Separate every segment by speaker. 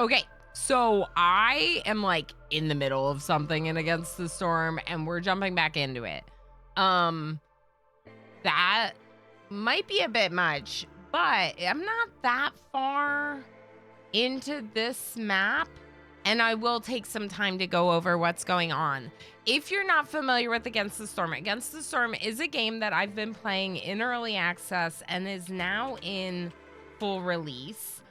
Speaker 1: Okay, so I am like in the middle of something in Against the Storm, and we're jumping back into it. Um, that might be a bit much, but I'm not that far into this map, and I will take some time to go over what's going on. If you're not familiar with Against the Storm is a game that I've been playing in early access and is now in full release.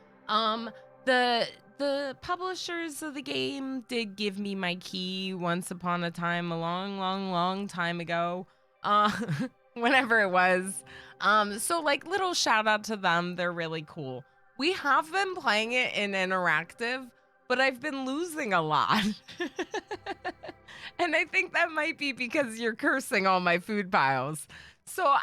Speaker 1: The publishers of the game did give me my key once upon a time, a long time ago. Uh, whenever it was. So like little shout out to them. They're really cool. We have been playing it in interactive, but I've been losing a lot. And I think that might be because you're cursing all my food piles. So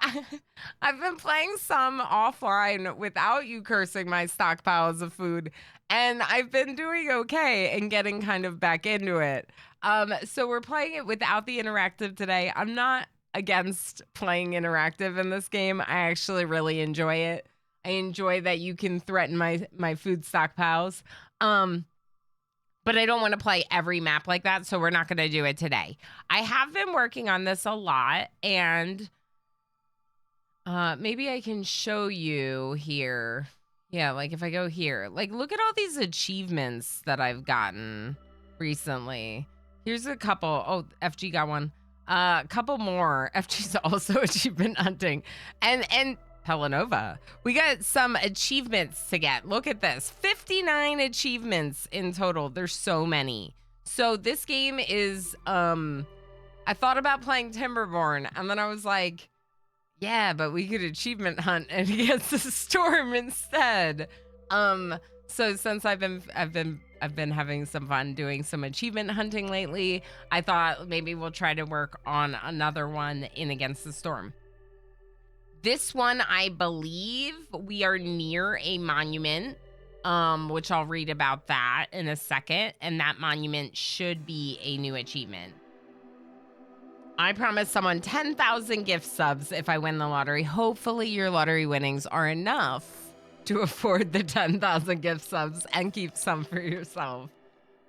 Speaker 1: I've been playing some offline without you cursing my stockpiles of food, and I've been doing okay and getting kind of back into it. So we're playing it without the interactive today. I'm not against playing interactive in this game. I actually really enjoy it. I enjoy that you can threaten my food stockpiles. But I don't want to play every map like that, so we're not going to do it today. I have been working on this a lot, and maybe I can show you here. Yeah, like if I go here, like look at all these achievements that I've gotten recently. Here's a couple. Oh, FG got one. A couple more. FG's also achievement hunting. And Pelanova. We got some achievements to get. Look at this. 59 achievements in total. There's so many. So this game is I thought about playing Timberborn, and then I was like, yeah, but we could achievement hunt Against the Storm instead. So since I've been having some fun doing some achievement hunting lately, I thought maybe we'll try to work on another one in Against the Storm. This one, I believe we are near a monument, which I'll read about that in a second, and that monument should be a new achievement. I promised someone 10,000 gift subs if I win the lottery. Hopefully your lottery winnings are enough to afford the 10,000 gift subs and keep some for yourself.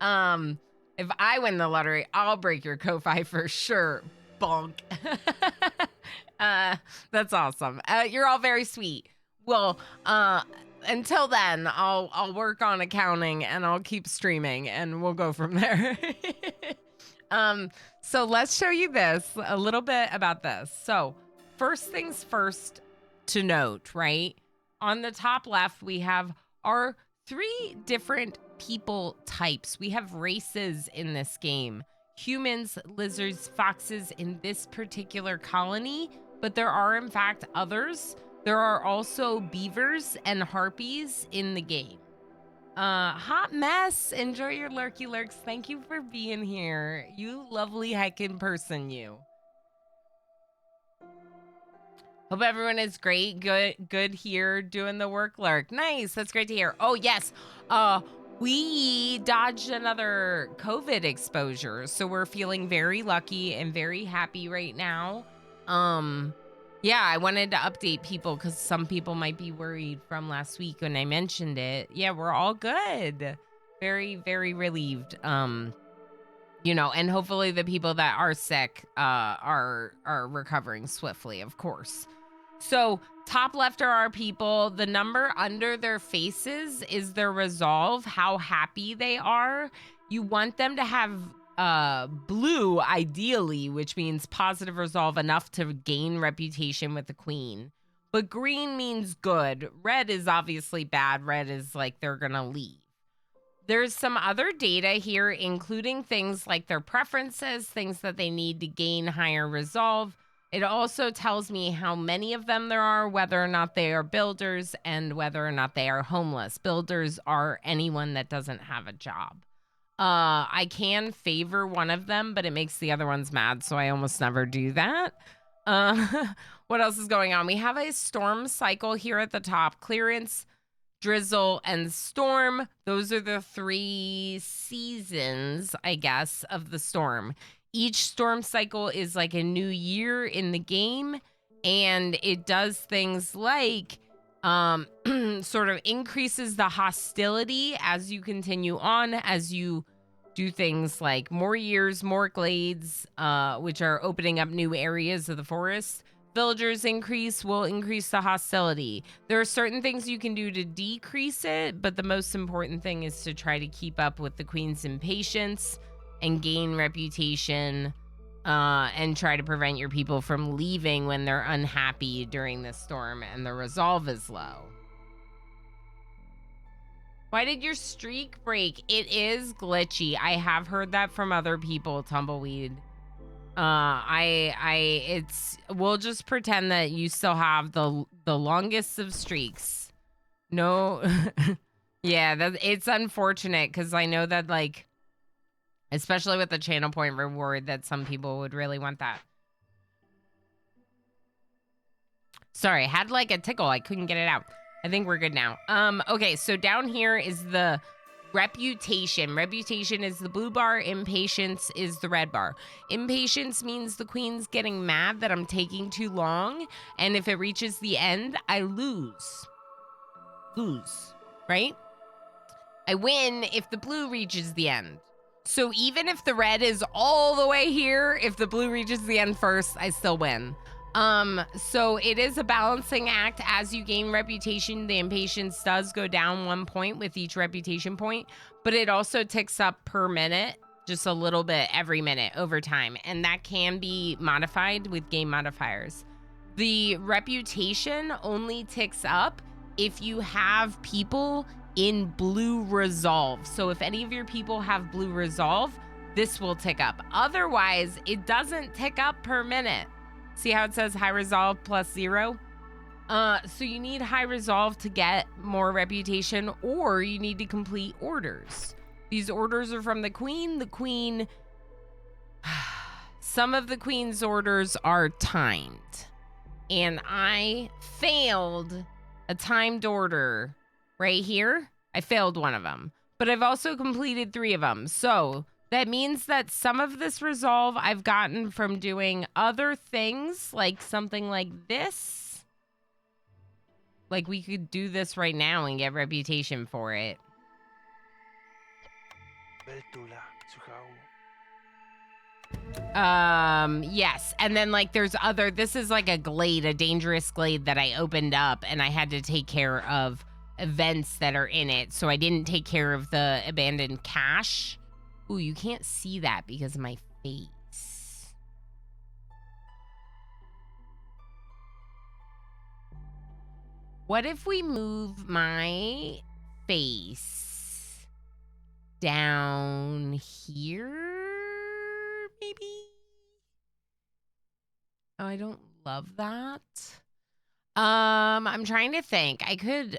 Speaker 1: If I win the lottery, I'll break your Ko-Fi for sure. Bonk. That's awesome. You're all very sweet. Well, until then, I'll work on accounting and I'll keep streaming and we'll go from there. So let's show you this, a little bit about this. So first things first to note, right? On the top left, we have our 3 different people types. We have races in this game. Humans, lizards, foxes in this particular colony, but there are in fact others. There are also beavers and harpies in the game. Hot mess. Enjoy your lurky lurks. Thank you for being here. You lovely heckin' person, you. Hope everyone is great. Good here doing the work lurk. Nice. That's great to hear. Oh, yes. We dodged another COVID exposure, so we're feeling very lucky and very happy right now. Yeah, I wanted to update people because some people might be worried from last week when I mentioned it. Yeah, we're all good. Very, very relieved. You know, and hopefully the people that are sick are recovering swiftly, of course. So top left are our people. The number under their faces is their resolve, how happy they are. You want them to have blue, ideally, which means positive resolve enough to gain reputation with the queen. But green means good. Red is obviously bad. Red is like they're gonna leave. There's some other data here, including things like their preferences, things that they need to gain higher resolve. It also tells me how many of them there are, whether or not they are builders, and whether or not they are homeless. Builders are anyone that doesn't have a job. I can favor one of them, but it makes the other ones mad, so I almost never do that. What else is going on? We have a storm cycle here at the top. Clearance, drizzle, and storm. Those are the 3 seasons, I guess, of the storm. Each storm cycle is like a new year in the game, and it does things like sort of increases the hostility as you continue on, as you do things like more years, more glades, which are opening up new areas of the forest. Villagers will increase the hostility. There are certain things you can do to decrease it, but the most important thing is to try to keep up with the queen's impatience and gain reputation, and try to prevent your people from leaving when they're unhappy during this storm and the resolve is low. Why did your streak break? It is glitchy. I have heard that from other people, Tumbleweed. We'll just pretend that you still have the longest of streaks. No, yeah, it's unfortunate because I know that, like, especially with the channel point reward, that some people would really want that. Sorry, I had like a tickle. I couldn't get it out. I think we're good now. Okay, so down here is the reputation. Reputation is the blue bar. Impatience is the red bar. Impatience means the queen's getting mad that I'm taking too long. And if it reaches the end, I lose. Right? I win if the blue reaches the end. So even if the red is all the way here, if the blue reaches the end first, I still win. So it is a balancing act. As you gain reputation, the impatience does go down 1 point with each reputation point, but it also ticks up per minute, just a little bit every minute over time. And that can be modified with game modifiers. The reputation only ticks up if you have people in blue resolve. So if any of your people have blue resolve, this will tick up. Otherwise, it doesn't tick up per minute. See how it says high resolve plus 0? So you need high resolve to get more reputation, or you need to complete orders. These orders are from the queen. The queen, some of the queen's orders are timed. And I failed a timed order right here. I failed one of them, but I've also completed 3 of them. So that means that some of this resolve I've gotten from doing other things, like something like this. Like we could do this right now and get reputation for it. Yes. And then like there's other, this is like a glade, a dangerous glade that I opened up and I had to take care of events that are in it. So I didn't take care of the abandoned cache. Ooh, you can't see that because of my face. What if we move my face down here, maybe? Oh, I don't love that. I'm trying to think. I could...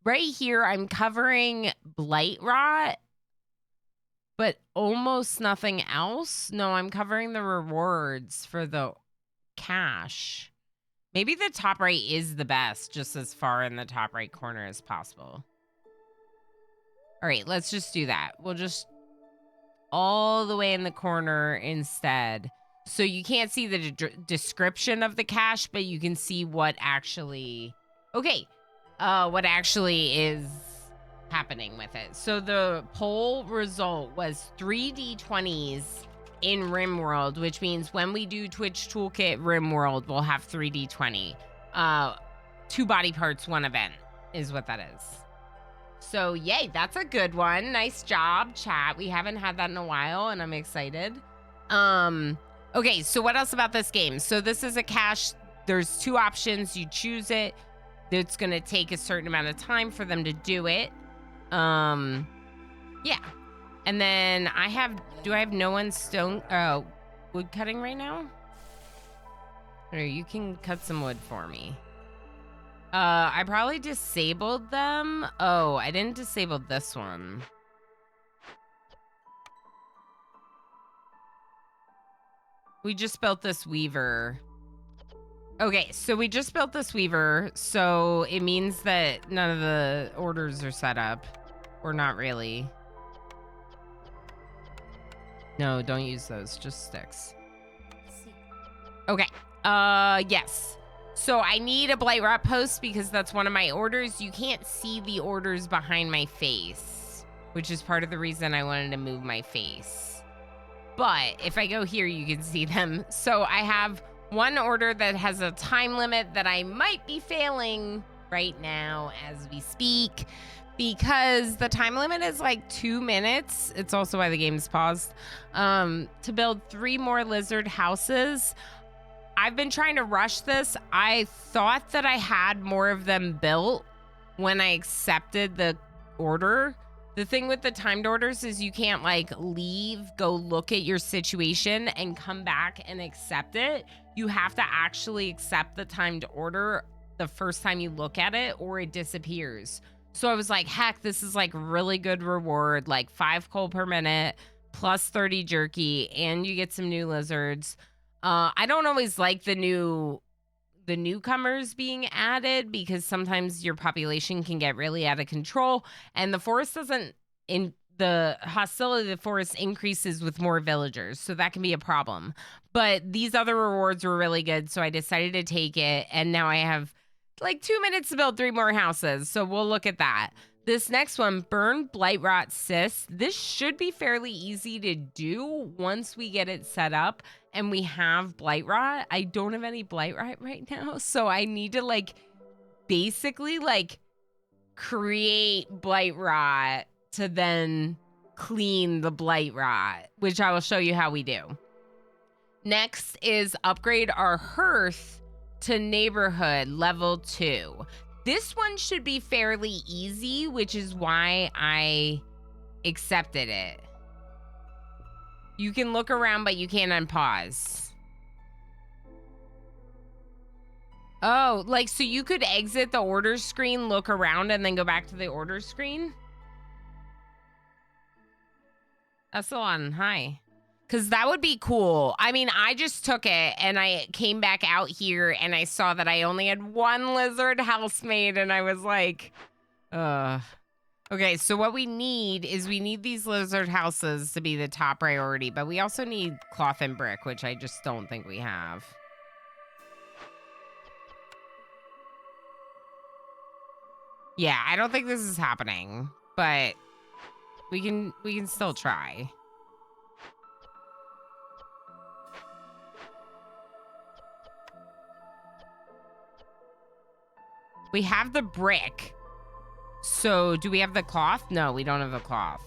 Speaker 1: Right here, I'm covering blight rot, but almost nothing else. No, I'm covering the rewards for the cache. Maybe the top right is the best, just as far in the top right corner as possible. All right, let's just do that. We'll just all the way in the corner instead. So you can't see the description of the cache, but you can see what actually... Okay. What actually is happening with it. So the poll result was 3 D20s in RimWorld, which means when we do Twitch Toolkit RimWorld, we'll have 3 D20. 2 body parts, 1 event is what that is. So yay, that's a good one. Nice job, chat. We haven't had that in a while, and I'm excited. Okay, so what else about this game? So this is a cache. There's 2 options. You choose it. It's going to take a certain amount of time for them to do it. Yeah. And then do I have no one wood cutting right now? Or you can cut some wood for me. I probably disabled them. Oh, I didn't disable this one. We just built this weaver. Okay, so we just built this weaver, so it means that none of the orders are set up. Or not really. No, don't use those, just sticks. Okay, yes. So I need a blight rot post because that's one of my orders. You can't see the orders behind my face, which is part of the reason I wanted to move my face. But if I go here, you can see them. So I have one order that has a time limit that I might be failing right now as we speak, because the time limit is like 2 minutes. It's also why the game's paused. To build 3 more lizard houses. I've been trying to rush this. I thought that I had more of them built when I accepted the order. The thing with the timed orders is you can't like leave, go look at your situation and come back and accept it. You have to actually accept the timed order the first time you look at it or it disappears. So I was like, heck, this is like really good reward, like 5 coal per minute plus 30 jerky, and you get some new lizards. I don't always like the newcomers being added because sometimes your population can get really out of control, and the forest doesn't the hostility of the forest increases with more villagers, so that can be a problem. But these other rewards were really good, so I decided to take it, and now I have like 2 minutes to build 3 more houses, so we'll look at that. This next one, Burn Blight Rot Cyst. This should be fairly easy to do once we get it set up and we have Blight Rot. I don't have any Blight Rot right now, so I need to like basically like create Blight Rot to then clean the Blight Rot, which I will show you how we do. Next is upgrade our hearth to neighborhood level 2. This one should be fairly easy, which is why I accepted it. You can look around, but you can't unpause. Oh, like, so you could exit the order screen, look around, and then go back to the order screen? Essalon, hi. Because that would be cool. I mean, I just took it and I came back out here and I saw that I only had 1 lizard housemaid and I was like, Okay, so what we need is we need these lizard houses to be the top priority, but we also need cloth and brick, which I just don't think we have. Yeah, I don't think this is happening, but we can still try. We have the brick. So do we have the cloth? No, we don't have the cloth.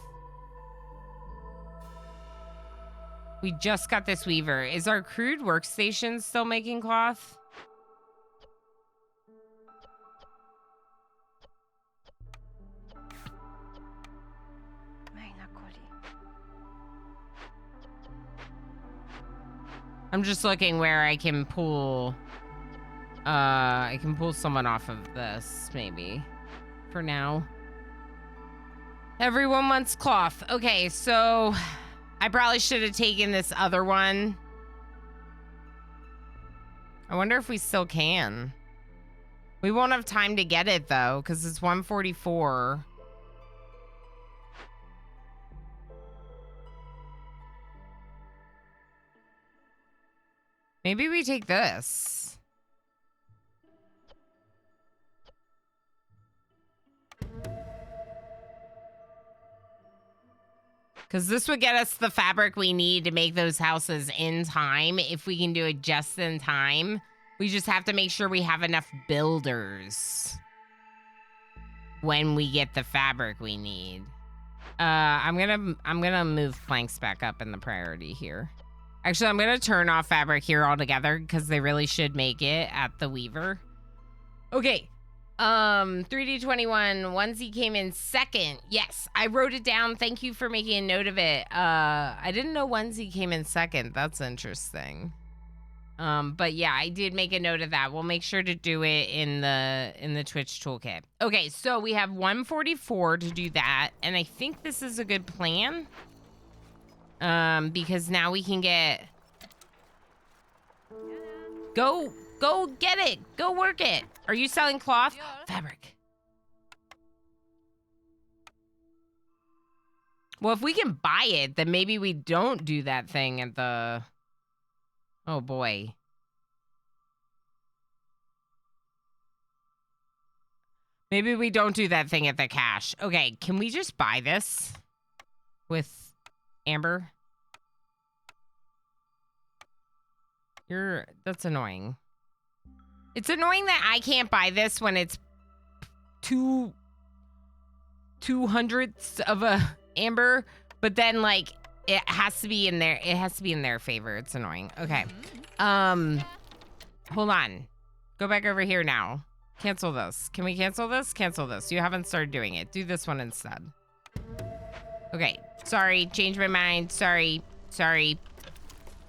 Speaker 1: We just got this weaver. Is our crude workstation still making cloth? I'm just looking where I can pull... I can pull someone off of this, maybe. For now. Everyone wants cloth. Okay, so... I probably should have taken this other one. I wonder if we still can. We won't have time to get it, though, because it's 1:44. Maybe we take this. Because this would get us the fabric we need to make those houses in time. If we can do it just in time. We just have to make sure we have enough builders when we get the fabric we need. I'm gonna move planks back up in the priority here. Actually, I'm gonna turn off fabric here altogether because they really should make it at the weaver. Okay. 3D21 onesie came in second. Yes, I wrote it down. Thank you for making a note of it. I didn't know onesie came in second. That's interesting. But yeah, I did make a note of that. We'll make sure to do it in the Twitch toolkit. Okay, so we have 144 to do that, and I think this is a good plan. Because now we can get... Go get it. Go work it. Are you selling cloth? Fabric. Well, if we can buy it, then maybe we don't do that thing at the... Oh, boy. Maybe we don't do that thing at the cache. Okay, can we just buy this with Amber? That's annoying. It's annoying that I can't buy this when it's 2/200ths of a Amber, but then like it has to be in there. It has to be in their favor. It's annoying. Okay. Hold on. Go back over here now. Cancel this. Can we cancel this? Cancel this. You haven't started doing it. Do this one instead. Okay. Sorry. Changed my mind. Sorry.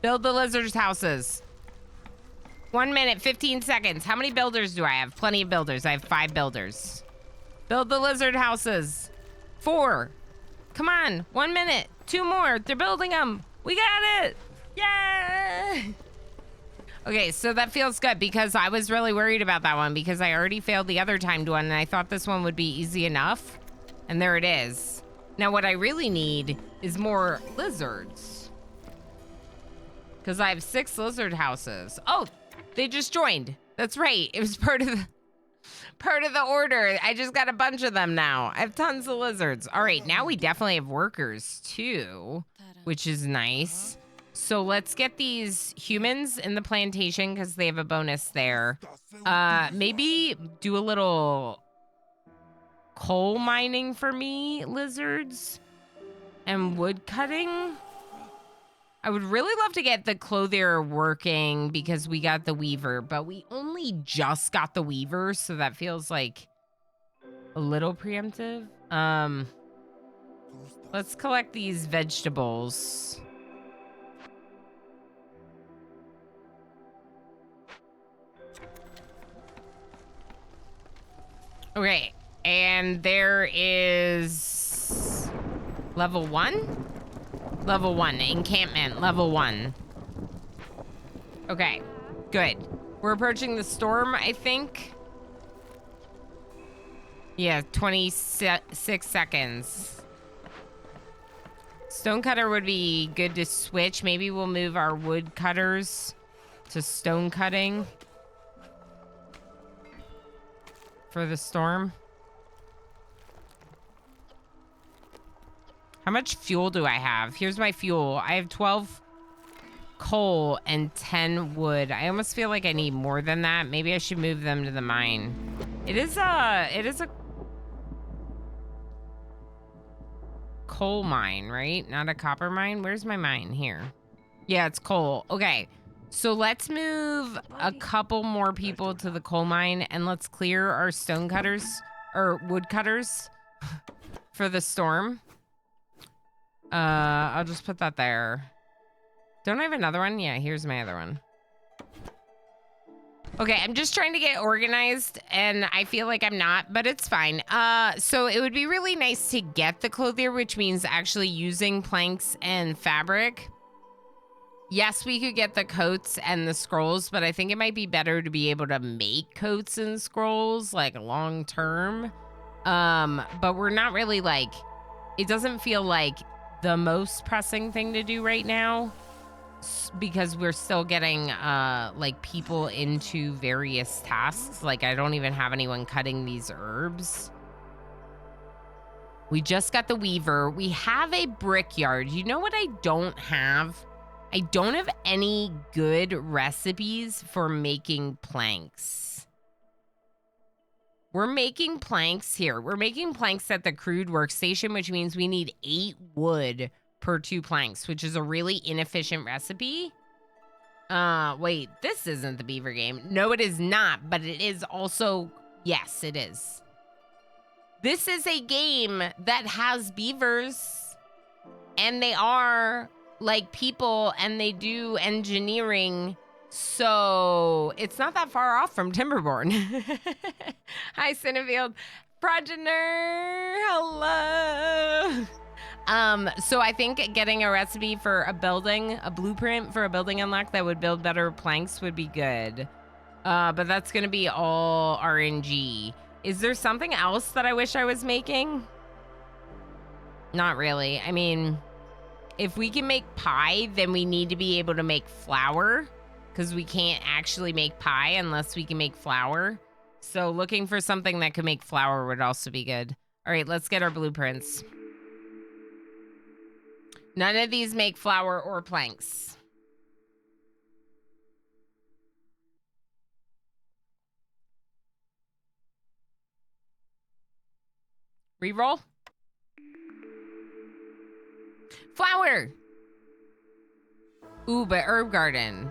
Speaker 1: Build the lizards' houses. 1 minute, 15 seconds. How many builders do I have? Plenty of builders. I have 5 builders. Build the lizard houses. 4. Come on. 1 minute. 2 more. They're building them. We got it. Yay! Okay, so that feels good because I was really worried about that one because I already failed the other timed one and I thought this one would be easy enough. And there it is. Now what I really need is more lizards. Because I have 6 lizard houses. Oh, they just joined. That's right. It was part of the order. I just got a bunch of them now. I have tons of lizards. All right, now we definitely have workers too, which is nice. So let's get these humans in the plantation because they have a bonus there. Maybe do a little coal mining for me, lizards, and wood cutting. I would really love to get the clothier working because we got the weaver, but we only just got the weaver, so that feels like a little preemptive. Let's collect these vegetables. Okay, and there is level 1? Level 1, encampment, level 1. Okay, good. We're approaching the storm, I think. Yeah, 26 seconds. Stonecutter would be good to switch. Maybe we'll move our wood cutters to stone cutting for the storm. How much fuel do I have? Here's my fuel. I have 12 coal and 10 wood. I almost feel like I need more than that. Maybe I should move them to the mine. It is a coal mine, right? Not a copper mine. Where's my mine? Here. Yeah, it's coal. Okay. So let's move a couple more people to the coal mine and let's clear our stone cutters or wood cutters for the storm. I'll just put that there. Don't I have another one? Yeah, here's my other one. Okay, I'm just trying to get organized and I feel like I'm not, but it's fine. So it would be really nice to get the clothier, which means actually using planks and fabric. Yes, we could get the coats and the scrolls, but I think it might be better to be able to make coats and scrolls like long term. But we're not really like, it doesn't feel like the most pressing thing to do right now because we're still getting like people into various tasks. Like I don't even have anyone cutting these herbs. We just got the weaver. We have a brickyard. You know what I don't have? I don't have any good recipes for making planks. We're making planks here. We're making planks at the crude workstation, which means we need 8 wood per 2 planks, which is a really inefficient recipe. Wait, this isn't the beaver game. No, it is not, but it is also, yes, it is. This is a game that has beavers, and they are like people, and they do engineering. So it's not that far off from Timberborn. Hi, Cinefield. Progenitor, hello. So I think getting a recipe for a building, a blueprint for a building unlock that would build better planks would be good. But that's gonna be all RNG. Is there something else that I wish I was making? Not really. I mean, if we can make pie, then we need to be able to make flour. Because we can't actually make pie unless we can make flour. So looking for something that could make flour would also be good. All right, let's get our blueprints. None of these make flour or planks. Reroll. Flour. Ooh, but herb garden.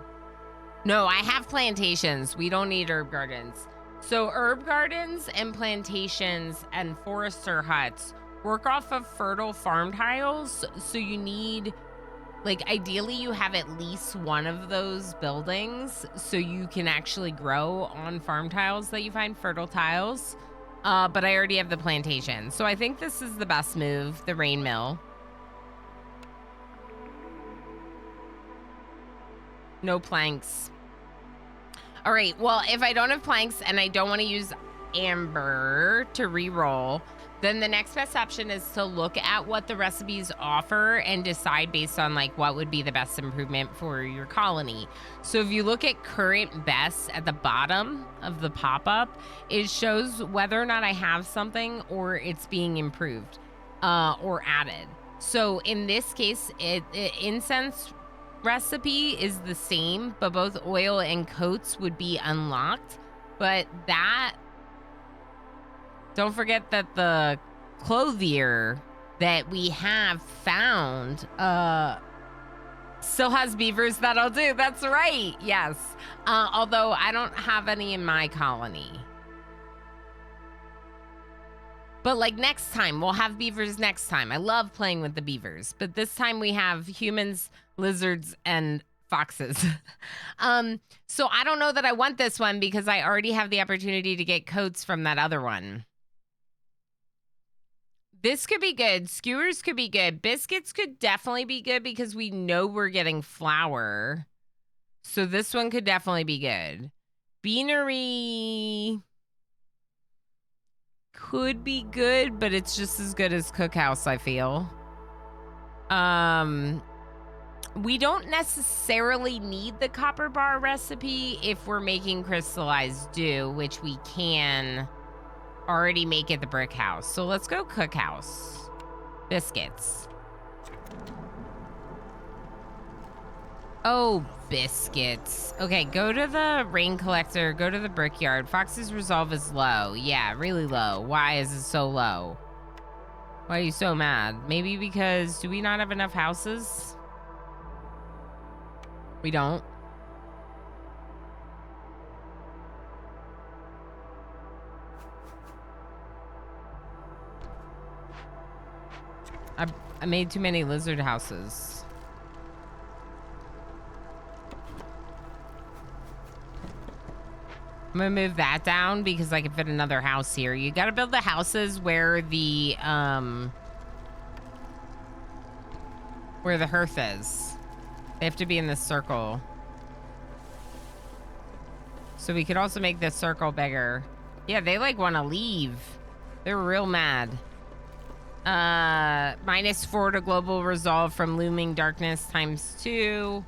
Speaker 1: No, I have plantations. We don't need herb gardens. So herb gardens and plantations and forester huts work off of fertile farm tiles. So you need, like, ideally you have at least one of those buildings so you can actually grow on farm tiles that you find, fertile tiles. But I already have the plantation. So I think this is the best move, the rain mill. No planks. All right, well, if I don't have planks and I don't want to use amber to re-roll, then the next best option is to look at what the recipes offer and decide based on like what would be the best improvement for your colony. So if you look at current best at the bottom of the pop-up, it shows whether or not I have something or it's being improved or added. So in this case, incense recipe is the same, but both oil and coats would be unlocked. But that, don't forget that the clothier that we have found still has beavers that'll do. That's right. Yes. Although I don't have any in my colony. But like next time, we'll have beavers next time. I love playing with the beavers, but this time we have humans, lizards, and foxes. So I don't know that I want this one because I already have the opportunity to get coats from that other one. This could be good. Skewers could be good. Biscuits could definitely be good because we know we're getting flour. So this one could definitely be good. Beanery could be good, but it's just as good as Cookhouse, I feel. We don't necessarily need the copper bar recipe if we're making crystallized dew, which we can already make at the brick house. So let's go Cookhouse. Biscuits. Oh, biscuits. Okay, go to the rain collector, go to the brickyard. Fox's resolve is low. Yeah, really low. Why is it so low? Why are you so mad? Maybe because, do we not have enough houses? We don't. I made too many lizard houses. I'm gonna move that down because I can fit another house here. You gotta build the houses where the hearth is. They have to be in this circle. So we could also make this circle bigger. Yeah, they like want to leave. They're real mad. -4 to global resolve from looming darkness ×2.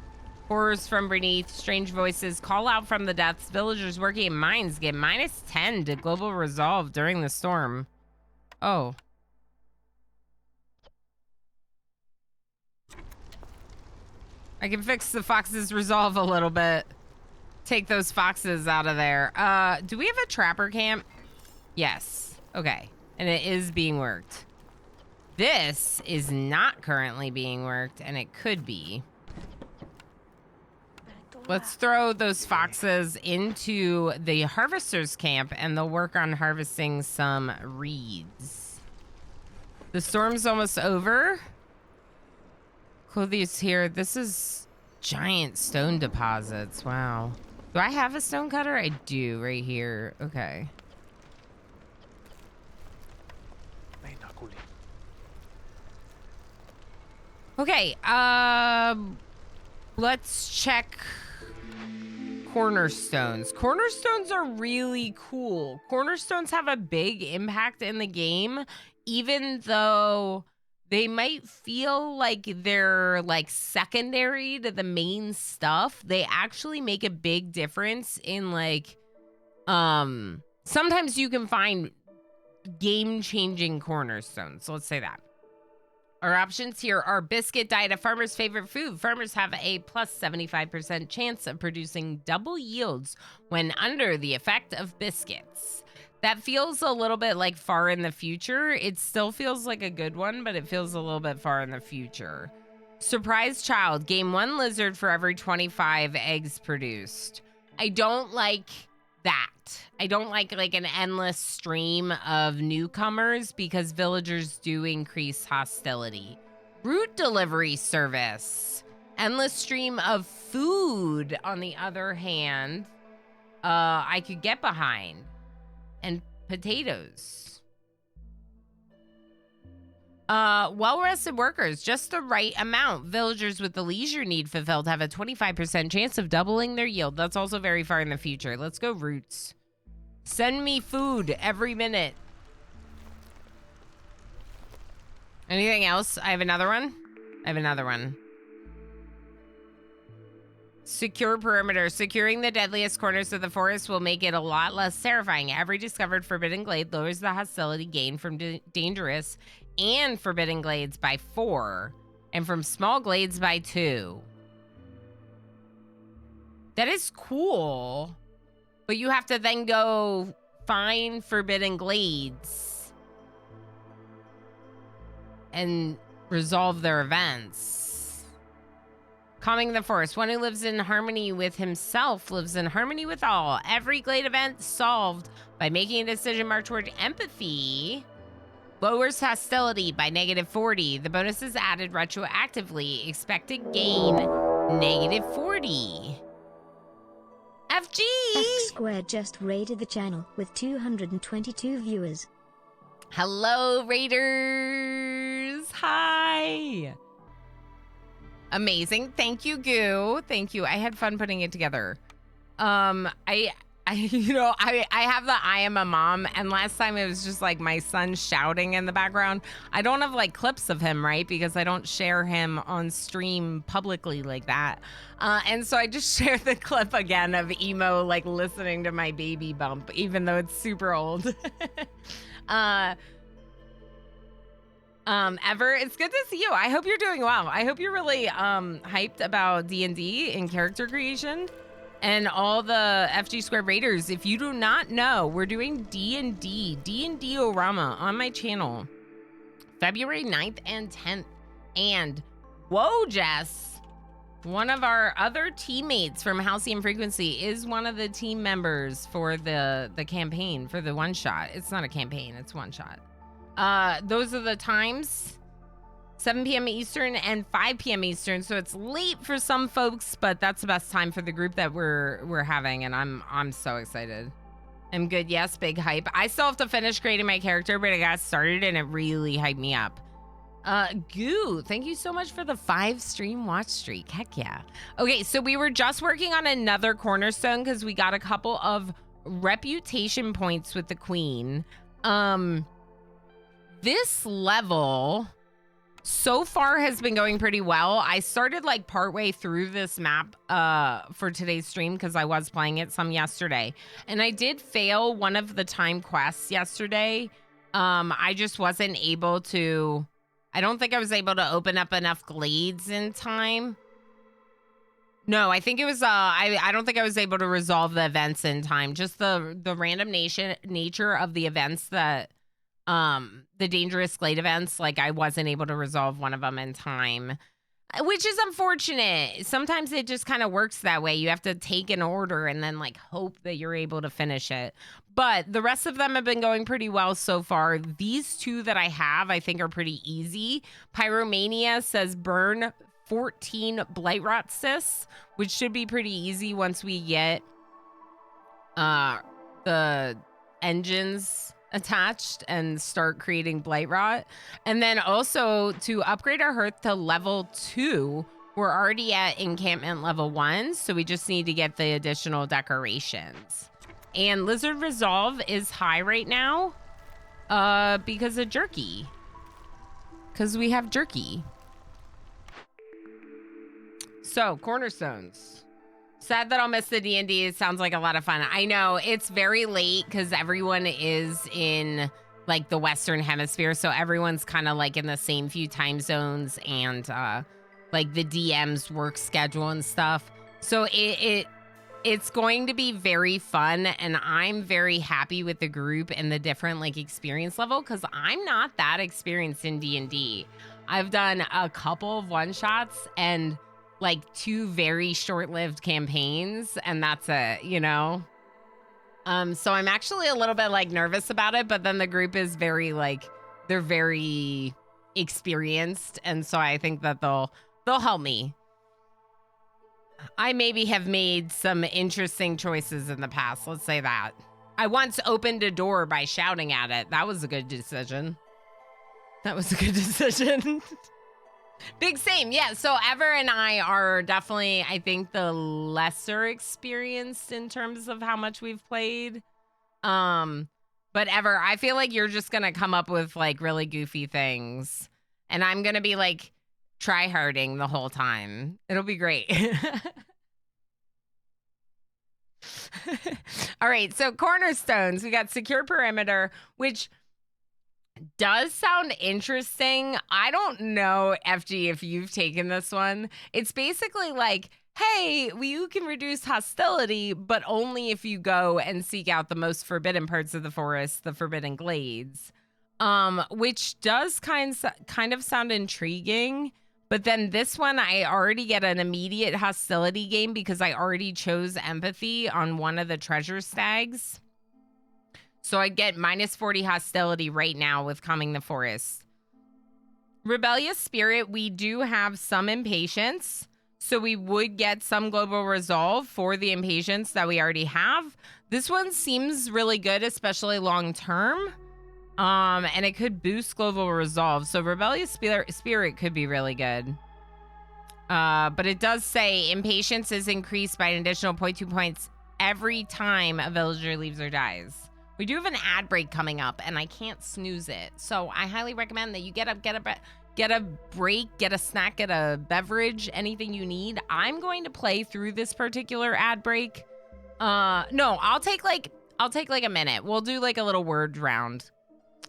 Speaker 1: Horrors from beneath, strange voices call out from the depths. Villagers working in mines get -10 to global resolve during the storm. Oh. I can fix the fox's resolve a little bit. Take those foxes out of there. Do we have a trapper camp? Yes. Okay. And it is being worked. This is not currently being worked, and it could be. Let's throw those foxes into the harvester's camp, and they'll work on harvesting some reeds. The storm's almost over. Clothiers here. This is giant stone deposits. Wow. Do I have a stone cutter? I do, right here. Okay. Okay, let's check cornerstones. Cornerstones are really cool. Cornerstones have a big impact in the game, even though they might feel like they're like secondary to the main stuff. They actually make a big difference in like sometimes you can find game-changing cornerstones. Let's say that. Our options here are biscuit, diet, a farmer's favorite food. Farmers have a plus 75% chance of producing double yields when under the effect of biscuits. That feels a little bit like far in the future. It still feels like a good one, but it feels a little bit far in the future. Surprise child, gain 1 lizard for every 25 eggs produced. I don't like that. I don't like an endless stream of newcomers because villagers do increase hostility. Route delivery service. Endless stream of food, on the other hand, I could get behind. And potatoes. Well-rested workers, just the right amount. Villagers with the leisure need fulfilled have a 25% chance of doubling their yield. That's also very far in the future. Let's go roots. Send me food every minute. Anything else? I have another one. Secure perimeter. Securing the deadliest corners of the forest will make it a lot less terrifying. Every discovered forbidden glade lowers the hostility gain from dangerous and forbidden glades by 4, and from small glades by 2. That is cool, but you have to then go find forbidden glades and resolve their events. Calming the forest. One who lives in harmony with himself lives in harmony with all. Every glade event solved by making a decision marked toward empathy lowers hostility by -40. The bonus is added retroactively. Expected gain, -40. FG!
Speaker 2: F Squared just raided the channel with 222 viewers.
Speaker 1: Hello, Raiders. Hi. Amazing. Thank you, Goo. Thank you. I had fun putting it together. I have the I am a mom, and last time it was just like my son shouting in the background. I don't have like clips of him, right? Because I don't share him on stream publicly like that. And so I just shared the clip again of Emo like listening to my baby bump, even though it's super old. Ever, it's good to see you. I hope you're doing well. I hope you're really hyped about D&D and character creation. And all the FG Squared Raiders, if you do not know, we're doing D&D Orama on my channel, February 9th and 10th. And whoa, Jess, one of our other teammates from Halcyon Frequency is one of the team members for the campaign, for the one-shot. It's not a campaign, it's one-shot. Those are the times. 7 p.m. Eastern and 5 p.m. Eastern, so it's late for some folks, but that's the best time for the group that we're having, and I'm so excited. I'm good, yes, big hype. I still have to finish creating my character, but I got started and it really hyped me up. Goo, thank you so much for the 5 stream watch streak. Heck yeah. Okay, so we were just working on another cornerstone because we got a couple of reputation points with the queen. This level so far has been going pretty well. I started like partway through this map for today's stream because I was playing it some yesterday. And I did fail one of the time quests yesterday. I just wasn't able to, I don't think I was able to open up enough glades in time. No, I think it was, I don't think I was able to resolve the events in time. Just the random nature of the events that, the dangerous glade events, like I wasn't able to resolve one of them in time, which is unfortunate. Sometimes it just kind of works that way. You have to take an order and then like hope that you're able to finish it. But the rest of them have been going pretty well so far. These 2 that I have, I think are pretty easy. Pyromania says burn 14 Blightrot cysts, which should be pretty easy once we get the engines attached and start creating Blightrot. And then also to upgrade our hearth to level 2, we're already at encampment level 1, so we just need to get the additional decorations. And Lizard Resolve is high right now because of Jerky. Because we have Jerky. So, cornerstones. Sad that I'll miss the D&D. It sounds like a lot of fun. I know it's very late because everyone is in like the Western hemisphere. So everyone's kind of like in the same few time zones and like the DM's work schedule and stuff. So it's going to be very fun. And I'm very happy with the group and the different like experience level because I'm not that experienced in D&D. I've done a couple of one shots and like 2 very short-lived campaigns, and that's it, you know? So I'm actually a little bit like nervous about it, but then the group is very like, they're very experienced, and so I think that they'll help me. I maybe have made some interesting choices in the past, let's say that. I once opened a door by shouting at it. That was a good decision. That was a good decision. Big same, yeah. So Ever and I are definitely, I think, the lesser experienced in terms of how much we've played. But Ever, I feel like you're just gonna come up with like really goofy things, and I'm gonna be like try-harding the whole time. It'll be great. All right, so cornerstones. We got secure perimeter, which does sound interesting. I don't know, FG, if you've taken this one. It's basically like, hey, you can reduce hostility, but only if you go and seek out the most forbidden parts of the forest, the forbidden glades, which does kind of sound intriguing. But then this one, I already get an immediate hostility game because I already chose empathy on one of the treasure stags. So I get minus 40 hostility right now with Calming the Forest. Rebellious Spirit, we do have some impatience. So we would get some global resolve for the impatience that we already have. This one seems really good, especially long term. And it could boost global resolve. So Rebellious Spirit could be really good. But it does say impatience is increased by an additional 0.2 points every time a villager leaves or dies. We do have an ad break coming up, and I can't snooze it. So I highly recommend that you get up, get a break, get a snack, get a beverage, anything you need. I'm going to play through this particular ad break. No, I'll take like a minute. We'll do like a little word round,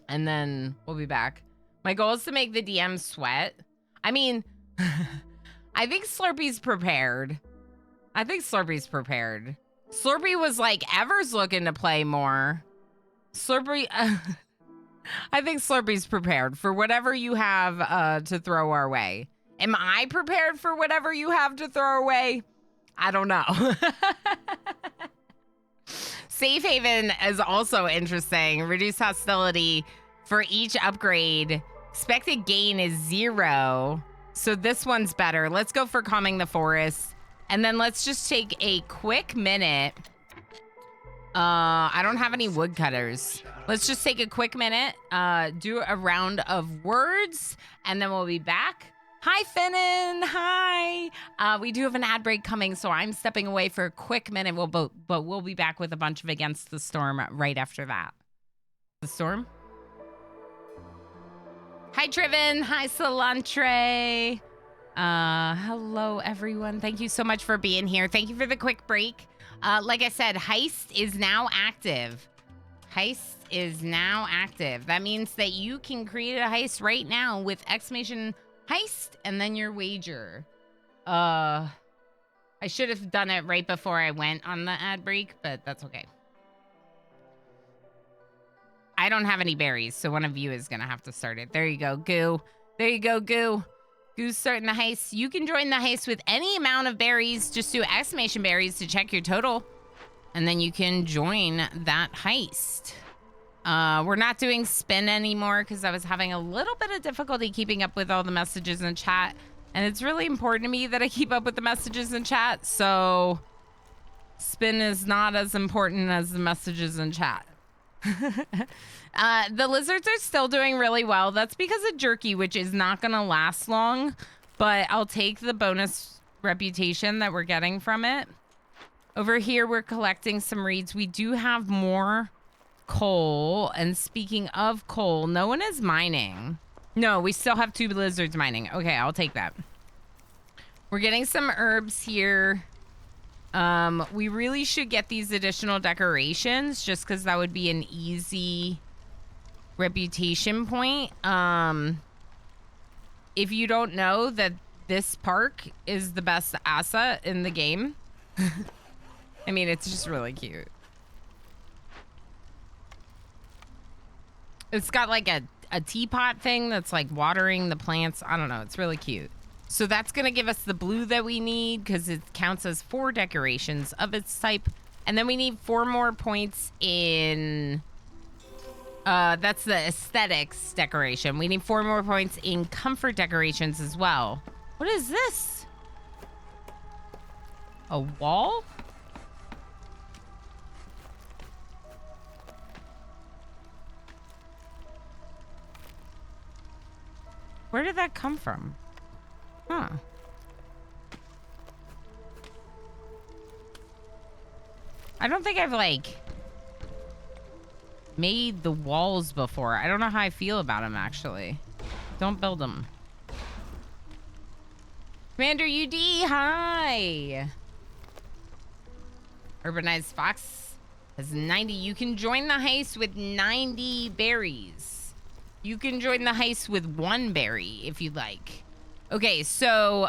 Speaker 1: and then we'll be back. My goal is to make the DM sweat. I mean, I think Slurpee's prepared. Slurpee was like, Ever's looking to play more. Slurpee, I think Slurpee's prepared for whatever you have to throw our way. Am I prepared for whatever you have to throw away? I don't know. Safe Haven is also interesting. Reduce hostility for each upgrade. Expected gain is 0. So this one's better. Let's go for Calming the Forest. And then let's just take a quick minute. I don't have any woodcutters. Let's just take a quick minute, do a round of words, and then we'll be back. Hi, Finnan. Hi. We do have an ad break coming, so I'm stepping away for a quick minute. But we'll be back with a bunch of Against the Storm right after that. The Storm. Hi, Triven. Hi, Solantre. Hello, everyone. Thank you so much for being here. Thank you for the quick break. Like I said, Heist is now active. Heist is now active. That means that you can create a heist right now with exclamation heist and then your wager. I should have done it right before I went on the ad break, but that's okay. I don't have any berries, so one of you is gonna have to start it. There you go, Goo. There you go, Goo. Goo's starting the heist. You can join the heist with any amount of berries. Just do exclamation berries to check your total. And then you can join that heist. We're not doing spin anymore because I was having a little bit of difficulty keeping up with all the messages in chat. And it's really important to me that I keep up with the messages in chat. So spin is not as important as the messages in chat. The lizards are still doing really well. That's because of jerky, which is not going to last long, but I'll take the bonus reputation that we're getting from it. Over here, we're collecting some reeds. We do have more coal. And speaking of coal, no one is mining. No, we still have 2 lizards mining. Okay, I'll take that. We're getting some herbs here. We really should get these additional decorations just because that would be an easy reputation point. If you don't know that this park is the best asset in the game, I mean, it's just really cute. It's got like a teapot thing that's like watering the plants. I don't know. It's really cute. So that's going to give us the blue that we need because it counts as 4 decorations of its type. And then we need 4 more points in... that's the aesthetics decoration. We need 4 more points in comfort decorations as well. What is this? A wall? Where did that come from? Huh. I don't think I've, like, made the walls before. I don't know how I feel about them, actually. Don't build them. Commander UD, hi! Urbanized Fox has 90. You can join the heist with 90 berries. You can join the heist with 1 berry if you'd like. Okay, so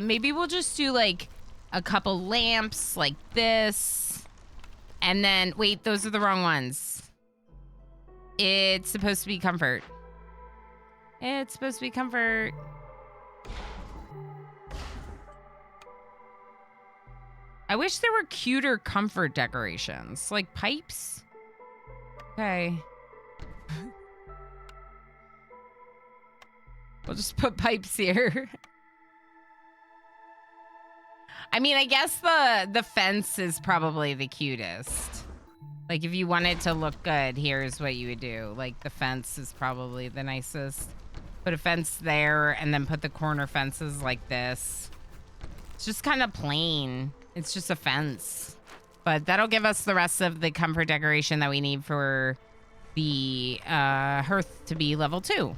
Speaker 1: maybe we'll just do like a couple lamps like this. And then, wait, those are the wrong ones. It's supposed to be comfort. It's supposed to be comfort. I wish there were cuter comfort decorations, like pipes. Okay. We'll just put pipes here. I mean, I guess the fence is probably the cutest. Like, if you want it to look good, here's what you would do. Like, the fence is probably the nicest. Put a fence there, and then put the corner fences like this. It's just kind of plain. It's just a fence. But that'll give us the rest of the comfort decoration that we need for the hearth to be level 2.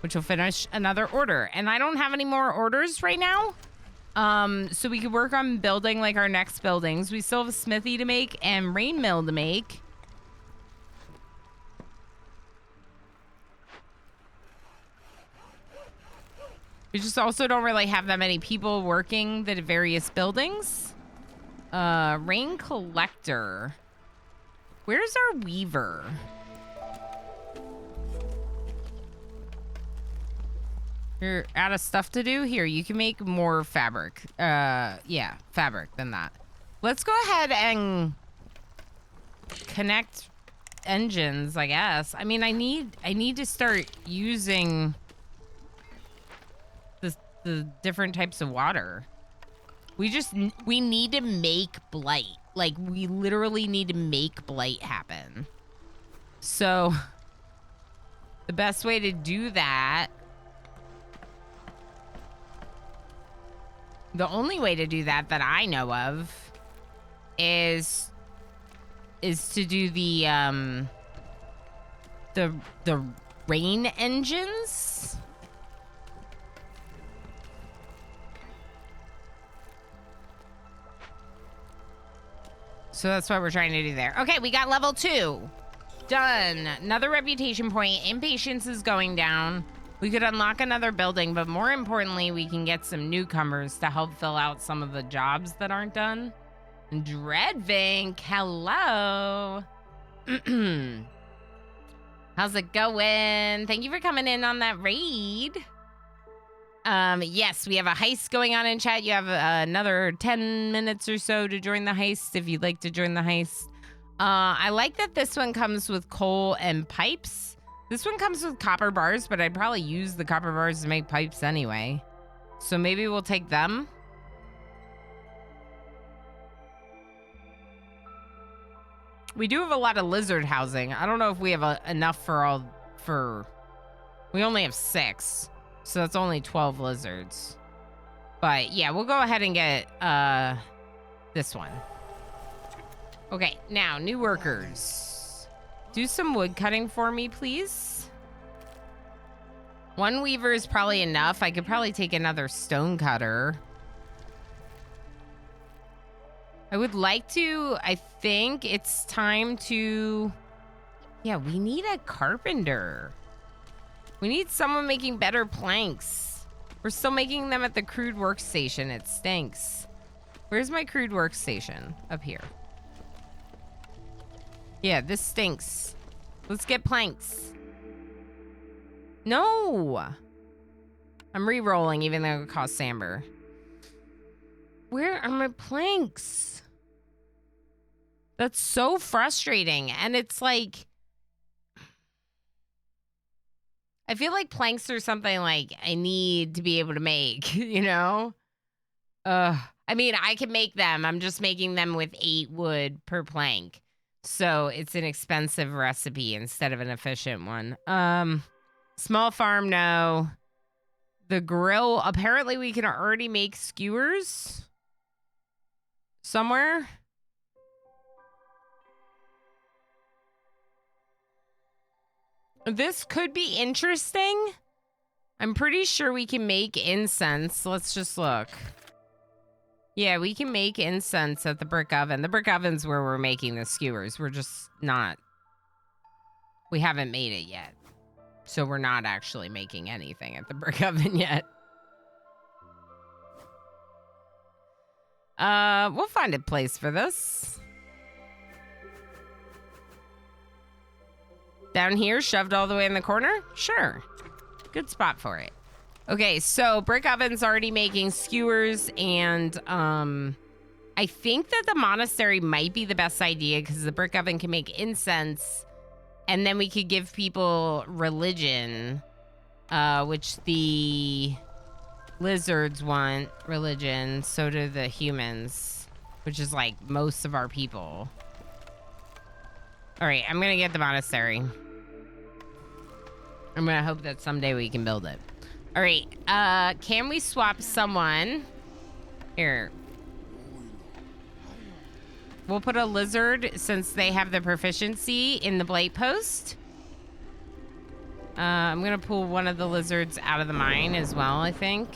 Speaker 1: Which will finish another order. And I don't have any more orders right now. So we could work on building like our next buildings. We still have a smithy to make and rain mill to make. We just also don't really have that many people working the various buildings. Rain collector. Where's our weaver? You're out of stuff to do? Here, you can make more fabric. Yeah, fabric than that. Let's go ahead and connect engines, I guess. I mean, I need to start using the different types of water. We need to make blight. Like, we literally need to make blight happen. So, the best way to do that... The only way to do that I know of is to do the rain engines. So that's what we're trying to do there. Okay, we got level 2. Done. Another reputation point. Impatience is going down. We could unlock another building, but more importantly, we can get some newcomers to help fill out some of the jobs that aren't done. Dreadvink, hello. How's it going? Thank you for coming in on that raid. Yes, we have a heist going on in chat. You have another 10 minutes or so to join the heist if you'd like to join the heist. I like that this one comes with coal and pipes. This one comes with copper bars, but I'd probably use the copper bars to make pipes anyway. So maybe we'll take them. We do have a lot of lizard housing. I don't know if we have enough for... We only have 6. So that's only 12 lizards. But yeah, we'll go ahead and get this one. Okay, now, new workers. Do some wood cutting for me, please. 1 weaver is probably enough. I could probably take another stone cutter. I would like to, I think it's time to, yeah, we need a carpenter. We need someone making better planks. We're still making them at the crude workstation. It stinks. Where's my crude workstation? Up here. Yeah, this stinks. Let's get planks. No. I'm re-rolling even though it costs amber. Where are my planks? That's so frustrating. And it's like, I feel like planks are something like I need to be able to make, you know? I mean, I can make them. I'm just making them with 8 wood per plank. So it's an expensive recipe instead of an efficient one. Small farm, no. The grill, apparently we can already make skewers somewhere. This could be interesting. I'm pretty sure we can make incense. Let's just look. Yeah, we can make incense at the brick oven. The brick oven's where we're making the skewers. We're just not. We haven't made it yet. So we're not actually making anything at the brick oven yet. We'll find a place for this. Down here, shoved all the way in the corner? Sure. Good spot for it. Okay, so brick oven's already making skewers, and I think that the monastery might be the best idea because the brick oven can make incense, and then we could give people religion, which the lizards want religion, so do the humans, which is like most of our people. All right, I'm gonna get the monastery. I'm gonna hope that someday we can build it. All right, can we swap someone? Here. We'll put a lizard since they have the proficiency in the blight post. I'm gonna pull one of the lizards out of the mine as well, I think.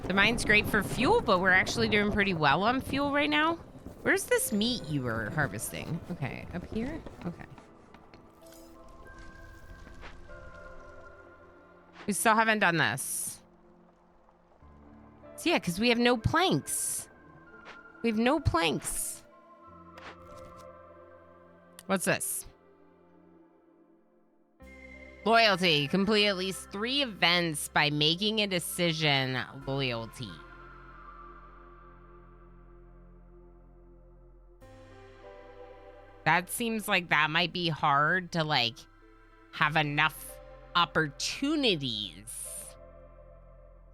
Speaker 1: The mine's great for fuel, but we're actually doing pretty well on fuel right now. Where's this meat you were harvesting? Okay, up here? Okay. We still haven't done this. So yeah, because we have no planks. We have no planks. What's this? Loyalty. Complete at least 3 events by making a decision. Loyalty. That seems like that might be hard to like have enough opportunities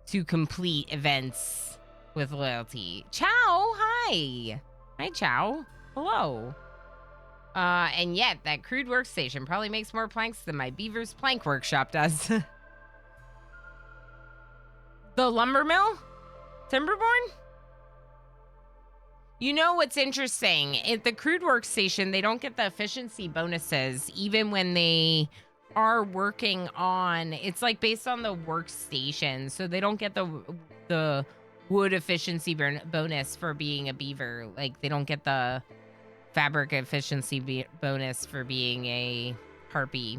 Speaker 1: to complete events with loyalty. Chow, hi. Hi, Chow. Hello. And yet, that crude workstation probably makes more planks than my beaver's plank workshop does. The lumber mill? Timberborn? You know what's interesting? At the crude workstation, they don't get the efficiency bonuses even when they are working on, it's like based on the workstation, so they don't get the wood efficiency bonus for being a beaver. Like they don't get the fabric efficiency bonus for being a harpy.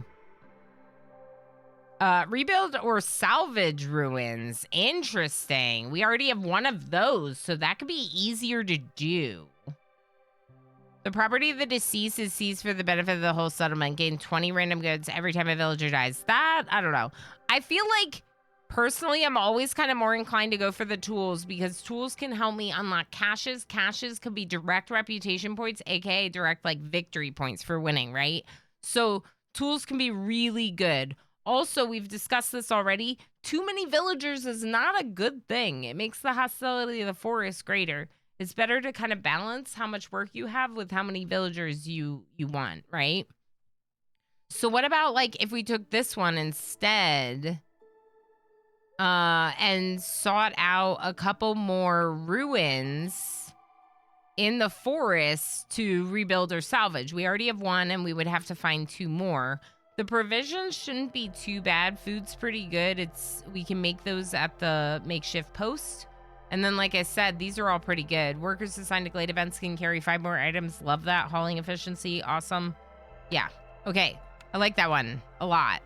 Speaker 1: Rebuild or salvage ruins. Interesting. We already have one of those, so that could be easier to do. The property of the deceased is seized for the benefit of the whole settlement. Gain 20 random goods every time a villager dies. That, I don't know. I feel like, personally, I'm always kind of more inclined to go for the tools because tools can help me unlock caches. Caches could be direct reputation points, aka direct, like, victory points for winning, right? So, tools can be really good. Also, we've discussed this already. Too many villagers is not a good thing. It makes the hostility of the forest greater. It's better to kind of balance how much work you have with how many villagers you want, right? So what about like if we took this one instead and sought out a couple more ruins in the forest to rebuild or salvage? We already have one and we would have to find 2 more. The provisions shouldn't be too bad. Food's pretty good. We can make those at the makeshift post. And then, like I said, these are all pretty good. Workers assigned to Glade events can carry 5 more items. Love that. Hauling efficiency. Awesome. Yeah. Okay. I like that one a lot.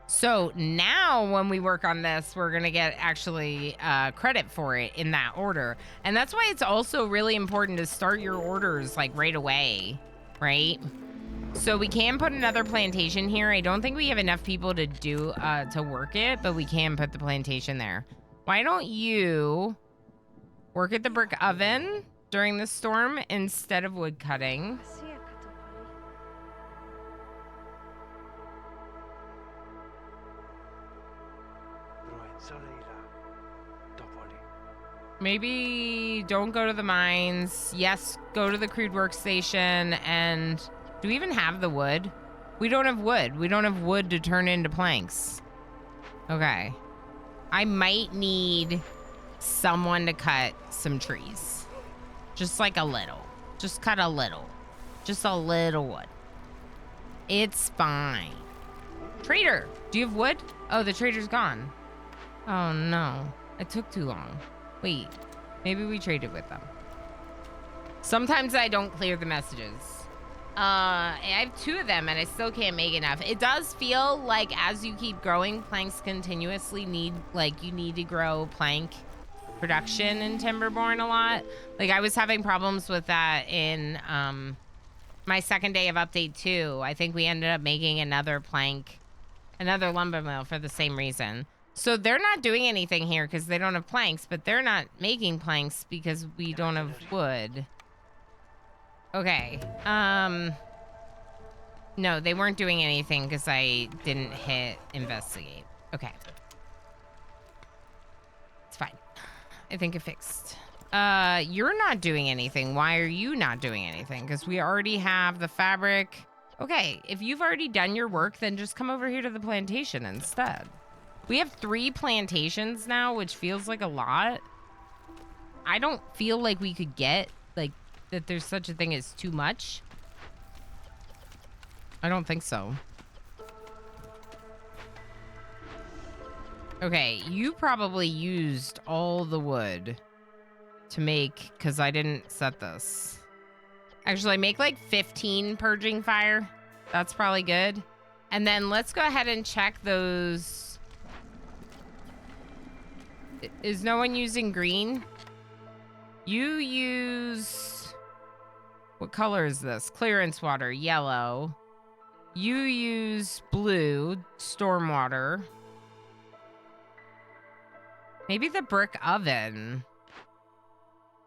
Speaker 1: So now when we work on this, we're going to get actually credit for it in that order. And that's why it's also really important to start your orders like right away, right? So we can put another plantation here. I don't think we have enough people to do to work it, but we can put the plantation there. Why don't you work at the brick oven during the storm instead of wood cutting? Maybe don't go to the mines. Yes, go to the crude workstation. And do we even have the wood? We don't have wood. We don't have wood to turn into planks. Okay. I might need someone to cut some trees. Just like a little. Just cut a little. Just a little wood. It's fine. Trader, do you have wood? Oh, the trader's gone. Oh no, it took too long. Wait, maybe we traded with them. Sometimes I don't clear the messages. I have 2 of them and I still can't make enough. It does feel like as you keep growing, planks continuously need, like you need to grow plank production in Timberborn a lot. Like I was having problems with that in my second day of update 2. I think we ended up making another lumber mill for the same reason. So they're not doing anything here because they don't have planks, but they're not making planks because we don't have wood. Okay. No, they weren't doing anything because I didn't hit investigate. Okay. It's fine. I think it fixed. You're not doing anything. Why are you not doing anything? Because we already have the fabric. Okay, if you've already done your work, then just come over here to the plantation instead. We have 3 plantations now, which feels like a lot. I don't feel like we could get, like, that there's such a thing as too much. I don't think so. Okay, you probably used all the wood to make, because I didn't set this. Actually, make like 15 purging fire. That's probably good. And then let's go ahead and check those. Is no one using green? You use... What color is this? Clearance water, yellow. You use blue, stormwater. Maybe the brick oven.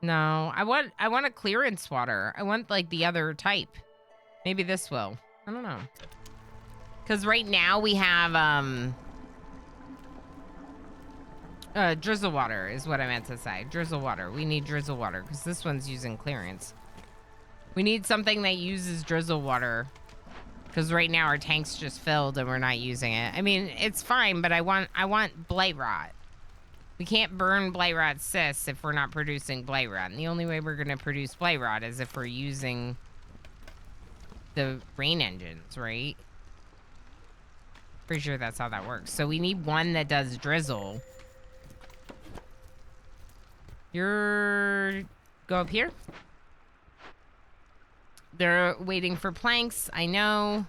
Speaker 1: No, I want a clearance water. I want like the other type. Maybe this will. I don't know. Because right now we have drizzle water is what I meant to say. Drizzle water. We need drizzle water because this one's using clearance. We need something that uses drizzle water because right now our tank's just filled and we're not using it. I mean, it's fine, but I want blight rot. We can't burn blight rot cysts if we're not producing blight rot. And the only way we're going to produce blight rot is if we're using the rain engines, right? Pretty sure that's how that works. So we need one that does drizzle. Go up here. They're waiting for planks. I know.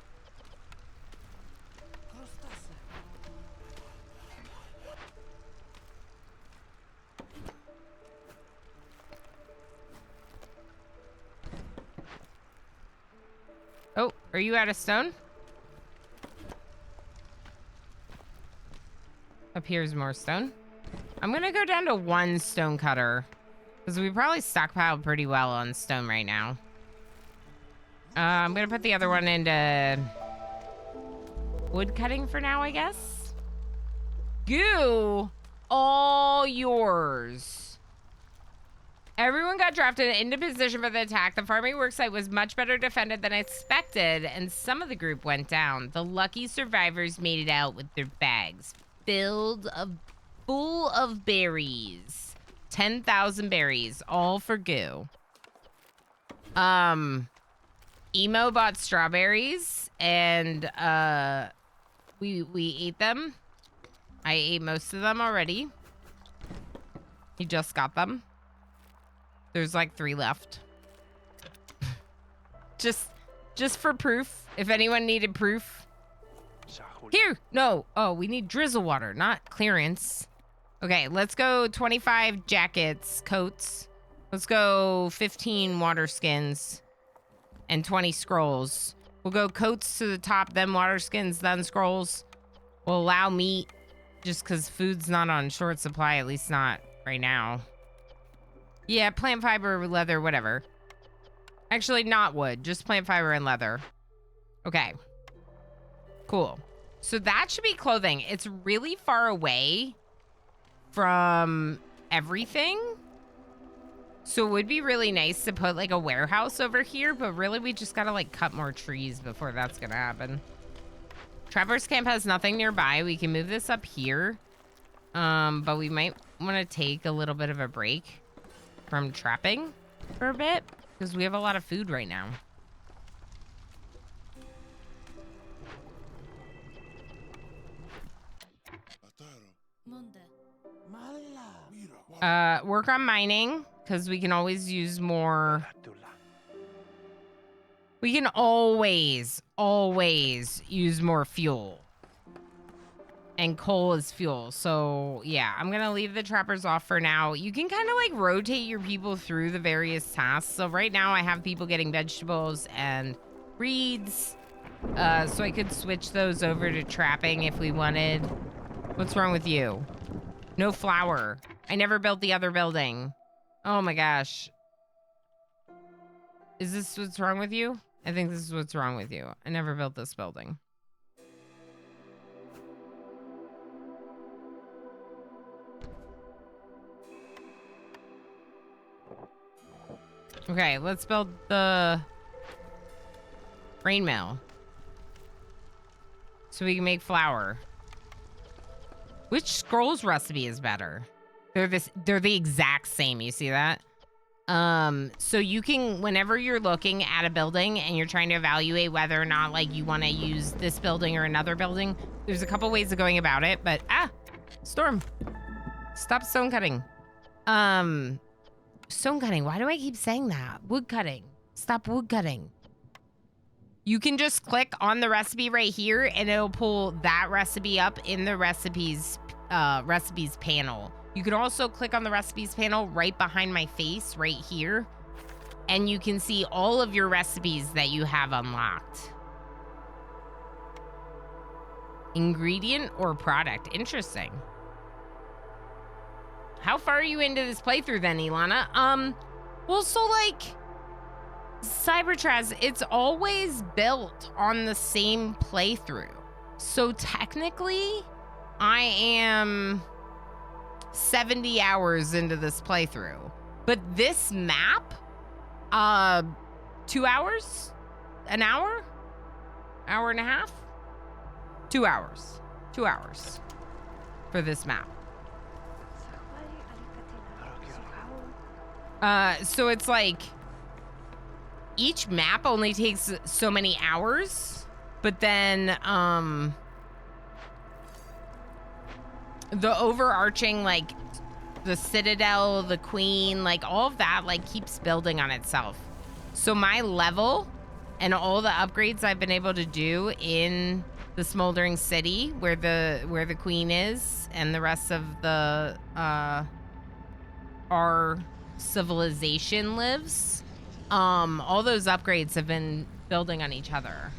Speaker 1: Oh, are you out of stone? Up here's more stone. I'm gonna go down to 1 stone cutter because we probably stockpiled pretty well on stone right now. I'm gonna put the other one into wood cutting for now, I guess. Goo, all yours. Everyone got drafted into position for the attack. The farming worksite was much better defended than expected, and some of the group went down. The lucky survivors made it out with their bags full of berries. 10,000 berries, all for Goo. Emo bought strawberries, and we ate them. I ate most of them already. He just got them. There's like 3 left. Just for proof. If anyone needed proof. Here! No! Oh, we need drizzle water, not clearance. Okay, let's go 25 jackets, coats. Let's go 15 water skins and 20 scrolls. We'll go coats to the top, then water skins, then scrolls. We'll allow meat just because food's not on short supply, at least not right now. Yeah, plant fiber, leather, whatever. Actually, not wood, just plant fiber and leather. Okay. Cool. So that should be clothing. It's really far away from everything. So it would be really nice to put like a warehouse over here, but really we just gotta like cut more trees before that's gonna happen. Trappers Camp has nothing nearby. We can move this up here. But we might want to take a little bit of a break from trapping for a bit because we have a lot of food right now. Work on mining because we can always use more. We can always use more fuel. And coal is fuel. So yeah, I'm gonna leave the trappers off for now. You can kind of like rotate your people through the various tasks. So right now I have people getting vegetables and reeds. So I could switch those over to trapping if we wanted. What's wrong with you? No flour. I never built the other building. Oh my gosh. Is this what's wrong with you? I think this is what's wrong with you. I never built this building. Okay, let's build the grain mill. So we can make flour. Which scrolls recipe is better? They're the exact same, you see that? So you can, whenever you're looking at a building and you're trying to evaluate whether or not like you want to use this building or another building, there's a couple ways of going about it, but Storm. Stop stone cutting. Stone cutting, why do I keep saying that? Wood cutting. Stop wood cutting. You can just click on the recipe right here and it'll pull that recipe up in the recipes panel. You can also click on the recipes panel right behind my face right here. And you can see all of your recipes that you have unlocked. Ingredient or product. Interesting. How far are you into this playthrough then, Ilana? Well, so like Cybertraz, it's always built on the same playthrough. So technically, I am 70 hours into this playthrough. But this map, 2 hours? An hour? Hour and a half? 2 hours. 2 hours for this map. So it's like each map only takes so many hours, but then the overarching, like the citadel, the queen, like all of that like keeps building on itself. So my level and all the upgrades I've been able to do in the smoldering city where the queen is and the rest of the our civilization lives, all those upgrades have been building on each other.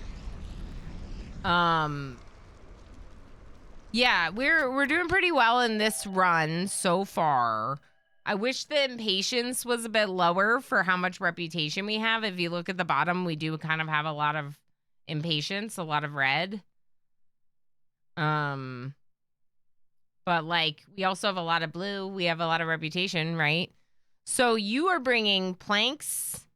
Speaker 1: Yeah, we're doing pretty well in this run so far. I wish the impatience was a bit lower for how much reputation we have. If you look at the bottom, we do kind of have a lot of impatience, a lot of red. But like we also have a lot of blue. We have a lot of reputation, right? So you are bringing planks,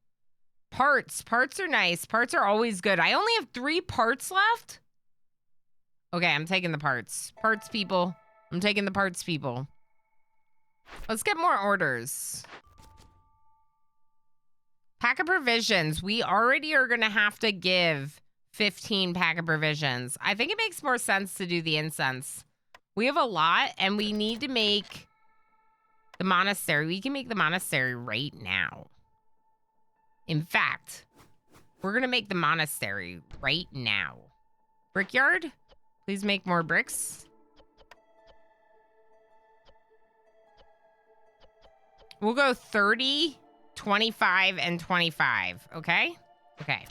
Speaker 1: parts. Parts are nice. Parts are always good. I only have 3 parts left. Okay, I'm taking the parts. Parts, people. I'm taking the parts, people. Let's get more orders. Pack of provisions. We already are going to have to give 15 pack of provisions. I think it makes more sense to do the incense. We have a lot, and we need to make The monastery. We can make the monastery right now. In fact, we're going to make the monastery right now. Brickyard, please make more bricks. We'll go 30, 25, and 25, okay? Okay.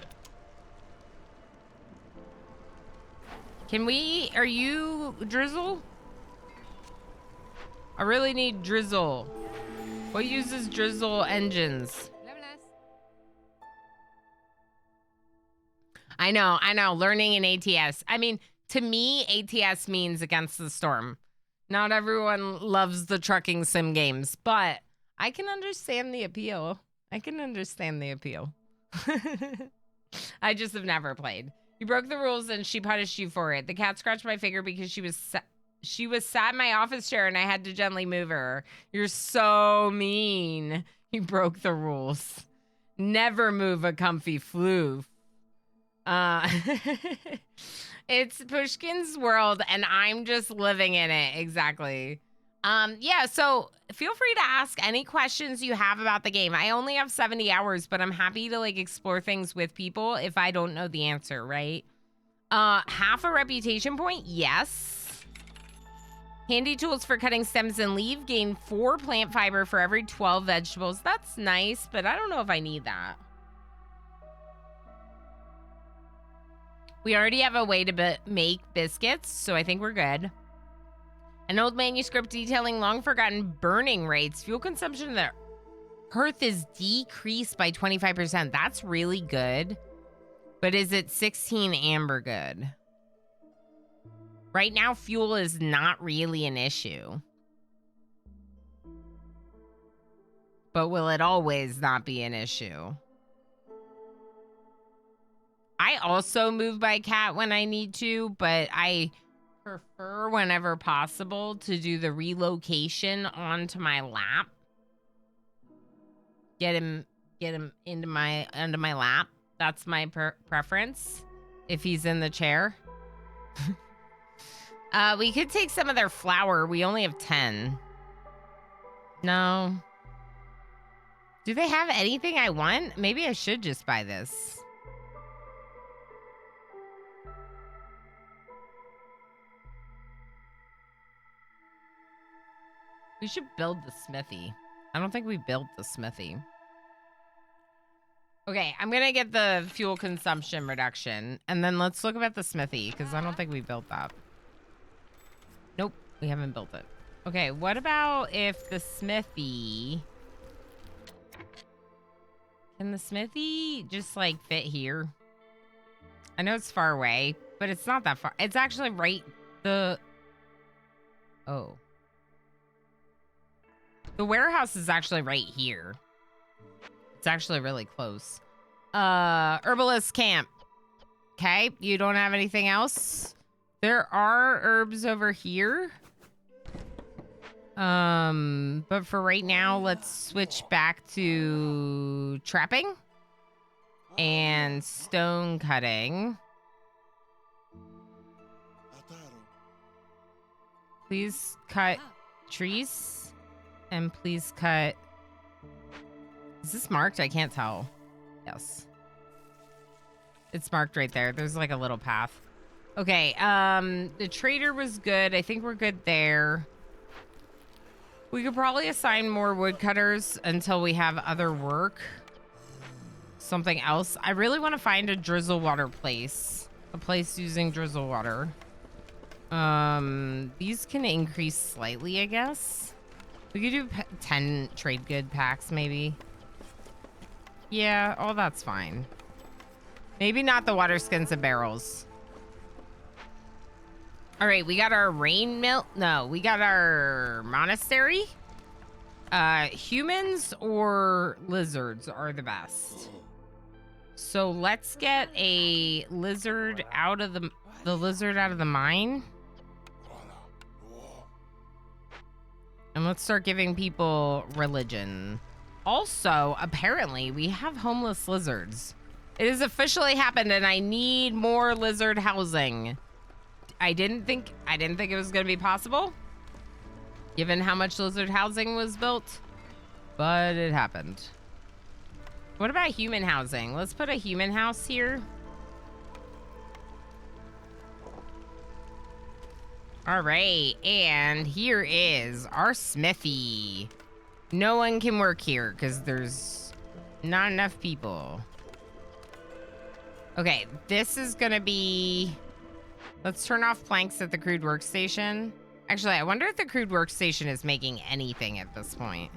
Speaker 1: Can we, are you Drizzle? I really need Drizzle. What uses Drizzle engines? I know. Learning in ATS. I mean, to me, ATS means against the storm. Not everyone loves the trucking sim games, but I can understand the appeal. I just have never played. You broke the rules and she punished you for it. The cat scratched my finger because she was sat in my office chair and I had to gently move her. You're so mean. You broke the rules. Never move a comfy floof. It's Pushkin's world and I'm just living in it. Exactly. Yeah, so feel free to ask any questions you have about the game. I only have 70 hours, but I'm happy to like explore things with people if I don't know the answer, right? Half a reputation point, yes. Handy tools for cutting stems and leaf. Gain 4 plant fiber for every 12 vegetables. That's nice, but I don't know if I need that. We already have a way to make biscuits, so I think we're good. An old manuscript detailing long forgotten burning rates. Fuel consumption of the hearth is decreased by 25%. That's really good. But is it 16 amber good? Right now, fuel is not really an issue. But will it always not be an issue? I also move by cat when I need to, but I prefer whenever possible to do the relocation onto my lap. Get him into my lap. That's my preference if he's in the chair. We could take some of their flour. We only have 10. No. Do they have anything I want? Maybe I should just buy this. We should build the smithy. I don't think we built the smithy. Okay, I'm gonna get the fuel consumption reduction, and then let's look at the smithy, because I don't think we built that. Nope, we haven't built it. Okay, what about if the smithy... Can the smithy just, like, fit here? I know it's far away, but it's not that far. It's actually right the... Oh. The warehouse is actually right here. It's actually really close. Herbalist camp. Okay, you don't have anything else? There are herbs over here. But for right now, let's switch back to trapping and stone cutting. Please cut trees. And please cut... Is this marked? I can't tell. Yes. It's marked right there. There's like a little path. Okay, the trader was good. I think we're good there. We could probably assign more woodcutters until we have other work. Something else. I really want to find a drizzle water place. A place using drizzle water. These can increase slightly, I guess. We could do 10 trade good packs, maybe. Yeah, oh, that's fine. Maybe not the water skins and barrels. All right, we got our rain mill. No, we got our monastery. Humans or lizards are the best. So let's get a lizard out of the lizard out of the mine. And let's start giving people religion. Also, apparently, we have homeless lizards. It has officially happened, and I need more lizard housing. I didn't think it was going to be possible. given how much lizard housing was built, but it happened. What about human housing? Let's put a human house here. All right, and here is our smithy. No one can work here because there's not enough people. Okay, this is gonna be... Let's turn off planks at the crude workstation. Actually, I wonder if the crude workstation is making anything at this point.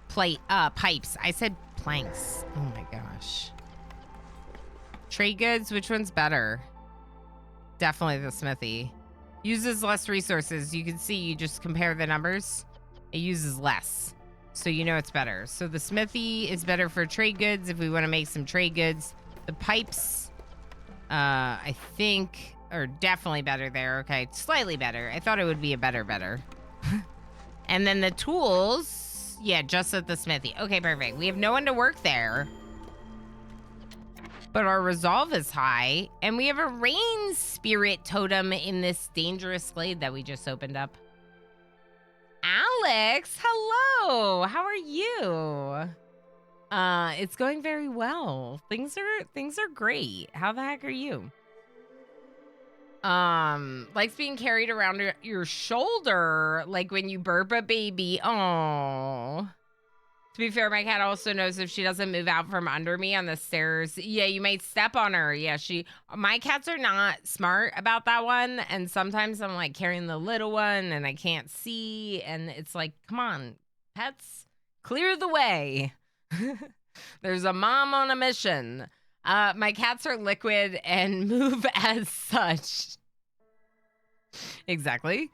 Speaker 1: Pipes. I said planks. Oh my gosh. Trade goods, which one's better? Definitely the smithy. Uses less resources. You can see, you just compare the numbers. It uses less. So you know it's better. So the smithy is better for trade goods if we want to make some trade goods. The pipes, I think, are definitely better there. Okay, slightly better. I thought it would be a better. And then the tools, yeah, just at the smithy. Okay, perfect. We have no one to work there. But our resolve is high, and we have a rain spirit totem in this dangerous glade that we just opened up. Alex, hello. How are you? It's going very well. Things are great. How the heck are you? Likes being carried around your shoulder, like when you burp a baby. Oh. To be fair, my cat also knows if she doesn't move out from under me on the stairs. Yeah, you might step on her. Yeah, my cats are not smart about that one. And sometimes I'm like carrying the little one and I can't see. And it's like, come on, pets, clear the way. There's a mom on a mission. My cats are liquid and move as such. Exactly.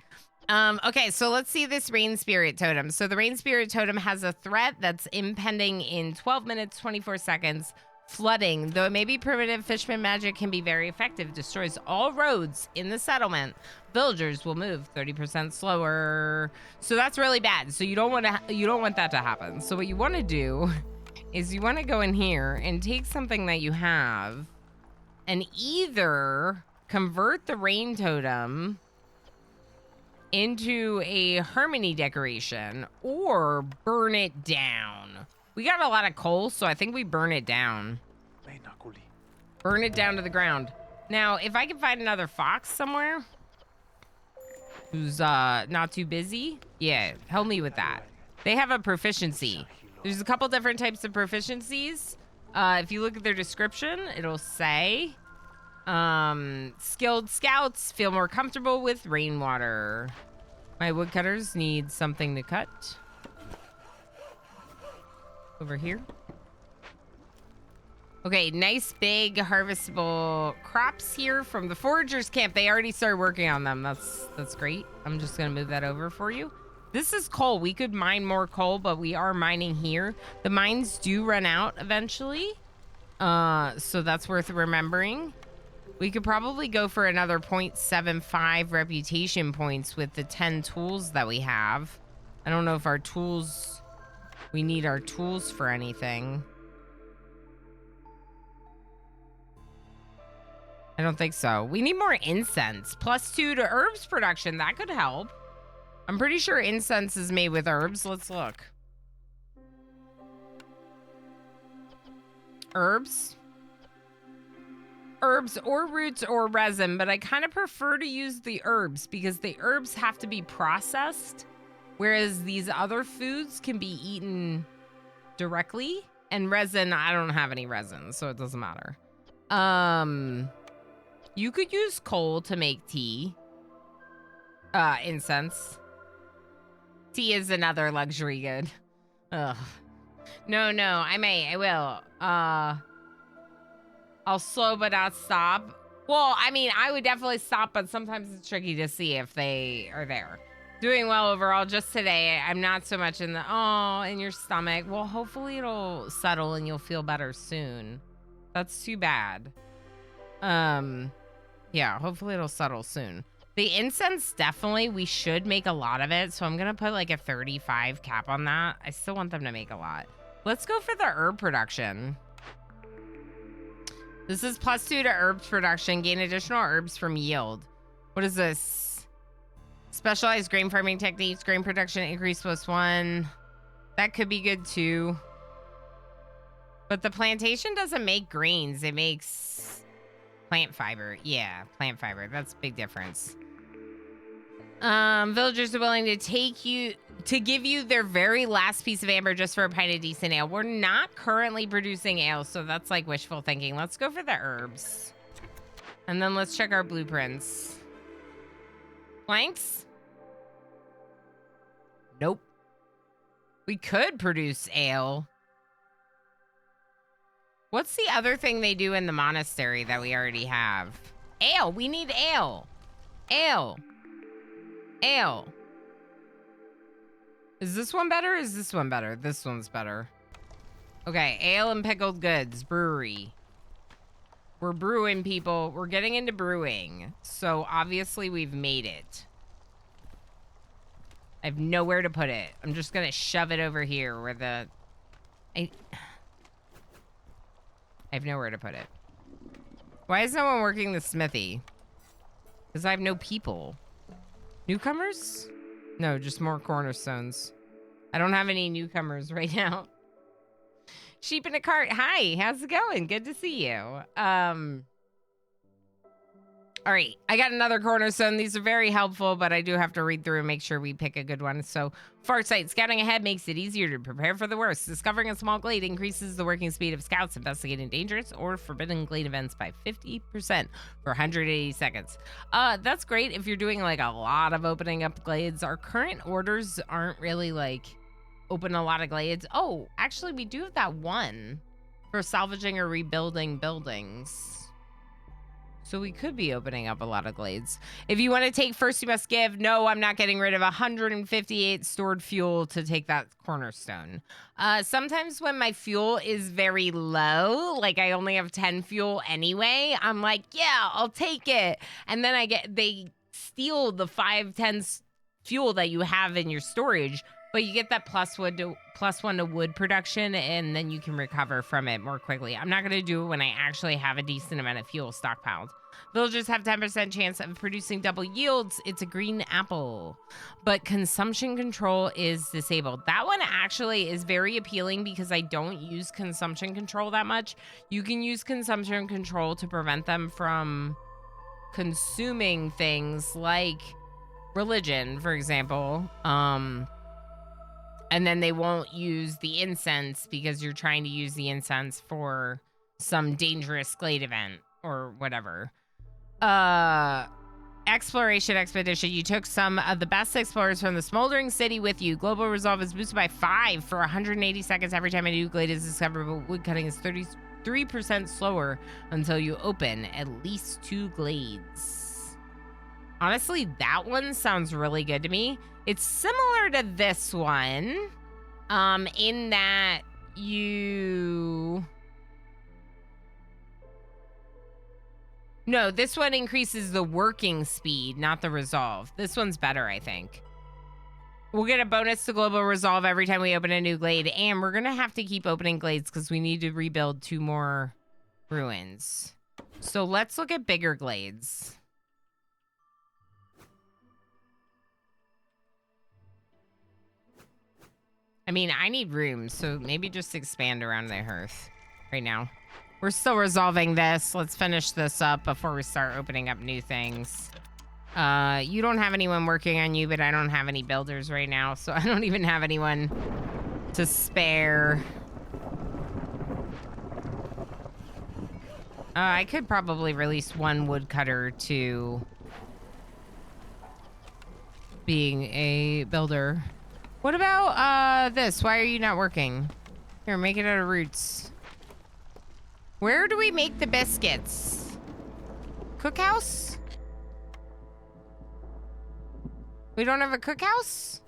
Speaker 1: Okay, so let's see this rain spirit totem. So the rain spirit totem has a threat that's impending in 12 minutes, 24 seconds. Flooding, though it may be primitive, fishman magic can be very effective. Destroys all roads in the settlement. Villagers will move 30% slower. So that's really bad. So you don't want that to happen. So what you want to do is you want to go in here and take something that you have and either convert the rain totem into a harmony decoration or burn it down. We got a lot of coal, so I think we burn it down. Burn it down to the ground. Now, if I can find another fox somewhere who's not too busy, yeah, help me with that. They have a proficiency. There's a couple different types of proficiencies. If you look at their description, it'll say skilled scouts feel more comfortable with rainwater. My woodcutters need something to cut. Over here. Okay, nice big harvestable crops here from the foragers camp. They already started working on them. That's great. I'm just gonna move that over for you. This is coal. We could mine more coal, but we are mining here. The mines do run out eventually. So that's worth remembering. We could probably go for another 0.75 reputation points with the 10 tools that we have. I don't know if our tools... We need our tools for anything. I don't think so. We need more incense. +2 to herbs production. That could help. I'm pretty sure incense is made with herbs. Let's look. Herbs or roots or resin, but I kind of prefer to use the herbs because the herbs have to be processed, whereas these other foods can be eaten directly. And resin, I don't have any resin, so it doesn't matter. You could use coal to make tea. Incense. Tea is another luxury good. Ugh. No, I will. I'll slow but not stop. Well, I mean, I would definitely stop, but sometimes it's tricky to see if they are there. Doing well overall. Just today, I'm not so much in your stomach. Well, hopefully it'll settle and you'll feel better soon. That's too bad. Yeah, hopefully it'll settle soon. The incense, definitely, we should make a lot of it. So I'm going to put like a 35 cap on that. I still want them to make a lot. Let's go for the herb production. This is +2 to herbs production. Gain additional herbs from yield. What is this? Specialized grain farming techniques, grain production increase +1. That could be good too. But the plantation doesn't make grains. It makes plant fiber. Yeah, plant fiber. That's a big difference. Villagers are willing to give you their very last piece of amber just for a pint of decent ale. We're not currently producing ale, so that's like wishful thinking. Let's go for the herbs. And then let's check our blueprints. Planks? Nope. We could produce ale. What's the other thing they do in the monastery that we already have? Ale. We need ale. Ale. Ale. Is this one better? Is this one better? This one's better. Okay, ale and pickled goods. Brewery. We're brewing, people. We're getting into brewing. So obviously we've made it. I have nowhere to put it. I'm just gonna shove it over here where the... I have nowhere to put it. Why is no one working the smithy? Because I have no people. Newcomers? No, just more cornerstones. I don't have any newcomers right now. Sheep in a cart. Hi, how's it going? Good to see you. All right, I got another cornerstone. These are very helpful, but I do have to read through and make sure we pick a good one. So, Farsight, scouting ahead makes it easier to prepare for the worst. Discovering a small glade increases the working speed of scouts investigating dangerous or forbidden glade events by 50% for 180 seconds. That's great if you're doing like a lot of opening up glades. Our current orders aren't really like open a lot of glades. Oh, actually, we do have that one for salvaging or rebuilding buildings. So we could be opening up a lot of glades. If you want to take first, you must give. No, I'm not getting rid of 158 stored fuel to take that cornerstone. Sometimes when my fuel is very low, like I only have 10 fuel anyway, I'm like, yeah, I'll take it. And then they steal the 10 fuel that you have in your storage, but you get that +1 to wood production, and then you can recover from it more quickly. I'm not going to do it when I actually have a decent amount of fuel stockpiled. Villagers have 10% chance of producing double yields. It's a green apple. But consumption control is disabled. That one actually is very appealing because I don't use consumption control that much. You can use consumption control to prevent them from consuming things like religion, for example. And then they won't use the incense because you're trying to use the incense for some dangerous glade event or whatever. Exploration expedition. You took some of the best explorers from the smoldering city with you. Global resolve is boosted by 5 for 180 seconds every time a new glade is discovered, but wood cutting is 33% slower until you open at least 2 glades. Honestly, that one sounds really good to me. It's similar to this one, in that you... No, this one increases the working speed, not the resolve. This one's better, I think. We'll get a bonus to global resolve every time we open a new glade, and we're gonna have to keep opening glades because we need to rebuild 2 more ruins. So let's look at bigger glades. I mean, I need rooms, so maybe just expand around the hearth right now. We're still resolving this. Let's finish this up before we start opening up new things. You don't have anyone working on you, but I don't have any builders right now, so I don't even have anyone to spare. I could probably release 1 woodcutter to being a builder. What about this? Why are you not working? Here, make it out of roots. Where do we make the biscuits? Cookhouse? We don't have a cookhouse?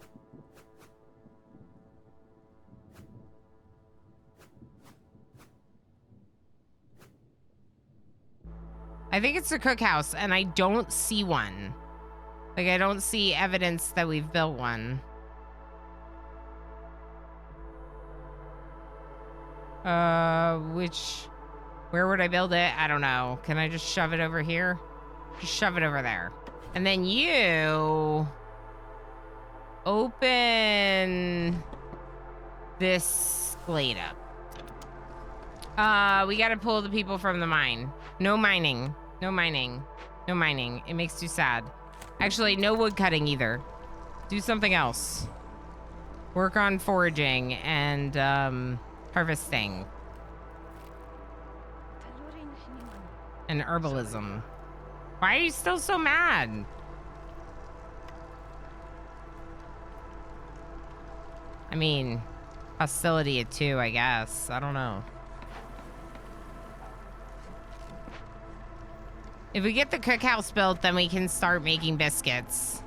Speaker 1: I think it's a cookhouse, and I don't see one. Like, I don't see evidence that we've built one. Where would I build it? I don't know. Can I just shove it over here? Just shove it over there. And then you... open this glade up. We gotta pull the people from the mine. No mining. No mining. No mining. It makes you sad. Actually, no wood cutting either. Do something else. Work on foraging and harvesting. And herbalism. Why are you still so mad? I mean, hostility at 2, I guess. I don't know. If we get the cookhouse built, then we can start making biscuits.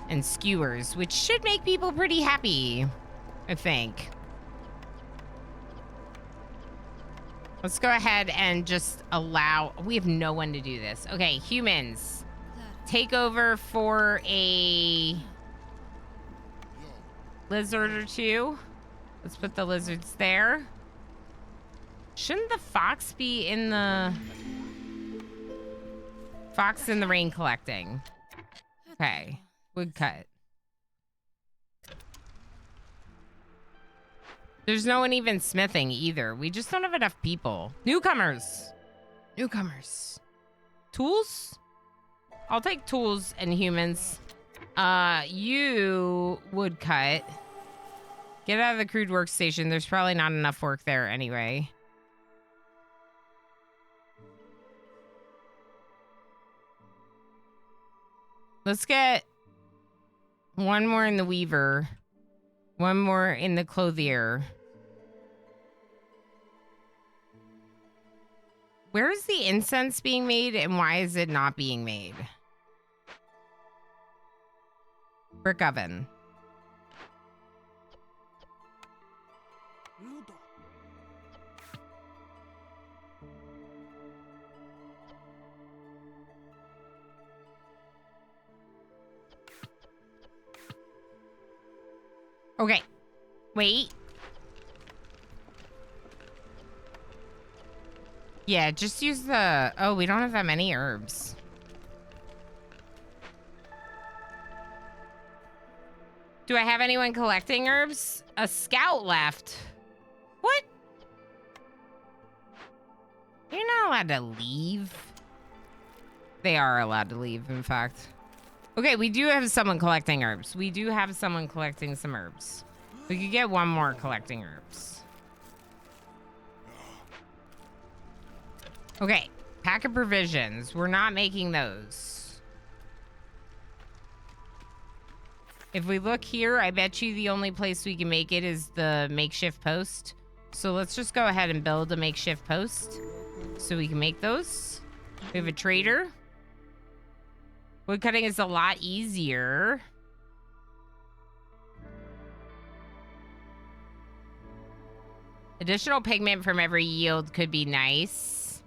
Speaker 1: And skewers, which should make people pretty happy, I think. Let's go ahead and just allow... We have no one to do this. Okay, humans. Take over for a lizard or 2. Let's put the lizards there. Shouldn't the fox be in the... Fox in the rain collecting. Okay. Wood cut. There's no one even smithing either. We just don't have enough people. Newcomers. Newcomers. Tools? I'll take tools and humans. You wood cut. Get out of the crude workstation. There's probably not enough work there anyway. Let's get one more in the weaver. One more in the clothier. Where is the incense being made and why is it not being made? Brick oven. Okay. Wait. Yeah, just use the... Oh, we don't have that many herbs. Do I have anyone collecting herbs? A scout left. What? You're not allowed to leave. They are allowed to leave, in fact. Okay, we do have someone collecting herbs. We do have someone collecting some herbs. We could get one more collecting herbs. Okay, pack of provisions. We're not making those. If we look here, I bet you the only place we can make it is the makeshift post. So let's just go ahead and build a makeshift post so we can make those. We have a trader. Wood cutting is a lot easier. Additional pigment from every yield could be nice.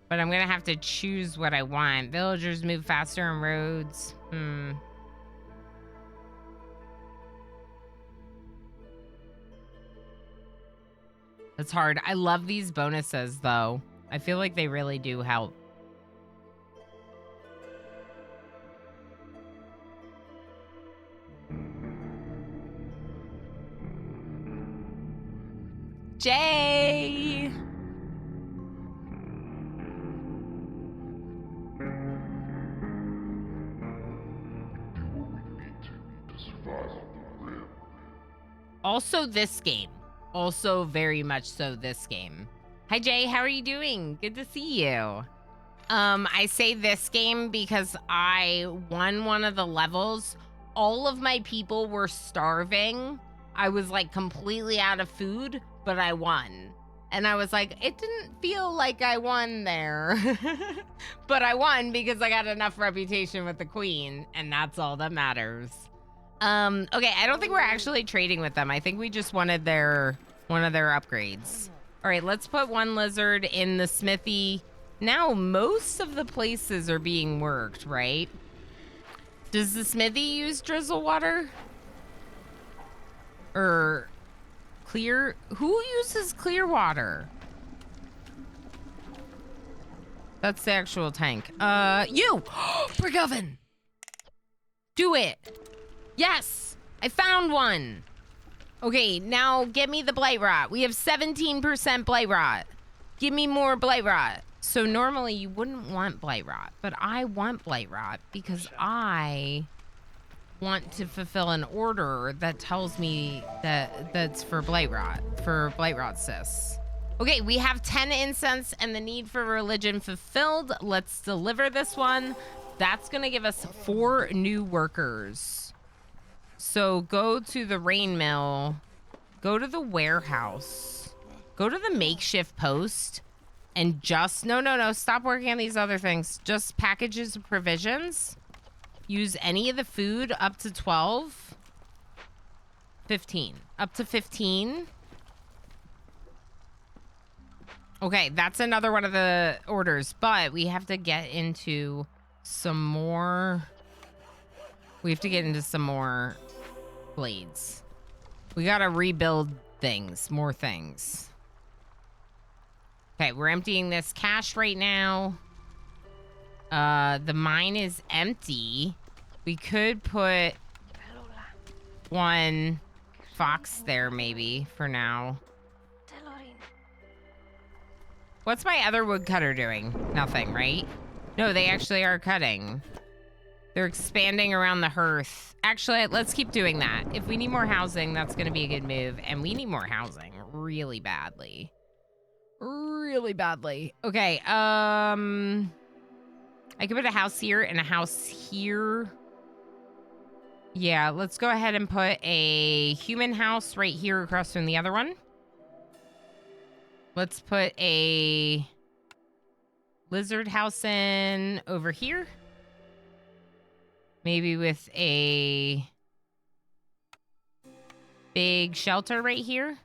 Speaker 1: But I'm going to have to choose what I want. Villagers move faster on roads. That's hard. I love these bonuses, though. I feel like they really do help. Jay! Also this game. Also very much so this game. Hi Jay, how are you doing? Good to see you. I say this game because I won one of the levels. All of my people were starving. I was like completely out of food, but I won. And I was like, it didn't feel like I won there. But I won because I got enough reputation with the queen, and that's all that matters. Okay, I don't think we're actually trading with them. I think we just wanted one of their upgrades. All right, let's put one lizard in the smithy. Now most of the places are being worked, right? Does the smithy use drizzle water? Or clear? Who uses clear water? That's the actual tank. You! Brick oven! Do it! Yes, I found one. Okay, now get me the blight rot. We have 17% blight rot. Give me more blight rot. So normally you wouldn't want blight rot, but I want blight rot because I want to fulfill an order that tells me that that's for blight rot sis. Okay, we have 10 incense and the need for religion fulfilled. Let's deliver this one. That's gonna give us 4 new workers. So go to the rain mill, go to the warehouse, go to the makeshift post, and just, no, stop working on these other things. Just packages of provisions. Use any of the food up to 12. 15. Up to 15. Okay, that's another one of the orders, but we have to get into some more. We have to get into some more blades. We gotta rebuild things, more things. Okay, we're emptying this cache right now. The mine is empty. We could put 1 fox there maybe for now. What's my other woodcutter doing? Nothing, right? No, they actually are cutting. They're expanding around the hearth. Actually, let's keep doing that. If we need more housing, that's going to be a good move. And we need more housing really badly. Really badly. Okay, I could put a house here and a house here. Yeah, let's go ahead and put a human house right here across from the other one. Let's put a lizard house in over here. Maybe with a big shelter right here.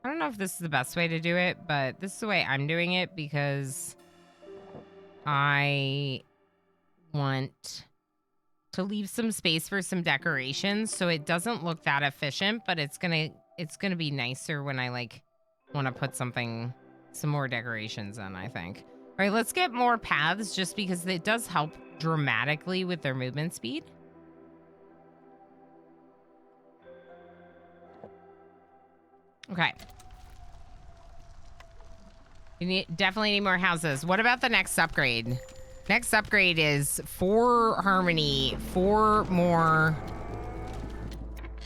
Speaker 1: I don't know if this is the best way to do it, but this is the way I'm doing it because I want to leave some space for some decorations so it doesn't look that efficient, but it's gonna be nicer when I like want to put some more decorations in, I think. All right, let's get more paths just because it does help dramatically with their movement speed. Okay. We definitely need more houses. What about the next upgrade? Next upgrade is 4 harmony, 4 more.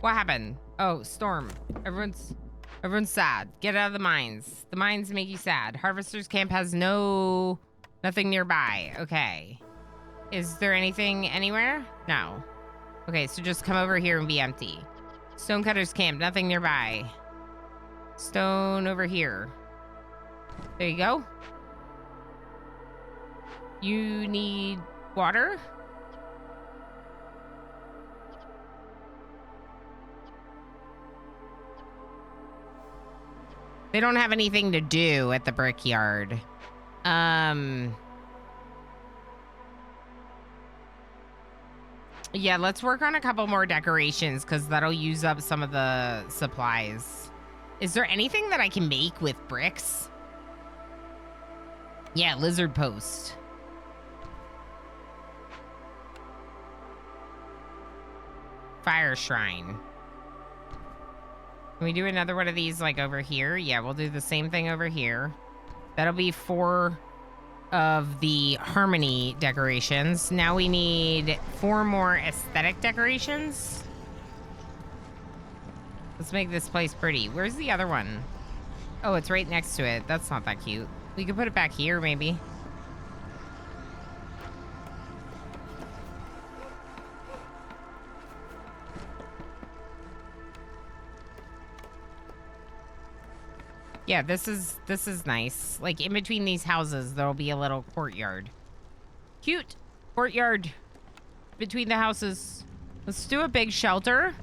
Speaker 1: What happened? Oh, storm. Everyone's sad. Get out of the mines. The mines make you sad. Harvester's camp has nothing nearby. Okay. Is there anything anywhere? No. Okay, so just come over here and be empty. Stonecutter's camp, nothing nearby. Stone over here. There you go. You need water? They don't have anything to do at the brickyard. Yeah, let's work on a couple more decorations because that'll use up some of the supplies. Is there anything that I can make with bricks? Yeah, lizard post. Fire shrine. Can we do another one of these like over here? Yeah, we'll do the same thing over here. That'll be 4 of the harmony decorations. Now we need 4 more aesthetic decorations. Let's make this place pretty. Where's the other one? Oh, it's right next to it. That's not that cute. We could put it back here, maybe. Yeah, this is nice. Like in between these houses, there'll be a little courtyard. Cute courtyard between the houses. Let's do a big shelter.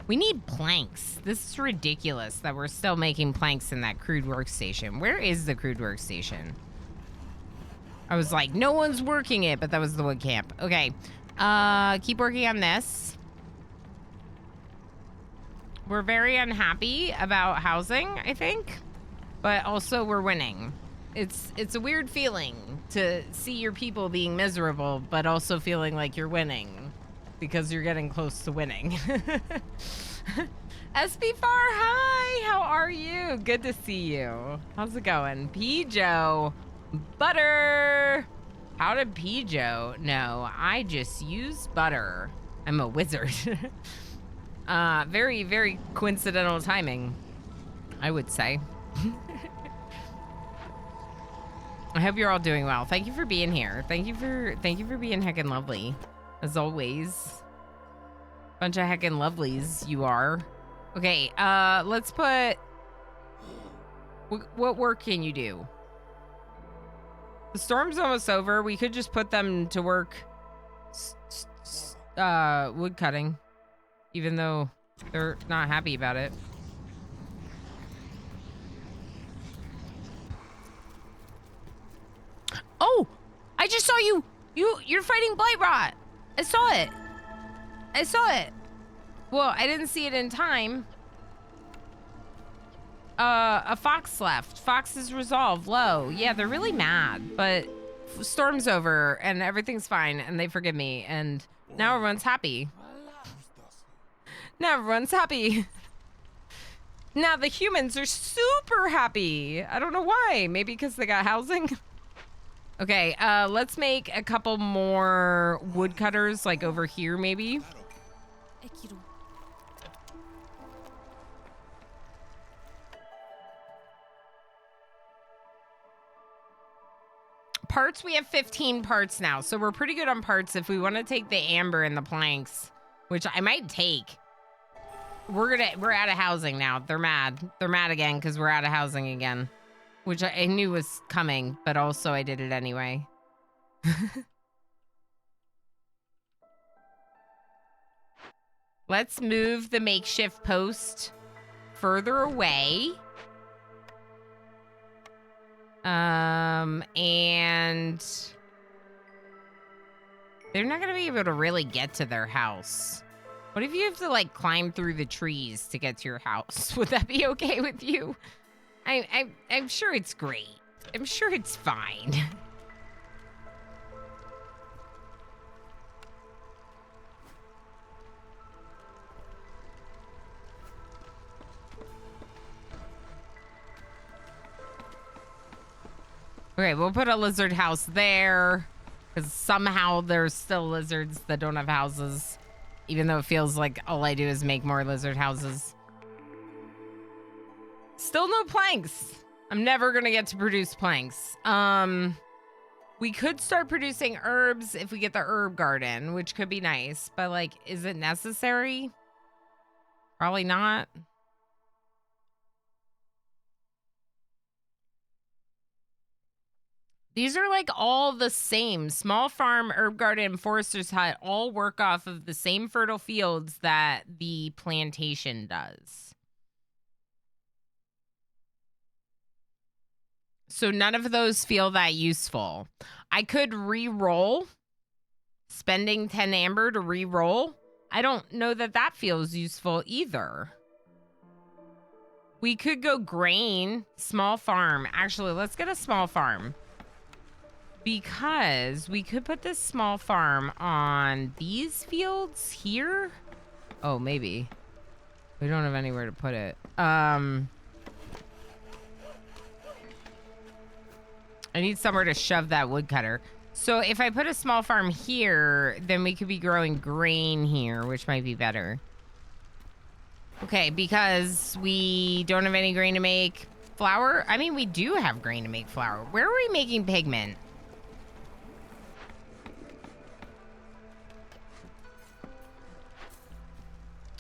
Speaker 1: We need planks. This is ridiculous that we're still making planks in that crude workstation. Where is the crude workstation? I was like, no one's working it, but that was the wood camp. Okay, keep working on this. We're very unhappy about housing, I think, but also we're winning. It's a weird feeling to see your people being miserable, but also feeling like you're winning because you're getting close to winning. SB Far, hi, how are you? Good to see you. How's it going? Pijo, butter. How did Pijo know? I just use butter. I'm a wizard. Very, very coincidental timing, I would say. I hope you're all doing well. Thank you for being here. Thank you for being heckin' lovely, as always. Bunch of heckin' lovelies you are. Okay, let's put. What work can you do? The storm's almost over. We could just put them to work. Wood cutting, even though they're not happy about it. Oh, I just saw you. You're fighting Blight Rot. I saw it. I saw it. Well, I didn't see it in time. A fox left. Fox is resolved. Low. Yeah, they're really mad, but storm's over and everything's fine and they forgive me and now everyone's happy. Now everyone's happy. Now the humans are super happy. I don't know why. Maybe because they got housing. Okay, let's make a couple more woodcutters, like over here, maybe. Parts, we have 15 parts now, so we're pretty good on parts. If we want to take the amber and the planks, which I might take. We're out of housing now. They're mad. They're mad again because we're out of housing again. Which I knew was coming, but also I did it anyway. Let's move the makeshift post further away. And they're not gonna be able to really get to their house. What if you have to like climb through the trees to get to your house? Would that be okay with you? I'm sure it's great. I'm sure it's fine. Okay, we'll put a lizard house there because somehow there's still lizards that don't have houses, even though it feels like all I do is make more lizard houses. Still no planks. I'm never gonna get to produce planks. We could start producing herbs if we get the herb garden, which could be nice, but like, is it necessary? Probably not. These are like all the same. Small farm, herb garden, forester's hut all work off of the same fertile fields that the plantation does. So none of those feel that useful. I could re-roll, spending 10 amber to re-roll. I don't know that that feels useful either. We could go grain, small farm. Actually, let's get a small farm. Because we could put this small farm on these fields here. Oh, maybe. We don't have anywhere to put it. I need somewhere to shove that woodcutter. So if I put a small farm here, then we could be growing grain here, which might be better. Okay, because we don't have any grain to make flour. I mean, we do have grain to make flour. Where are we making pigment?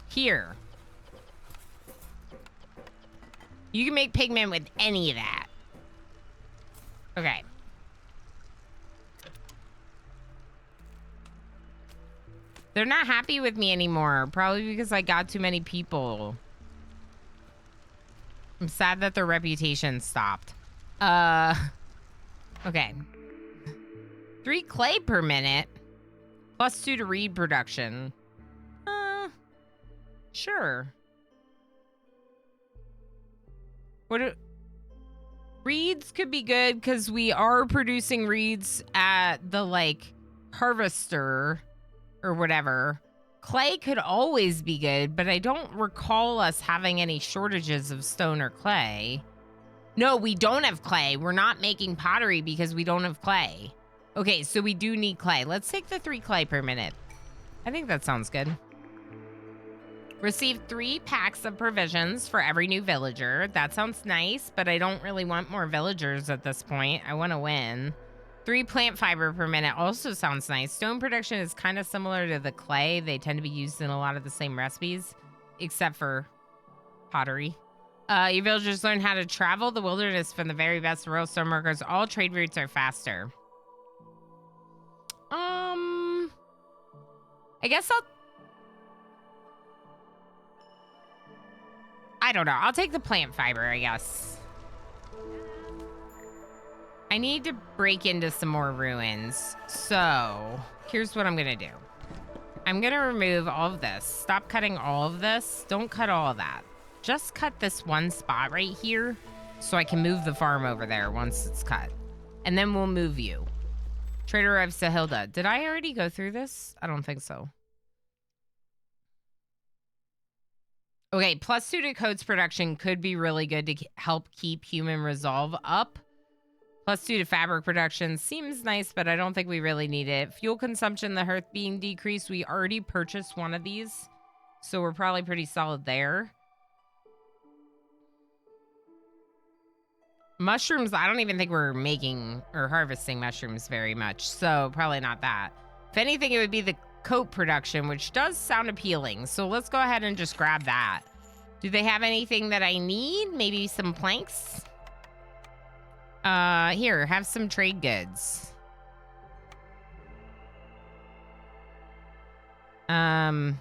Speaker 1: Here. You can make pigment with any of that. Okay. They're not happy with me anymore. Probably because I got too many people. I'm sad that their reputation stopped. Okay. 3 clay per minute. Plus 2 to reed production. Sure. Reeds could be good because we are producing reeds at the like harvester or whatever. Clay could always be good, but I don't recall us having any shortages of stone or clay. No, we don't have clay. We're not making pottery because we don't have clay. Okay, so we do need clay. Let's take the 3 clay per minute. I think that sounds good. Receive 3 packs of provisions for every new villager. That sounds nice, but I don't really want more villagers at this point. I want to win. 3 plant fiber per minute also sounds nice. Stone production is kind of similar to the clay. They tend to be used in a lot of the same recipes, except for pottery. Your villagers learn how to travel the wilderness from the very best rural stone workers. All trade routes are faster. I guess I don't know. I'll take the plant fiber, I guess. I need to break into some more ruins. So here's what I'm going to do. I'm going to remove all of this. Stop cutting all of this. Don't cut all of that. Just cut this one spot right here so I can move the farm over there once it's cut. And then we'll move you. Trader arrives to Hilda. Did I already go through this? I don't think so. Okay, +2 to coats production could be really good to help keep human resolve up. +2 to fabric production seems nice, but I don't think we really need it. Fuel consumption, the hearth being decreased. We already purchased one of these, so we're probably pretty solid there. Mushrooms, I don't even think we're making or harvesting mushrooms very much, so probably not that. If anything, it would be the coat production, which does sound appealing. So let's go ahead and just grab that. Do they have anything that I need? Maybe some planks? Here, have some trade goods. I'm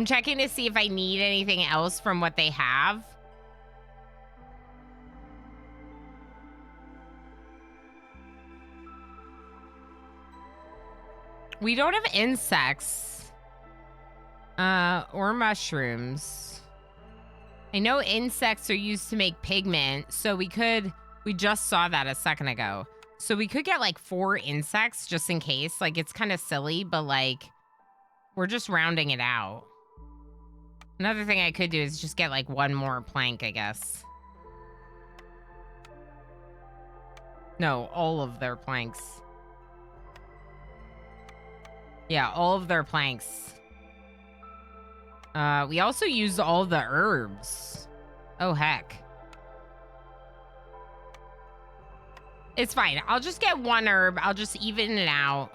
Speaker 1: checking to see if I need anything else from what they have. We don't have insects or mushrooms. I know insects are used to make pigment, so we just saw that a second ago. So we could get like 4 insects just in case. Like, it's kind of silly, but like, we're just rounding it out. Another thing I could do is just get like 1 more plank, I guess. No, all of their planks. Yeah, all of their planks. We also used all the herbs. Oh, heck. It's fine. I'll just get 1 herb. I'll just even it out.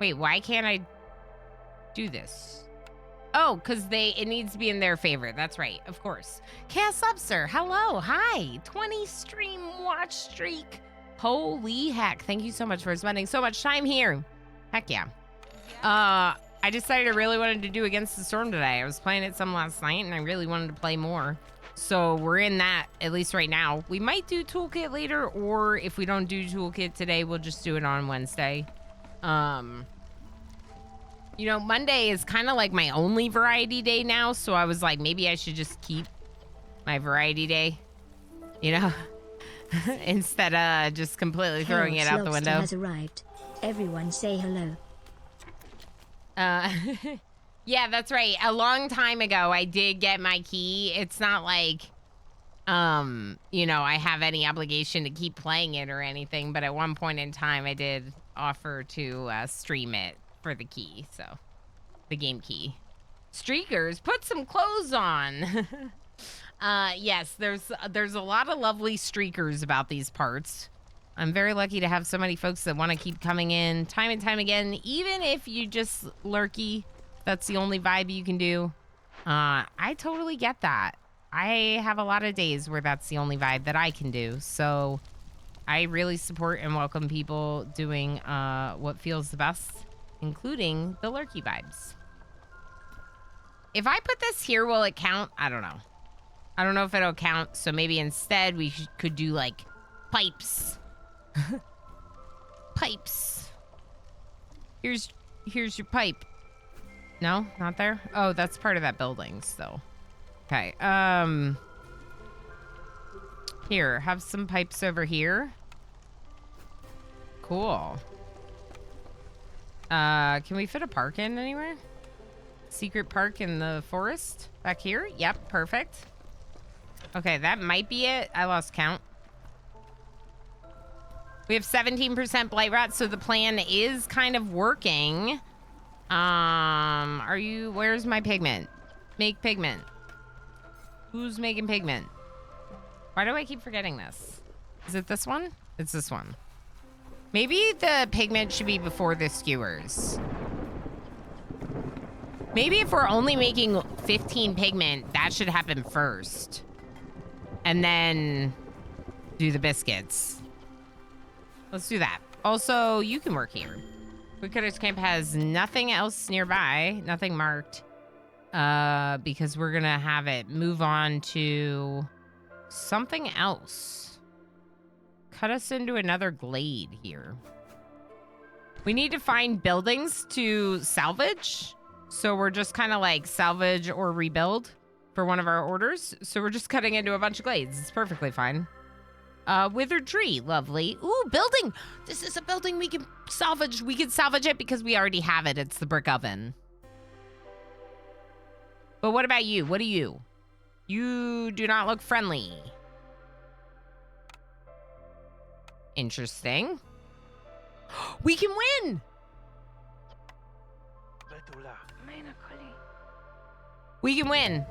Speaker 1: Wait, why can't I do this? Oh, because it needs to be in their favor. That's right, of course. Chaos up, sir. Hello, hi. 20 stream watch streak. Holy heck. Thank you so much for spending so much time here. Heck yeah. I decided I really wanted to do Against the Storm today. I was playing it some last night, and I really wanted to play more. So we're in that, at least right now. We might do Toolkit later, or if we don't do Toolkit today, we'll just do it on Wednesday. You know, Monday is kind of like my only variety day now, so I was like, maybe I should just keep my variety day, you know, instead of just completely throwing it out the window.
Speaker 2: Has arrived. Everyone say hello.
Speaker 1: Yeah, that's right. A long time ago, I did get my key. It's not like, you know, I have any obligation to keep playing it or anything, but at one point in time, I did offer to stream it for the key, so the game key. Streakers, put some clothes on. Yes, there's a lot of lovely streakers about these parts. I'm very lucky to have so many folks that want to keep coming in time and time again, even if you just lurky, that's the only vibe you can do. I totally get that. I have a lot of days where that's the only vibe that I can do, so I really support and welcome people doing what feels the best, including the lurky vibes. If I put this here, will it count? I don't know. I don't know if it'll count, so maybe instead we could do like pipes. Pipes. Here's your pipe. No, not there. Oh, that's part of that building still. Okay. Here, have some pipes over here. Cool. Can we fit a park in anywhere? Secret park in the forest? Back here? Yep, perfect. Okay, that might be it. I lost count. We have 17% blight rot, so the plan is kind of working. Where's my pigment? Make pigment. Who's making pigment? Why do I keep forgetting this? Is it this one? It's this one. Maybe the pigment should be before the skewers. Maybe if we're only making 15 pigment, that should happen first. And then do the biscuits. Let's do that. Also, you can work here. Woodcutter's Camp has nothing else nearby, nothing marked, because we're gonna have it move on to something else. Cut us into another glade here. We need to find buildings to salvage. So we're just kind of like salvage or rebuild for one of our orders. So we're just cutting into a bunch of glades. It's perfectly fine. Withered tree, lovely. Ooh, building. This is a building we can salvage. We can salvage it because we already have it. It's the brick oven. But what about you? What are you? You do not look friendly. Interesting. We can win. We can win.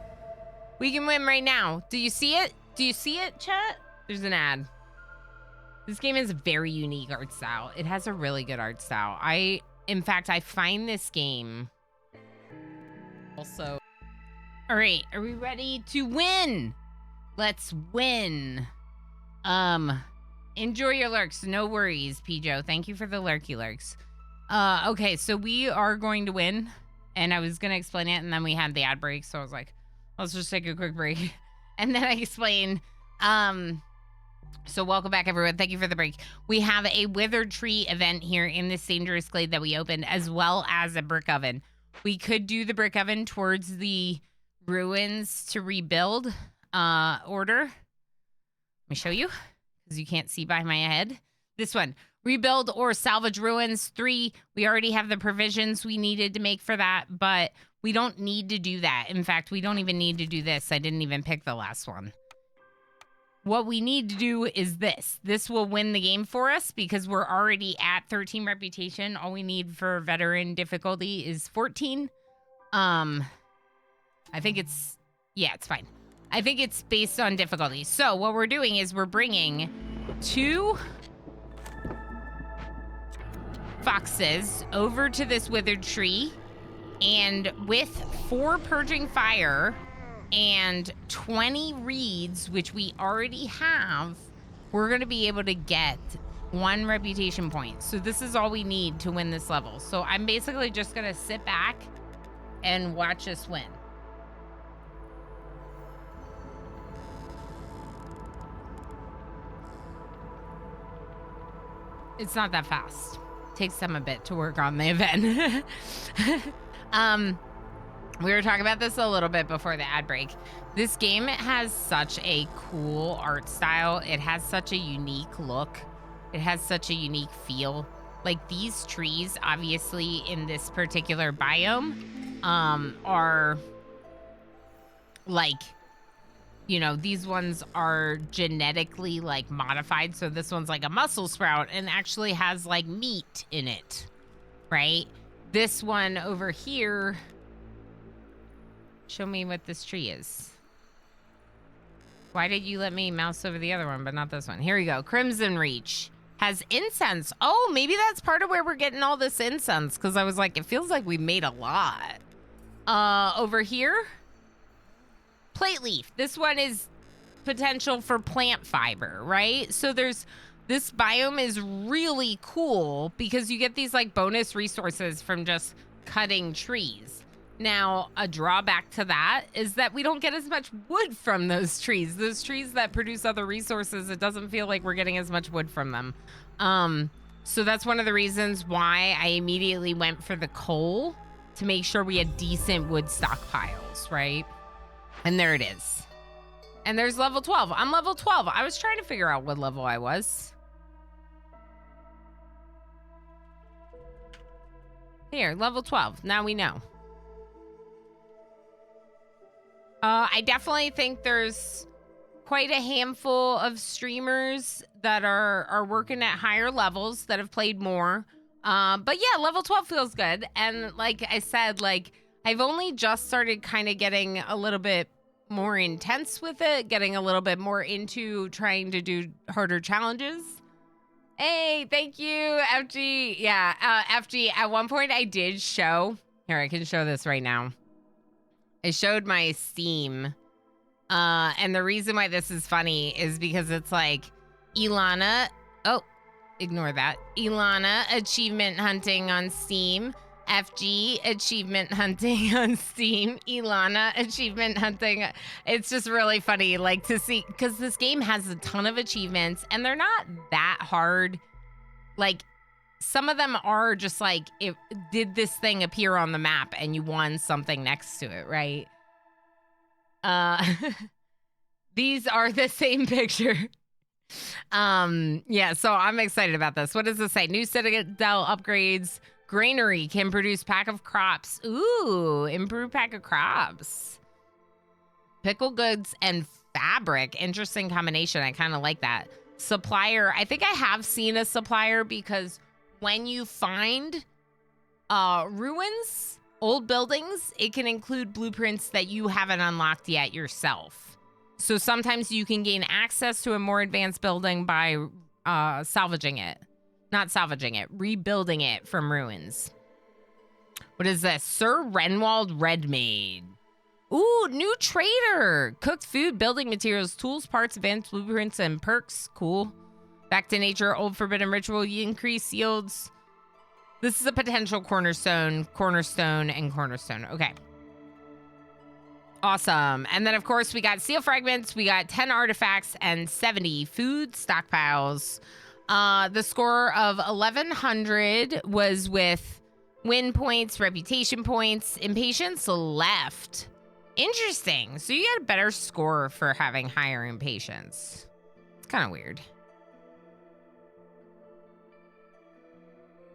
Speaker 1: We can win right now. Do you see it? Do you see it, chat? There's an ad. This game is a very unique art style. It has a really good art style. In fact, I find this game also. All right, are we ready to win? Let's win. Enjoy your lurks. No worries, Pijo. Thank you for the lurky lurks. Okay, so we are going to win. And I was going to explain it, and then we had the ad break, so I was like, let's just take a quick break. And then I explained, so welcome back, everyone. Thank you for the break. We have a withered tree event here in this dangerous glade that we opened, as well as a brick oven. We could do the brick oven towards the ruins to rebuild order. Let me show you, because you can't see by my head. This one. Rebuild or salvage ruins. 3, we already have the provisions we needed to make for that, but we don't need to do that. In fact, we don't even need to do this. I didn't even pick the last one. What we need to do is this. This will win the game for us because we're already at 13 reputation. All we need for veteran difficulty is 14. I think it's, yeah, it's fine. I think it's based on difficulty. So what we're doing is we're bringing 2 foxes over to this withered tree, and with 4 purging fire and 20 reeds, which we already have, we're going to be able to get 1 reputation point. So this is all we need to win this level. So I'm basically just going to sit back and watch us win. It's not that fast. Takes them a bit to work on the event. We were talking about this a little bit before the ad break. This game has such a cool art style. It has such a unique look. It has such a unique feel. Like these trees, obviously in this particular biome, are like, you know, these ones are genetically like modified. So this one's like a mussel sprout and actually has like meat in it, right? This one over here, show me what this tree is. Why did you let me mouse over the other one, but not this one? Here we go. Crimson Reach has incense. Oh, maybe that's part of where we're getting all this incense, because I was like, it feels like we made a lot. Over here, plate leaf. This one is potential for plant fiber, right? So there's, this biome is really cool because you get these like bonus resources from just cutting trees. Now, a drawback to that is that we don't get as much wood from those trees. Those trees that produce other resources, it doesn't feel like we're getting as much wood from them. So that's one of the reasons why I immediately went for the coal, to make sure we had decent wood stockpiles, right? And there it is. And there's level 12. I'm level 12. I was trying to figure out what level I was. Here, level 12. Now we know. I definitely think there's quite a handful of streamers that are working at higher levels that have played more. But yeah, level 12 feels good. And like I said, like I've only just started kind of getting a little bit more intense with it, getting a little bit more into trying to do harder challenges. Hey, thank you, FG. Yeah, FG, at one point I did show, here, I can show this right now. I showed my Steam. And the reason why this is funny is because it's like Ilana, oh, ignore that. Ilana achievement hunting on Steam. FG achievement hunting on Steam. Ilana achievement hunting. It's just really funny, like to see, because this game has a ton of achievements and they're not that hard. Like some of them are just like, did this thing appear on the map and you won something next to it, right? These are the same picture. Yeah, so I'm excited about this. What does this say? New Citadel upgrades. Granary can produce pack of crops. Ooh, improved pack of crops. Pickle goods and fabric. Interesting combination. I kind of like that. Supplier. I think I have seen a supplier because when you find ruins, old buildings, it can include blueprints that you haven't unlocked yet yourself. So sometimes you can gain access to a more advanced building by salvaging it. Not salvaging it, rebuilding it from ruins. What is this? Sir Renwald Redmaid. Ooh, new trader. Cooked food, building materials, tools, parts, events, blueprints, and perks. Cool. Back to nature, old forbidden ritual, increase yields. This is a potential cornerstone, and cornerstone. Okay. Awesome. And then, of course, we got seal fragments. We got 10 artifacts and 70 food stockpiles. The score of 1,100 was with win points, reputation points, impatience left. Interesting. So you get a better score for having higher impatience. It's kind of weird.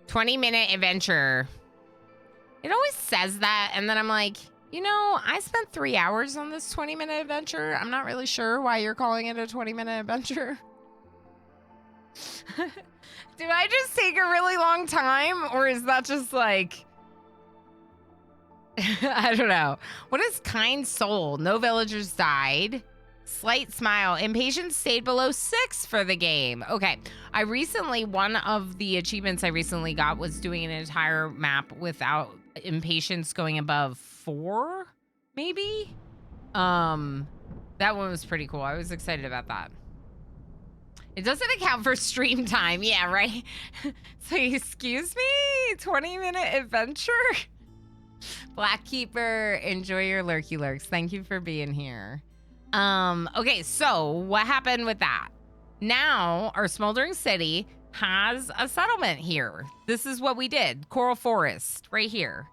Speaker 1: 20-minute adventure. It always says that, and then I'm like, you know, I spent 3 hours on this 20-minute adventure. I'm not really sure why you're calling it a 20-minute adventure. Do I just take a really long time, or is that just like... I don't know. What is kind soul? No villagers died. Slight smile. Impatience stayed below 6 for the game. Okay. One of the achievements I recently got was doing an entire map without impatience going above 4, maybe? That one was pretty cool. I was excited about that. It doesn't account for stream time. Yeah, right? So, excuse me? 20-minute adventure? Blackkeeper, enjoy your lurky lurks. Thank you for being here. Okay, so what happened with that? Now, our smoldering city has a settlement here. This is what we did. Coral Forest, right here.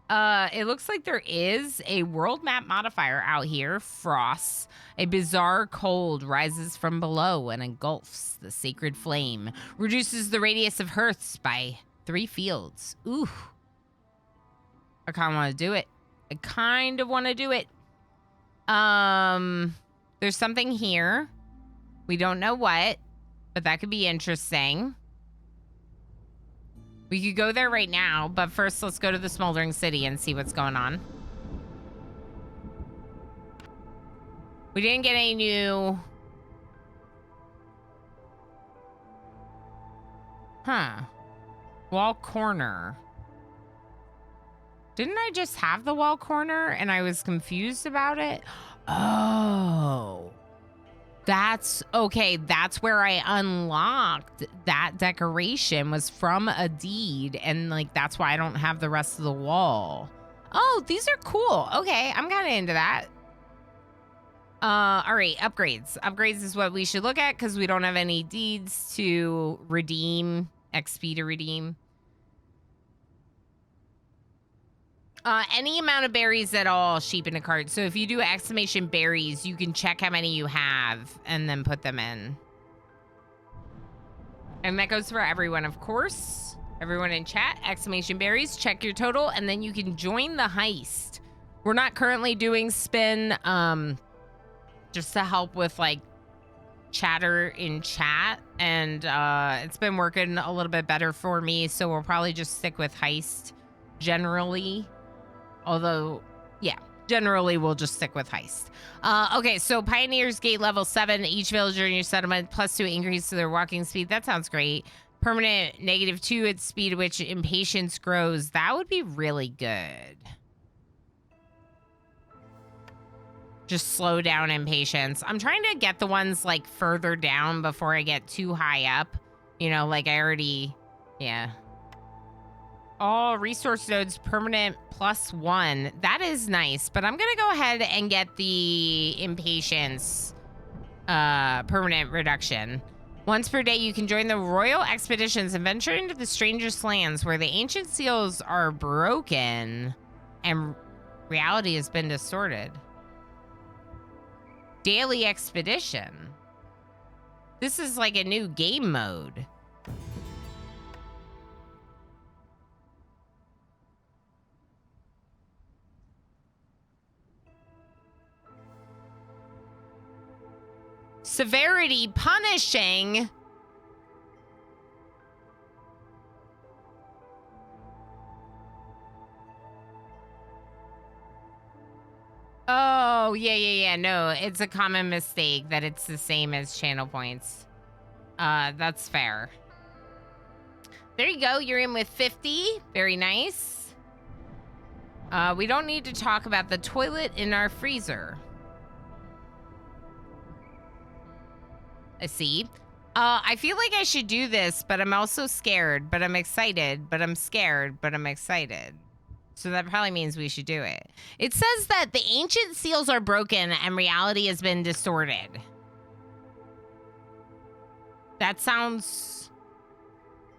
Speaker 1: It looks like there is a world map modifier out here. Frost. A bizarre cold rises from below and engulfs the sacred flame. Reduces the radius of hearths by 3 fields. Ooh. I kind of want to do it. I kind of want to do it. There's something here. We don't know what, but that could be interesting. We could go there right now, but first let's go to the smoldering city and see what's going on. We didn't get any new... Huh. Wall corner. Didn't I just have the wall corner and I was confused about it? Oh. That's okay. That's where I unlocked that decoration, was from a deed. And like, that's why I don't have the rest of the wall. Oh, these are cool. Okay. I'm kind of into that. All right. Upgrades. Upgrades is what we should look at because we don't have any deeds to redeem, XP to redeem. Any amount of berries at all, sheep in a cart. So if you do exclamation berries, you can check how many you have and then put them in. And that goes for everyone, of course. Everyone in chat, exclamation berries, check your total, and then you can join the heist. We're not currently doing spin, just to help with like chatter in chat, and it's been working a little bit better for me, so we'll probably just stick with heist generally. Although, yeah, generally we'll just stick with heist. Okay, so Pioneers Gate level 7. Each villager in your settlement +2 increase to their walking speed. That sounds great. Permanent -2 at speed at which impatience grows. That would be really good. Just slow down impatience. I'm trying to get the ones like further down before I get too high up. You know, like I already, yeah. All resource nodes permanent +1. That is nice, but I'm gonna go ahead and get the impatience permanent reduction. Once per day, you can join the royal expeditions and venture into the strangest lands where the ancient seals are broken and reality has been distorted. Daily expedition. This is like a new game mode. Severity punishing. Oh, yeah. No, it's a common mistake that it's the same as channel points. That's fair. There you go. You're in with 50. Very nice. We don't need to talk about the toilet in our freezer. I see. I feel like I should do this, but I'm also scared, but I'm excited, but I'm scared, but I'm excited. So that probably means we should do it. It says that the ancient seals are broken and reality has been distorted. That sounds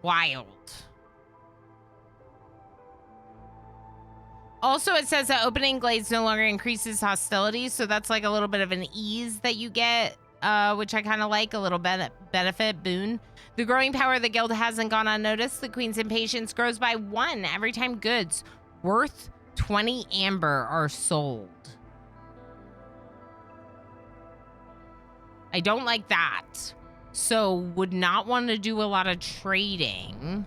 Speaker 1: wild. Also, it says that opening glades no longer increases hostility, so that's like a little bit of an ease that you get, which I kind of like, a little benefit, boon. The growing power of the guild hasn't gone unnoticed. The queen's impatience grows by 1 every time goods worth 20 amber are sold. I don't like that. So would not want to do a lot of trading.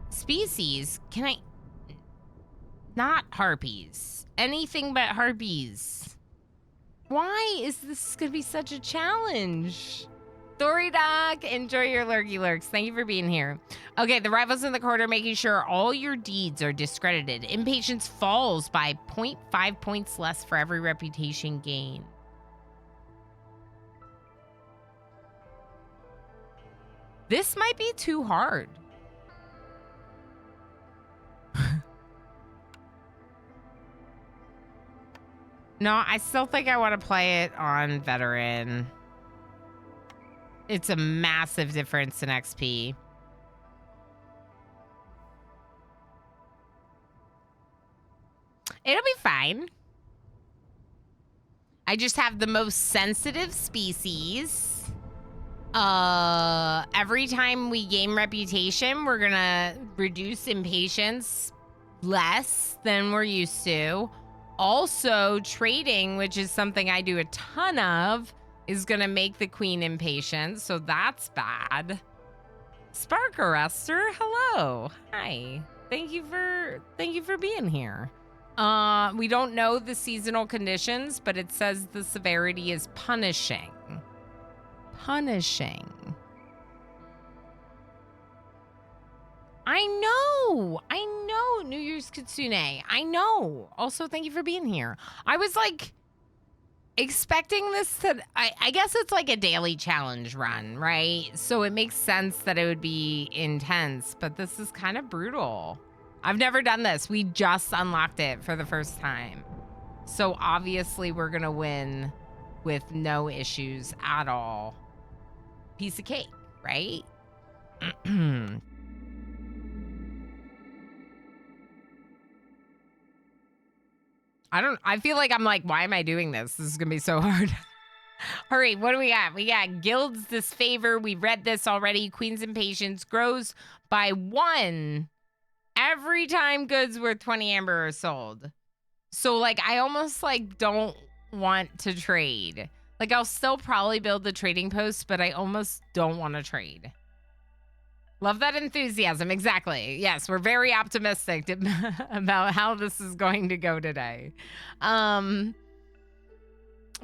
Speaker 1: Species, can I... Not harpies. Anything but harpies. Why is this going to be such a challenge? Thoridoc, enjoy your lurky lurks. Thank you for being here. Okay, the rivals in the court are making sure all your deeds are discredited. Impatience falls by 0.5 points less for every reputation gain. This might be too hard. No, I still think I want to play it on veteran. It's a massive difference in XP. It'll be fine. I just have the most sensitive species. Every time we gain reputation, we're gonna reduce impatience less than we're used to. Also, trading, which is something I do a ton of, is gonna make the queen impatient, so that's bad. Spark Arrestor, hello. Hi. Thank you for being here. We don't know the seasonal conditions, but it says the severity is punishing. Punishing. I know, New Year's Kitsune. I know. Also, thank you for being here. I was like expecting this to, I guess it's like a daily challenge run, right? So it makes sense that it would be intense, but this is kind of brutal. I've never done this. We just unlocked it for the first time. So obviously we're gonna win with no issues at all. Piece of cake, right? I feel like I'm like, why am I doing this? This is gonna be so hard. All right, what do we got? We got Guild's Disfavor. We read this already. Queen's Impatience grows by 1 every time goods worth 20 amber are sold. So, like, I almost, like, don't want to trade. Like, I'll still probably build the trading post, but I almost don't want to trade. Love that enthusiasm. Exactly. Yes, we're very optimistic about how this is going to go today.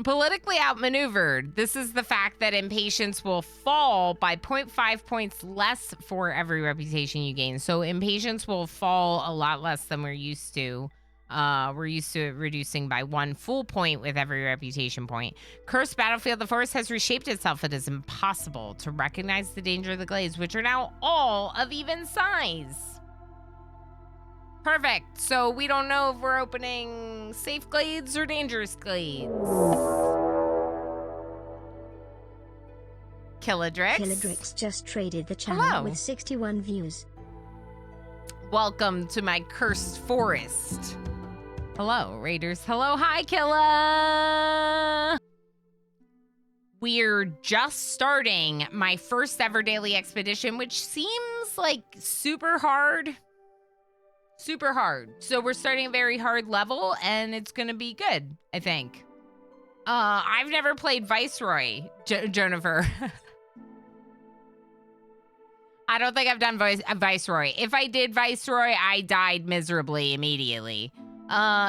Speaker 1: Politically outmaneuvered. This is the fact that impatience will fall by 0.5 points less for every reputation you gain. So impatience will fall a lot less than we're used to. We're used to it reducing by 1 full point with every reputation point. Cursed Battlefield, the forest has reshaped itself. It is impossible to recognize the danger of the glades, which are now all of even size. Perfect. So we don't know if we're opening safe glades or dangerous glades.
Speaker 2: Killadrix just traded the channel
Speaker 1: Hello.
Speaker 2: with 61 views.
Speaker 1: Welcome to my cursed forest. Hello, Raiders. Hello. Hi, Killa. We're just starting my first ever daily expedition, which seems like super hard. Super hard. So we're starting a very hard level, and it's going to be good, I think. I've never played Viceroy, Jennifer. I don't think I've done Viceroy. If I did Viceroy, I died miserably immediately.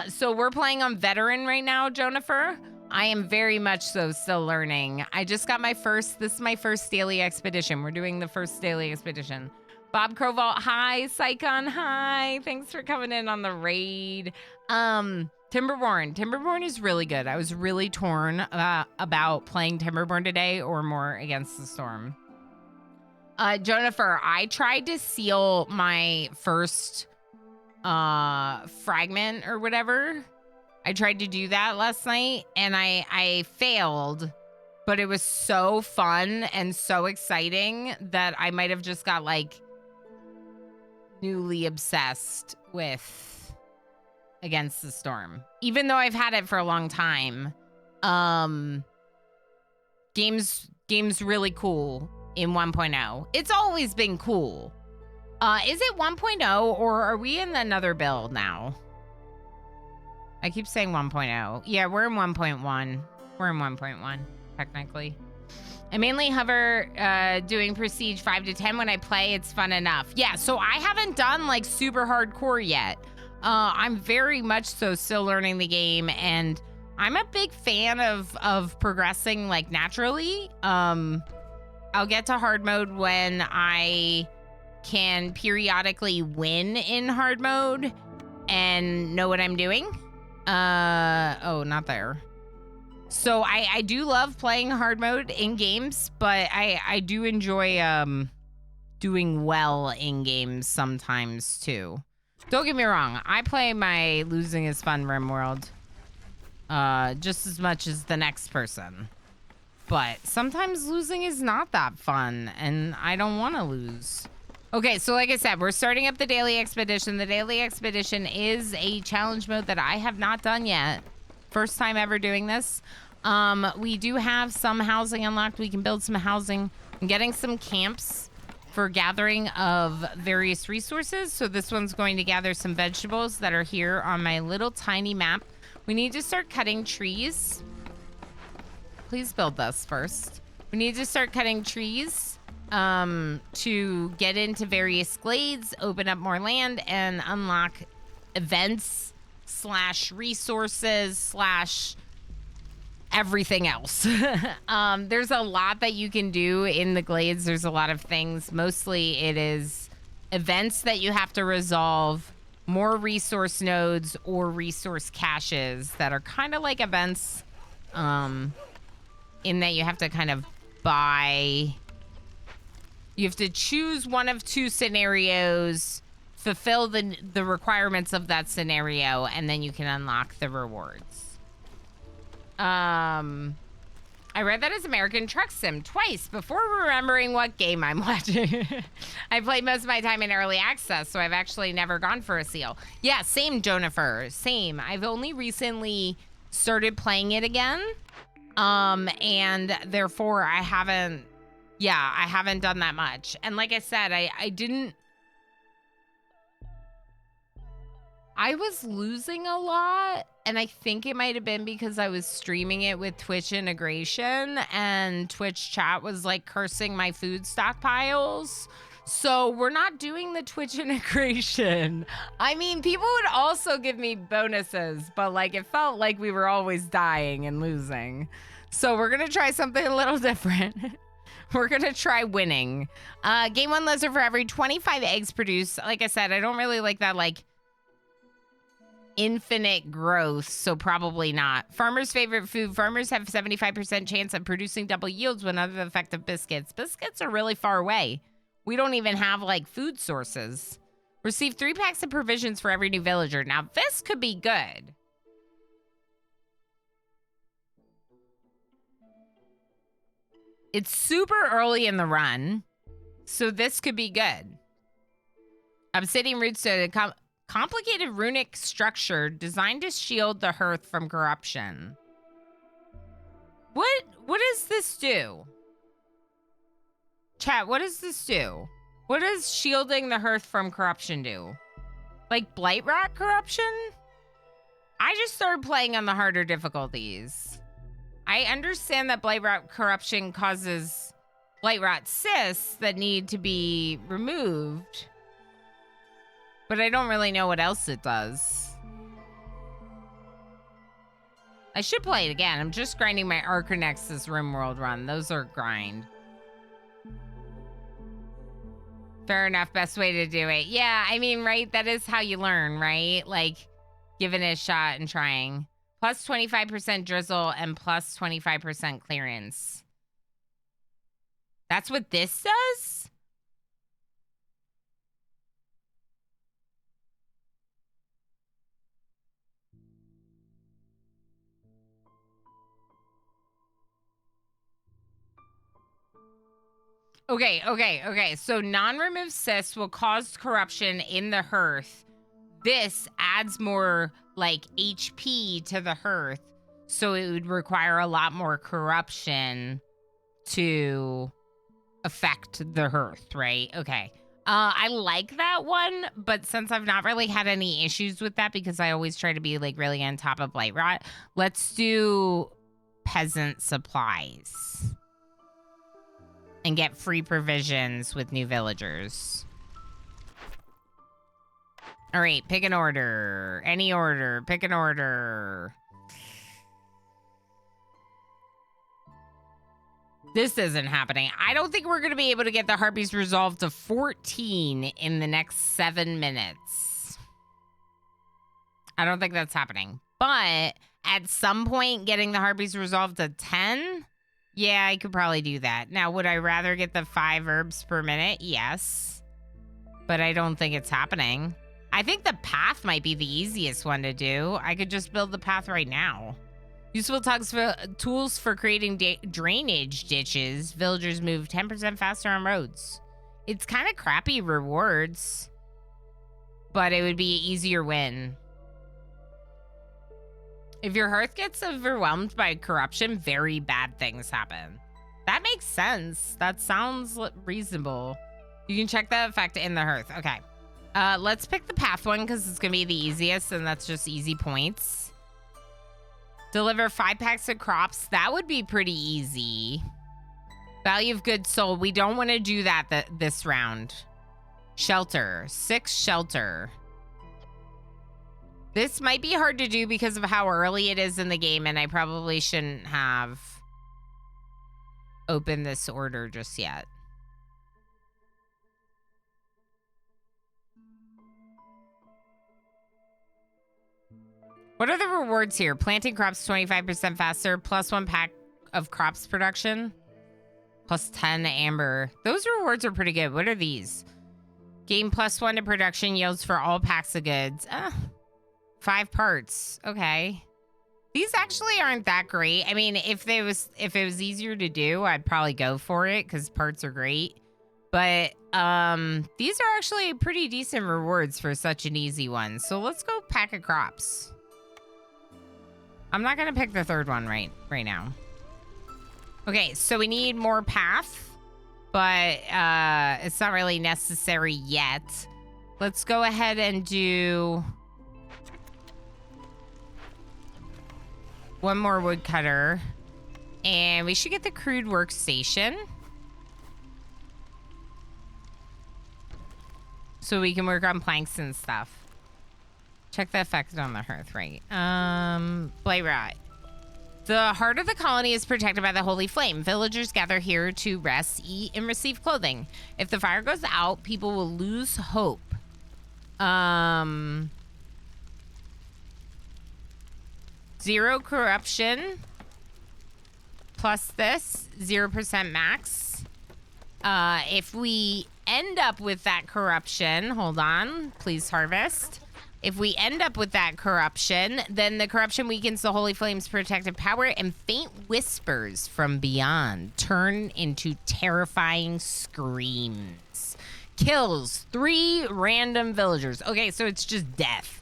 Speaker 1: So we're playing on Veteran right now, Jennifer. I am very much so still learning. I just got this is my first daily expedition. We're doing the first daily expedition. Bob Crowvault, hi. Sycon, hi. Thanks for coming in on the raid. Timberborn is really good. I was really torn about playing Timberborn today or more Against the Storm. Jennifer, I tried to seal my first fragment or whatever. I tried to do that last night and I failed, but it was so fun and so exciting that I might have just got like newly obsessed with Against the Storm. Even though I've had it for a long time. Game's really cool in 1.0. It's always been cool. Is it 1.0 or are we in another build now? I keep saying 1.0. Yeah, we're in 1.1. We're in 1.1, technically. I mainly hover doing Prestige 5 to 10 when I play. It's fun enough. Yeah, so I haven't done like super hardcore yet. I'm very much so still learning the game, and I'm a big fan of progressing like naturally. I'll get to hard mode when I can periodically win in hard mode and know what I'm doing. Oh, not there. So I do love playing hard mode in games, but I do enjoy doing well in games sometimes too. Don't get me wrong, I play my losing is fun RimWorld just as much as the next person. But sometimes losing is not that fun, and I don't want to lose. Okay, so like I said, we're starting up the daily expedition. The daily expedition is a challenge mode that I have not done yet. First time ever doing this. We do have some housing unlocked. We can build some housing. I'm getting some camps for gathering of various resources. So this one's going to gather some vegetables that are here on my little tiny map. We need to start cutting trees. Please build this first. We need to start cutting trees to get into various glades, open up more land, and unlock events / resources / everything else. There's a lot that you can do in the glades. There's a lot of things. Mostly it is events that you have to resolve, more resource nodes or resource caches that are kind of like events in that you have to kind of buy. You have to choose one of two scenarios, fulfill the requirements of that scenario, and then you can unlock the rewards. I read that as American Truck Sim twice before remembering what game I'm watching. I played most of my time in early access, so I've actually never gone for a seal. Yeah, same, Jennifer. Same. I've only recently started playing it again. And therefore I haven't done that much. And like I said, I was losing a lot, and I think it might have been because I was streaming it with Twitch integration, and Twitch chat was like cursing my food stockpiles. So we're not doing the Twitch integration. I mean, people would also give me bonuses, but like it felt like we were always dying and losing. So we're gonna try something a little different. We're gonna try winning. Gain 1 lizard for every 25 eggs produced. Like I said, I don't really like that like infinite growth, so probably not. Farmers' favorite food. Farmers have 75% chance of producing double yields when other effective biscuits. Biscuits are really far away. We don't even have like food sources. Receive 3 packs of provisions for every new villager. Now this could be good. It's super early in the run, so this could be good. Obsidian roots to complicated runic structure designed to shield the hearth from corruption. What does this do? Chat, what does this do? What does shielding the hearth from corruption do? Like blight rot corruption? I just started playing on the harder difficulties. I understand that blight rot corruption causes blight rot cysts that need to be removed, but I don't really know what else it does. I should play it again. I'm just grinding my Arcanex's RimWorld run. Those are grind. Fair enough. Best way to do it. Yeah, I mean, right? That is how you learn, right? Like, giving it a shot and trying. Plus 25% drizzle and plus 25% clearance. That's what this does? Okay. So non-remove cysts will cause corruption in the hearth. This adds more like HP to the hearth, so it would require a lot more corruption to affect the hearth, right? Okay. I like that one, but since I've not really had any issues with that because I always try to be like really on top of blight rot, let's do peasant supplies and get free provisions with new villagers. All right, pick an order. Any order. Pick an order. This isn't happening. I don't think we're going to be able to get the harpies resolved to 14 in the next 7 minutes. I don't think that's happening. But at some point, getting the harpies resolved to 10? Yeah, I could probably do that. Now, would I rather get the 5 herbs per minute? Yes. But I don't think it's happening. I think the path might be the easiest one to do. I could just build the path right now. Useful tools for creating drainage ditches. Villagers move 10% faster on roads. It's kind of crappy rewards, but it would be an easier win. If your hearth gets overwhelmed by corruption, very bad things happen. That makes sense. That sounds reasonable. You can check the effect in the hearth. Okay. Let's pick the path one because it's going to be the easiest, and that's just easy points. Deliver 5 packs of crops. That would be pretty easy. Value of goods sold. We don't want to do that this round. Shelter. 6 shelter. This might be hard to do because of how early it is in the game, and I probably shouldn't have opened this order just yet. What are the rewards here? Planting crops 25% faster, plus 1 pack of crops production, plus 10 amber. Those rewards are pretty good. What are these? Gain plus 1 to production yields for all packs of goods. 5 parts. Okay. These actually aren't that great. I mean, if it was easier to do, I'd probably go for it because parts are great. But these are actually pretty decent rewards for such an easy one. So let's go pack of crops. I'm not gonna pick the third one right now. Okay, so we need more path, but it's not really necessary yet. Let's go ahead and do one more woodcutter, and we should get the crude workstation so we can work on planks and stuff. Check the effect on the hearth, right? Blight rot. The heart of the colony is protected by the holy flame. Villagers gather here to rest, eat, and receive clothing. If the fire goes out, people will lose hope. Zero corruption. Plus this, 0% max. If we end up with that corruption, hold on, please harvest. If we end up with that corruption, then the corruption weakens the Holy Flame's protective power, and faint whispers from beyond turn into terrifying screams. Kills 3 random villagers. Okay, so it's just death.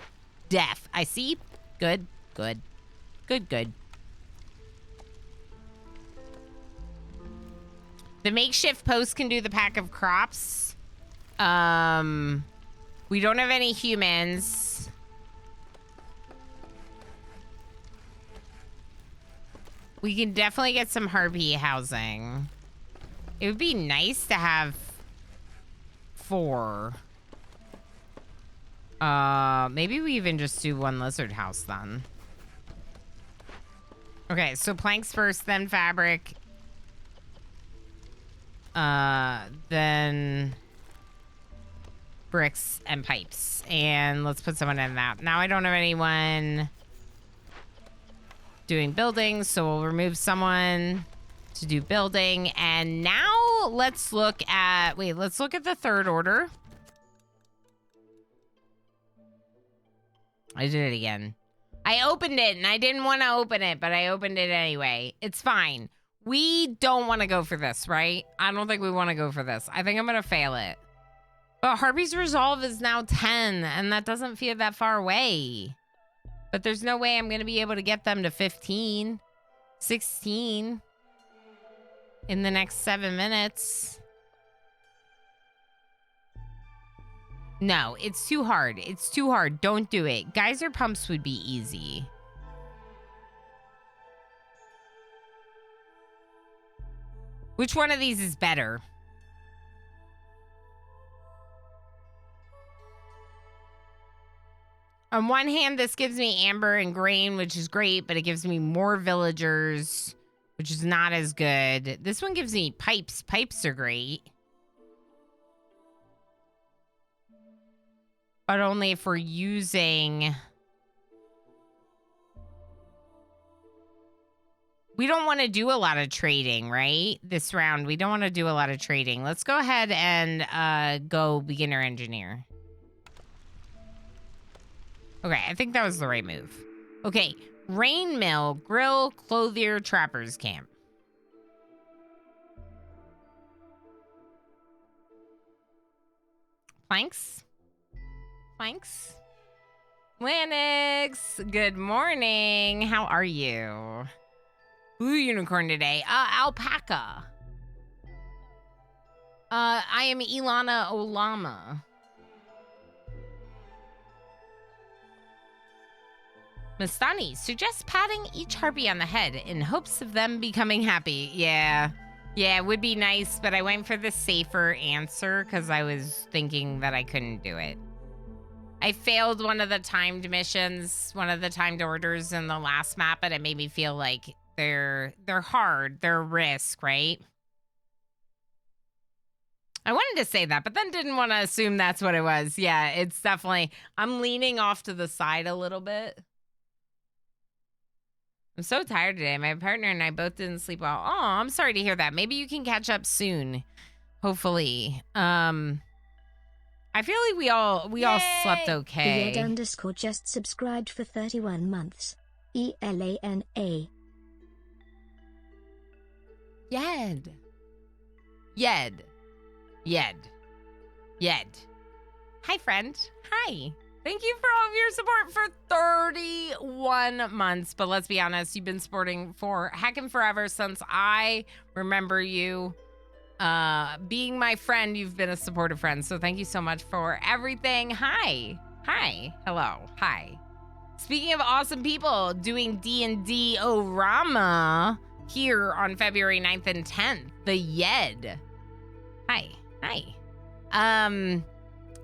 Speaker 1: Death. I see. Good, good, good, good. The makeshift post can do the pack of crops. We don't have any humans. We can definitely get some harpy housing. It would be nice to have 4. Maybe we even just do 1 lizard house then. Okay, so planks first, then fabric. Then bricks and pipes. And let's put someone in that. Now I don't have anyone doing buildings, so we'll remove someone to do building. And now let's look at, let's look at the third order. I did it again. I opened it and I didn't want to open it, but I opened it anyway. It's fine. We don't want to go for this, right? I don't think we want to go for this. I think I'm going to fail it. But Harpy's Resolve is now 10, and that doesn't feel that far away. But there's no way I'm going to be able to get them to 15, 16 in the next 7 minutes. No, it's too hard. It's too hard. Don't do it. Geyser pumps would be easy. Which one of these is better? On one hand, this gives me amber and grain, which is great, but it gives me more villagers, which is not as good. This one gives me pipes. Pipes are great. But only if we're using... We don't want to do a lot of trading, right? This round, we don't want to do a lot of trading. Let's go ahead and go beginner engineer. Okay, I think that was the right move. Okay, rain mill, grill, clothier, trapper's camp. Planks? Planks? Linux, good morning. How are you? Blue unicorn today. Alpaca. I am Ilana Olama. Mastani suggests patting each harpy on the head in hopes of them becoming happy. Yeah, it would be nice, but I went for the safer answer because I was thinking that I couldn't do it. I failed one of the timed missions, one of the timed orders in the last map, and it made me feel like they're hard, they're a risk, right? I wanted to say that, but then didn't want to assume that's what it was. Yeah, it's definitely, I'm leaning off to the side a little bit. I'm so tired today. My partner and I both didn't sleep well. Oh, I'm sorry to hear that. Maybe you can catch up soon. Hopefully. I feel like we all slept okay.
Speaker 2: The Ed _ just subscribed for 31 months. Elana.
Speaker 1: Yed. Yed. Yed. Yed. Hi, friend. Hi. Thank you for all of your support for 31 months. But let's be honest, you've been supporting for heckin' forever since I remember you. Being my friend, you've been a supportive friend. So thank you so much for everything. Hi. Hi. Hello. Hi. Speaking of awesome people doing D&D Orama here on February 9th and 10th, the Yed. Hi. Hi.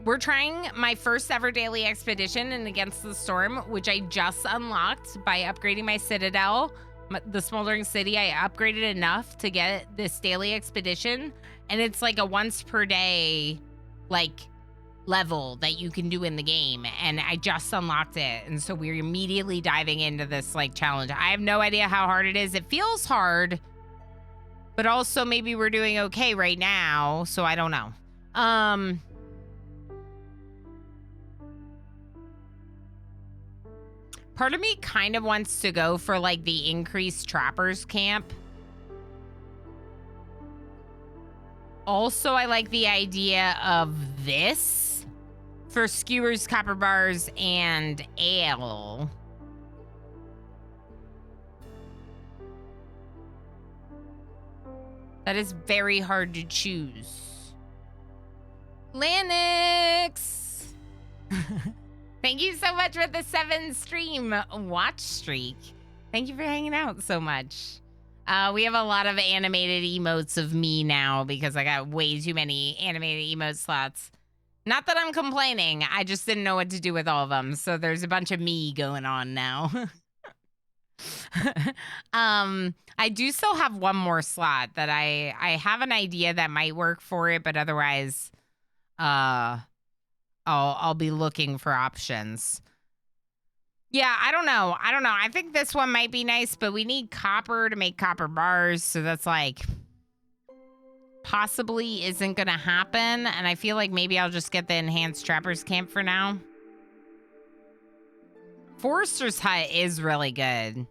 Speaker 1: We're trying my first ever daily expedition in Against the Storm, which I just unlocked by upgrading my Citadel, the Smoldering City. I upgraded enough to get this daily expedition, and it's like a once per day, like, level that you can do in the game, and I just unlocked it, and so we're immediately diving into this, like, challenge. I have no idea how hard it is. It feels hard, but also maybe we're doing okay right now, so I don't know. Part of me kind of wants to go for, like, the increased trappers camp. Also, I like the idea of this for skewers, copper bars, and ale. That is very hard to choose. Lanix! Thank you so much for the 7 stream watch streak. Thank you for hanging out so much. We have a lot of animated emotes of me now because I got way too many animated emote slots. Not that I'm complaining. I just didn't know what to do with all of them. So there's a bunch of me going on now. I do still have one more slot that I have an idea that might work for it, but otherwise, I'll be looking for options. Yeah, I don't know. I think this one might be nice, but we need copper to make copper bars, so that's like possibly isn't gonna happen. And I feel like maybe I'll just get the enhanced trappers camp for now. Forester's hut is really good.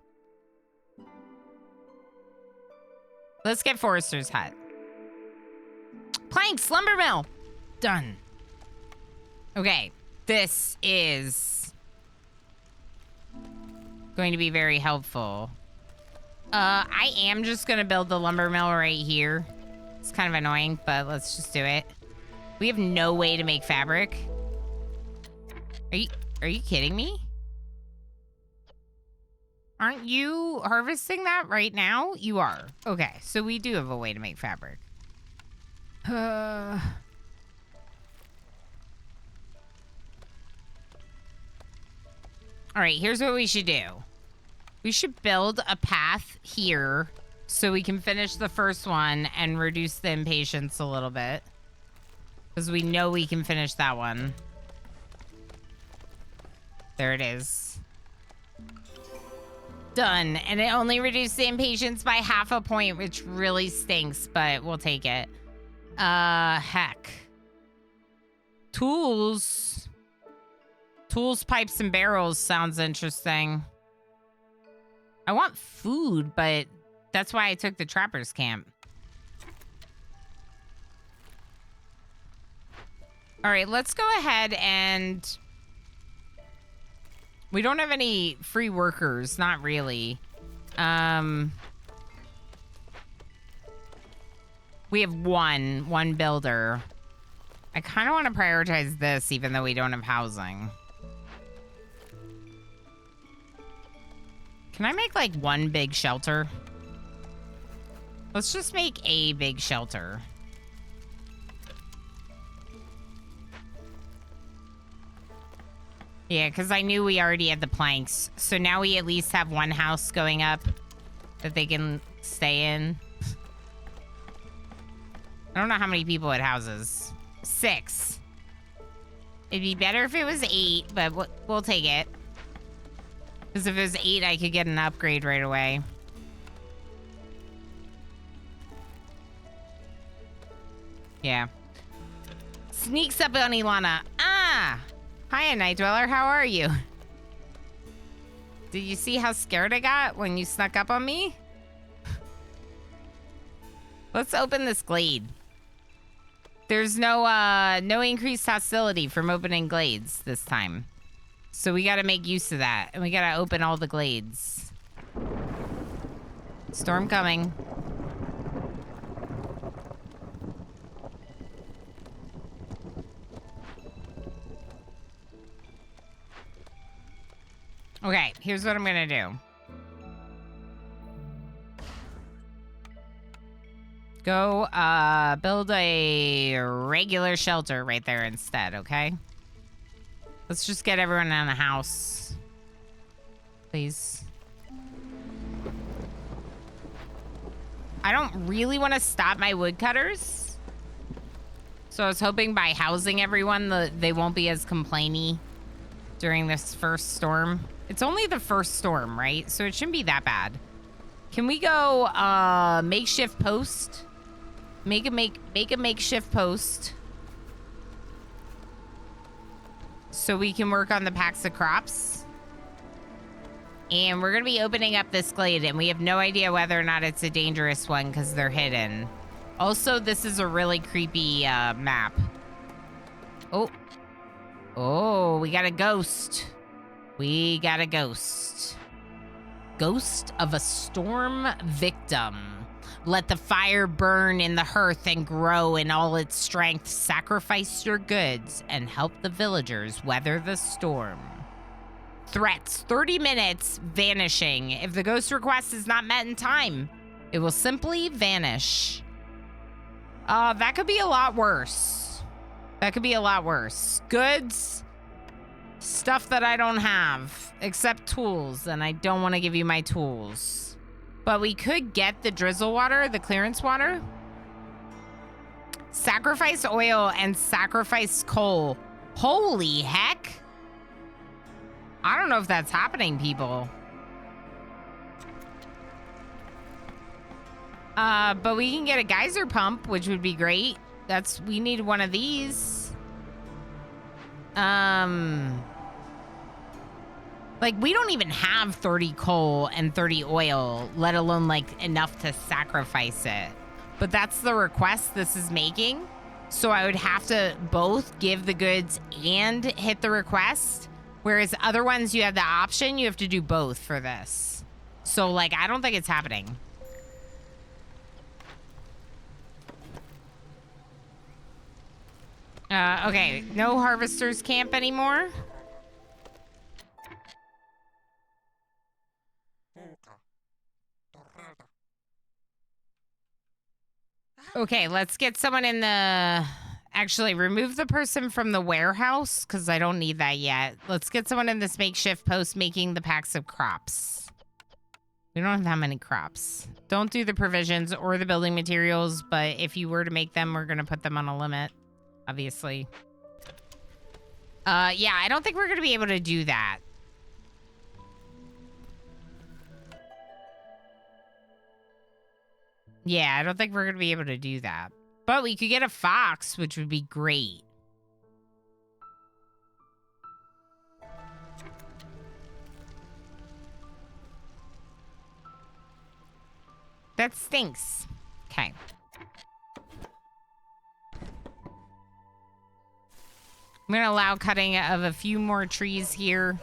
Speaker 1: Let's get Forester's hut. Planks, lumber mill. Done. Okay, this is going to be very helpful. I am just gonna build the lumber mill right here. It's kind of annoying, but let's just do it. We have no way to make fabric. Are you kidding me? Aren't you harvesting that right now? You are. Okay, so we do have a way to make fabric. All right, here's what we should do. We should build a path here so we can finish the first one and reduce the impatience a little bit. Because we know we can finish that one. There it is. Done. And it only reduced the impatience by half a point, which really stinks, but we'll take it. Heck. Tools. Tools, pipes, and barrels sounds interesting. I want food, but that's why I took the trappers camp. All right, let's go ahead and... We don't have any free workers, not really. We have one builder. I kind of want to prioritize this, even though we don't have housing. Can I make, like, one big shelter? Let's just make a big shelter. Yeah, because I knew we already had the planks. So now we at least have one house going up that they can stay in. I don't know how many people it houses. 6. It'd be better if it was 8, but we'll take it. Because if it was 8, I could get an upgrade right away. Yeah. Sneaks up on Ilana. Ah! Hiya, Night Dweller. How are you? Did you see how scared I got when you snuck up on me? Let's open this glade. There's no increased hostility from opening glades this time. So we gotta make use of that. And we gotta open all the glades. Storm coming. Okay, here's what I'm gonna do. Go, build a regular shelter right there instead, okay? Let's just get everyone in the house. Please. I don't really want to stop my woodcutters. So I was hoping by housing everyone, they won't be as complainy during this first storm. It's only the first storm, right? So it shouldn't be that bad. Can we go makeshift post? Make a makeshift post. So we can work on the packs of crops. And we're going to be opening up this glade, and we have no idea whether or not it's a dangerous one because they're hidden. Also, this is a really creepy map. Oh. Oh, we got a ghost. We got a ghost. Ghost of a storm victim. Let the fire burn in the hearth and grow in all its strength. Sacrifice your goods and help the villagers weather the storm. Threats, 30 minutes, vanishing. If the ghost request is not met in time, it will simply vanish. That could be a lot worse. That could be a lot worse. Goods, stuff that I don't have, except tools, and I don't want to give you my tools. But we could get the drizzle water, the clearance water. Sacrifice oil and sacrifice coal. Holy heck. I don't know if that's happening, people. But we can get a geyser pump, which would be great. We need one of these. Like, we don't even have 30 coal and 30 oil, let alone, like, enough to sacrifice it. But that's the request this is making. So I would have to both give the goods and hit the request. Whereas other ones, you have the option, you have to do both for this. So, like, I don't think it's happening. Okay, no harvesters camp anymore. Okay, let's get someone in the... Actually, remove the person from the warehouse, because I don't need that yet. Let's get someone in this makeshift post making the packs of crops. We don't have that many crops. Don't do the provisions or the building materials, but if you were to make them, we're going to put them on a limit, obviously. Yeah, I don't think we're going to be able to do that. Yeah, I don't think we're going to be able to do that. But we could get a fox, which would be great. That stinks. Okay. I'm going to allow cutting of a few more trees here.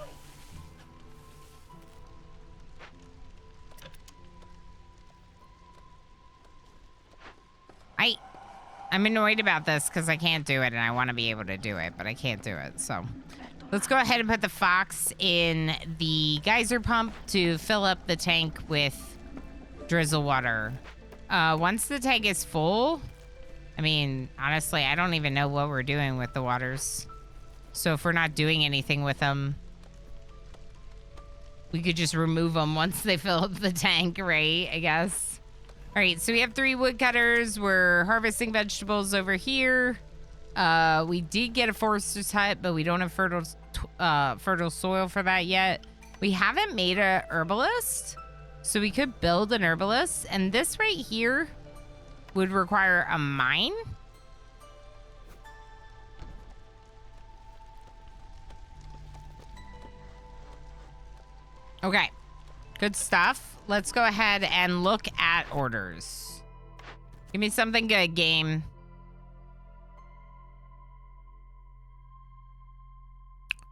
Speaker 1: I'm annoyed about this because I can't do it and I want to be able to do it, but I can't do it. So let's go ahead and put the fox in the geyser pump to fill up the tank with drizzle water. Once the tank is full, I mean, honestly, I don't even know what we're doing with the waters. So if we're not doing anything with them, we could just remove them once they fill up the tank, right? I guess. All right, so we have 3 woodcutters. We're harvesting vegetables over here. We did get a forester's hut, but we don't have fertile soil for that yet. We haven't made a herbalist, so we could build an herbalist. And this right here would require a mine. Okay. Good stuff. Let's go ahead and look at orders. Give me something good, game.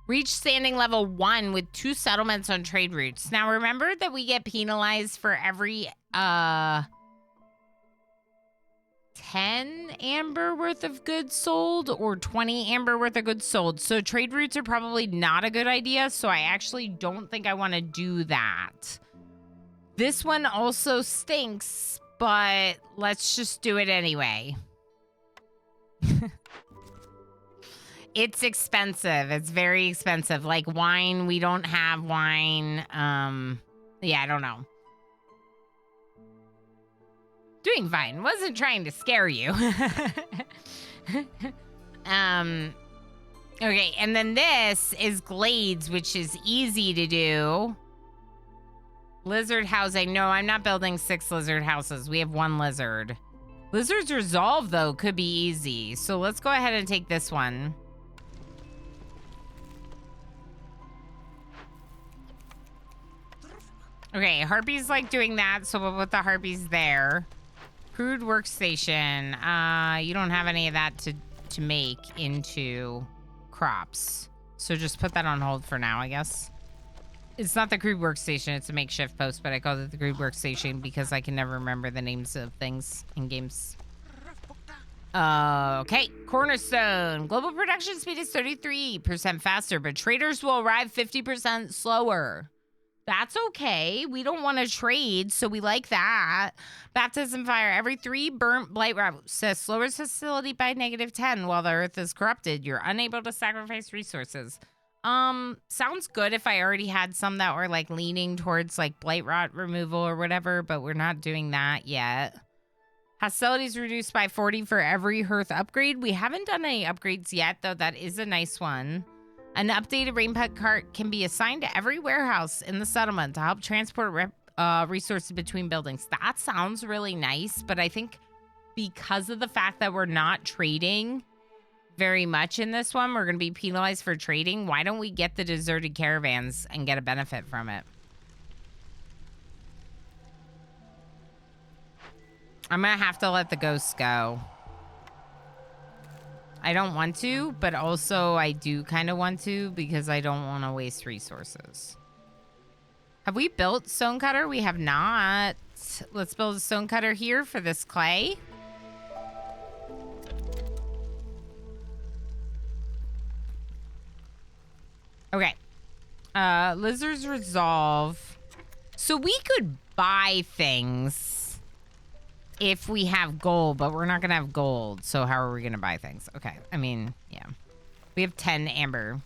Speaker 1: Reach standing level 1 with 2 settlements on trade routes. Now remember that we get penalized for every 10 amber worth of goods sold or 20 amber worth of goods sold. So trade routes are probably not a good idea. So I actually don't think I want to do that. This one also stinks, but let's just do it anyway. It's expensive. It's very expensive. Like wine, we don't have wine. Yeah, I don't know. Doing fine. Wasn't trying to scare you. Okay, and then this is glades, which is easy to do. Lizard housing. No, I'm not building 6 lizard houses. We have 1 lizard. Lizards resolve, though, could be easy. So let's go ahead and take this one. Okay, Harpy's like doing that, so we'll put the Harpies there. Crude workstation. You don't have any of that to make into crops. So just put that on hold for now, I guess. It's not the crude workstation, it's a makeshift post, but I called it the crude workstation because I can never remember the names of things in games. Okay, cornerstone. Global production speed is 33% faster, but traders will arrive 50% slower. That's okay. We don't want to trade, so we like that. Baptism fire. Every 3 burnt blight routes lowers facility by -10 while the earth is corrupted. You're unable to sacrifice resources. Sounds good if I already had some that were like leaning towards like blight rot removal or whatever, but we're not doing that yet. Hostilities reduced by 40 for every hearth upgrade. We haven't done any upgrades yet, though that is a nice one. An updated rain pet cart can be assigned to every warehouse in the settlement to help transport resources between buildings. That sounds really nice, but I think because of the fact that we're not trading very much in this one, we're going to be penalized for trading. Why don't we get the deserted caravans and get a benefit from it? I'm going to have to let the ghosts go. I don't want to, but also I do kind of want to because I don't want to waste resources. Have we built stonecutter? We have not. Let's build a stonecutter here for this clay. Okay. Lizards resolve. So we could buy things if we have gold, but we're not going to have gold. So how are we going to buy things? Okay. I mean, yeah. We have 10 amber.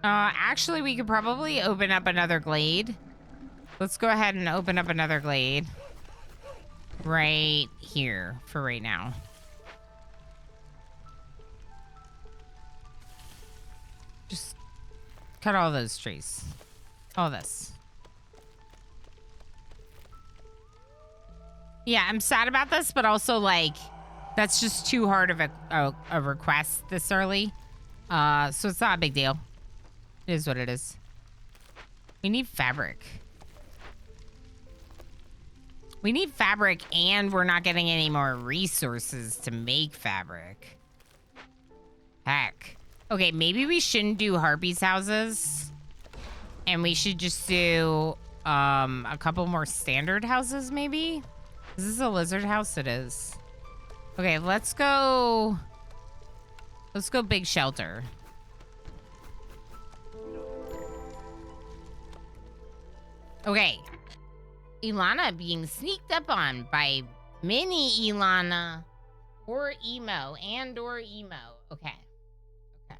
Speaker 1: Actually, we could probably open up another glade. Let's go ahead and open up another glade. Right here for right now. Just cut all those trees. All this. Yeah, I'm sad about this, but also, like, that's just too hard of a request this early. So it's not a big deal. It is what it is. We need fabric. We need fabric, and we're not getting any more resources to make fabric. Heck. Okay, maybe we shouldn't do Harpies houses. And we should just do a couple more standard houses, maybe? Is this a lizard house? It is. Okay, let's go... Let's go big shelter. Okay. Ilana being sneaked up on by mini Ilana or emo or emo. Okay. Okay.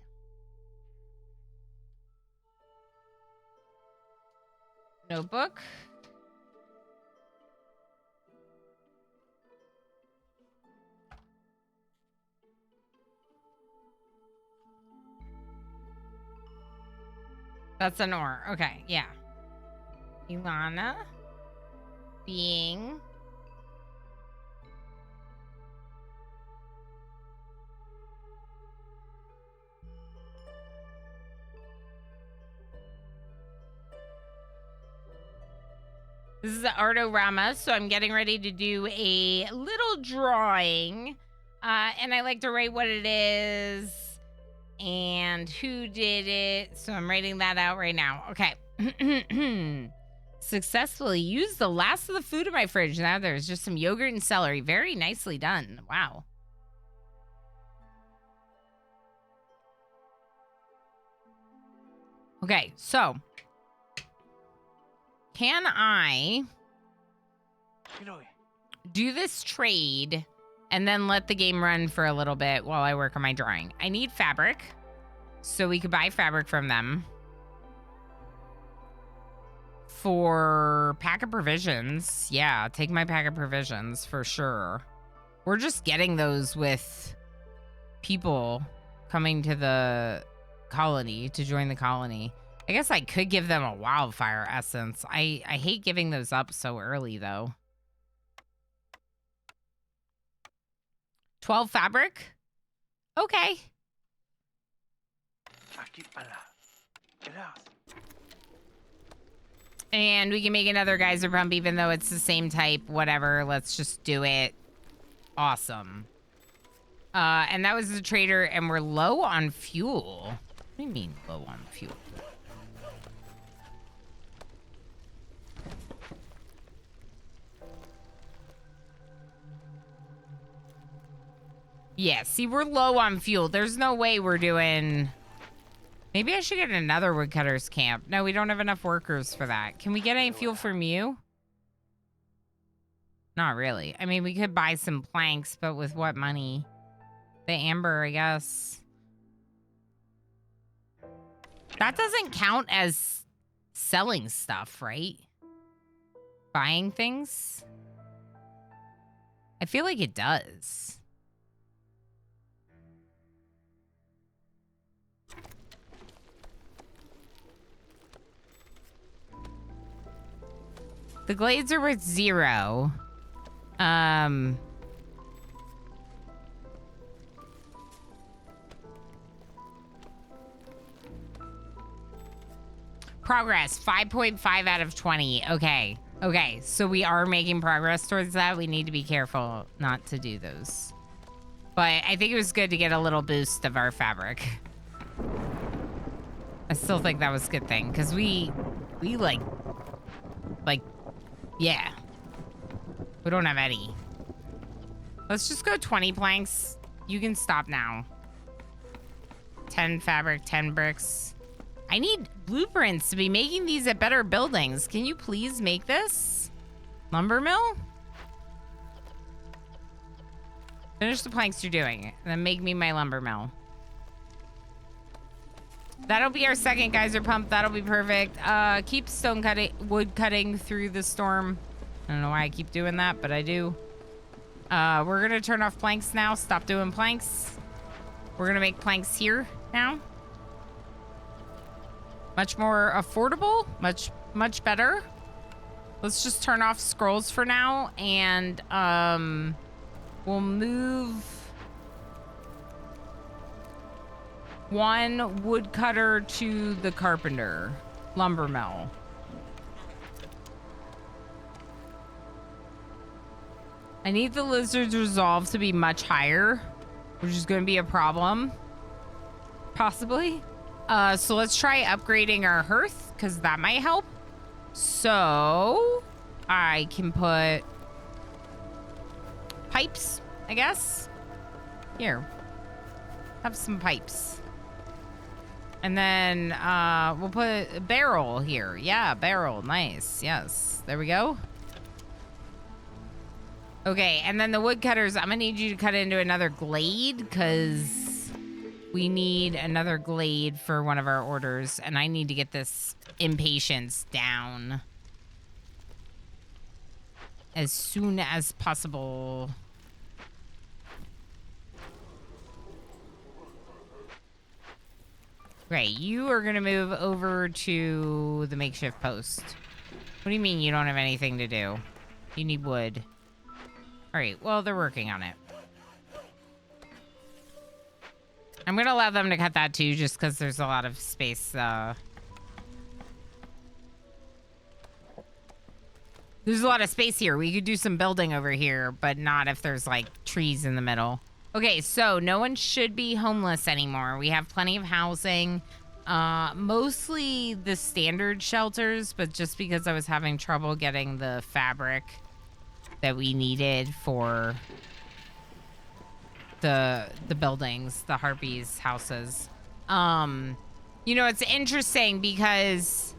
Speaker 1: Notebook. That's an ore. Okay, yeah. Ilana being This is the Artorama, so I'm getting ready to do a little drawing. And I like to write what it is and who did it. So I'm writing that out right now. Okay. Successfully used the last of the food in my fridge. Now there's just some yogurt and celery. Very nicely done. Wow. Okay, so can I do this trade and then let the game run for a little bit while I work on my drawing? I need fabric, so we could buy fabric from them for pack of provisions. Yeah, take my pack of provisions for sure. We're just getting those with people coming to the colony to join the colony. I guess I could give them a wildfire essence. I hate giving those up so early though. 12 fabric? Okay. And we can make another geyser pump even though it's the same type. Whatever, let's just do it. Awesome. And that was the trader, and we're low on fuel. What do you mean low on fuel? Yeah, see, we're low on fuel. There's no way we're doing... Maybe I should get another woodcutter's camp. No, we don't have enough workers for that. Can we get any fuel from you? Not really. I mean, we could buy some planks, but with what money? The amber, I guess. That doesn't count as selling stuff, right? Buying things? I feel like it does. The glades are worth 0. Progress, 5.5 out of 20. Okay. Okay, so we are making progress towards that. We need to be careful not to do those. But I think it was good to get a little boost of our fabric. I still think that was a good thing, because we like, yeah. We don't have any. Let's just go 20 planks. You can stop now. 10 fabric, 10 bricks. I need blueprints to be making these at better buildings. Can you please make this? Lumber mill? Finish the planks you're doing, and then make me my lumber mill. That'll be our second geyser pump. That'll be perfect. Keep wood cutting through the storm. I don't know why I keep doing that, but I do. We're gonna turn off planks now. Stop doing planks. We're gonna make planks here now. Much more affordable. Much better. Let's just turn off scrolls for now, and we'll move one woodcutter to the carpenter lumber mill. I need the lizard's resolve to be much higher, which is going to be a problem, possibly. So let's try upgrading our hearth, because that might help. So I can put pipes, I guess. Here, have some pipes. And then we'll put a barrel here. Yeah, barrel. Nice. Yes. There we go. Okay, and then the woodcutters, I'm going to need you to cut into another glade because we need another glade for one of our orders. And I need to get this impatience down as soon as possible. Great, you are going to move over to the makeshift post. What do you mean you don't have anything to do? You need wood. All right, well, they're working on it. I'm going to allow them to cut that too, just because there's a lot of space. There's a lot of space here. We could do some building over here, but not if there's like trees in the middle. Okay, so no one should be homeless anymore. We have plenty of housing. Mostly the standard shelters, but just because I was having trouble getting the fabric that we needed for the buildings, the harpies houses. You know, it's interesting because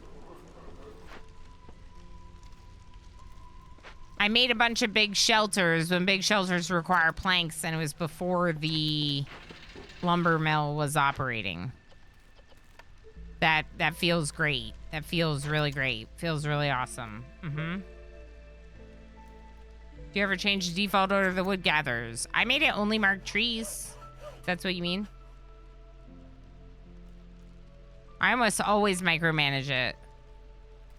Speaker 1: I made a bunch of big shelters when big shelters require planks, and it was before the lumber mill was operating. That feels great. That feels really great. Feels really awesome. Do you ever change the default order of the wood gatherers? I made it only mark trees. That's what you mean? I almost always micromanage it.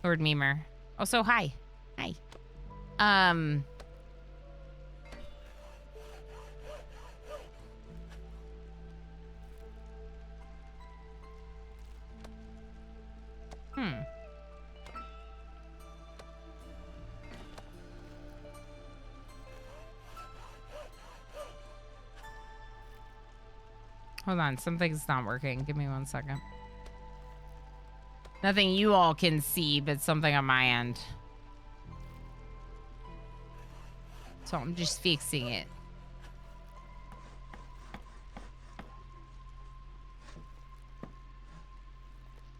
Speaker 1: Lord Memer. Also, hi. Hi. Hold on, something's not working. Give me 1 second. Nothing you all can see, but something on my end. So I'm just fixing it.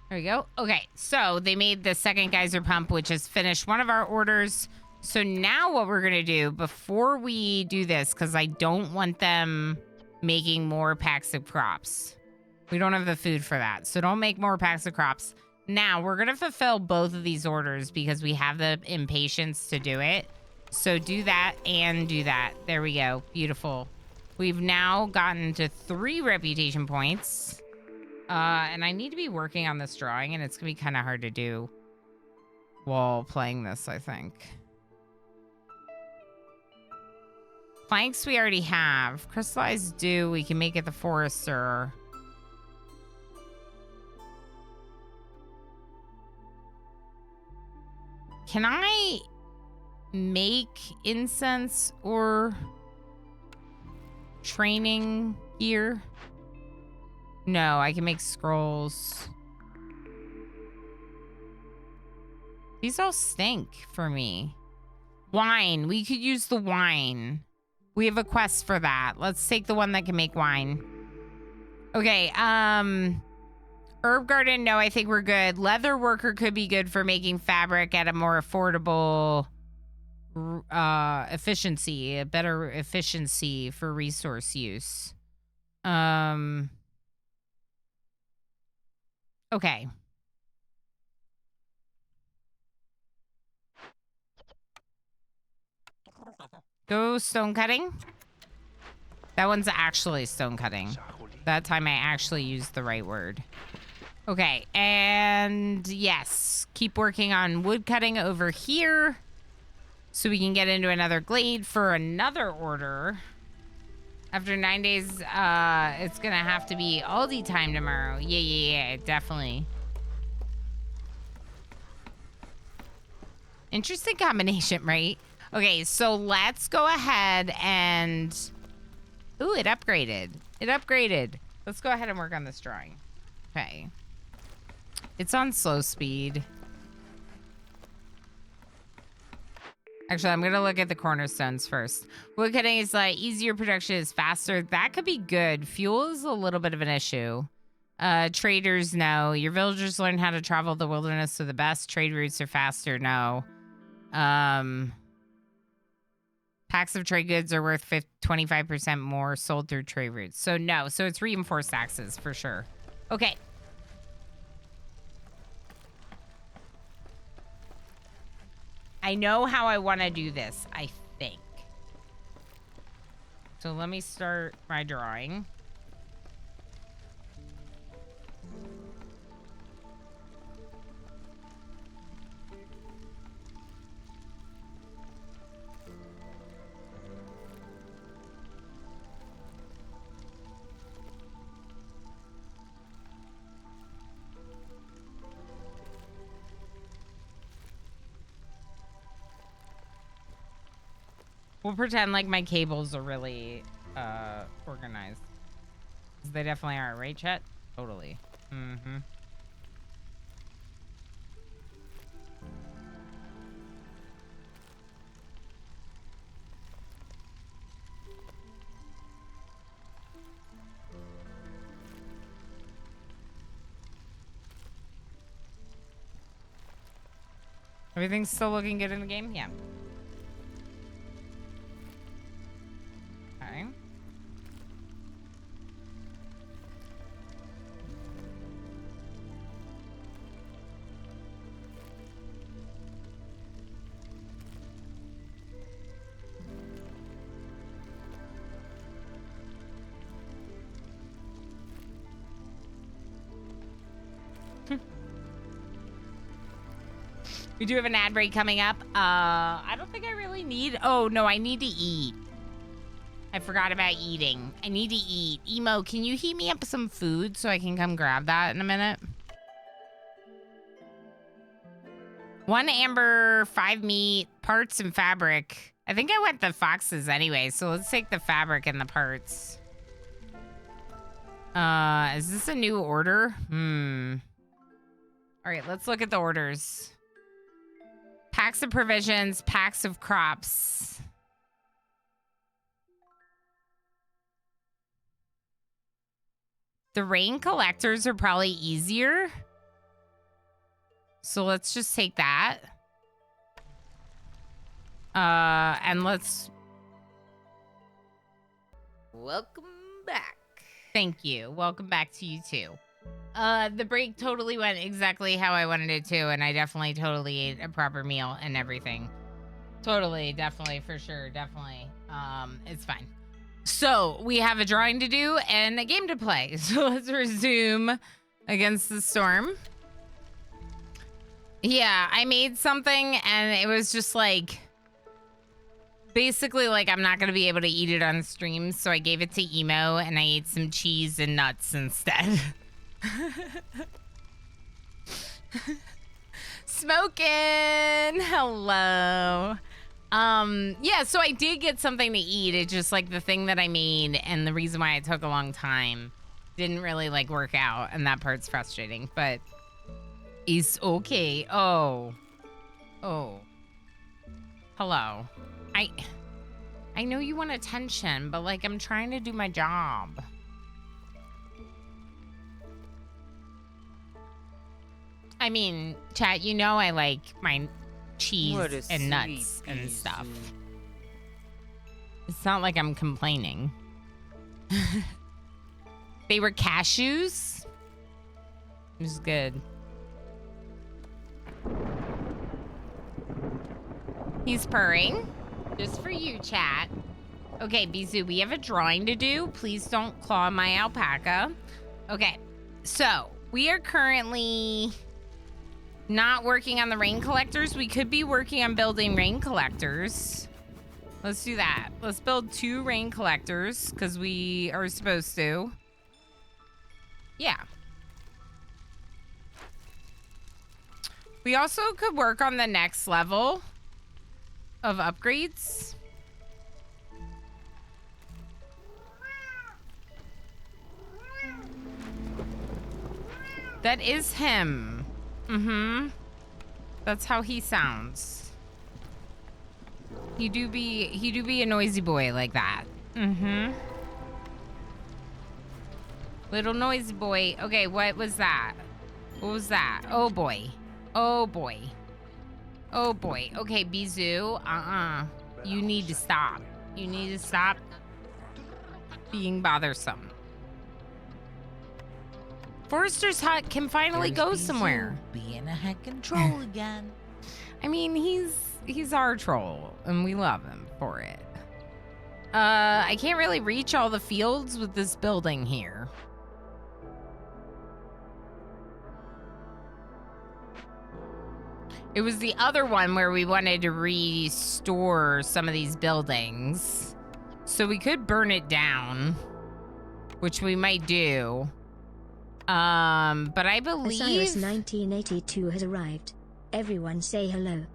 Speaker 1: There we go. Okay, so they made the second geyser pump, which has finished one of our orders. So now what we're gonna do before we do this, because I don't want them making more packs of crops. We don't have the food for that, so don't make more packs of crops. Now we're gonna fulfill both of these orders because we have the impatience to do it. So do that and do that. There we go. Beautiful. We've now gotten to 3 reputation points. And I need to be working on this drawing, and it's gonna be kind of hard to do while playing this, I think. Planks we already have. Crystallized dew, we can make it the forester. Can I make incense or training gear? No, I can make scrolls. These all stink for me. Wine. We could use the wine. We have a quest for that. Let's take the one that can make wine. Okay, herb garden, no, I think we're good. Leather worker could be good for making fabric at a more affordable efficiency, a better efficiency for resource use. Okay. Go stone cutting. That one's actually stone cutting. That time I actually used the right word. Okay, and yes, keep working on wood cutting over here so we can get into another glade for another order. After 9 days, it's gonna have to be Aldi time tomorrow. Yeah, definitely. Interesting combination, right? Okay, so let's go ahead and... Ooh, it upgraded. It upgraded. Let's go ahead and work on this drawing. Okay. It's on slow speed. Actually, I'm gonna look at the cornerstones first. Wood cutting is like easier, production is faster. That could be good. Fuel is a little bit of an issue. Traders, no. Your villagers learn how to travel the wilderness to the best. Trade routes are faster, no. Packs of trade goods are worth 25% more sold through trade routes. So no, so it's reinforced taxes for sure. Okay. I know how I want to do this, I think. So let me start my drawing. We'll pretend like my cables are really organized. 'Cause they definitely are, right, Chet? Totally. Mm-hmm. Everything's still looking good in the game? Yeah. Okay. We do have an ad break coming up. I don't think I really need... Oh, no, I need to eat. I forgot about eating. I need to eat. Emo, can you heat me up some food so I can come grab that in a minute? 1 amber, 5 meat, parts and fabric. I think I went the foxes anyway, so let's take the fabric and the parts. Is this a new order? All right, let's look at the orders. Packs of provisions, packs of crops. The rain collectors are probably easier. So let's just take that. And let's...
Speaker 3: Welcome back.
Speaker 1: Thank you. Welcome back to you too. The break totally went exactly how I wanted it to, and I definitely totally ate a proper meal and everything. Totally, definitely, for sure, definitely. It's fine. So, we have a drawing to do and a game to play. So, let's resume against the storm. Yeah, I made something, and it was just like... Basically, like, I'm not going to be able to eat it on stream, so I gave it to Emo, and I ate some cheese and nuts instead. Smoking. Hello. Yeah, so I did get something to eat. It's just like the thing that I made and the reason why it took a long time didn't really like work out, and that part's frustrating, but it's okay. Oh. Hello. I know you want attention, but like I'm trying to do my job. I mean, chat, you know I like my cheese and nuts and stuff. It's not like I'm complaining. They were cashews? It was good. He's purring. Just for you, chat. Okay, Bizu, we have a drawing to do. Please don't claw my alpaca. Okay, so we are currently... not working on the rain collectors. We could be working on building rain collectors. Let's do that. Let's build 2 rain collectors because we are supposed to. Yeah. We also could work on the next level of upgrades. That is him. Mm-hmm. That's how he sounds. He do be a noisy boy like that. Mm-hmm. Little noisy boy. Okay, what was that? What was that? Oh boy. Oh boy. Oh boy. Okay, Bizu. You need to stop. You need to stop being bothersome. Forrester's hut can finally go somewhere.
Speaker 3: Being a head control again.
Speaker 1: I mean, he's our troll, and we love him for it. I can't really reach all the fields with this building here. It was the other one where we wanted to restore some of these buildings. So we could burn it down, which we might do. But I believe...
Speaker 2: Osiris 1982 has arrived. Everyone say hello.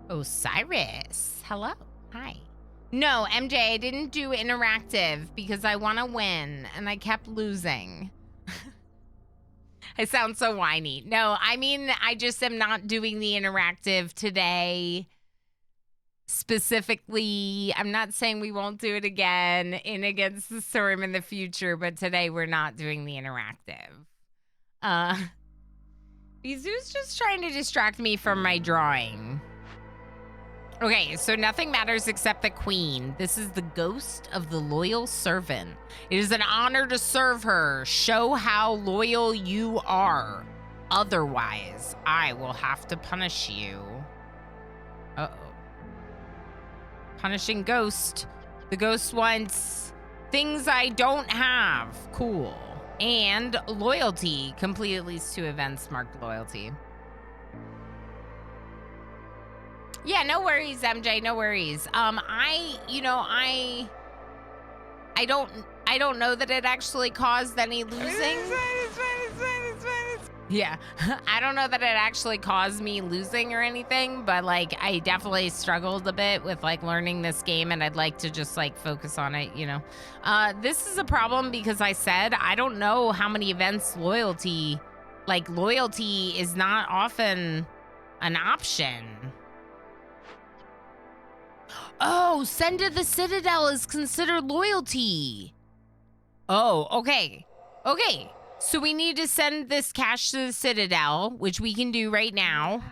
Speaker 1: Osiris. Hello. Hi. No, MJ, I didn't do interactive because I want to win and I kept losing. I sound so whiny. No, I mean, I just am not doing the interactive today. Specifically, I'm not saying we won't do it again in Against the Storm in the future, but today we're not doing the interactive. Bizu's just trying to distract me from my drawing. Okay, so nothing matters except the queen. This is the ghost of the loyal servant. It is an honor to serve her. Show how loyal you are. Otherwise, I will have to punish you. Uh-oh. Punishing ghost. The ghost wants things I don't have. Cool. And loyalty. Complete at least 2 events marked loyalty. Yeah, no worries, MJ. No worries. I don't know that it actually caused any losing. It's fine. Yeah, I don't know that it actually caused me losing or anything, but like I definitely struggled a bit with like learning this game, and I'd like to just like focus on it. You know, this is a problem because I said I don't know how many events loyalty is not often an option. Oh, send to the Citadel is considered loyalty. Oh, okay. Okay, so we need to send this cash to the Citadel, which we can do right now.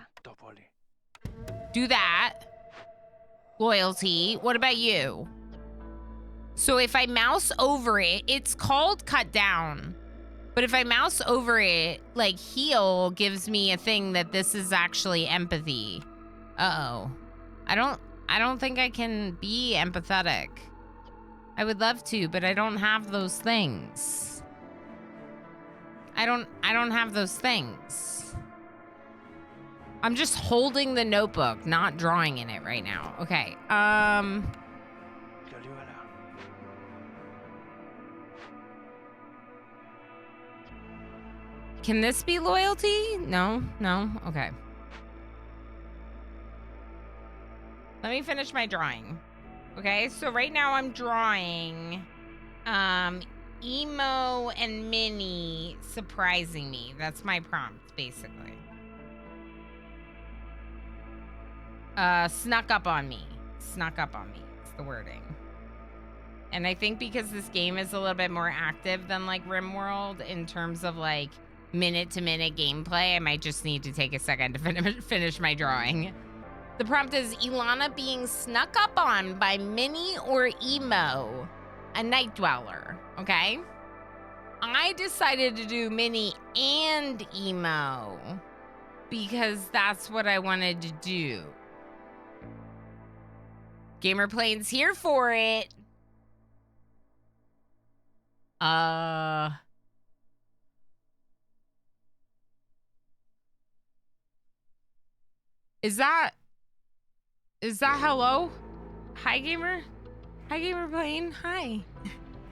Speaker 1: Do that. Loyalty. What about you? So if I mouse over it, it's called cut down. But if I mouse over it, like heal gives me a thing that this is actually empathy. Uh-oh. I don't think I can be empathetic. I would love to, but I don't have those things. I don't have those things. I'm just holding the notebook, not drawing in it right now. Okay. Can this be loyalty? No. Okay. Let me finish my drawing. Okay, so right now I'm drawing Emo and Minnie surprising me. That's my prompt, basically. Snuck up on me. Snuck up on me. It's the wording. And I think because this game is a little bit more active than like RimWorld in terms of like minute-to-minute gameplay, I might just need to take a second to finish my drawing. The prompt is Ilana being snuck up on by Minnie or Emo, a night dweller, okay? I decided to do Minnie and Emo because that's what I wanted to do. Gamer Plane's here for it. Is that hello? Hi, Gamer? Hi, Gamer Plane. Hi.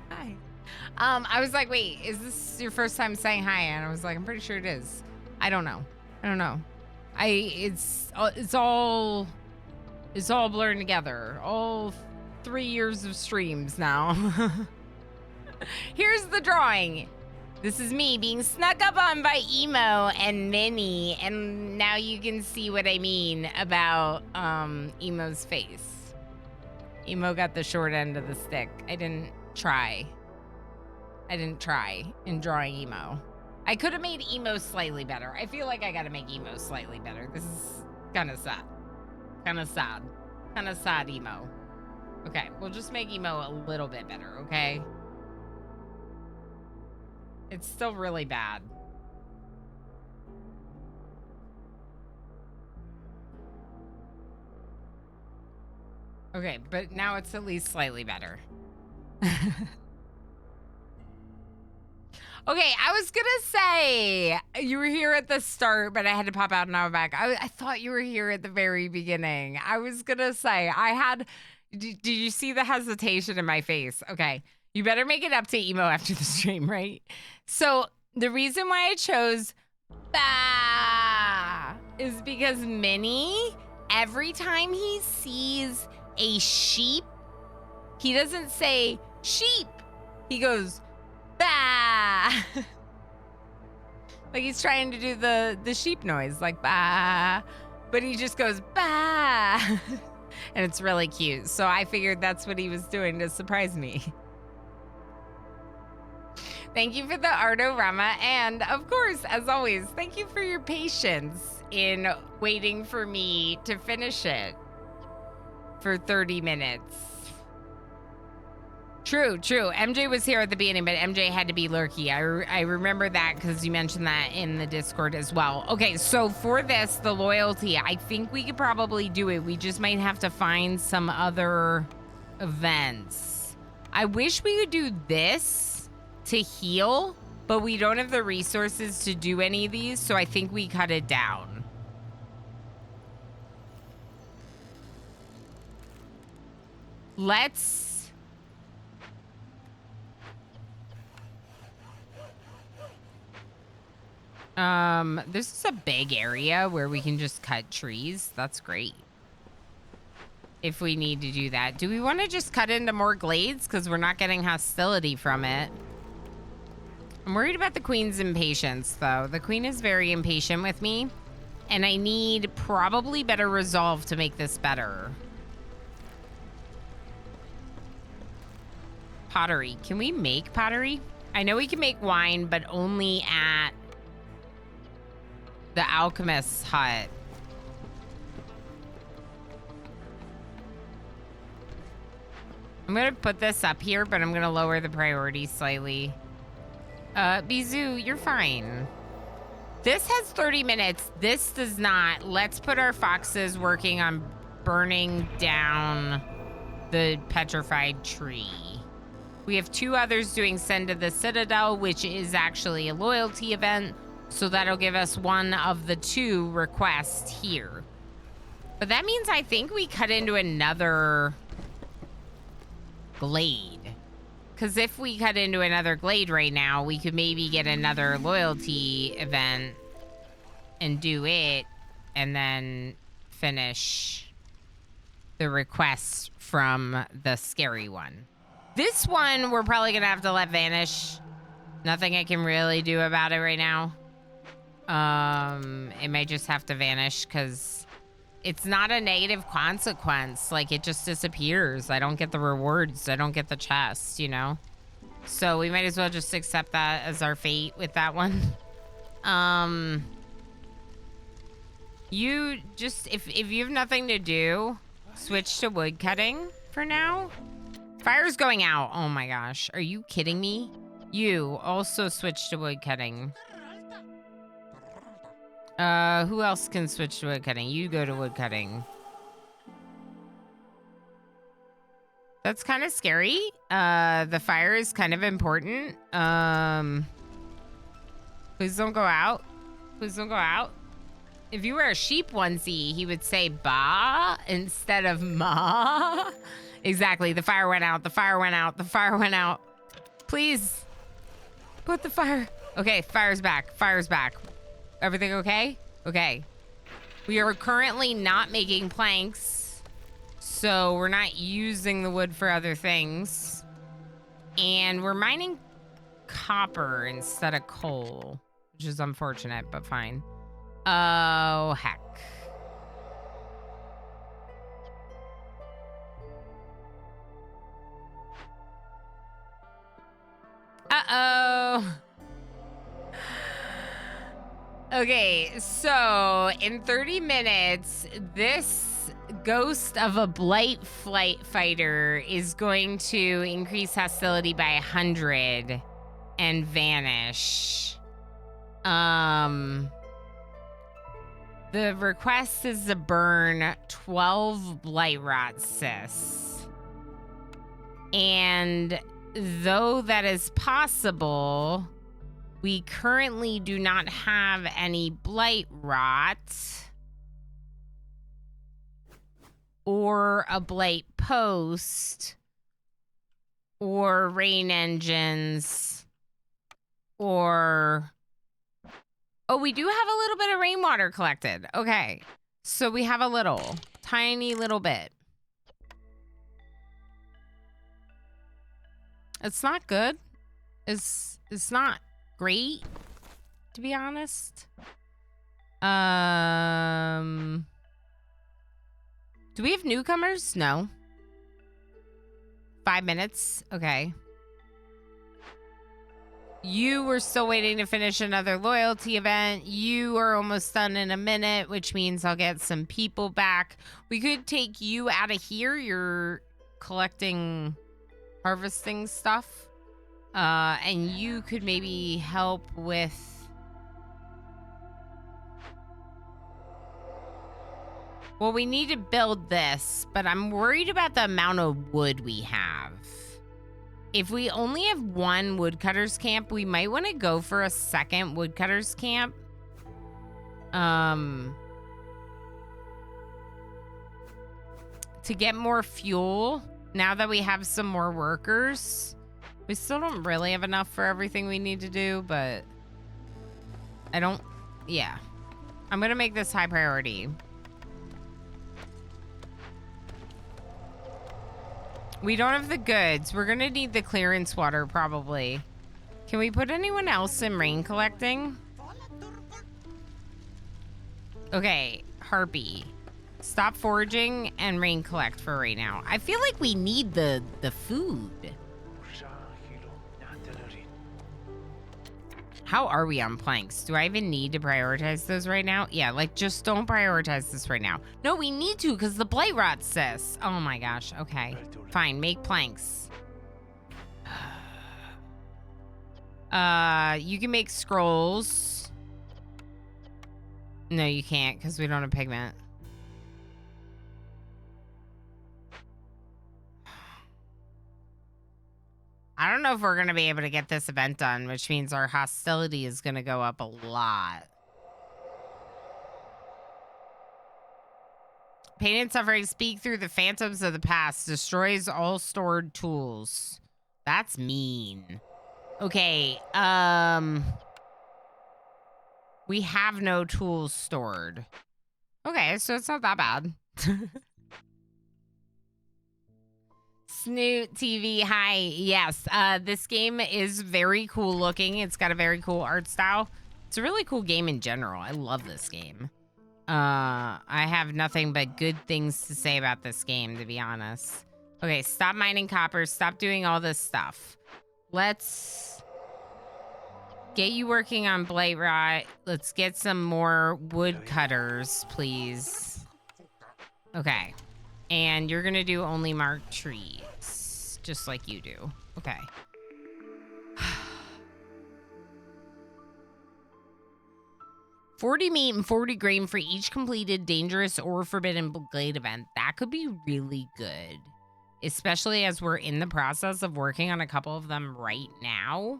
Speaker 1: Hi. I was like, wait, is this your first time saying hi? And I was like, I'm pretty sure it is. I don't know. It's all blurring together. All 3 years of streams now. Here's the drawing. This is me being snuck up on by Emo and Minnie, and now you can see what I mean about Emo's face. Emo got the short end of the stick. I didn't try in drawing Emo. I could have made Emo slightly better. I feel like I gotta make Emo slightly better. This is kind of sad. Kind of sad, Emo. Okay, we'll just make Emo a little bit better, okay? It's still really bad. Okay, but now it's at least slightly better. Okay, I was gonna say you were here at the start, but I had to pop out and now I'm back. I thought you were here at the very beginning. I was gonna say did you see the hesitation in my face? Okay, you better make it up to Emo after the stream, right? So the reason why I chose Bah is because Minnie, every time he sees a sheep He doesn't say sheep. He goes, bah. Like he's trying to do the sheep noise, like bah. But he just goes, bah. And it's really cute. So I figured that's what he was doing to surprise me. Thank you for the Artorama. And of course, as always, thank you for your patience in waiting for me to finish it for 30 minutes. True. MJ was here at the beginning, but MJ had to be lurky. I remember that because you mentioned that in the Discord as well. Okay, so for this, the loyalty, I think we could probably do it. We just might have to find some other events. I wish we could do this to heal, but we don't have the resources to do any of these, so I think we cut it down. Let's... this is a big area where we can just cut trees. That's great. If we need to do that. Do we want to just cut into more glades? Because we're not getting hostility from it. I'm worried about the queen's impatience, though. The queen is very impatient with me. And I need probably better resolve to make this better. Pottery. Can we make pottery? I know we can make wine, but only at the alchemist's hut. I'm gonna put this up here, but I'm gonna lower the priority slightly. Bizou, you're fine. This has 30 minutes. This does not. Let's put our foxes working on burning down the petrified tree. We have 2 others doing Send to the Citadel, which is actually a loyalty event. So that'll give us one of the 2 requests here. But that means I think we cut into another glade. Because if we cut into another glade right now, we could maybe get another loyalty event and do it and then finish the requests from the scary one. This one, we're probably going to have to let vanish. Nothing I can really do about it right now. It might just have to vanish because it's not a negative consequence. Like, it just disappears. I don't get the rewards. I don't get the chest, you know? So we might as well just accept that as our fate with that one. You just, if you have nothing to do, switch to wood cutting for now. Fire's going out. Oh my gosh. Are you kidding me? You also switch to wood cutting. Who else can switch to wood cutting? You go to wood cutting. That's kind of scary. The fire is kind of important. Please don't go out. Please don't go out. If you were a sheep onesie, he would say ba instead of ma. Exactly. The fire went out. The fire went out. The fire went out. Please put the fire. Okay, fire's back. Fire's back. Everything okay? Okay. We are currently not making planks, so we're not using the wood for other things. And we're mining copper instead of coal, which is unfortunate, but fine. Oh, heck. Uh-oh. Okay, so in 30 minutes, this ghost of a blight flight fighter is going to increase hostility by 100 and vanish. The request is to burn 12 blight rot cysts. And though that is possible, we currently do not have any blight rot or a blight post or rain engines or... Oh, we do have a little bit of rainwater collected. Okay, so we have a little, tiny little bit. It's not good. It's not great, to be honest. Do we have newcomers? No. 5 minutes. Okay. You were still waiting to finish another loyalty event. You are almost done in a minute, which means I'll get some people back. We could take you out of here. You're collecting, harvesting stuff. And you could maybe help with... Well, we need to build this, but I'm worried about the amount of wood we have. If we only have one woodcutter's camp, we might want to go for a second woodcutter's camp. To get more fuel, now that we have some more workers. We still don't really have enough for everything we need to do, but I don't, yeah. I'm going to make this high priority. We don't have the goods. We're going to need the clearance water, probably. Can we put anyone else in rain collecting? Okay, Harpy. Stop foraging and rain collect for right now. I feel like we need the food. How are we on planks? Do I even need to prioritize those right now? Yeah, like, just don't prioritize this right now. No, we need to, because the blight rot, sis. Oh my gosh, okay. Fine, make planks. You can make scrolls. No, you can't, because we don't have pigment. I don't know if we're going to be able to get this event done, which means our hostility is going to go up a lot. Pain and suffering speak through the phantoms of the past, destroys all stored tools. That's mean. Okay, we have no tools stored. Okay, so it's not that bad. Snoot TV, hi. Yes, this game is very cool looking. It's got a very cool art style. It's a really cool game in general. I love this game. I have nothing but good things to say about this game, to be honest. Okay, stop mining copper. Stop doing all this stuff. Let's get you working on blight rot. Let's get some more woodcutters, please. Okay. And you're going to do only marked trees, just like you do. Okay. $40 meat and 40 grain for each completed dangerous or forbidden glade event. That could be really good, especially as we're in the process of working on a couple of them right now.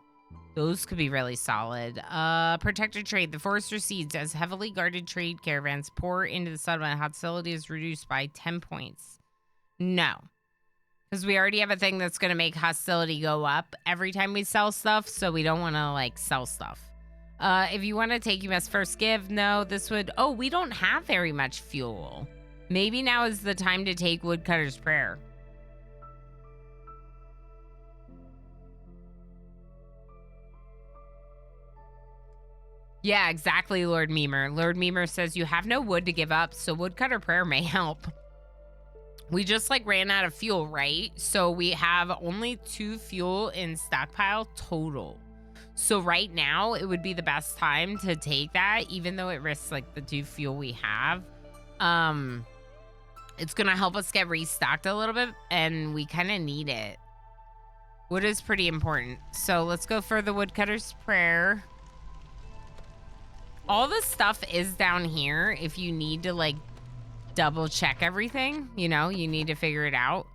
Speaker 1: Those could be really solid. Protected trade. The forest recedes as heavily guarded trade caravans pour into the settlement. Hostility is reduced by 10 points. No. Because we already have a thing that's going to make hostility go up every time we sell stuff, so we don't want to, like, sell stuff. If you want to take, you must first give. No, this would... Oh, we don't have very much fuel. Maybe now is the time to take Woodcutter's Prayer. Yeah, exactly, Lord Memer. Lord Memer says you have no wood to give up, so Woodcutter Prayer may help. We just, like, ran out of fuel, right? So we have only 2 fuel in stockpile total. So right now, it would be the best time to take that, even though it risks, like, the 2 fuel we have. It's gonna help us get restocked a little bit, and we kind of need it. Wood is pretty important. So let's go for the Woodcutter's Prayer. All the stuff is down here if you need to, like, double check everything. You know, you need to figure it out.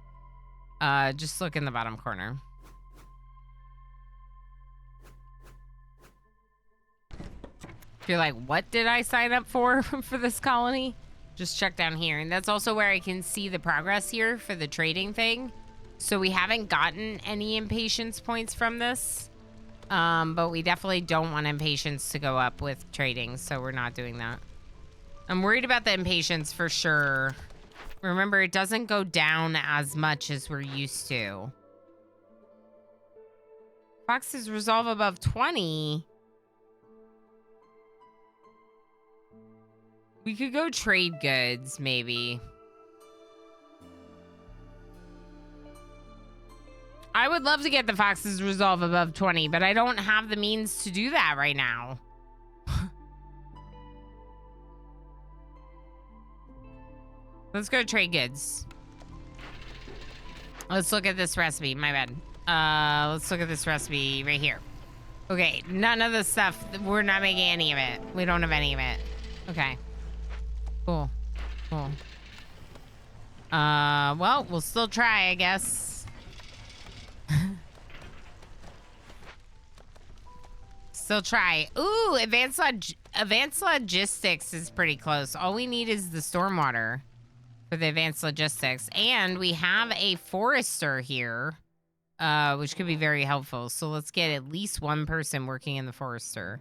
Speaker 1: Just look in the bottom corner. If you're like, what did I sign up for for this colony? Just check down here. And that's also where I can see the progress here for the trading thing. So we haven't gotten any impatience points from this. But we definitely don't want impatience to go up with trading, so we're not doing that. I'm worried about the impatience for sure. Remember, it doesn't go down as much as we're used to. Foxes resolve above 20. We could go trade goods, maybe. I would love to get the foxes resolve above 20, but I don't have the means to do that right now. Let's go trade goods. Let's look at this recipe. My bad. Let's look at this recipe right here. Okay, none of the stuff. We're not making any of it. We don't have any of it. Okay. Cool. Cool. Well, we'll still try, I guess. Still try. Ooh, advanced logistics is pretty close. All we need is the stormwater for the advanced logistics. And we have a forester here, which could be very helpful. So let's get at least one person working in the forester.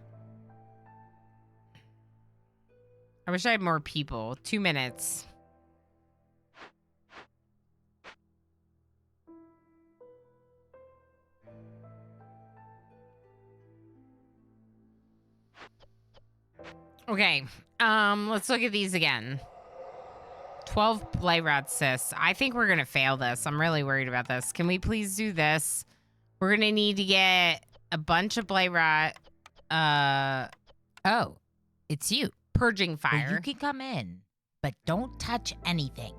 Speaker 1: I wish I had more people. 2 minutes. Okay, let's look at these again. 12 blight rot cysts. I think we're gonna fail this. I'm really worried about this. Can we please do this? We're gonna need to get a bunch of blight rot. Oh, it's you. Purging fire.
Speaker 3: Well, you can come in, but don't touch anything.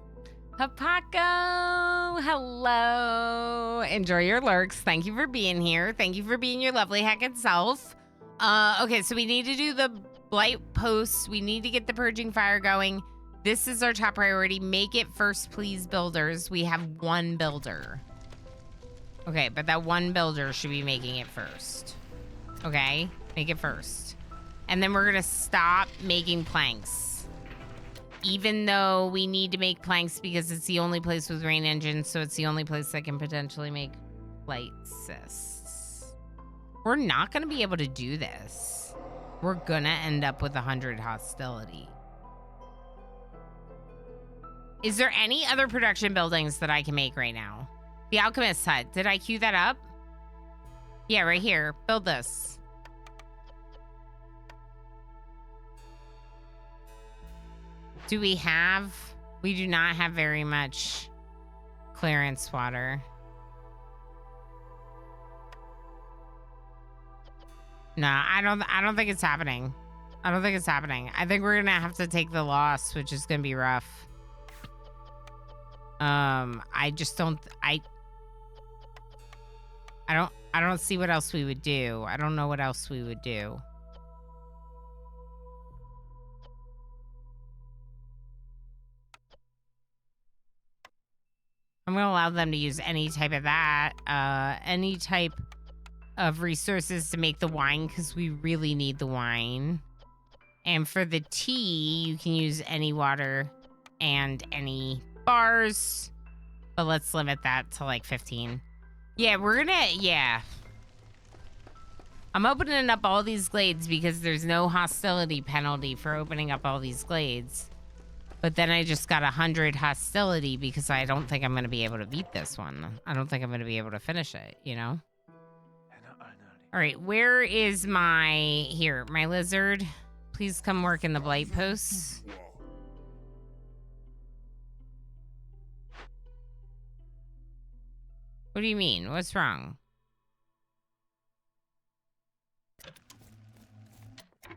Speaker 1: Hapako, hello. Enjoy your lurks. Thank you for being here. Thank you for being your lovely heckin' self. Okay, so we need to do the blight posts. We need to get the purging fire going. This is our top priority. Make it first, please, builders. We have one builder. Okay, but that one builder should be making it first. Okay, make it first. And then we're gonna stop making planks. Even though we need to make planks because it's the only place with rain engines, so it's the only place that can potentially make blight cysts. We're not gonna be able to do this. We're gonna end up with 100 hostility. Is there any other production buildings that I can make right now? The alchemist hut. Did I queue that up? Yeah, right here. Build this. Do we have... We do not have very much clearance water. No, I don't think it's happening. I don't think it's happening. I think we're gonna have to take the loss, which is gonna be rough. I just don't I don't see what else we would do. I don't know what else we would do. I'm gonna allow them to use any type of that, any type of resources to make the wine, because we really need the wine. And for the tea, you can use any water and any bars, but let's limit that to like 15. Yeah, yeah. I'm opening up all these glades because there's no hostility penalty for opening up all these glades. But then I just got 100 hostility because I don't think I'm going to be able to beat this one. I don't think I'm going to be able to finish it, you know? All right, where is my lizard? Please come work in the blight posts. What do you mean? What's wrong?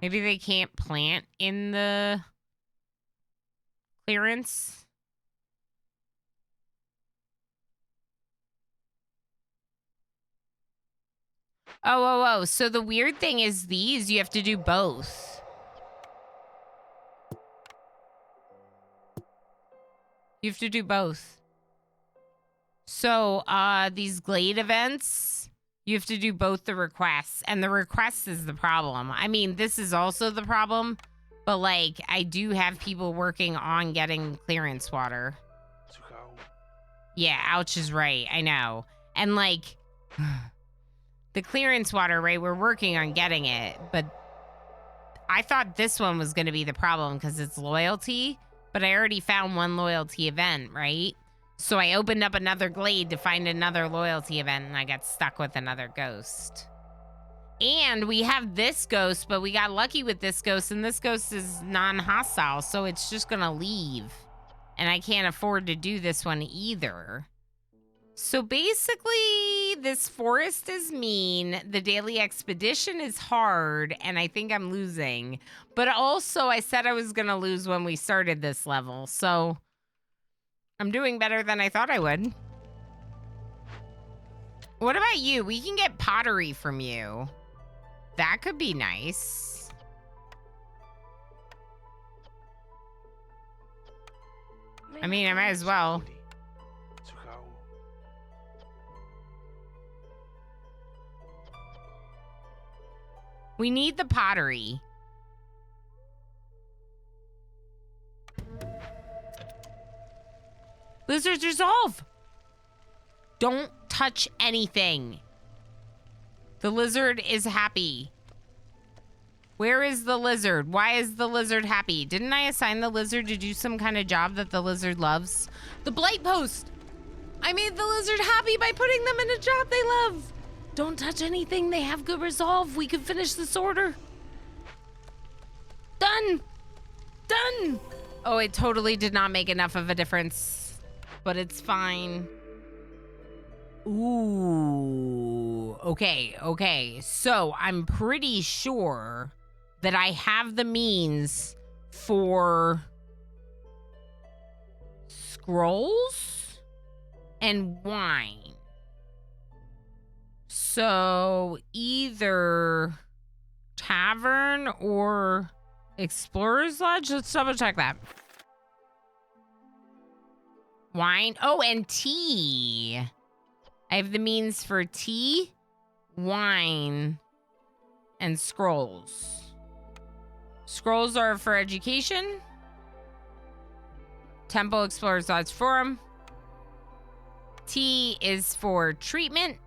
Speaker 1: Maybe they can't plant in the clearance? Oh. So the weird thing is these, you have to do both. You have to do both. So, these Glade events, you have to do both the requests, and the request is the problem. I mean, this is also the problem, but, like, I do have people working on getting clearance water. Yeah, ouch is right, I know. And, like, the clearance water, right, we're working on getting it, but I thought this one was going to be the problem because it's loyalty, but I already found one loyalty event, right? So I opened up another glade to find another loyalty event, and I got stuck with another ghost. And we have this ghost, but we got lucky with this ghost, and this ghost is non-hostile, so it's just gonna leave. And I can't afford to do this one either. So basically, this forest is mean, the daily expedition is hard, and I think I'm losing. But also, I said I was gonna lose when we started this level, so I'm doing better than I thought I would. What about you? We can get pottery from you. That could be nice. I mean, I might as well. We need the pottery. Lizards resolve. Don't touch anything. The lizard is happy. Where is the lizard? Why is the lizard happy? Didn't I assign the lizard to do some kind of job that the lizard loves? The blight post. I made the lizard happy by putting them in a job they love. Don't touch anything. They have good resolve. We can finish this order. Done. Done. Oh, it totally did not make enough of a difference, but it's fine. Ooh, okay. So I'm pretty sure that I have the means for scrolls and wine. So either tavern or explorer's lodge. Let's double check that. Wine. Oh, and tea. I have the means for tea, wine, and scrolls. Scrolls are for education. Temple Explorers Lodge Forum. Tea is for treatment.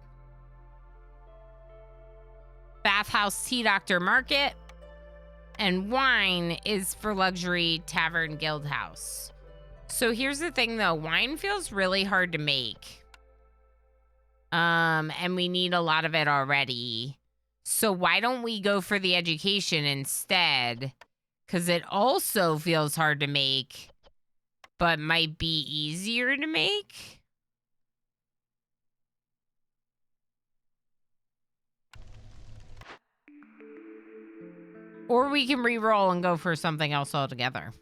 Speaker 1: Bathhouse Tea Doctor Market. And wine is for luxury tavern guild house. So here's the thing though, wine feels really hard to make. And we need a lot of it already. So why don't we go for the education instead? Because it also feels hard to make, but might be easier to make. Or we can re-roll and go for something else altogether.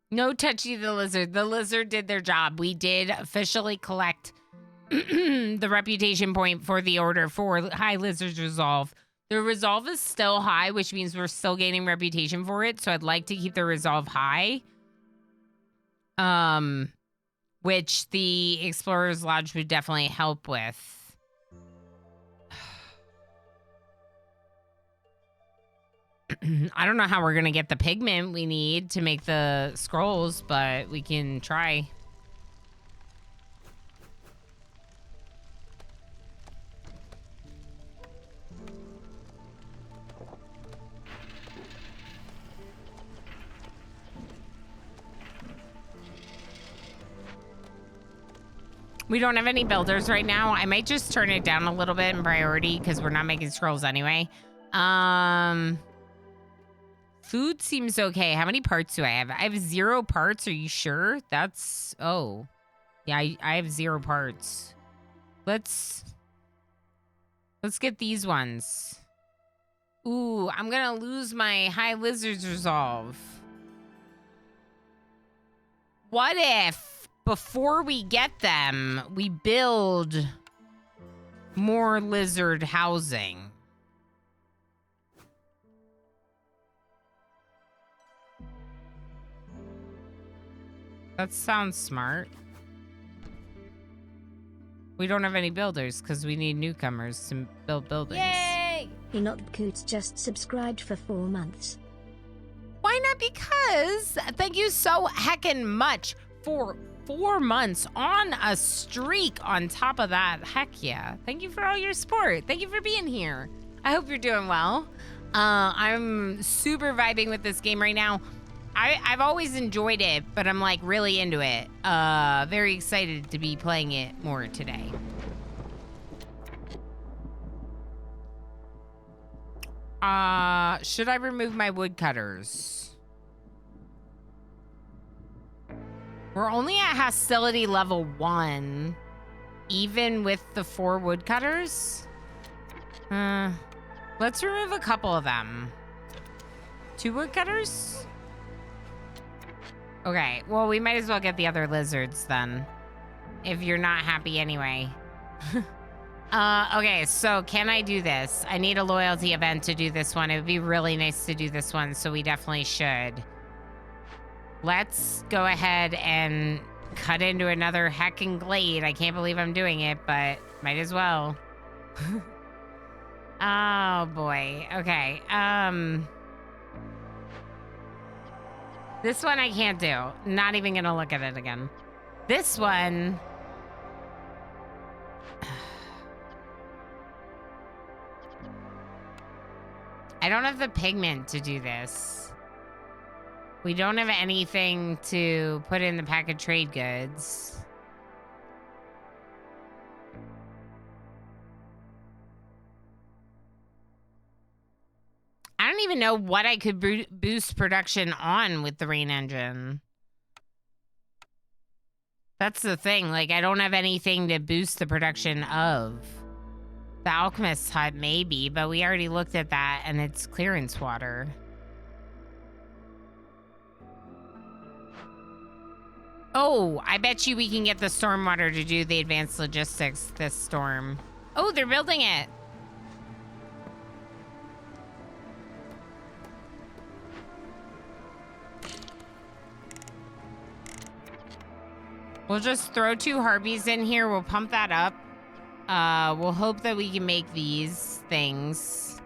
Speaker 1: No touchy the lizard. The lizard did their job. We did officially collect the reputation point for the order for high lizard's resolve. The resolve is still high, which means we're still gaining reputation for it. So I'd like to keep the resolve high. Which the Explorer's Lodge would definitely help with. I don't know how we're gonna get the pigment we need to make the scrolls, but we can try. We don't have any builders right now. I might just turn it down a little bit in priority because we're not making scrolls anyway. Food seems okay. How many parts do I have? I have 0 parts. Are you sure? That's... Oh. Yeah, I have 0 parts. Let's get these ones. Ooh, I'm gonna lose my high lizard's resolve. What if, before we get them, we build more lizard housing? That sounds smart. We don't have any builders because we need newcomers to build buildings.
Speaker 2: Yay! Enoch Coots just subscribed for 4 months.
Speaker 1: Why not? Because thank you so heckin' much for 4 months on a streak on top of that. Heck yeah. Thank you for all your support. Thank you for being here. I hope you're doing well. I'm super vibing with this game right now. I've always enjoyed it, but I'm like really into it. Very excited to be playing it more today. Should I remove my woodcutters? We're only at hostility level 1, even with the 4 woodcutters. Let's remove a couple of them. 2 woodcutters? Okay, well, we might as well get the other lizards then, if you're not happy anyway. Okay, so can I do this? I need a loyalty event to do this one. It would be really nice to do this one, so we definitely should. Let's go ahead and cut into another heckin' glade. I can't believe I'm doing it, but might as well. Oh, boy. Okay, this one I can't do. Not even gonna look at it again. This one... I don't have the pigment to do this. We don't have anything to put in the pack of trade goods. I don't even know what I could boost production on with the rain engine. That's the thing. Like, I don't have anything to boost the production of. The alchemist's hut, maybe, but we already looked at that, and it's clearance water. Oh, I bet you we can get the stormwater to do the advanced logistics this storm. Oh, they're building it. We'll just throw 2 harpies in here. We'll pump that up. We'll hope that we can make these things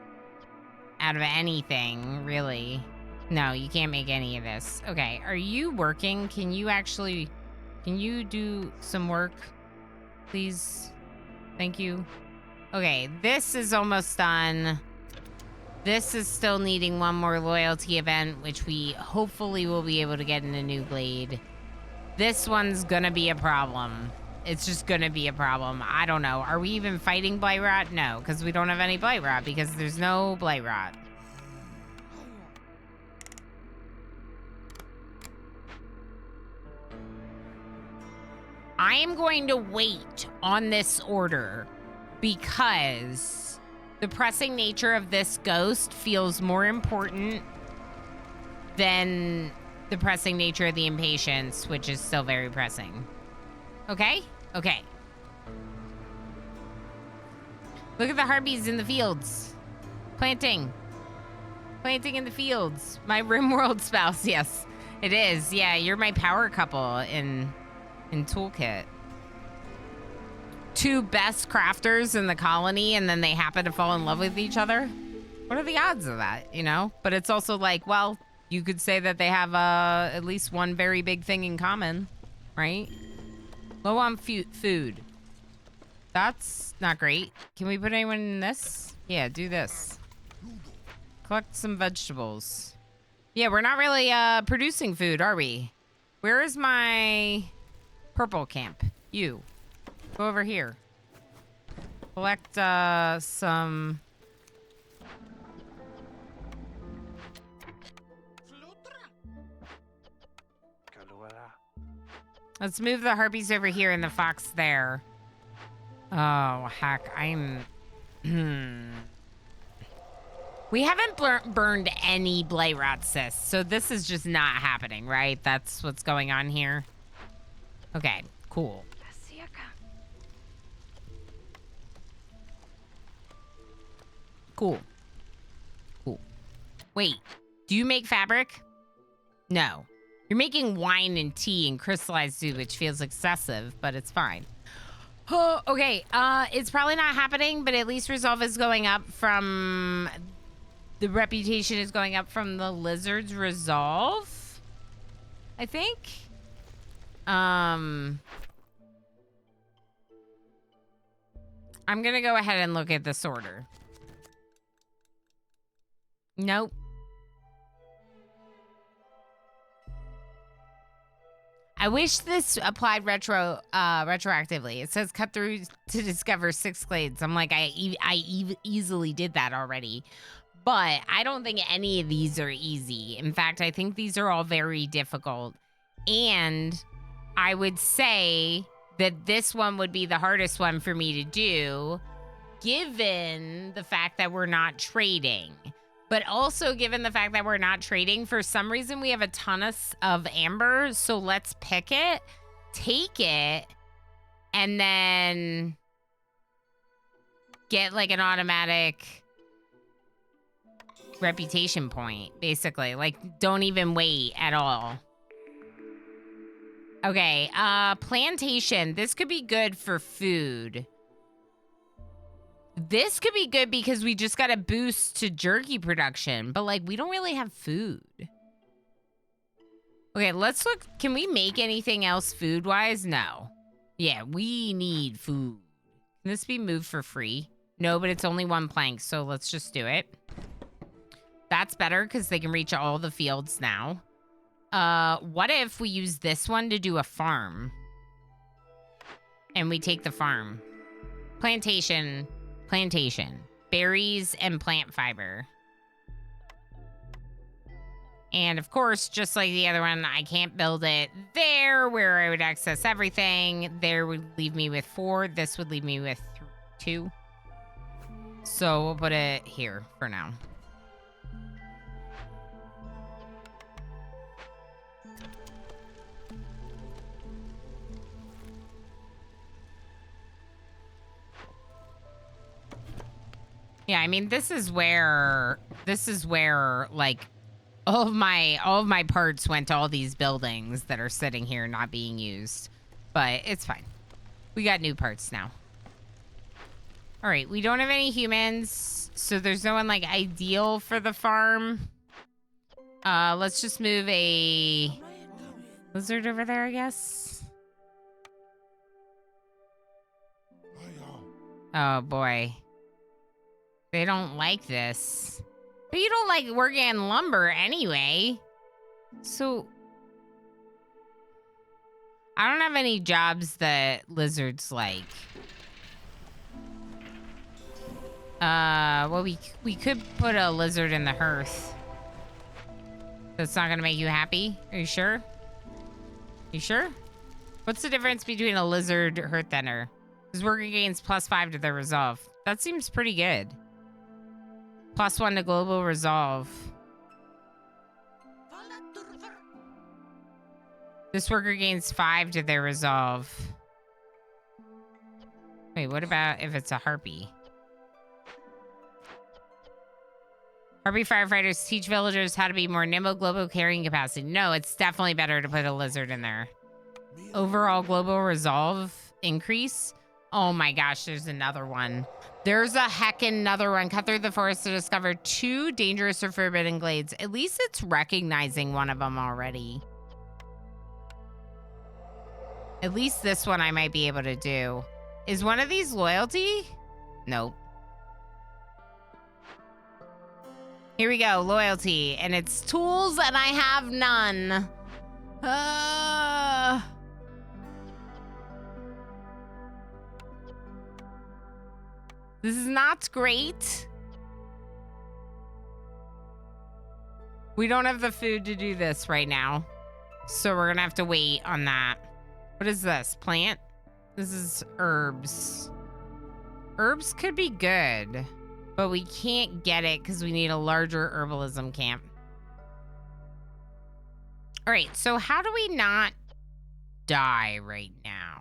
Speaker 1: out of anything, really. No, you can't make any of this. Okay, are you working? Can you do some work, please? Thank you. Okay, this is almost done. This is still needing one more loyalty event, which we hopefully will be able to get in a new glade. This one's gonna be a problem. It's just gonna be a problem. I don't know. Are we even fighting blight rot? No, because we don't have any blight rot because there's no blight rot. I am going to wait on this order because the pressing nature of this ghost feels more important than the pressing nature of the impatience, which is still very pressing. Okay? Okay. Look at the harpies in the fields. Planting. Planting in the fields. My RimWorld spouse, yes. It is. Yeah, you're my power couple in Toolkit. 2 best crafters in the colony, and then they happen to fall in love with each other. What are the odds of that, you know? But it's also like, well, you could say that they have at least one very big thing in common, right? Low on food. That's not great. Can we put anyone in this? Yeah, do this. Collect some vegetables. Yeah, we're not really producing food, are we? Where is my purple camp? You. Go over here. Collect some... Let's move the harpies over here and the fox there. Oh, heck. I'm... We haven't burned any blight rot cysts, so this is just not happening, right? That's what's going on here. Okay, cool. Cool. Cool. Wait, do you make fabric? No. You're making wine and tea and crystallized dew, which feels excessive, but it's fine. Oh, okay, it's probably not happening, but at least resolve is going up from... The reputation is going up from the lizard's resolve, I think. I'm gonna go ahead and look at this order. Nope. I wish this applied retroactively. It says cut through to discover 6 glades. I'm like, I easily did that already. But I don't think any of these are easy. In fact, I think these are all very difficult. And I would say that this one would be the hardest one for me to do, given the fact that we're not trading. But also given the fact that we're not trading, for some reason we have a ton of amber. So let's pick it, take it, and then get like an automatic reputation point, basically. Like, don't even wait at all. Okay, plantation. This could be good for food. This could be good because we just got a boost to jerky production, but like we don't really have food. Okay, let's look. Can we make anything else food-wise? No. Yeah, we need food. Can this be moved for free? No, but it's only 1 plank, so let's just do it. That's better because they can reach all the fields now. What if we use this one to do a farm? And we take the farm. Plantation. Berries and plant fiber. And of course, just like the other one, I can't build it there where I would access everything. There would leave me with 4. This would leave me with 2. So we'll put it here for now. Yeah, I mean, this is where like all of my parts went to all these buildings that are sitting here not being used. But it's fine. We got new parts now. All right, we don't have any humans, so there's no one like ideal for the farm. Let's just move a lizard over there, I guess. Oh boy. They don't like this. But you don't like working in lumber anyway. So I don't have any jobs that lizards like. Well, we could put a lizard in the hearth. That's not gonna make you happy? Are you sure? You sure? What's the difference between a lizard hearth ender? This worker gains +5 to their resolve. That seems pretty good. +1 to global resolve. This worker gains 5 to their resolve. Wait, what about if it's a harpy? Harpy firefighters teach villagers how to be more nimble, global carrying capacity. No, it's definitely better to put a lizard in there. Overall global resolve increase. Oh my gosh, there's another one. There's a heckin' another one. Cut through the forest to discover 2 dangerous or forbidden glades. At least it's recognizing one of them already. At least this one I might be able to do. Is one of these loyalty? Nope. Here we go, loyalty. And it's tools and I have none. This is not great. We don't have the food to do this right now. So we're gonna have to wait on that. What is this? Plant? This is herbs. Herbs could be good, but we can't get it because we need a larger herbalism camp. All right, so how do we not die right now?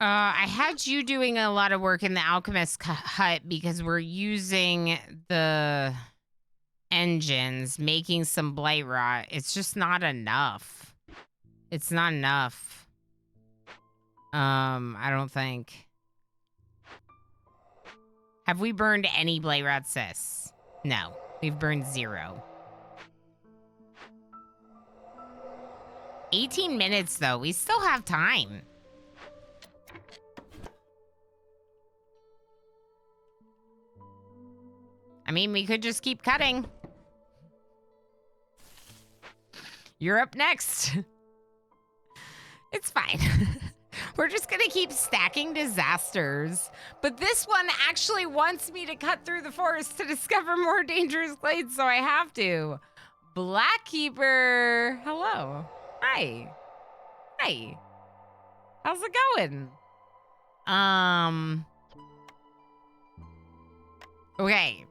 Speaker 1: I had you doing a lot of work in the alchemist hut because we're using the engines, making some blight rot. It's just not enough. It's not enough. I don't think. Have we burned any blight rot, sis? No, we've burned 0. 18 minutes though, we still have time. mean, we could just keep cutting. You're up next. It's fine. We're just gonna keep stacking disasters. But this one actually wants me to cut through the forest to discover more dangerous glades, so I have to. Blackkeeper, hello. Hi. Hi. How's it going? Okay.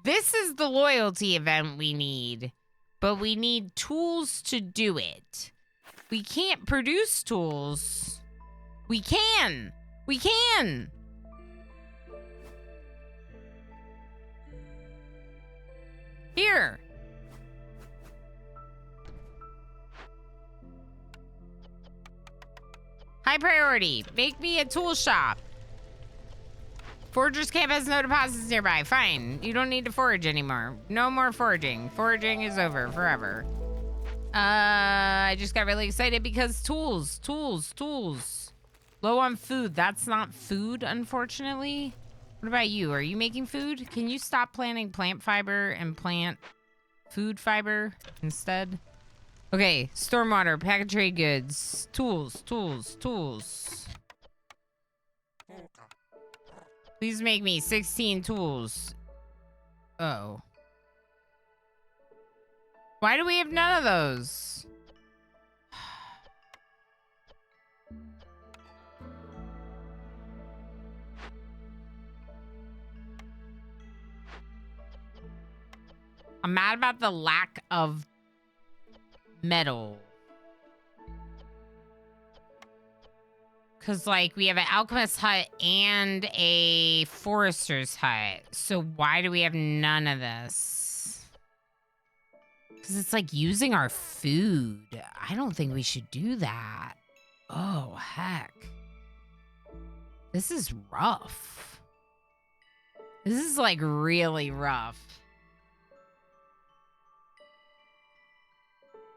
Speaker 1: This is the loyalty event we need, but we need tools to do it. We can't produce tools. We can. We can. Here. High priority. Make me a tool shop. Forger's camp has no deposits nearby. Fine. You don't need to forage anymore. No more foraging. Foraging is over forever. I just got really excited because tools. Low on food. That's not food, unfortunately. What about you? Are you making food? Can you stop planting plant fiber and plant food fiber instead? Okay, stormwater, package trade goods, tools. Please make me 16 tools. Oh. Why do we have none of those? I'm mad about the lack of metal. Because, like, we have an alchemist hut and a forester's hut. So why do we have none of this? Because it's, like, using our food. I don't think we should do that. Oh, heck. This is rough. This is, like, really rough.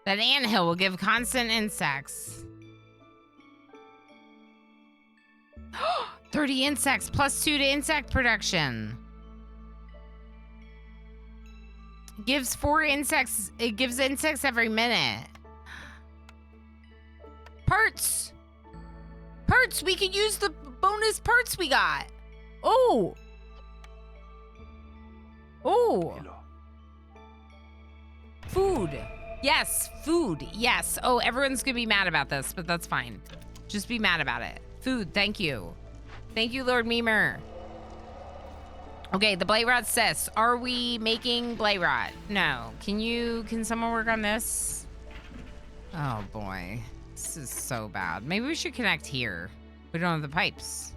Speaker 1: That anthill will give constant insects. 30 insects +2 to insect production. Gives 4 insects. It gives insects every minute. Parts. We could use the bonus parts we got. Oh. Food. Yes, food. Yes. Oh, everyone's gonna be mad about this, but that's fine. Just be mad about it. Food, thank you. Thank you, Lord Memer. Okay, the blight rot says, are we making blight rot? No. Can someone work on this? Oh boy, this is so bad. Maybe we should connect here. We don't have the pipes.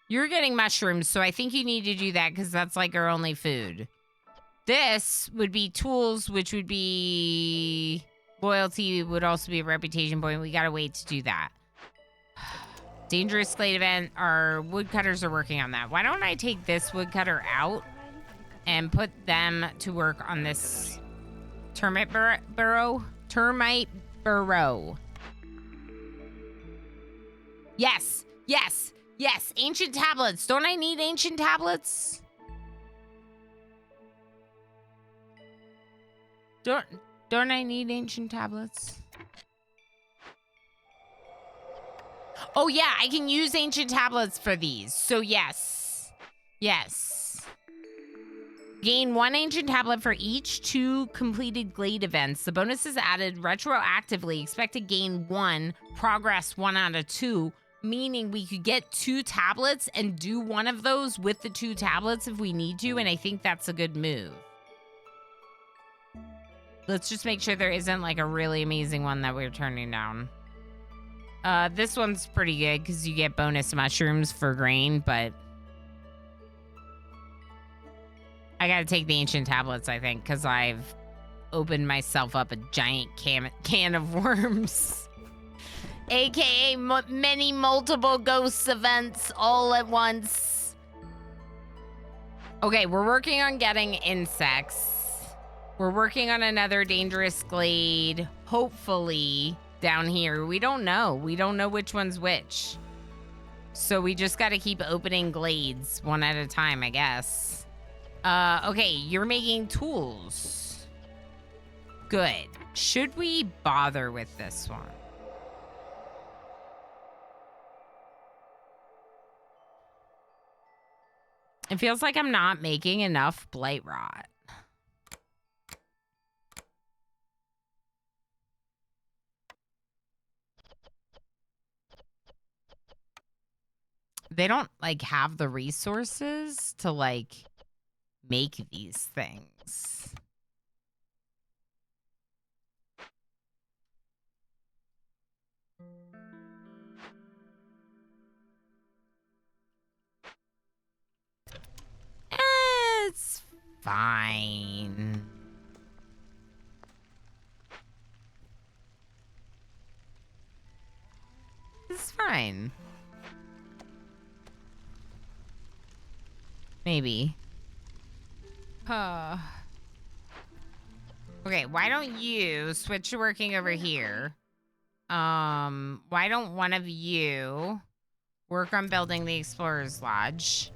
Speaker 1: You're getting mushrooms, so I think you need to do that because that's like our only food. This would be tools, which would be loyalty, would also be a reputation point. We gotta wait to do that. Dangerous glade event. Our woodcutters are working on that. Why don't I take this woodcutter out and put them to work on this termite burrow? Termite burrow. Yes. Ancient tablets. Don't I need ancient tablets? Don't I need ancient tablets? Oh yeah, I can use ancient tablets for these. So yes. Gain 1 ancient tablet for each 2 completed glade events. The bonus is added retroactively. Expect to gain 1, progress 1 out of 2, meaning we could get 2 tablets and do one of those with the 2 tablets if we need to, and I think that's a good move. Let's just make sure there isn't like a really amazing one that we're turning down. This one's pretty good because you get bonus mushrooms for grain, but I gotta take the ancient tablets, I think, because I've opened myself up a giant can of worms. AKA many multiple ghost events all at once. Okay, we're working on getting insects. We're working on another dangerous glade, hopefully down here. We don't know. We don't know which one's which. So we just got to keep opening glades one at a time, I guess. Okay, you're making tools. Good. Should we bother with this one? It feels like I'm not making enough blight rot. They don't, like, have the resources to, like, make these things. It's fine. It's fine. Maybe. Okay, why don't you switch to working over here? Why don't one of you work on building the Explorer's Lodge?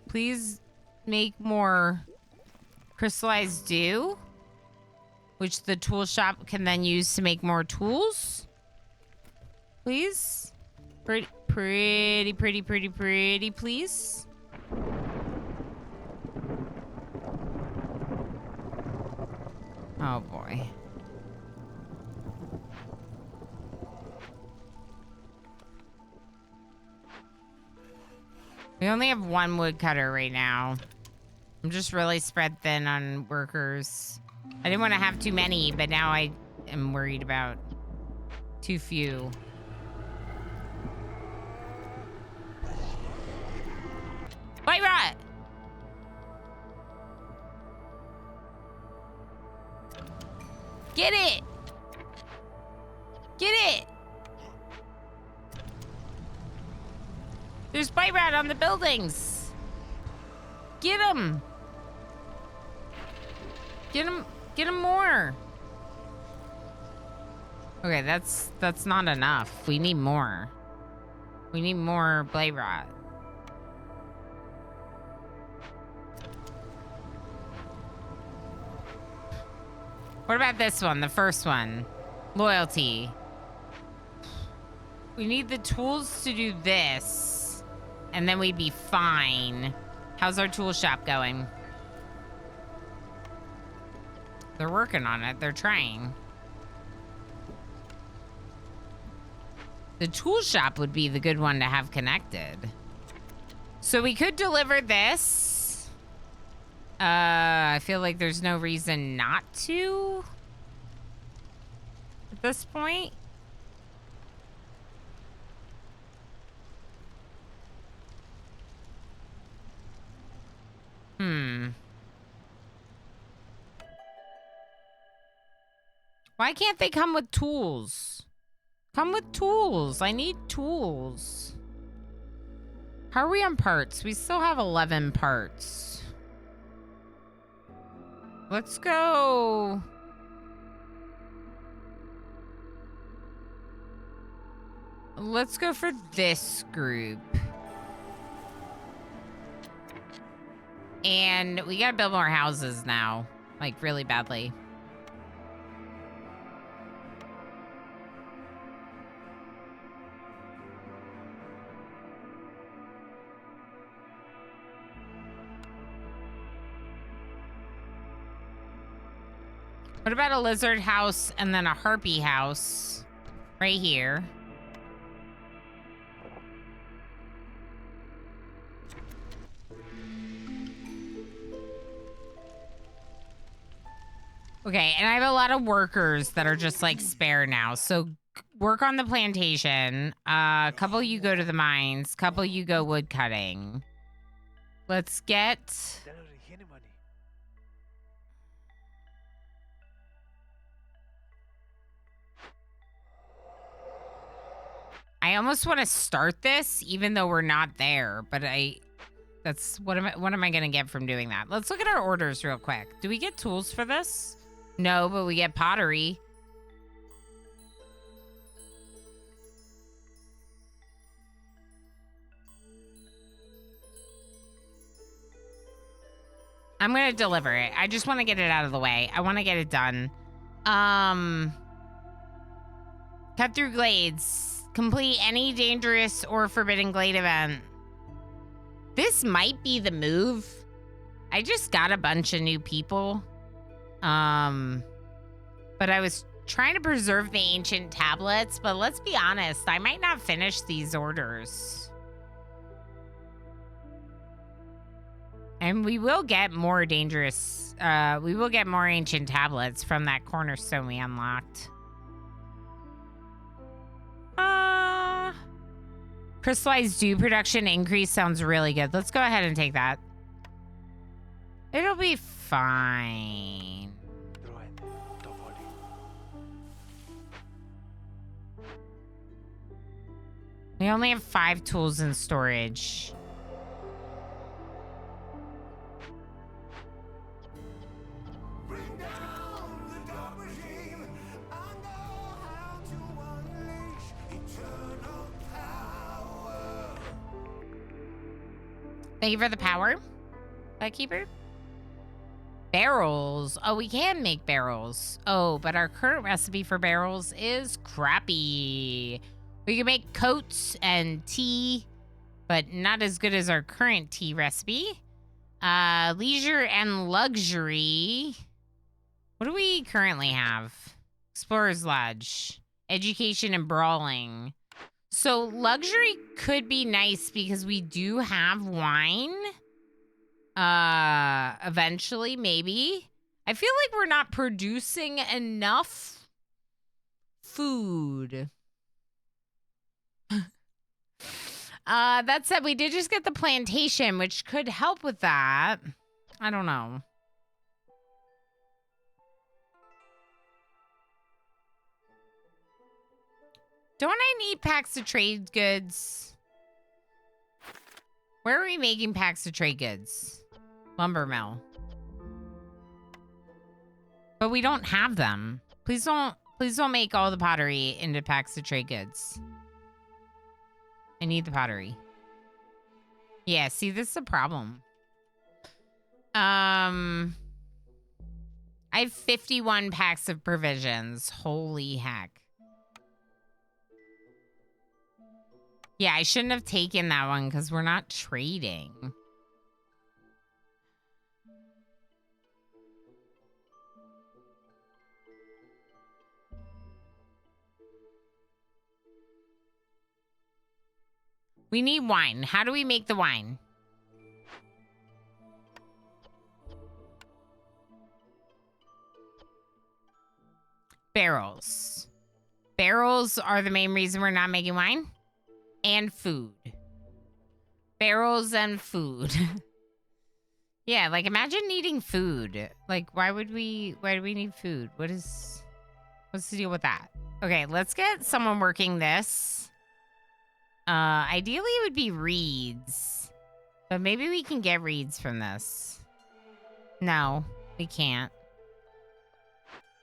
Speaker 1: Please make more crystallized dew, which the tool shop can then use to make more tools. Please? Pretty, please. Oh boy. We only have one woodcutter right now. I'm just really spread thin on workers. I didn't want to have too many, but now I am worried about too few. White rot! Get it! Get it! There's bite rat on the buildings. Get him! Get him! Get him more! Okay, that's not enough. We need more. We need more blade rot. What about this one, the first one? Loyalty. We need the tools to do this, and then we'd be fine. How's our tool shop going? They're working on it. They're trying. The tool shop would be the good one to have connected. So we could deliver this. I feel like there's no reason not to at this point. Why can't they come with tools? Come with tools. I need tools. How are we on parts? We still have 11 parts. Let's go. Let's go for this group. And we gotta build more houses now. Like, really badly. What about a lizard house and then a harpy house right here? Okay, and I have a lot of workers that are just like spare now. So work on the plantation. A couple you go to the mines. Couple you go wood cutting. Let's get... I almost want to start this even though we're not there, but That's what am I gonna get from doing that? Let's look at our orders real quick. Do we get tools for this? No, but we get pottery. I'm gonna deliver it. I just want to get it out of the way. I want to get it done. Cut through glades. Complete any dangerous or forbidden glade event. This might be the move. I just got a bunch of new people. But I was trying to preserve the ancient tablets, but let's be honest, I might not finish these orders. And we will get more dangerous, we will get more ancient tablets from that cornerstone we unlocked. Crystallized dew production increase sounds really good. Let's go ahead and take that. It'll be fine. We only have 5 tools in storage. Thank you for the power, Lightkeeper. Barrels. Oh, we can make barrels. Oh, but our current recipe for barrels is crappy. We can make coats and tea, but not as good as our current tea recipe. Leisure and luxury. What do we currently have? Explorer's Lodge. Education and brawling. So luxury could be nice because we do have wine. Eventually, maybe. I feel like we're not producing enough food. That said, we did just get the plantation, which could help with that. I don't know. Don't I need packs of trade goods? Where are we making packs of trade goods? Lumber mill. But we don't have them. Please don't make all the pottery into packs of trade goods. I need the pottery. Yeah, see, this is a problem. I have 51 packs of provisions. Holy heck. Yeah, I shouldn't have taken that one because we're not trading. We need wine. How do we make the wine? Barrels. Barrels are the main reason we're not making wine. And food. Barrels and food. Yeah, like imagine needing food. Like why do we need food? What's the deal with that? Okay, let's get someone working this. Ideally it would be reeds. But maybe we can get reeds from this. No, we can't.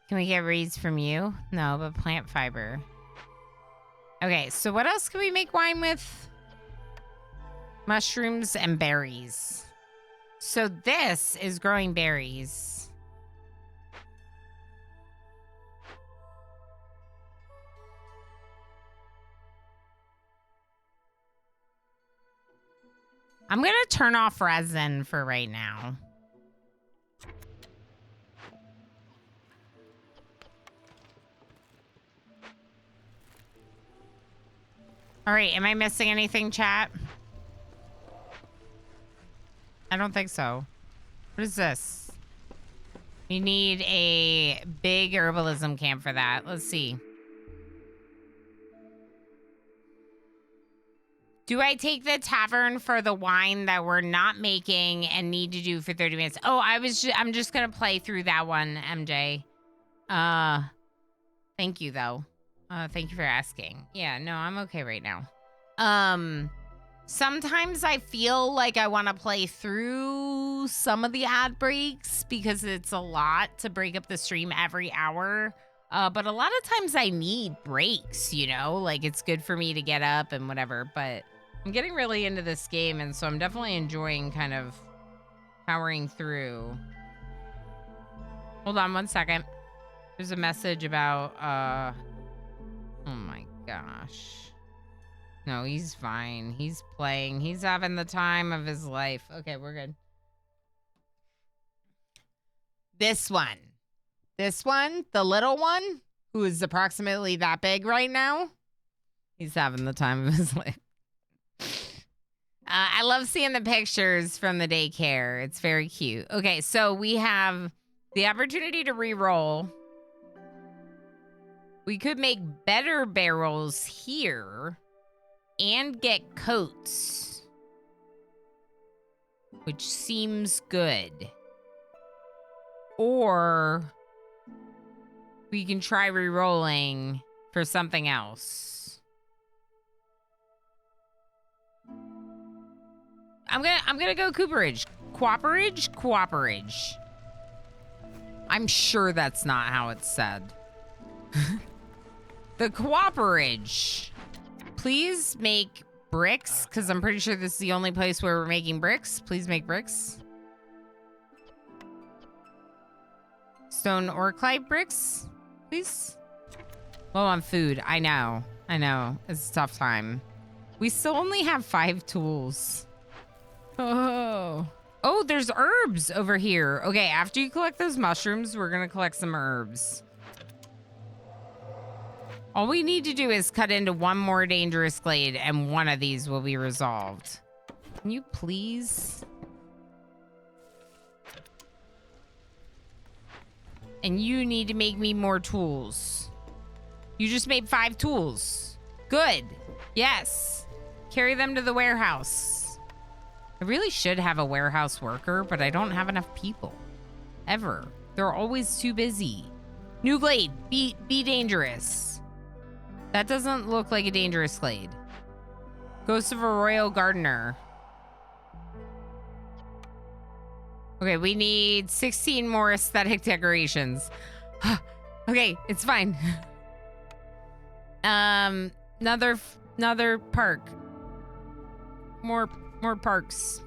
Speaker 1: Can we get reeds from you? No, but plant fiber. Okay, so what else can we make wine with? Mushrooms and berries. So this is growing berries. I'm going to turn off resin for right now. All right, am I missing anything, chat? I don't think so. What is this? You need a big herbalism camp for that. Let's see. Do I take the tavern for the wine that we're not making and need to do for 30 minutes? Oh, I'm just going to play through that one, MJ. Thank you, though. Thank you for asking. Yeah, no, I'm okay right now. Sometimes I feel like I want to play through some of the ad breaks because it's a lot to break up the stream every hour. But a lot of times I need breaks, you know? Like, it's good for me to get up and whatever. But I'm getting really into this game, and so I'm definitely enjoying kind of powering through. Hold on one second. There's a message about, oh my gosh. No, he's fine. He's playing. He's having the time of his life. Okay, we're good. This one, the little one, who is approximately that big right now, he's having the time of his life. I love seeing the pictures from the daycare. It's very cute. Okay, so we have the opportunity to re-roll. We could make better barrels here and get coats, which seems good. Or we can try re-rolling for something else. I'm gonna go cooperage. Cooperage. I'm sure that's not how it's said. The cooperage. Please make bricks, because I'm pretty sure this is the only place where we're making bricks. Please make bricks. Stone orclite bricks, please. Low on food. I know. It's a tough time. We still only have 5 tools. Oh, there's herbs over here. Okay, after you collect those mushrooms, we're going to collect some herbs. All we need to do is cut into one more dangerous glade, and one of these will be resolved. Can you please? And you need to make me more tools. You just made 5 tools. Good. Yes. Carry them to the warehouse. I really should have a warehouse worker, but I don't have enough people. Ever. They're always too busy. New glade. Be dangerous. That doesn't look like a dangerous glade. Ghost of a Royal Gardener. Okay, we need 16 more aesthetic decorations. Okay, it's fine. Another park. More parks.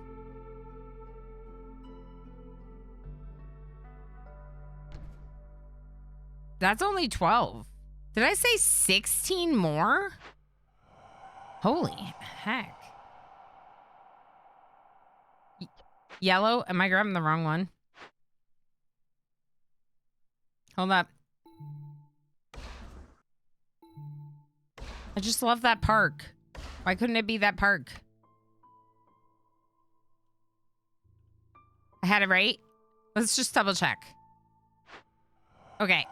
Speaker 1: That's only 12. Did I say 16 more? Holy heck. Yellow? Am I grabbing the wrong one? Hold up. I just love that park. Why couldn't it be that park? I had it right? Let's just double check. Okay.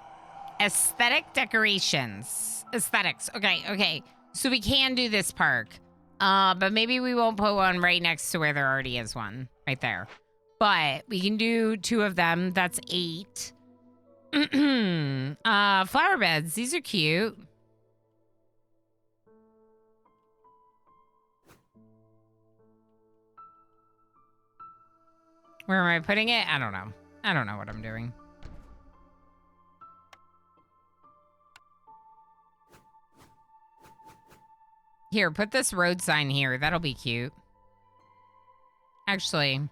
Speaker 1: Aesthetic decorations. Aesthetics. Okay. So we can do this park. But maybe we won't put one right next to where there already is one. Right there. But we can do 2 of them. That's 8. Flower beds. These are cute. Where am I putting it? I don't know. I don't know what I'm doing. Here, put this road sign here. That'll be cute. Actually,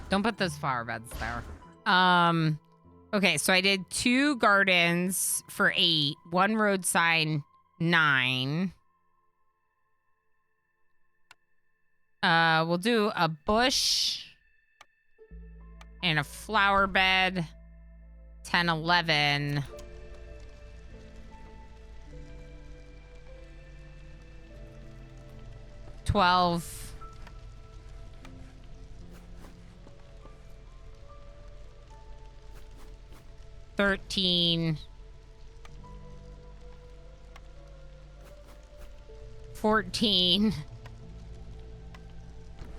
Speaker 1: don't put those flower beds there. Okay, so I did 2 gardens for 8, 1 road sign, 9. We'll do a bush and a flower bed, 10, 11. 12. 13. 14.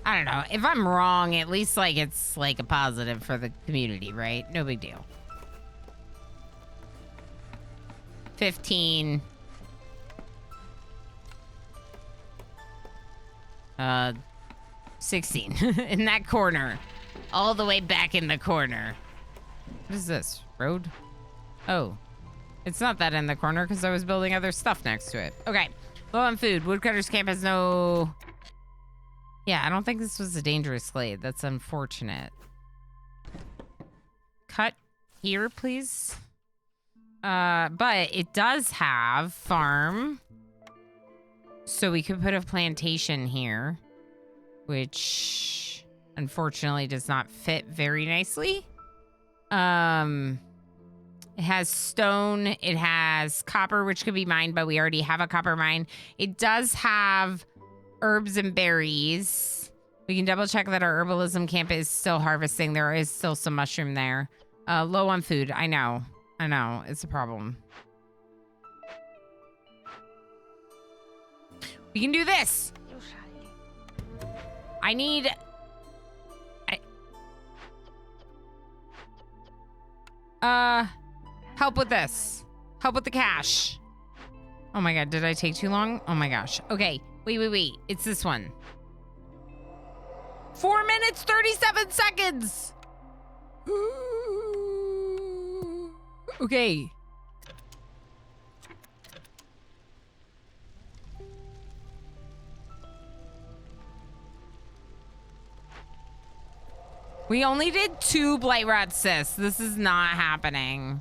Speaker 1: I don't know. If I'm wrong, at least like it's like a positive for the community, right? No big deal. 15. 16 in that corner. All the way back in the corner. What is this? Road? Oh. It's not that in the corner because I was building other stuff next to it. Okay. Low on food. Woodcutter's camp has no... Yeah, I don't think this was a dangerous glade. That's unfortunate. Cut here, please. But it does have farm. So we could put a plantation here. Which, unfortunately, does not fit very nicely. It has stone. It has copper, which could be mined, but we already have a copper mine. It does have herbs and berries. We can double check that our herbalism camp is still harvesting. There is still some mushroom there. Low on food. I know. It's a problem. We can do this. I need... help with this. Help with the cash. Oh my god, did I take too long? Oh my gosh. Okay, wait. It's this one. 4 minutes, 37 seconds. Okay. We only did 2 blight rot cysts. This is not happening.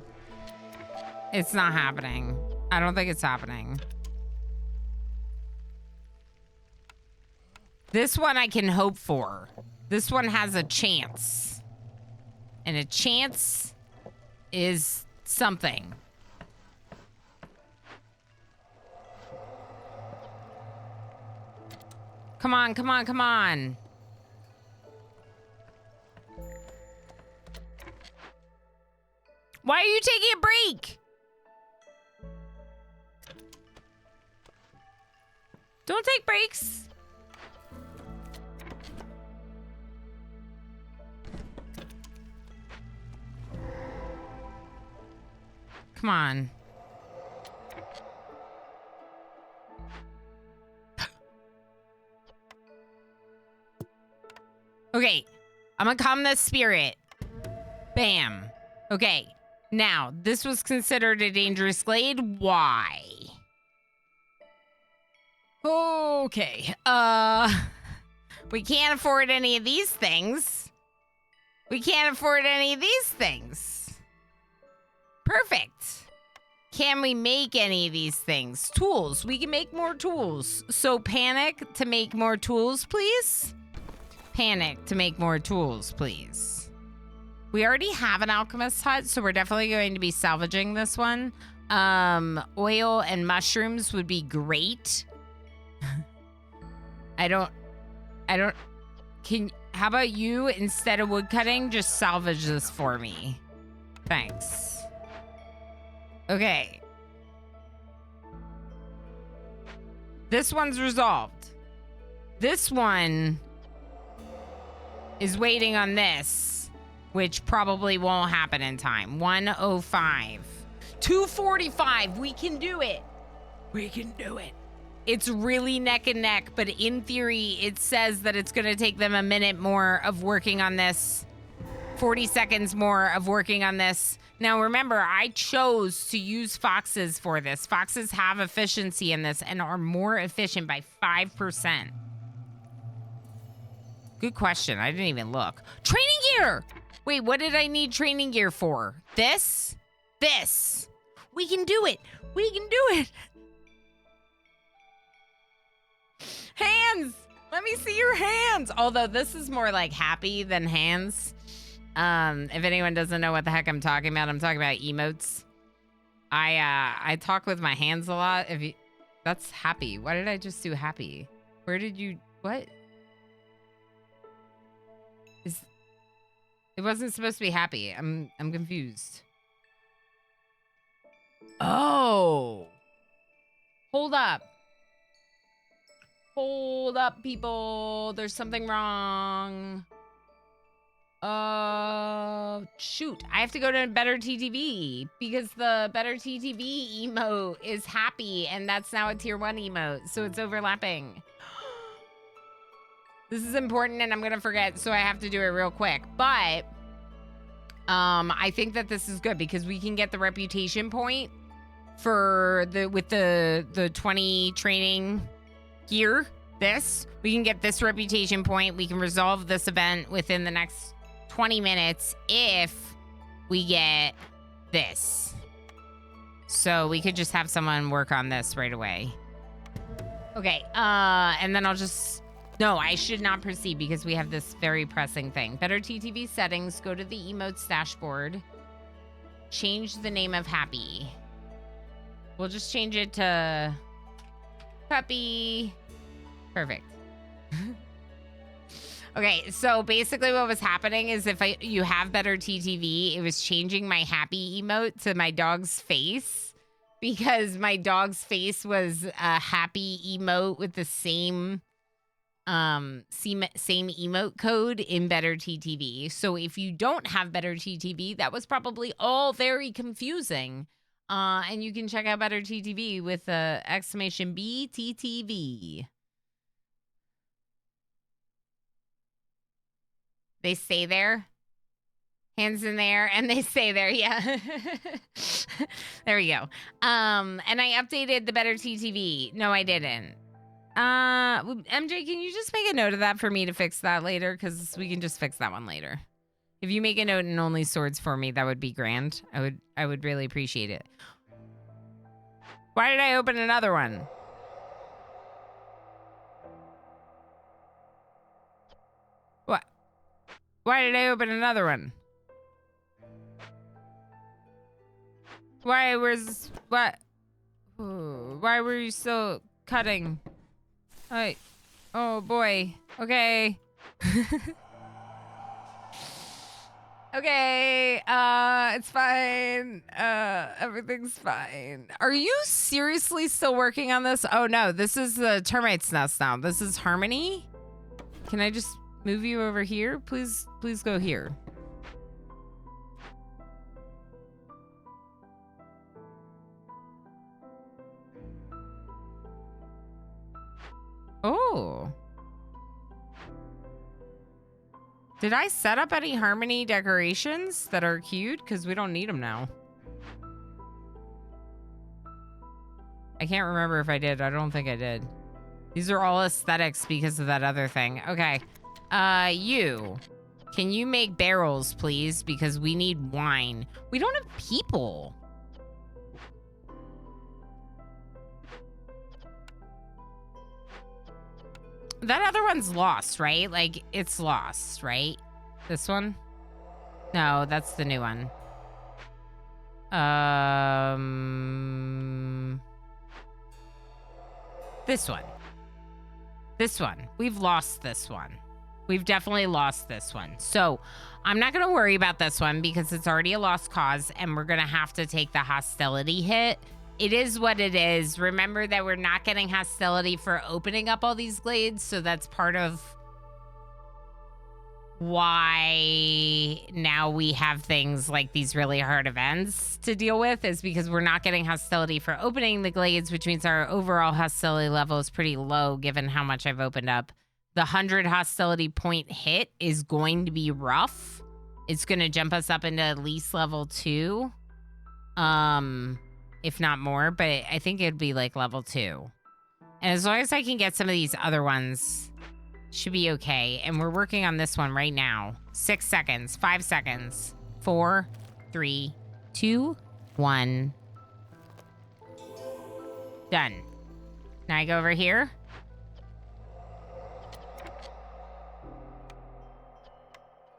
Speaker 1: It's not happening. I don't think it's happening. This one I can hope for. This one has a chance. And a chance is something. Come on. Why are you taking a break? Don't take breaks. Come on. Okay, I'm gonna calm the spirit. Bam. Okay, now, this was considered a dangerous glade. Why? Okay, we can't afford any of these things. Perfect. Can we make any of these things? Tools. We can make more tools. So panic to make more tools, please. Panic to make more tools, please. We already have an alchemist hut, so we're definitely going to be salvaging this one. Oil and mushrooms would be great. How about you, instead of wood cutting, just salvage this for me? Thanks. Okay. This one's resolved. This one is waiting on this, which probably won't happen in time. 105. 245. We can do it. It's really neck and neck, but in theory, it says that it's going to take them a minute more of working on this. 40 seconds more of working on this. Now, remember, I chose to use foxes for this. Foxes have efficiency in this and are more efficient by 5%. Good question. I didn't even look. Training gear! Wait, what did I need training gear for? This? This. We can do it. Hands! Let me see your hands! Although this is more like happy than hands. If anyone doesn't know what the heck I'm talking about emotes. I talk with my hands a lot. That's happy. Why did I just do happy? Where did you, what? It wasn't supposed to be happy. I'm confused. Oh. Hold up, people. There's something wrong. Shoot. I have to go to Better TTV because the Better TTV emote is happy and that's now a tier 1 emote, so it's overlapping. This is important and I'm gonna forget, so I have to do it real quick. But I think that this is good because we can get the reputation point for the 20 training gear. We can get this reputation point. We can resolve this event within the next 20 minutes if we get this. So we could just have someone work on this right away. Okay, and then I'll just... No, I should not proceed because we have this very pressing thing. Better TTV settings, go to the emotes dashboard. Change the name of Happy. We'll just change it to Puppy. Perfect. Okay, so basically what was happening is if you have better TTV, it was changing my Happy emote to my dog's face because my dog's face was a happy emote with the same emote code in better TTV. So if you don't have better TTV, that was probably all very confusing. And you can check out better TTV with exclamation BTTV. They stay there. Hands in there, and they stay there. Yeah. There we go. And I updated the better TTV. No, I didn't. MJ, can you just make a note of that for me to fix that later? Because we can just fix that one later. If you make a note in Only Swords for me, that would be grand. I would really appreciate it. Why did I open another one? What? Why did I open another one? Why was... What? Ooh, why were you still cutting? Oh boy. Okay. Okay. It's fine. Everything's fine. Are you seriously still working on this? Oh no, this is the termite's nest now. This is Harmony. Can I just move you over here? Please go here. Oh. Did I set up any Harmony decorations that are cute? Because we don't need them now. I can't remember if I did. I don't think I did. These are all aesthetics because of that other thing. Okay. You. Can you make barrels, please? Because we need wine. We don't have people. That other one's lost, right? Like, it's lost, right? This one? No, that's the new one. This one. This one. We've lost this one. We've definitely lost this one. So, I'm not going to worry about this one because it's already a lost cause and we're going to have to take the hostility hit. It is what it is. Remember that we're not getting hostility for opening up all these glades, so that's part of why now we have things like these really hard events to deal with, is because we're not getting hostility for opening the glades, which means our overall hostility level is pretty low given how much I've opened up. The 100 hostility point hit is going to be rough. It's going to jump us up into at least level 2. If not more, but I think it'd be like level 2. And as long as I can get some of these other ones, should be okay. And we're working on this one right now. 6 seconds, 5 seconds, 4, 3, 2, 1. Done. Now I go over here.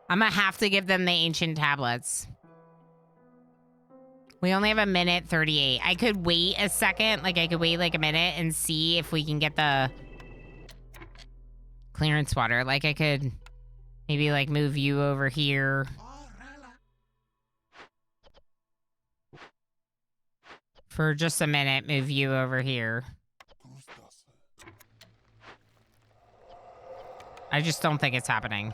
Speaker 1: I'm gonna have to give them the ancient tablets. We only have a minute 38. I could wait a second. Like, I could wait like a minute and see if we can get the clearance water. Like, I could maybe like move you over here. For just a minute, move you over here. I just don't think it's happening.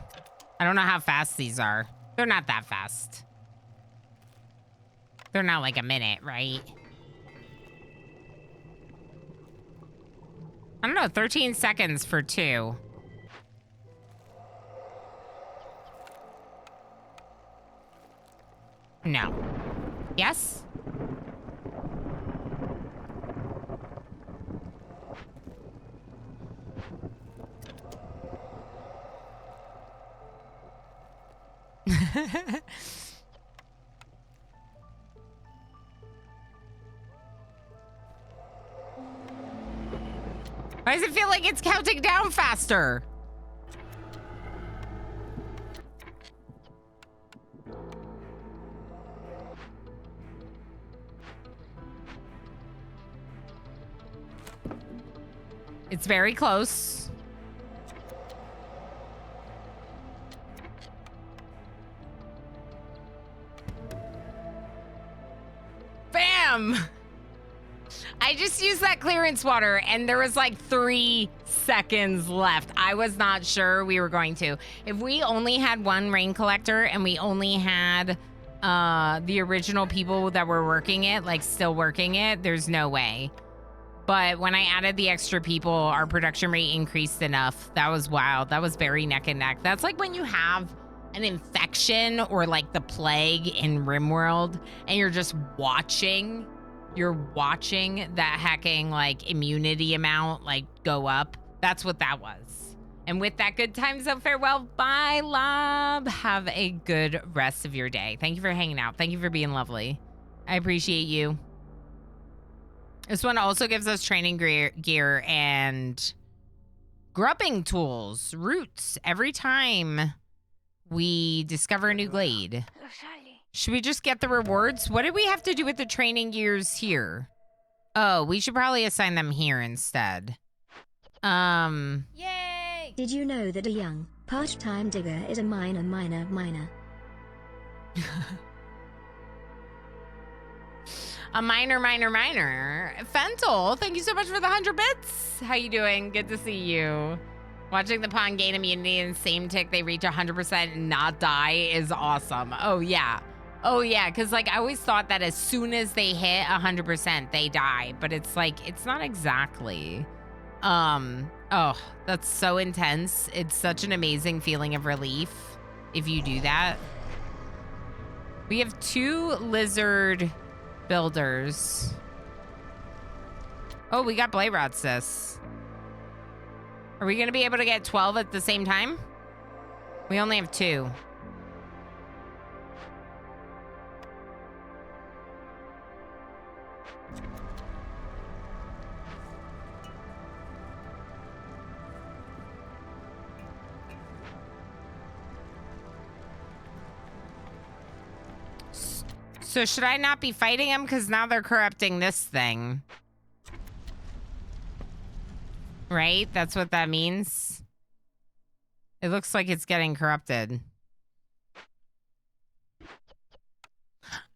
Speaker 1: I don't know how fast these are. They're not that fast. They're not like a minute, right? I don't know, 13 seconds for 2. No. Yes? Why does it feel like it's counting down faster? It's very close. Bam! I just used that clearance water and there was like 3 seconds left. I was not sure we were going to. If we only had one rain collector and we only had the original people that were working it, like still working it, there's no way. But when I added the extra people, our production rate increased enough. That was wild. That was very neck and neck. That's like when you have an infection or like the plague in RimWorld and you're just watching. You're watching that hacking like immunity amount like go up. That's what that was. And with that, good time, so farewell. Bye, love. Have a good rest of your day. Thank you for hanging out. Thank you for being lovely. I appreciate you. This one also gives us training gear and grubbing tools, roots, every time we discover a new glade. Should we just get the rewards? What did we have to do with the training gears here? Oh, we should probably assign them here instead. Yay!
Speaker 2: Did you know that a young, part-time digger is a miner?
Speaker 1: A miner. Fentel, thank you so much for the 100 bits. How you doing? Good to see you. Watching the pawn gain immunity and same tick they reach 100% and not die is awesome. Oh yeah, because like I always thought that as soon as they hit 100% they die, but it's like, it's not exactly. Oh, that's so intense. It's such an amazing feeling of relief if you do that. We have 2 lizard builders. Oh, we got blade rod, sis. Are we gonna be able to get 12 at the same time? We only have 2. So should I not be fighting them? Because now they're corrupting this thing. Right? That's what that means. It looks like it's getting corrupted.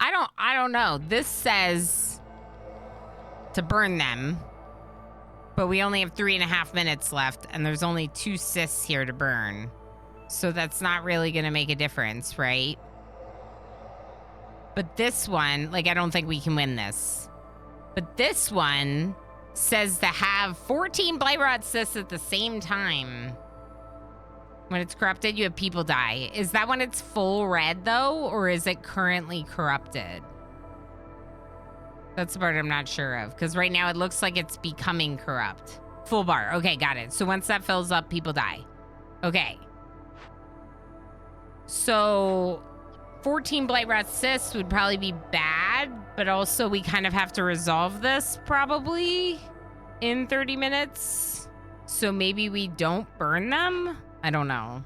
Speaker 1: I don't know. This says to burn them. But we only have 3.5 minutes left, and there's only 2 cysts here to burn. So that's not really gonna make a difference, right? But this one, like, I don't think we can win this. But this one says to have 14 blade rod cysts at the same time. When it's corrupted, you have people die. Is that when it's full red, though? Or is it currently corrupted? That's the part I'm not sure of. Because right now, it looks like it's becoming corrupt. Full bar. Okay, got it. So once that fills up, people die. Okay. So 14 blade rot cysts would probably be bad, but also we kind of have to resolve this probably in 30 minutes. So maybe we don't burn them? I don't know.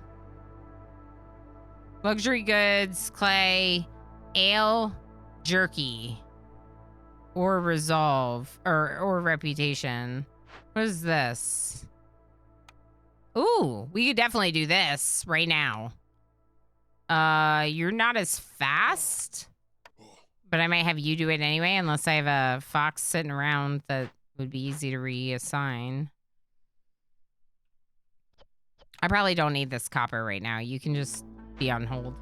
Speaker 1: Luxury goods, clay, ale, jerky, or resolve, or reputation. What is this? Ooh, we could definitely do this right now. You're not as fast, but I might have you do it anyway, unless I have a fox sitting around that would be easy to reassign. I probably don't need this copper right now. You can just be on hold.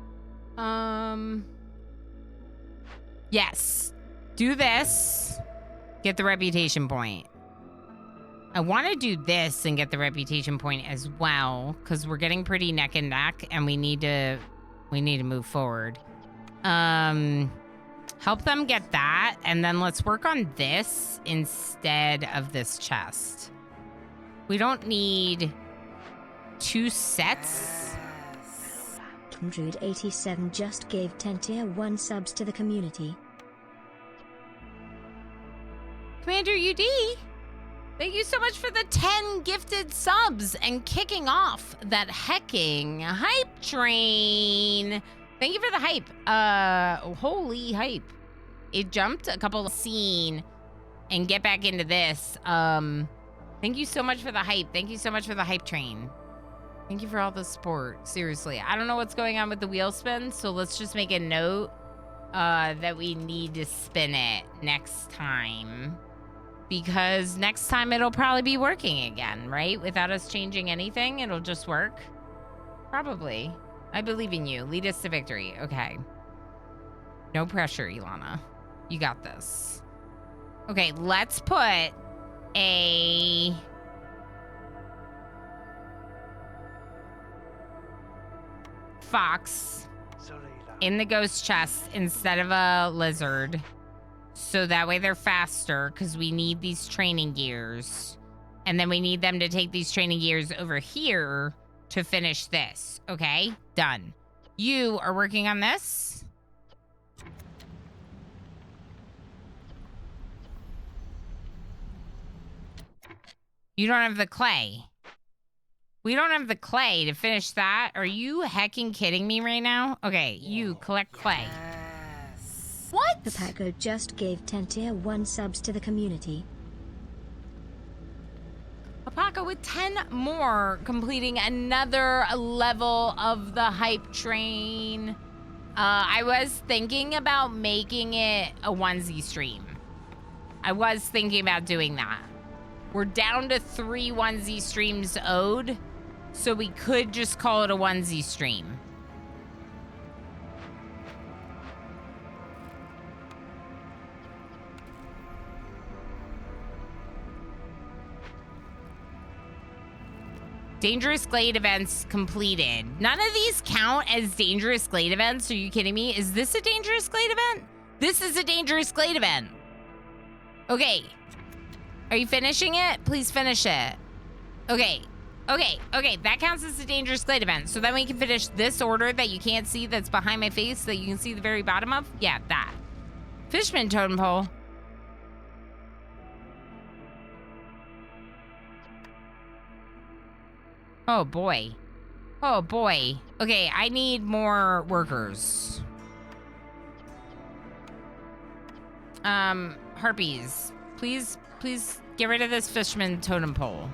Speaker 1: Yes. Do this. Get the reputation point. I want to do this and get the reputation point as well, because we're getting pretty neck and neck, and we need to move forward. Help them get that, and then let's work on this instead of this chest. We don't need 2 sets.
Speaker 2: 187 just gave 10 tier 1 subs to the community.
Speaker 1: Commander UD, thank you so much for the 10 gifted subs and kicking off that hecking hype train. Thank you for the hype. Holy hype. It jumped a couple of scene and get back into this. Thank you so much for the hype. Thank you so much for the hype train. Thank you for all the support. Seriously, I don't know what's going on with the wheel spin, so let's just make a note that we need to spin it next time. Because next time it'll probably be working again, right? Without us changing anything, it'll just work. Probably. I believe in you. Lead us to victory. Okay. No pressure, Ilana. You got this. Okay, let's put a... fox in the ghost chest instead of a lizard. So that way they're faster, because we need these training gears. And then we need them to take these training gears over here to finish this. Okay, done. You are working on this. You don't have the clay. We don't have the clay to finish that. Are you hecking kidding me right now? Okay, you collect clay. What?
Speaker 2: The Paco just gave 10 tier 1 subs to the community.
Speaker 1: Paco with 10 more, completing another level of the hype train. I was thinking about making it a onesie stream. I was thinking about doing that. We're down to 3 onesie streams owed, so we could just call it a onesie stream. Dangerous Glade events completed. None of these count as Dangerous Glade events. Are you kidding me? Is this a Dangerous Glade event? This is a Dangerous Glade event. Okay. Are you finishing it? Please finish it. Okay. Okay. Okay. That counts as a Dangerous Glade event. So then we can finish this order that you can't see that's behind my face that you can see the very bottom of. Yeah, that. Fishman totem pole. Oh, boy. Oh, boy. Okay, I need more workers. Harpies. Please get rid of this fishman totem pole.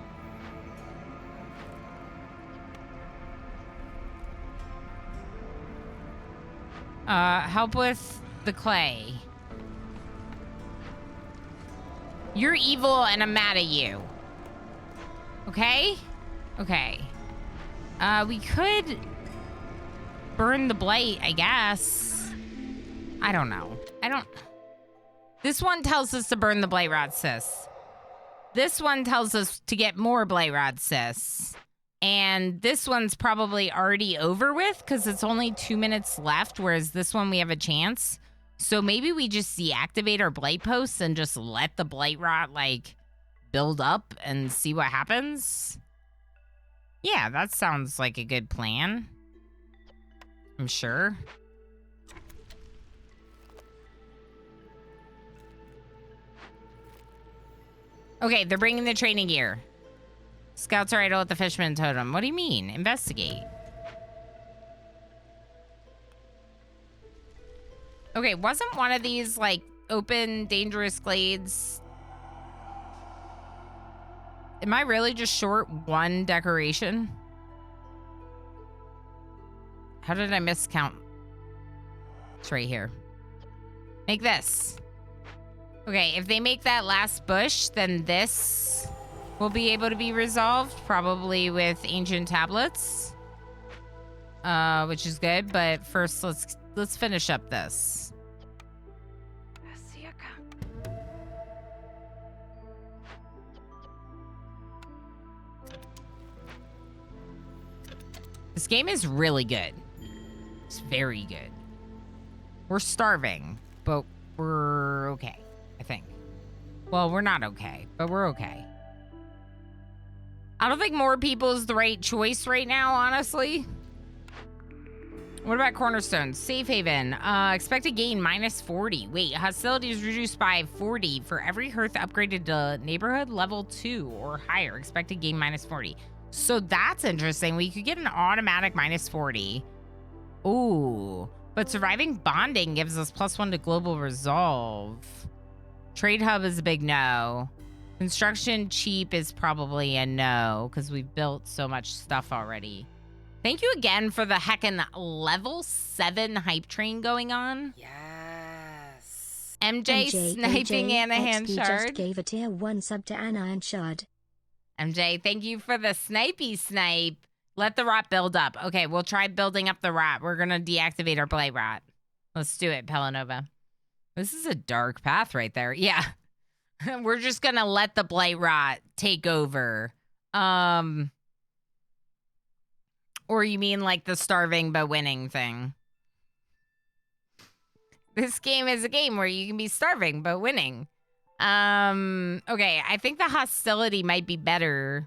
Speaker 1: Help with the clay. You're evil and I'm mad at you. Okay? Okay. We could burn the blight, I guess. I don't know. This one tells us to burn the blight rod, sis. This one tells us to get more blight rod, sis. And this one's probably already over with because it's only 2 minutes left, whereas this one we have a chance. So maybe we just deactivate our blight posts and just let the blight rot, like, build up and see what happens. Yeah, that sounds like a good plan. I'm sure. Okay, they're bringing the training gear. Scouts are idle at the Fishman Totem. What do you mean? Investigate. Okay, wasn't one of these, like, open, dangerous glades? Am I really just short 1 decoration? How did I miscount? It's right here. Make this. Okay, if they make that last bush, then this will be able to be resolved, probably with ancient tablets, which is good. But first, let's finish up this. This game is really good. It's very good. We're starving, but we're okay, I think. Well, we're not okay, but we're okay. I don't think more people is the right choice right now, honestly. What about Cornerstone? Safe Haven. Expected gain -40. Wait, hostility is reduced by 40 for every hearth upgraded to neighborhood level 2 or higher. Expected gain -40. So that's interesting. We could get an automatic -40. Ooh. But surviving bonding gives us +1 to global resolve. Trade hub is a big no. Construction cheap is probably a no because we've built so much stuff already. Thank you again for the heckin' level 7 hype train going on.
Speaker 4: Yes.
Speaker 1: MJ sniping Anna
Speaker 2: XP just
Speaker 1: Hanshard.
Speaker 2: gave a tier 1 sub to Anna Hanshard.
Speaker 1: MJ, thank you for the snipey snipe. Let the rot build up. Okay, we'll try building up the rot. We're gonna deactivate our blight rot. Let's do it, Pelanova. This is a dark path right there. Yeah. We're just gonna let the blight rot take over. Or you mean like the starving but winning thing? This game is a game where you can be starving but winning. Okay, I think the hostility might be better.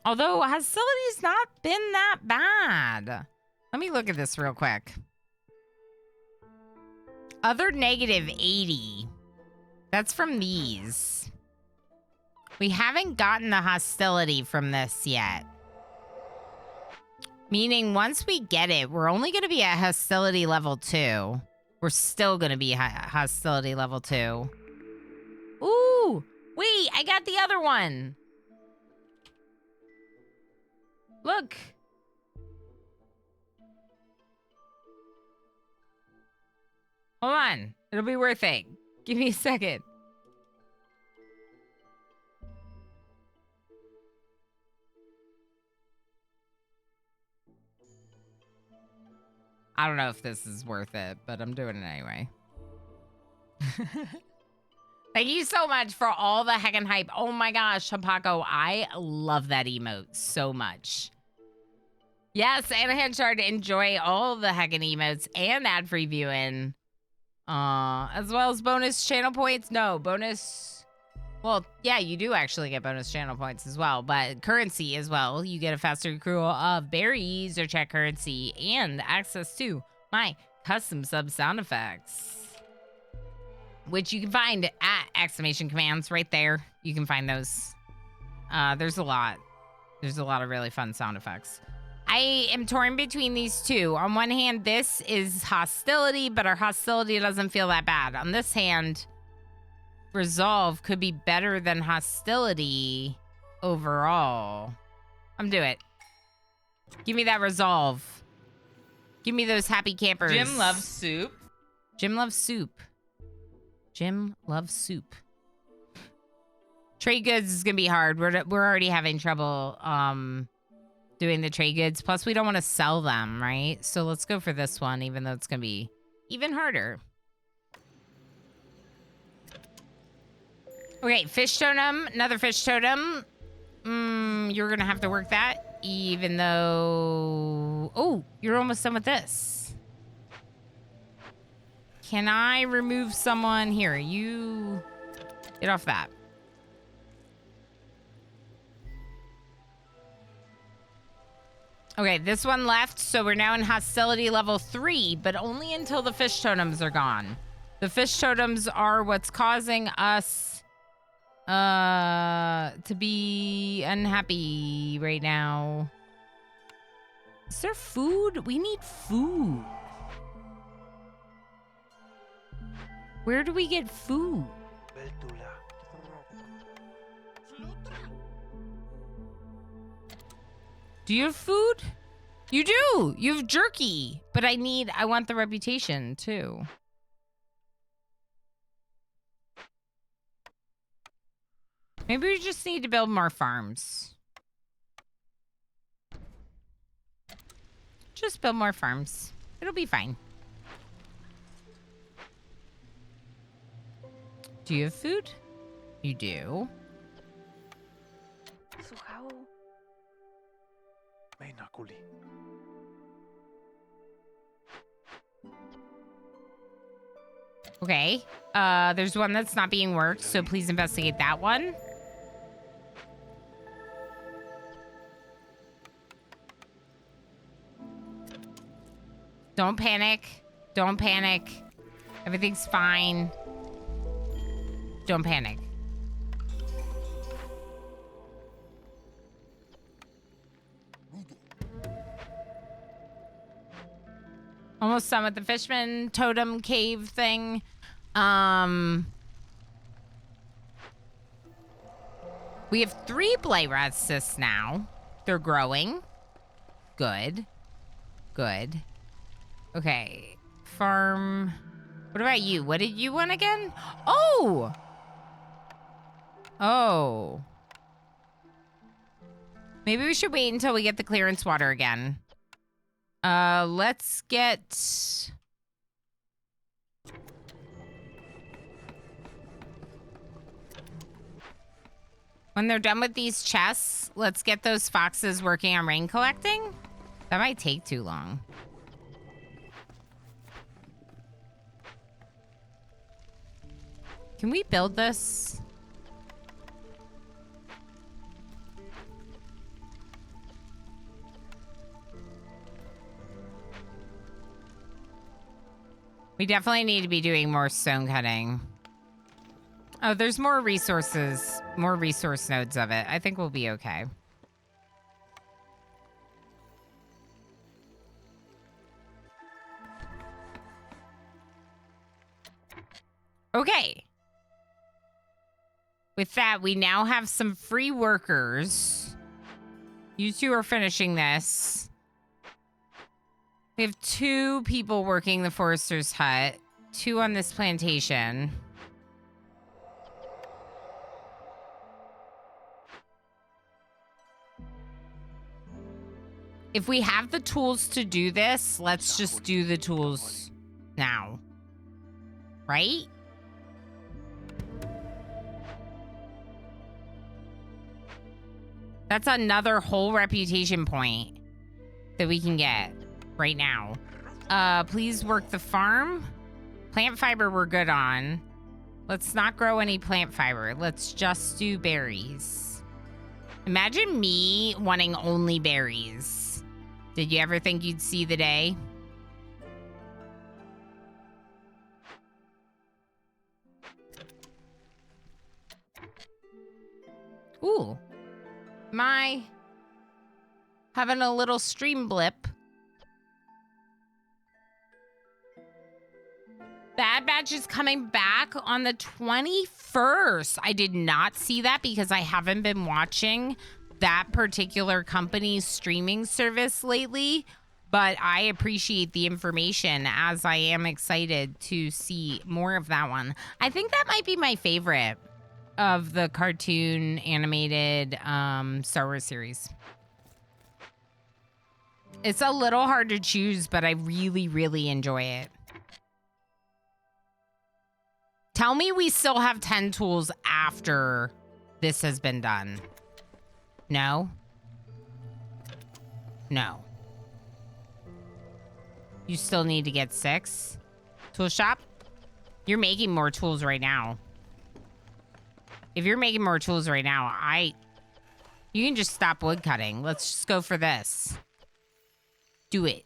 Speaker 1: Although hostility's not been that bad. Let me look at this real quick. Other -80. That's from these. We haven't gotten the hostility from this yet. Meaning once we get it, we're only going to be at hostility level 2. We're still going to be hostility level 2. Ooh, wait, I got the other one. Look. Hold on. It'll be worth it. Give me a second. I don't know if this is worth it, but I'm doing it anyway. Thank you so much for all the heckin' hype. Oh my gosh, Champaco, I love that emote so much. Yes, Anna Hanshard, enjoy all the heckin' emotes and ad-free viewing. As well as bonus channel points. No, bonus... Well, yeah, you do actually get bonus channel points as well, but currency as well. You get a faster accrual of berries or check currency and access to my custom sub sound effects, which you can find at exclamation commands right there. You can find those. There's a lot. There's a lot of really fun sound effects. I am torn between these two. On one hand, this is hostility, but our hostility doesn't feel that bad. On this hand, resolve could be better than hostility overall. I'm doing it. Give me that resolve. Give me those happy campers.
Speaker 4: Jim loves soup.
Speaker 1: Jim loves soup. Jim loves soup. Trade goods is gonna be hard. We're already having trouble doing the trade goods. Plus, we don't want to sell them, right? So let's go for this one, even though it's gonna be even harder. Okay, fish totem, another fish totem. You're gonna have to work that, even though... Oh, you're almost done with this. Can I remove someone? Here, you... Get off that. Okay, this one left, so we're now in hostility level 3, but only until the fish totems are gone. The fish totems are what's causing us to be unhappy right now. Is there food? We need food. Where do we get food? Do you have food? You do! You have jerky! But I want the reputation, too. Maybe we just need to build more farms. Just build more farms. It'll be fine. Do you have food? You do. Okay. There's one that's not being worked, so please investigate that one. Don't panic. Don't panic. Everything's fine. Don't panic. Almost done with the Fishman totem cave thing. We have 3 blight rat cysts now. They're growing. Good. Good. Okay. Farm. What about you? What did you want again? Oh! Oh. Maybe we should wait until we get the clearance water again. Let's get... When they're done with these chests, let's get those foxes working on rain collecting. That might take too long. Can we build this? We definitely need to be doing more stone cutting. Oh, there's more resources, more resource nodes of it. I think we'll be okay. Okay. With that, we now have some free workers. You two are finishing this. We have 2 people working the forester's hut, 2 on this plantation. If we have the tools to do this, let's just do the tools now. Right? That's another whole reputation point that we can get right now. Please work the farm. Plant fiber we're good on. Let's not grow any plant fiber. Let's just do berries. Imagine me wanting only berries. Did you ever think you'd see the day? Ooh. Am I having a little stream blip? Bad Batch is coming back on the 21st. I did not see that because I haven't been watching that particular company's streaming service lately, but I appreciate the information as I am excited to see more of that one. I think that might be my favorite of the cartoon animated Star Wars series. It's a little hard to choose, but I really, really enjoy it. Tell me we still have 10 tools after this has been done. No? No. You still need to get 6? Tool shop? You're making more tools right now. If you're making more tools right now, you can just stop wood cutting. Let's just go for this. Do it.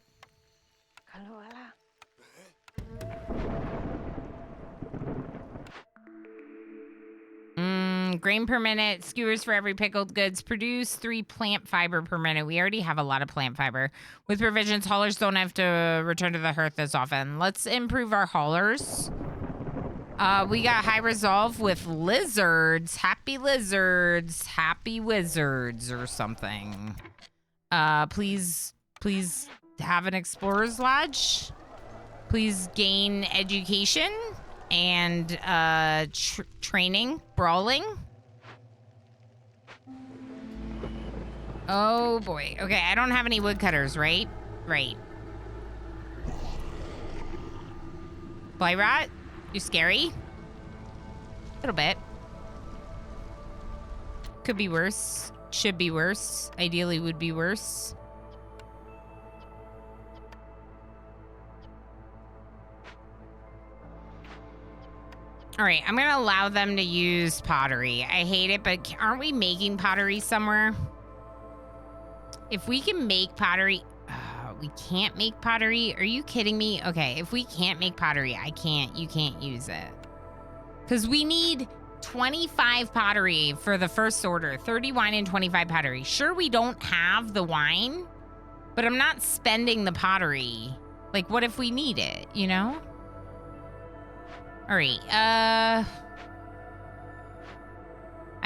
Speaker 1: Grain per minute, skewers for every pickled goods, produce 3 plant fiber per minute. We already have a lot of plant fiber. With revisions, haulers don't have to return to the hearth as often. Let's improve our haulers. We got high resolve with lizards. Happy lizards. Happy wizards or something. Please have an explorer's lodge. Please gain education and training, brawling. Oh boy. Okay, I don't have any woodcutters, right? Right. Blight rot? You scary? A little bit. Could be worse. Should be worse. Ideally would be worse. All right, I'm gonna allow them to use pottery. I hate it, but aren't we making pottery somewhere? If we can make pottery, we can't make pottery. Are you kidding me? Okay, if we can't make pottery, you can't use it. Because we need 25 pottery for the first order, 30 wine and 25 pottery. Sure, we don't have the wine, but I'm not spending the pottery. Like, what if we need it, you know? All right, I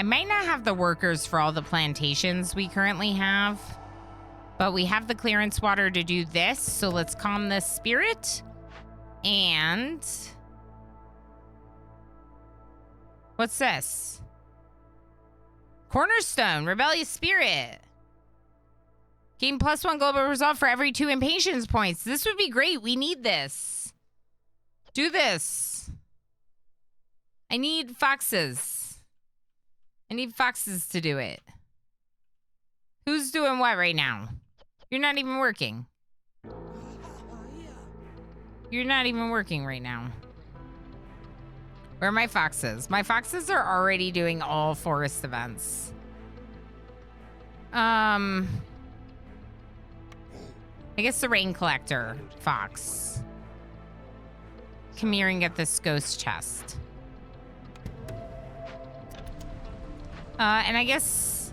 Speaker 1: might not have the workers for all the plantations we currently have, but we have the clearance water to do this, so let's calm the spirit. And what's this? Cornerstone, rebellious spirit. Gain +1 global resolve for every 2 impatience points. This would be great. We need this. Do this. I need foxes. I need foxes to do it. Who's doing what right now? You're not even working. You're not even working right now. Where are my foxes? My foxes are already doing all forest events. I guess the rain collector fox. Come here and get this ghost chest. And I guess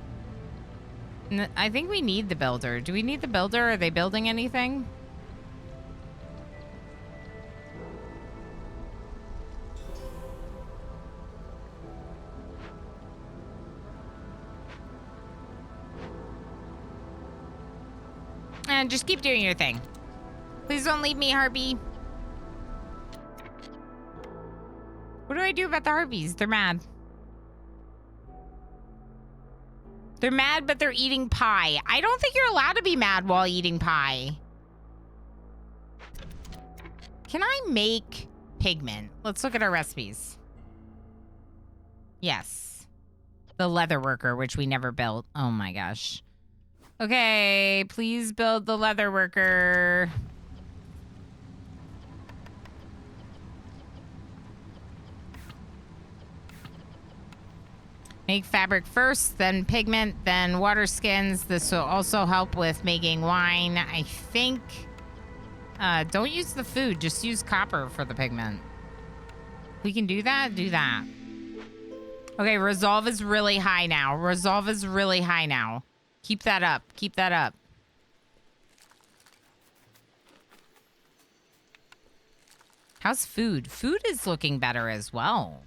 Speaker 1: I think we need the builder. Do we need the builder? Are they building anything? And just keep doing your thing. Please don't leave me, Harpy. What do I do about the Harpies? They're mad. They're mad, but they're eating pie. I don't think you're allowed to be mad while eating pie. Can I make pigment? Let's look at our recipes. Yes. The leather worker, which we never built. Oh my gosh. Okay, please build the leather worker. Make fabric first, then pigment, then water skins. This will also help with making wine. I think, don't use the food, just use copper for the pigment. We can do that? Do that. Okay, resolve is really high now. Resolve is really high now. Keep that up. Keep that up. How's food? Food is looking better as well.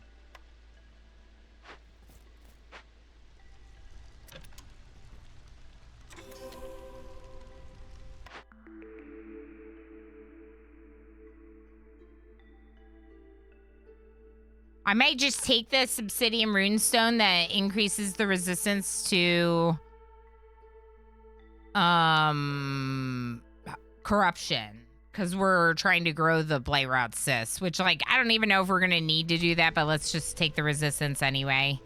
Speaker 1: I might just take this obsidian runestone that increases the resistance to corruption, because we're trying to grow the Blightrot Sis, which, like, I don't even know if we're gonna need to do that, but let's just take the resistance anyway,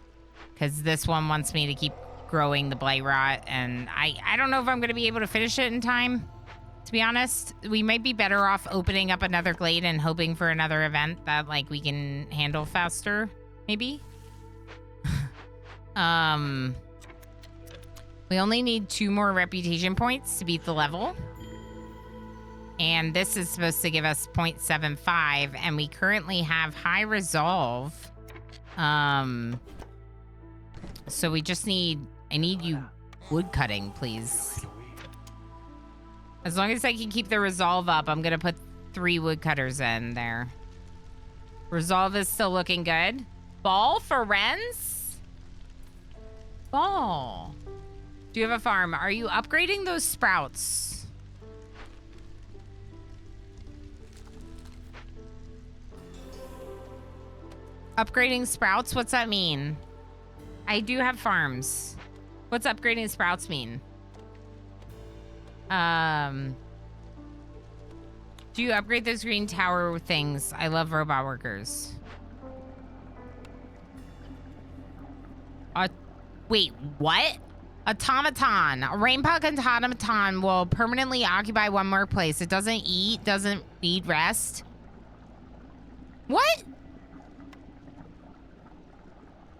Speaker 1: because this one wants me to keep growing the Blightrot, and I don't know if I'm gonna be able to finish it in time. To be honest, we might be better off opening up another glade and hoping for another event that, like, we can handle faster, maybe. We only need 2 more reputation points to beat the level. And this is supposed to give us 0.75, and we currently have high resolve. So we just need, I need you wood cutting, please. As long as I can keep the resolve up, I'm gonna put 3 woodcutters in there. Resolve is still looking good. Ball for Renz? Ball. Do you have a farm? Are you upgrading those sprouts? Upgrading sprouts? What's that mean? I do have farms. What's upgrading sprouts mean? Do you upgrade those green tower things? I love robot workers. Wait, what? Automaton. A rainpug automaton will permanently occupy one more place. It doesn't eat, doesn't need rest. What?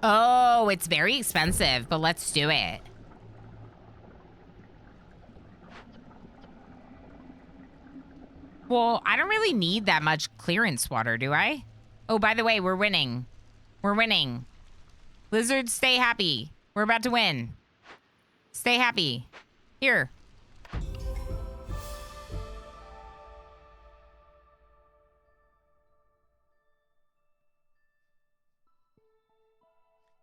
Speaker 1: Oh, it's very expensive, but let's do it. Well, I don't really need that much clearance water, do I? Oh, by the way, we're winning. We're winning. Lizards, stay happy. We're about to win. Stay happy. Here.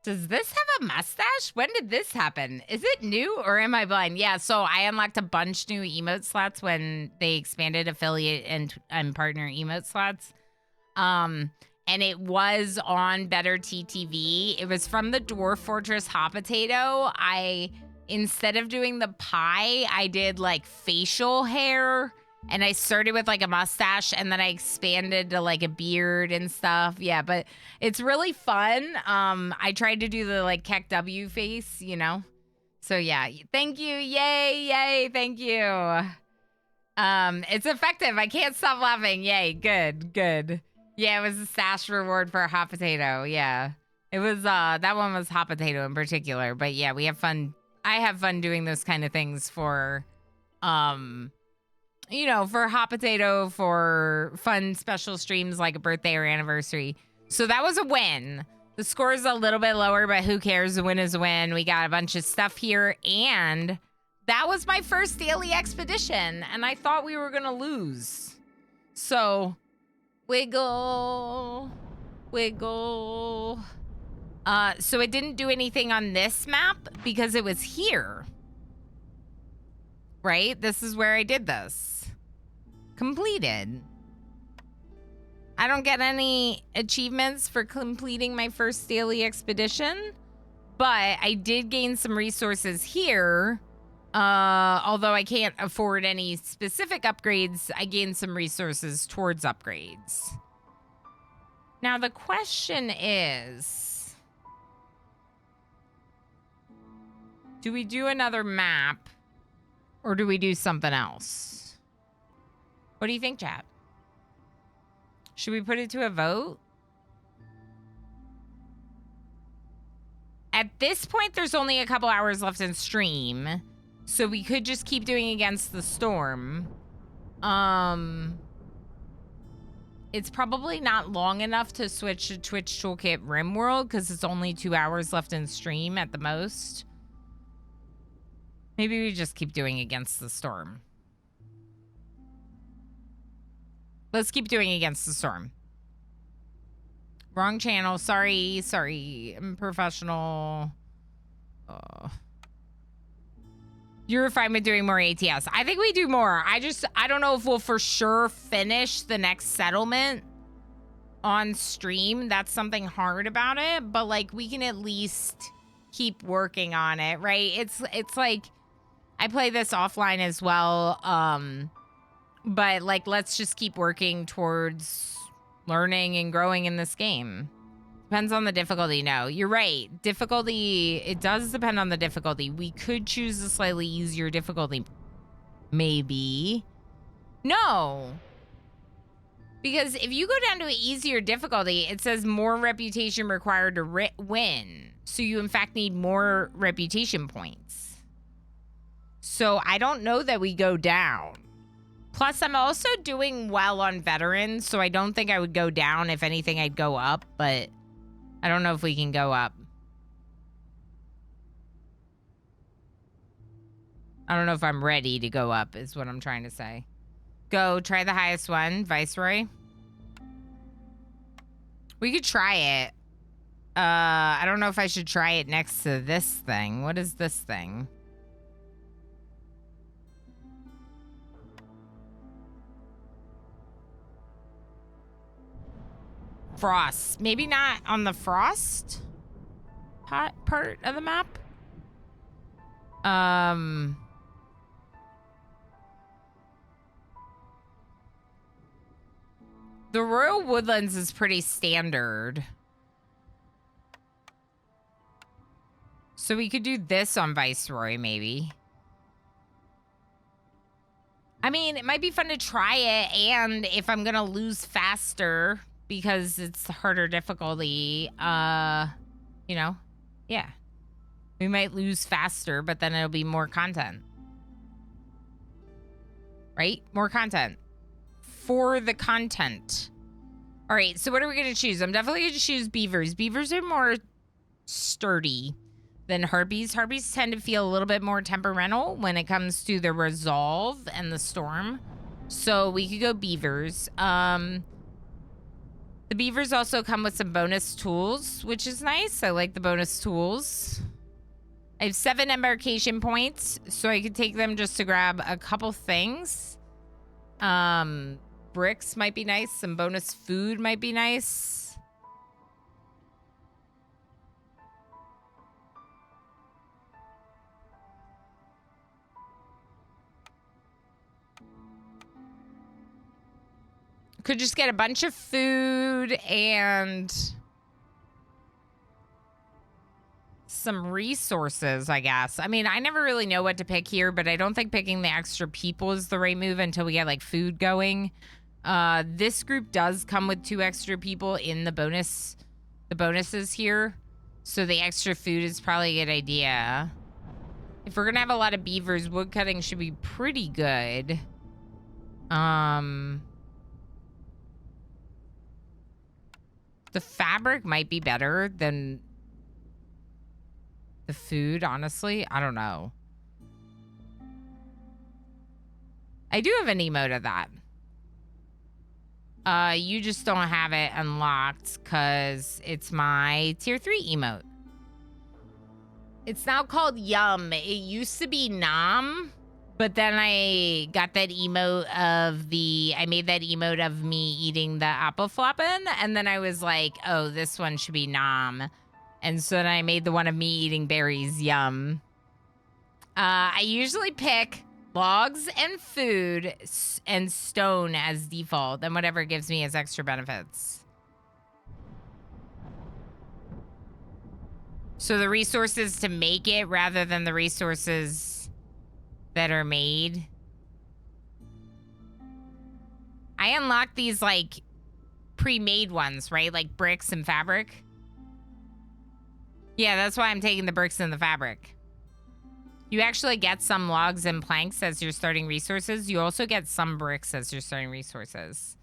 Speaker 1: Does this have a mustache? When did this happen? Is it new or am I blind? Yeah, so I unlocked a bunch new emote slots when they expanded affiliate and partner emote slots. And it was on Better TTV. It was from the Dwarf Fortress Hot Potato. Instead of doing the pie, I did like facial hair. And I started with like a mustache and then I expanded to like a beard and stuff. Yeah, but it's really fun. I tried to do the like Keck W face, you know? So yeah, thank you. Yay, yay, thank you. It's effective. I can't stop laughing. Yay, good, good. Yeah, it was a stash reward for a hot potato. Yeah. It was, that one was hot potato in particular. But yeah, we have fun. I have fun doing those kind of things for, you know, for hot potato, for fun special streams like a birthday or anniversary. So that was a win. The score is a little bit lower, but who cares? A win is a win. We got a bunch of stuff here. And that was my first daily expedition. And I thought we were going to lose. So wiggle, wiggle. So it didn't do anything on this map because it was here. Right? This is where I did this. Completed. I don't get any achievements for completing my first daily expedition, but I did gain some resources here. Although I can't afford any specific upgrades, I gained some resources towards upgrades. Now the question is, do we do another map or do we do something else? What do you think, chat? Should we put it to a vote? At this point, there's only a couple hours left in stream, so we could just keep doing Against the Storm. It's probably not long enough to switch to Twitch Toolkit RimWorld because it's only 2 hours left in stream at the most. Maybe we just keep doing Against the Storm. Let's keep doing Against the Storm. Wrong channel. Sorry. Sorry. I'm professional. You're fine with doing more ATS. I think we do more. I don't know if we'll for sure finish the next settlement on stream. That's something hard about it. But, like, we can at least keep working on it, right? It's like, I play this offline as well. But, like, let's just keep working towards learning and growing in this game. Depends on the difficulty. No, you're right. Difficulty, it does depend on the difficulty. We could choose a slightly easier difficulty. Maybe. No. Because if you go down to an easier difficulty, it says more reputation required to win. So you, in fact, need more reputation points. So I don't know that we go down. Plus, I'm also doing well on veterans, so I don't think I would go down. If anything, I'd go up, but I don't know if we can go up. I don't know if I'm ready to go up, is what I'm trying to say. Go, try the highest one, Viceroy. We could try it. I don't know if I should try it next to this thing. What is this thing? Frost. Maybe not on the frost part of the map. The Royal Woodlands is pretty standard. So we could do this on Viceroy, maybe. I mean, it might be fun to try it, and if I'm gonna lose faster because it's harder difficulty, You know? Yeah. We might lose faster, but then it'll be more content. Right? More content. For the content. All right, so what are we going to choose? I'm definitely going to choose beavers. Beavers are more sturdy than harpies. Harpies tend to feel a little bit more temperamental when it comes to the resolve and the storm. So we could go beavers. The beavers also come with some bonus tools, which is nice. I like the bonus tools. I have 7 embarkation points, so I could take them just to grab a couple things. Bricks might be nice. Some bonus food might be nice. Could just get a bunch of food and some resources, I guess. I mean, I never really know what to pick here, but I don't think picking the extra people is the right move until we get like food going. This group does come with 2 extra people in the bonuses here. So the extra food is probably a good idea. If we're gonna have a lot of beavers, wood cutting should be pretty good. The fabric might be better than the food, honestly. I don't know. I do have an emote of that. You just don't have it unlocked because it's my tier 3 emote. It's now called Yum. It used to be Nom, but then I got that emote of I made that emote of me eating the apple floppin', and then I was like, oh, this one should be Nom. And so then I made the one of me eating berries, Yum. I usually pick logs and food and stone as default, and whatever gives me as extra benefits. So the resources to make it rather than the resources that are made. I unlocked these like pre-made ones, right? Like bricks and fabric. Yeah, that's why I'm taking the bricks and the fabric. You actually get some logs and planks as your starting resources. You also get some bricks as your starting resources.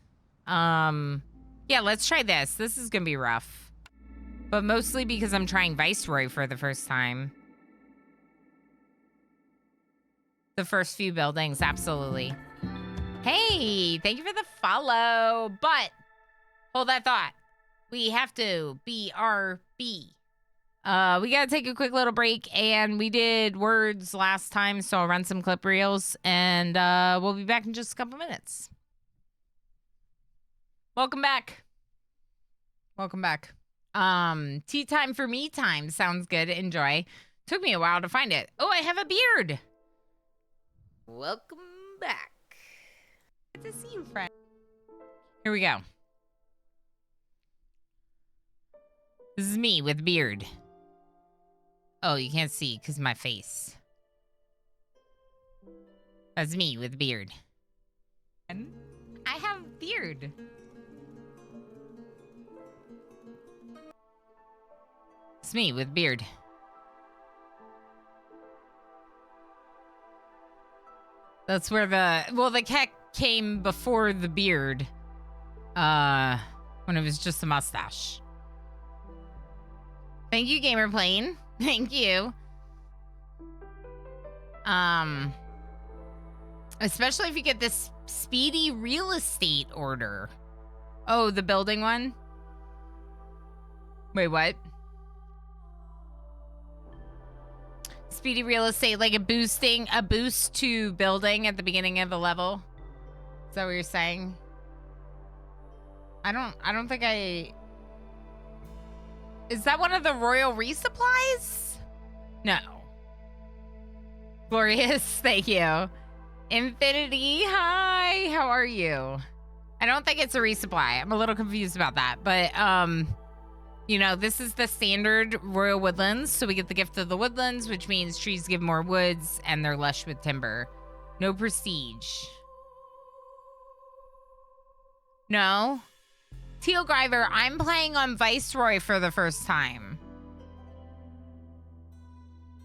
Speaker 1: Yeah, let's try this. This is gonna be rough. But mostly because I'm trying Viceroy for the first time. The first few buildings, absolutely. Hey, thank you for the follow. But, hold that thought. We have to BRB. We gotta take a quick little break, and we did words last time, so I'll run some clip reels, and we'll be back in just a couple minutes. Welcome back. Welcome back. Tea time for me time sounds good. Enjoy. Took me a while to find it. Oh, I have a beard.
Speaker 4: Welcome back.
Speaker 1: Good to see you, friend. Here we go. This is me with beard. Oh, you can't see because my face. That's me with beard. And I have beard. It's me with beard. That's where the cat came before the beard. When it was just a mustache. Thank you, Gamer Plane. Thank you. Especially if you get this speedy real estate order. Oh, the building one? Wait, what? Speedy real estate, like a boost to building at the beginning of a level. Is that what you're saying? I don't think Is that one of the royal resupplies? No. Glorious, thank you. Infinity, hi, how are you? I don't think it's a resupply. I'm a little confused about that, but you know, this is the standard royal woodlands, so we get the gift of the woodlands, which means trees give more woods and they're lush with timber. No prestige. No. Teal Griver, I'm playing on Viceroy for the first time.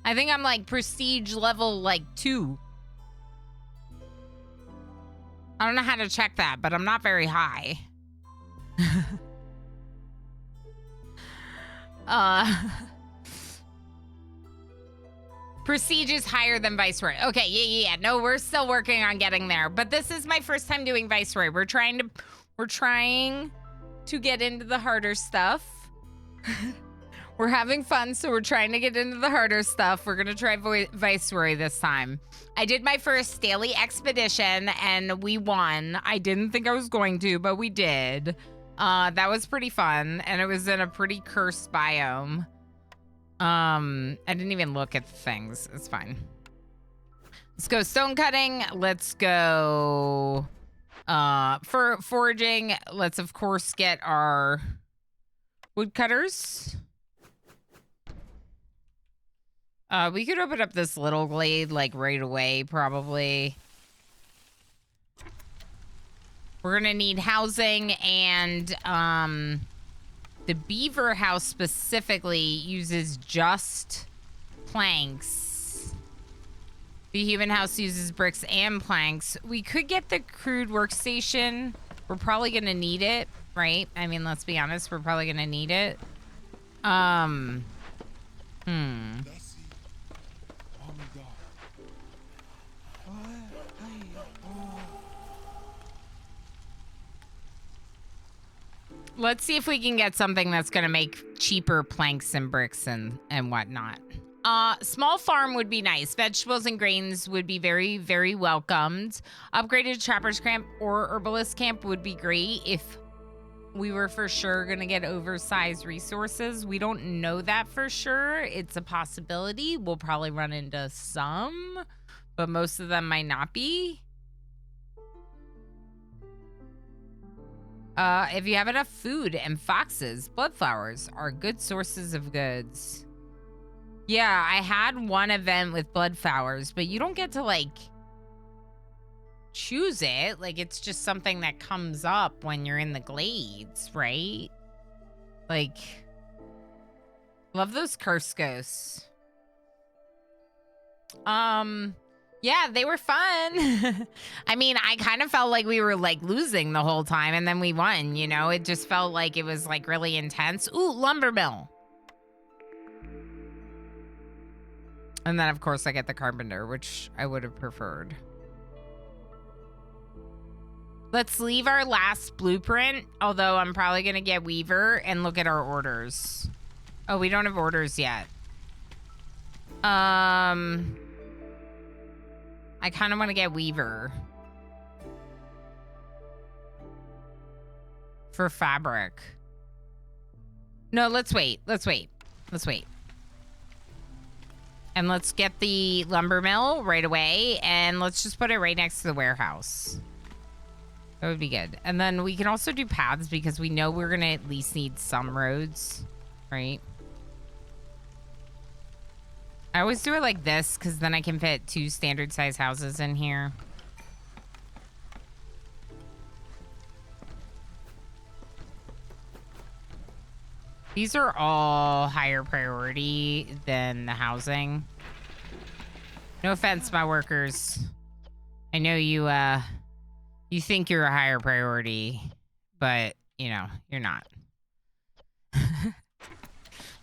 Speaker 1: I think I'm like prestige level like 2. I don't know how to check that, but I'm not very high. Prestige is higher than Viceroy. Okay, yeah. No, we're still working on getting there. But this is my first time doing Viceroy. We're trying to get into the harder stuff. We're having fun, so we're trying to get into the harder stuff. We're gonna try Viceroy this time. I did my first daily expedition, and we won. I didn't think I was going to, but we did. That was pretty fun, and it was in a pretty cursed biome. I didn't even look at the things. It's fine. Let's go stone cutting. Let's go for foraging. Let's of course get our woodcutters. We could open up this little glade like right away, probably. We're gonna need housing, and the beaver house specifically uses just planks. The human house uses bricks and planks. We could get the crude workstation. We're probably gonna need it, right? I mean, let's be honest, we're probably gonna need it. Let's see if we can get something that's gonna make cheaper planks and bricks and whatnot. Small farm would be nice. Vegetables and grains would be very, very welcomed. Upgraded trapper's camp or herbalist camp would be great if we were for sure gonna get oversized resources. We don't know that for sure. It's a possibility. We'll probably run into some, but most of them might not be. If you have enough food and foxes, bloodflowers are good sources of goods. Yeah, I had one event with bloodflowers, but you don't get to, like, choose it. Like, it's just something that comes up when you're in the glades, right? Like, love those curse ghosts. Yeah, they were fun. I mean, I kind of felt like we were like losing the whole time, and then we won, you know? It just felt like it was like really intense. Ooh, lumber mill. And then of course I get the carpenter, which I would have preferred. Let's leave our last blueprint, although I'm probably gonna get Weaver and look at our orders. Oh, we don't have orders yet. I kind of want to get Weaver for fabric. No, let's wait. And let's get the lumber mill right away, and let's just put it right next to the warehouse. That would be good. And then we can also do paths because we know we're going to at least need some roads, right? I always do it like this because then I can fit 2 standard size houses in here. These are all higher priority than the housing. No offense, my workers. I know you you think you're a higher priority, but you know, you're not.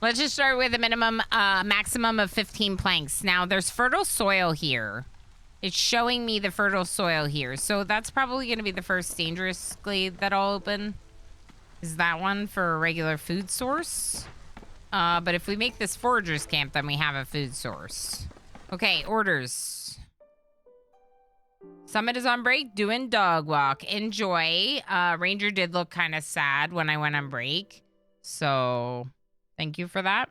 Speaker 1: Let's just start with a maximum of 15 planks. Now, there's fertile soil here. It's showing me the fertile soil here. So that's probably going to be the first dangerous glade that I'll open. Is that one for a regular food source? But if we make this forager's camp, then we have a food source. Okay, orders. Summit is on break, doing dog walk. Enjoy. Ranger did look kind of sad when I went on break. So... thank you for that.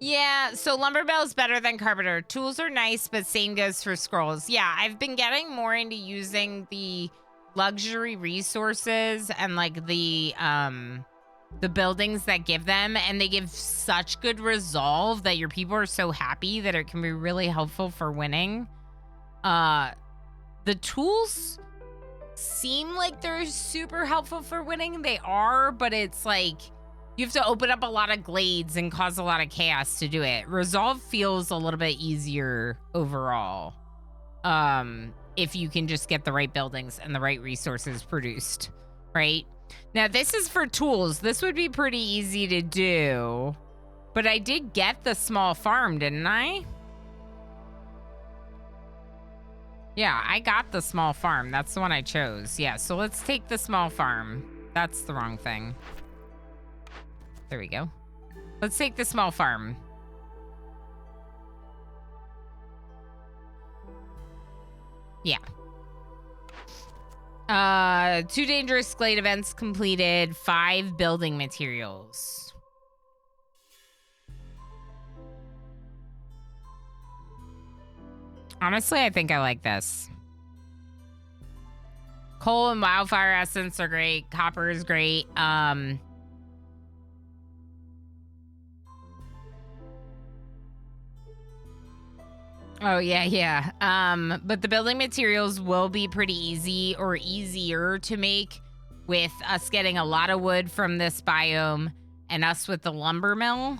Speaker 1: Yeah, so lumberbell is better than carpenter. Tools are nice, but same goes for scrolls. Yeah, I've been getting more into using the luxury resources and like the buildings that give them, and they give such good resolve that your people are so happy that it can be really helpful for winning. The tools seem like they're super helpful for winning. They are, but it's like You have to open up a lot of glades and cause a lot of chaos to do it. Resolve feels a little bit easier overall. If you can just get the right buildings and the right resources produced, right? Now, this is for tools. This would be pretty easy to do. But I did get the small farm, didn't I? Yeah, I got the small farm. That's the one I chose. Yeah, so let's take the small farm. That's the wrong thing. There we go. Let's take the small farm. Yeah. 2 dangerous glade events completed, 5 building materials. Honestly, I think I like this. Coal and wildfire essence are great. Copper is great. Oh, yeah. But the building materials will be pretty easy or easier to make with us getting a lot of wood from this biome and us with the lumber mill.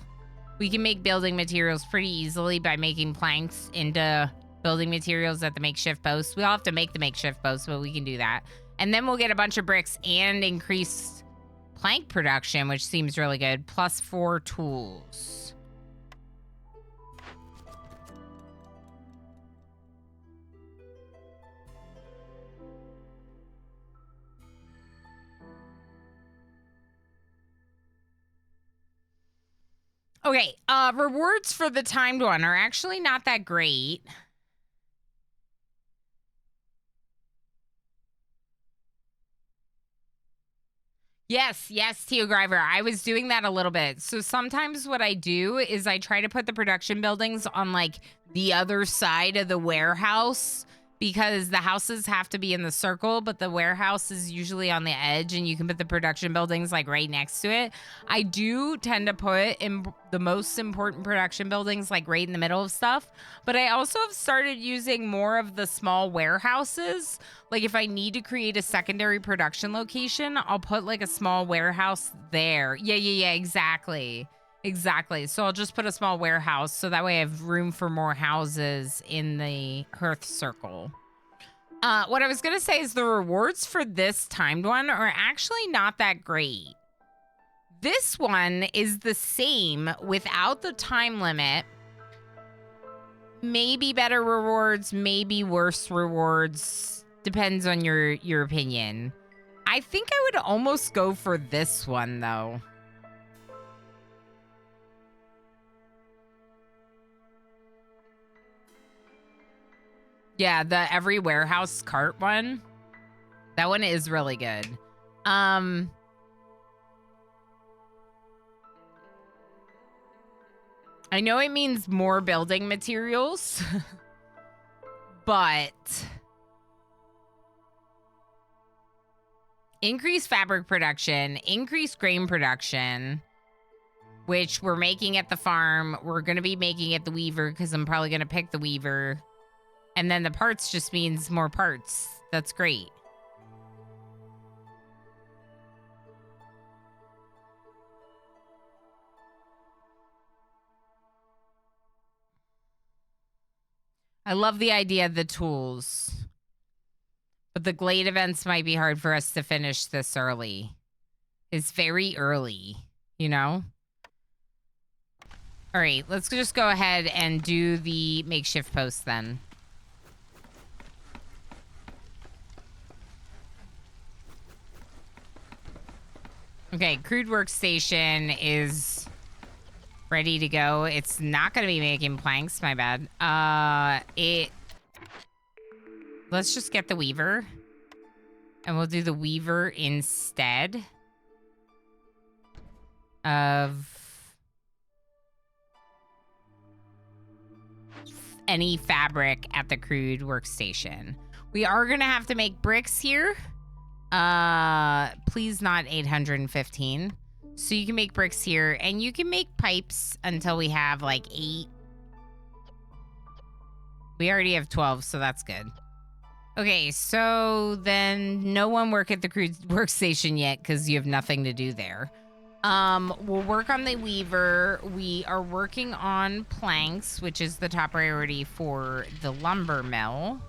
Speaker 1: We can make building materials pretty easily by making planks into building materials at the makeshift post. We'll have to make the makeshift post, but we can do that. And then we'll get a bunch of bricks and increase plank production, which seems really good, plus 4 tools. Okay, rewards for the timed one are actually not that great. Yes, Teo Griver. I was doing that a little bit. So sometimes what I do is I try to put the production buildings on like the other side of the warehouse because the houses have to be in the circle, but the warehouse is usually on the edge and you can put the production buildings like right next to it. I do tend to put in the most important production buildings like right in the middle of stuff, but I also have started using more of the small warehouses. Like if I need to create a secondary production location, I'll put like a small warehouse there. Yeah, exactly. So I'll just put a small warehouse so that way I have room for more houses in the hearth circle. What I was going to say is the rewards for this timed one are actually not that great. This one is the same without the time limit. Maybe better rewards, maybe worse rewards. Depends on your opinion. I think I would almost go for this one, though. Yeah, the every warehouse cart one. That one is really good. I know it means more building materials, but increased fabric production, increased grain production, which we're making at the farm. We're going to be making at the weaver because I'm probably going to pick the weaver. And then the parts just means more parts. That's great. I love the idea of the tools. But the glade events might be hard for us to finish this early. It's very early, you know? All right, let's just go ahead and do the makeshift post then. Okay, crude workstation is ready to go. It's not going to be making planks, my bad. Let's just get the weaver. And we'll do the weaver instead of any fabric at the crude workstation. We are going to have to make bricks here. Please not 815. So you can make bricks here, and you can make pipes until we have like 8. We already have 12, so that's good. Okay, so then no one work at the crude workstation yet because you have nothing to do there. We'll work on the weaver. We are working on planks, which is the top priority for the lumber mill.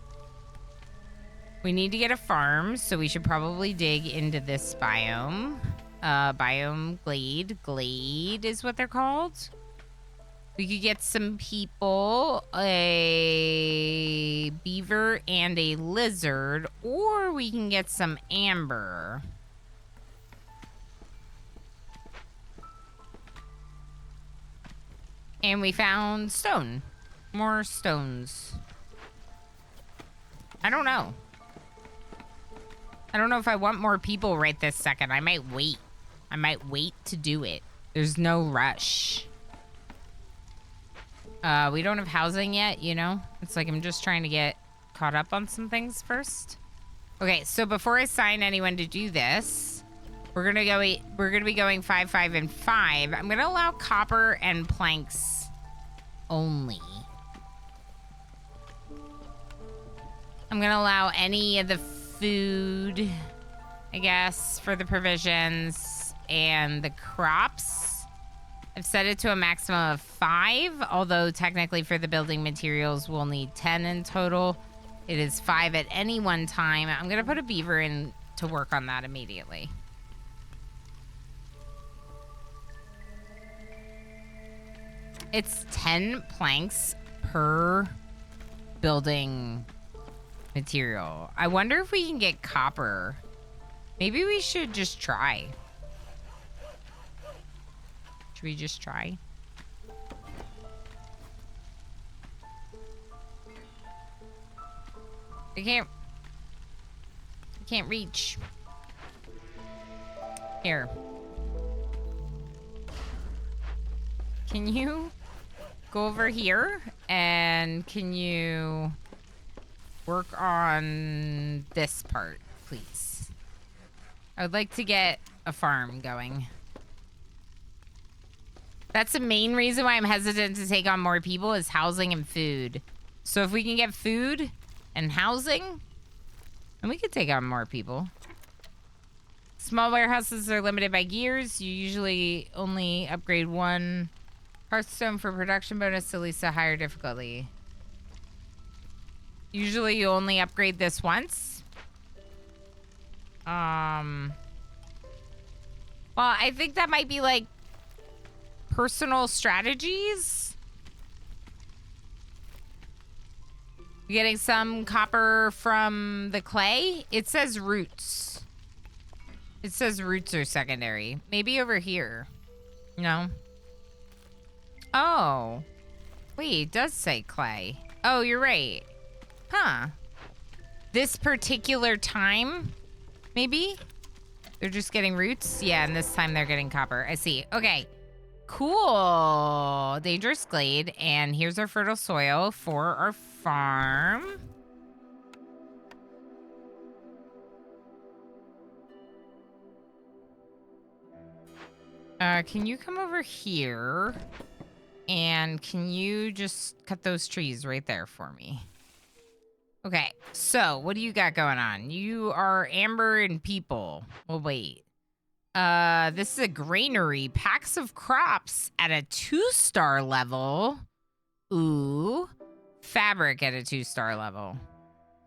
Speaker 1: We need to get a farm, so we should probably dig into this biome. Biome glade. Glade is what they're called. We could get some people, a beaver and a lizard, or we can get some amber. And we found stone. More stones. I don't know. I don't know if I want more people right this second. I might wait. I might wait to do it. There's no rush. We don't have housing yet, you know? It's like I'm just trying to get caught up on some things first. Okay, so before I assign anyone to do this, we're gonna be going 5, 5, and 5. I'm gonna allow copper and planks only. I'm gonna allow any of the food, I guess, for the provisions and the crops. I've set it to a maximum of 5, although technically for the building materials, we'll need 10 in total. It is 5 at any one time. I'm gonna put a beaver in to work on that immediately. It's 10 planks per building material. I wonder if we can get copper. Maybe we should just try. Should we just try? I can't reach. Here. Can you go over here and can you work on this part, please? I would like to get a farm going. That's the main reason why I'm hesitant to take on more people is housing and food. So if we can get food and housing, then we could take on more people. Small warehouses are limited by gears. You usually only upgrade one Hearthstone for production bonus to at least a higher difficulty. Usually you only upgrade this once. Well, I think that might be like personal strategies. Getting some copper from the clay. It says roots. It says roots are secondary. Maybe over here. No. Oh. Wait, it does say clay. Oh, you're right. Huh. This particular time, maybe? They're just getting roots? Yeah, and this time they're getting copper. I see. Okay. Cool. Dangerous glade. And here's our fertile soil for our farm. Can you come over here? And can you just cut those trees right there for me? Okay, so what do you got going on? You are amber and people. Well, wait. This is a granary. Packs of crops at a 2-star level. Ooh. Fabric at a 2-star level.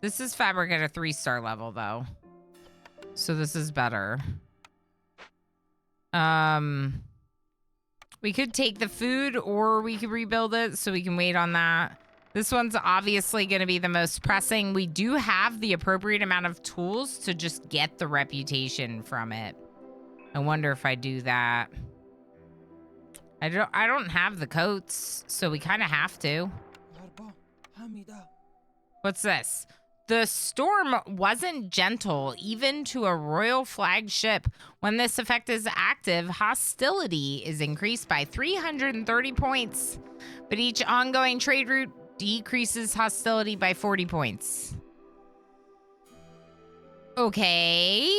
Speaker 1: This is fabric at a 3-star level, though. So this is better. We could take the food or we could rebuild it, so we can wait on that. This one's obviously going to be the most pressing. We do have the appropriate amount of tools to just get the reputation from it. I wonder if I do that. I don't have the coats, so we kind of have to. What's this? The storm wasn't gentle, even to a royal flag ship. When this effect is active, hostility is increased by 330 points. But each ongoing trade route decreases hostility by 40 points. Okay.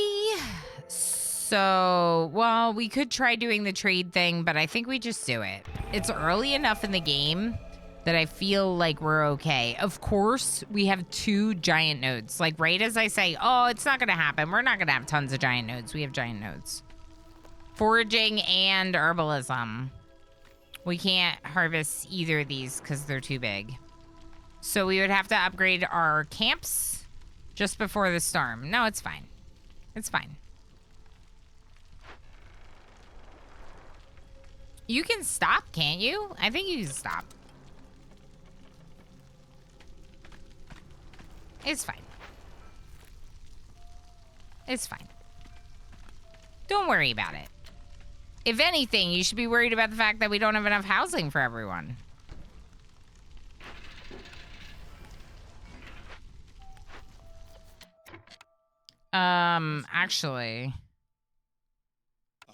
Speaker 1: So, well, we could try doing the trade thing, but I think we just do it. It's early enough in the game that I feel like we're okay. Of course, we have 2 giant nodes. Like, right as I say, oh, it's not going to happen. We're not going to have tons of giant nodes. We have giant nodes. Foraging and herbalism. We can't harvest either of these because they're too big. So we would have to upgrade our camps just before the storm. No, it's fine. It's fine. You can stop, can't you? I think you can stop. It's fine. It's fine. Don't worry about it. If anything, you should be worried about the fact that we don't have enough housing for everyone. Actually,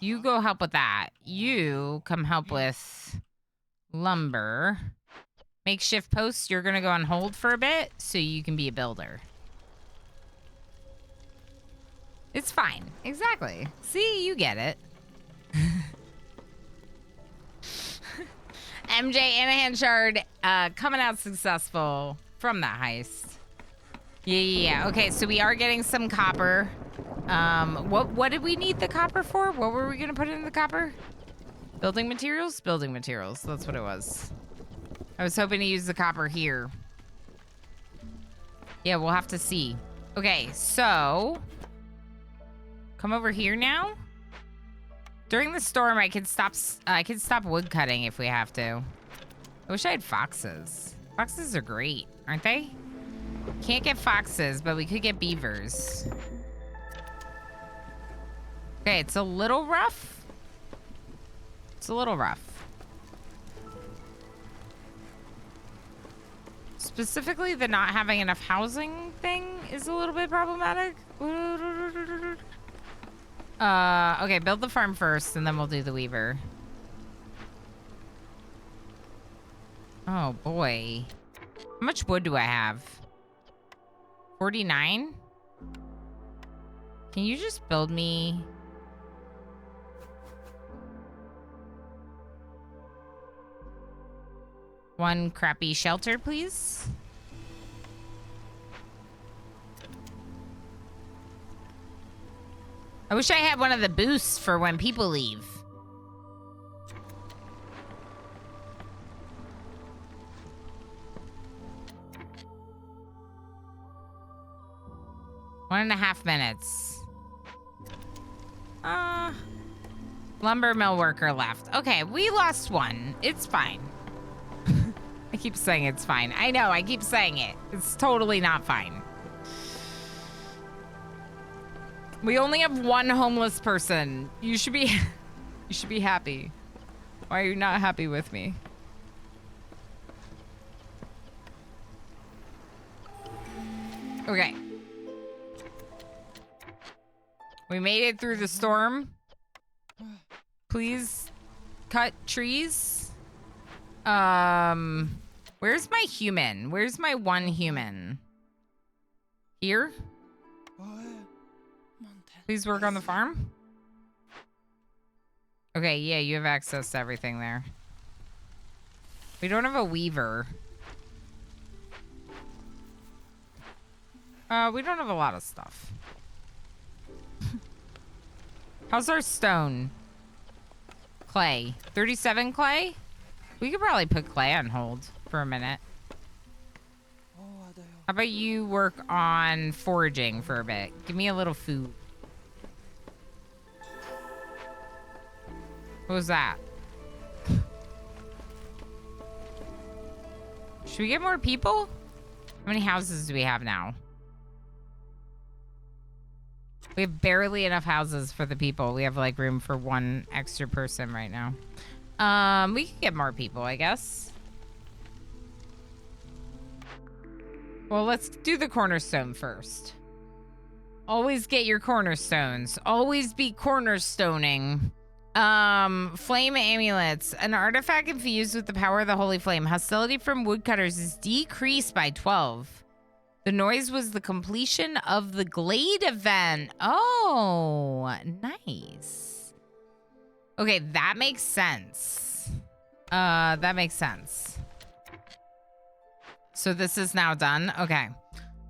Speaker 1: you go help with that. You come help with lumber. Makeshift posts, you're gonna go on hold for a bit so you can be a builder. It's fine. Exactly. See, you get it. MJ and Shard coming out successful from that heist. Yeah. Okay, so we are getting some copper. What did we need the copper for? What were we gonna put in the copper? Building materials? Building materials. That's what it was. I was hoping to use the copper here. Yeah, we'll have to see. Okay, so come over here now. During the storm, I can stop wood cutting if we have to. I wish I had foxes. Foxes are great, aren't they? Can't get foxes, but we could get beavers. Okay, it's a little rough. It's a little rough. Specifically, the not having enough housing thing is a little bit problematic. Okay, build the farm first, and then we'll do the weaver. Oh, boy. How much wood do I have? 49? Can you just build me... one crappy shelter, please? I wish I had one of the boosts for when people leave. One and a half minutes. Lumber mill worker left. Okay, we lost one. It's fine. I keep saying it's fine. I know, I keep saying it. It's totally not fine. We only have one homeless person. You should be happy. Why are you not happy with me? Okay. We made it through the storm. Please cut trees. Where's my human? Where's my one human? Here? Please work on the farm. Okay, yeah, you have access to everything there. We don't have a weaver. We don't have a lot of stuff. How's our stone? Clay. 37 clay? We could probably put clay on hold for a minute. How about you work on foraging for a bit? Give me a little food. What was that? Should we get more people? How many houses do we have now? We have barely enough houses for the people. We have like room for one extra person right now. We can get more people, I guess. Well, let's do the cornerstone first. Always get your cornerstones. Always be cornerstoning. Flame amulets. An artifact infused with the power of the holy flame. Hostility from woodcutters is decreased by 12. The noise was the completion of the glade event. Oh, nice. Okay, that makes sense. That makes sense. So this is now done. Okay.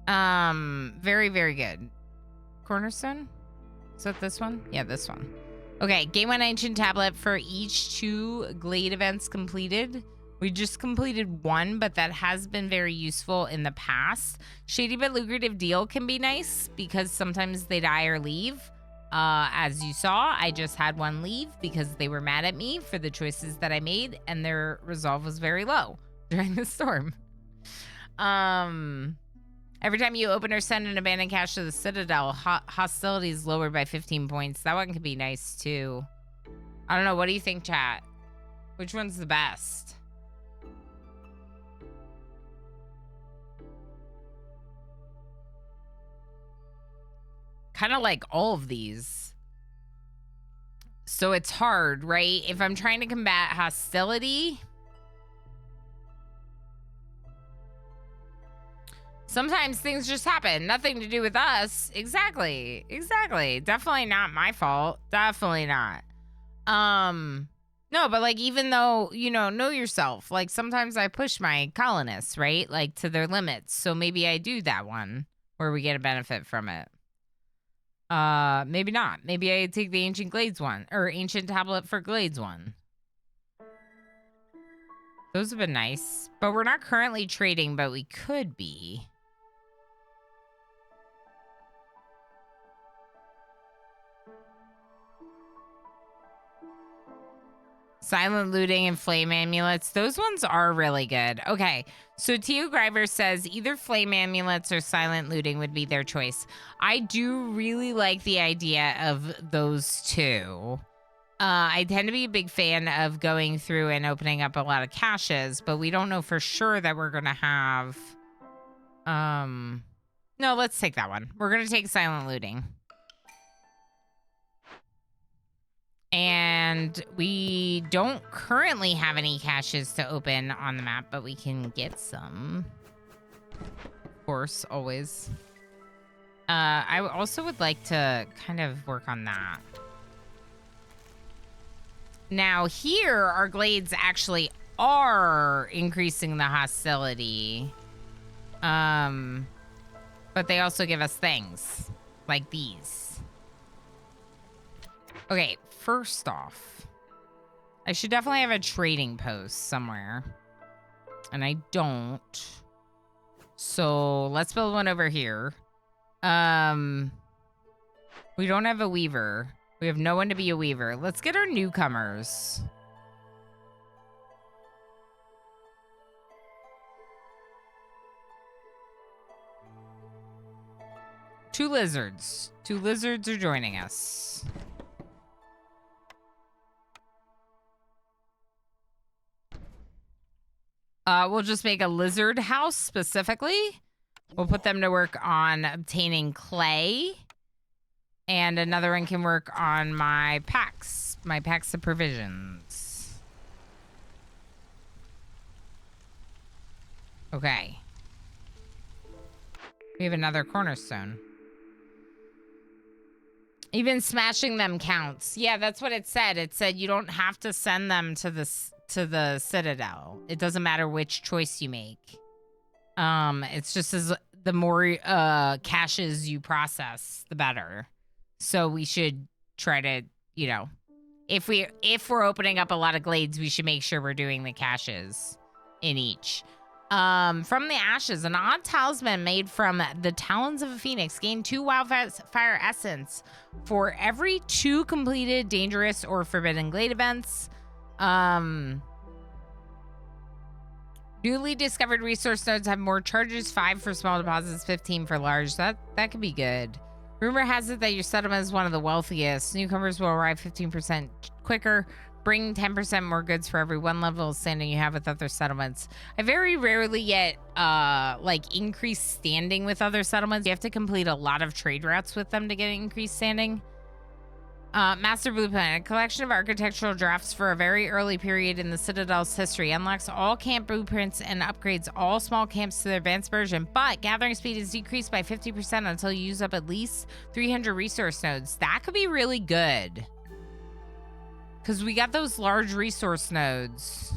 Speaker 1: Very, very good. Cornerstone? Is that this one? Yeah, this one. Okay, gain 1 ancient tablet for each 2 glade events completed. We just completed 1, but that has been very useful in the past. Shady but lucrative deal can be nice because sometimes they die or leave. As you saw, I just had 1 leave because they were mad at me for the choices that I made, and their resolve was very low during the storm. Every time you open or send an abandoned cache to the Citadel, hostility is lowered by 15 points. That one could be nice, too. I don't know. What do you think, chat? Which one's the best? Kind of like all of these. So it's hard, right? If I'm trying to combat hostility... Sometimes things just happen. Nothing to do with us. Exactly. Exactly. Definitely not my fault. Definitely not. No, but like, even though, you know yourself, like sometimes I push my colonists, right? Like to their limits. So maybe I do that one where we get a benefit from it. Maybe not. Maybe I take the ancient glades one or ancient tablet for glades one. Those have been nice, but we're not currently trading, but we could be. Silent looting and flame amulets. Those ones are really good. Okay. So Tio Griver says either flame amulets or silent looting would be their choice. I do really like the idea of those two. I tend to be a big fan of going through and opening up a lot of caches, but we don't know for sure that we're going to have... No, let's take that one. We're going to take silent looting. And we don't currently have any caches to open on the map, but we can get some. Of course, always. I also would like to kind of work on that. Now here, our glades actually are increasing the hostility. But they also give us things like these. Okay, first off, I should definitely have a trading post somewhere. And I don't. So let's build one over here. We don't have a weaver. We have no one to be a weaver. Let's get our newcomers. Two lizards. Two lizards are joining us. We'll just make a lizard house specifically. We'll put them to work on obtaining clay. And another one can work on my packs of provisions. Okay. We have another cornerstone. Even smashing them counts. Yeah, that's what it said. It said you don't have to send them to the Citadel. It doesn't matter which choice you make. It's just as the more caches you process, the better. So we should try to, you know, if we're opening up a lot of glades, we should make sure we're doing the caches in each. From the ashes, an odd talisman made from the talons of a phoenix. Gain 2 wildfire essence for every 2 completed dangerous or forbidden glade events. Newly discovered resource nodes have more charges, 5 for small deposits, 15 for large. That could be good. Rumor has it that your settlement is one of the wealthiest. Newcomers will arrive 15% quicker. Bring 10% more goods for every 1 level of standing you have with other settlements. I very rarely get like increased standing with other settlements. You have to complete a lot of trade routes with them to get increased standing. Master Blueprint, a collection of architectural drafts for a very early period in the Citadel's history. Unlocks all camp blueprints and upgrades all small camps to their advanced version, but gathering speed is decreased by 50% until you use up at least 300 resource nodes. That could be really good. Because we got those large resource nodes.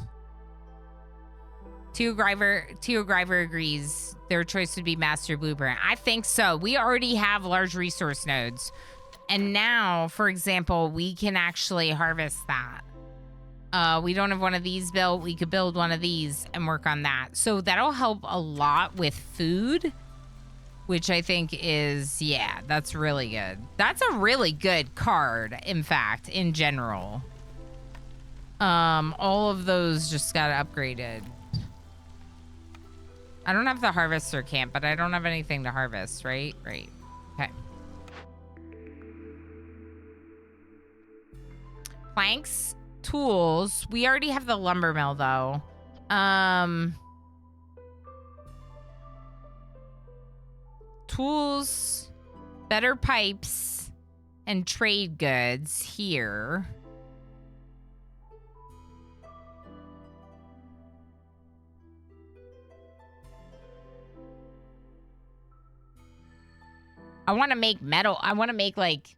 Speaker 1: Tio Griver agrees their choice would be Master Blueprint. I think so. We already have large resource nodes. And now, for example, we can actually harvest that. We don't have one of these built. We could build one of these and work on that. So that'll help a lot with food, which I think is, yeah, that's really good. That's a really good card, in fact, in general. All of those just got upgraded. I don't have the harvester camp, but I don't have anything to harvest, right? Right. Okay. Planks, tools. We already have the lumber mill, though. Tools, better pipes, and trade goods here. I want to make metal. I want to make, like,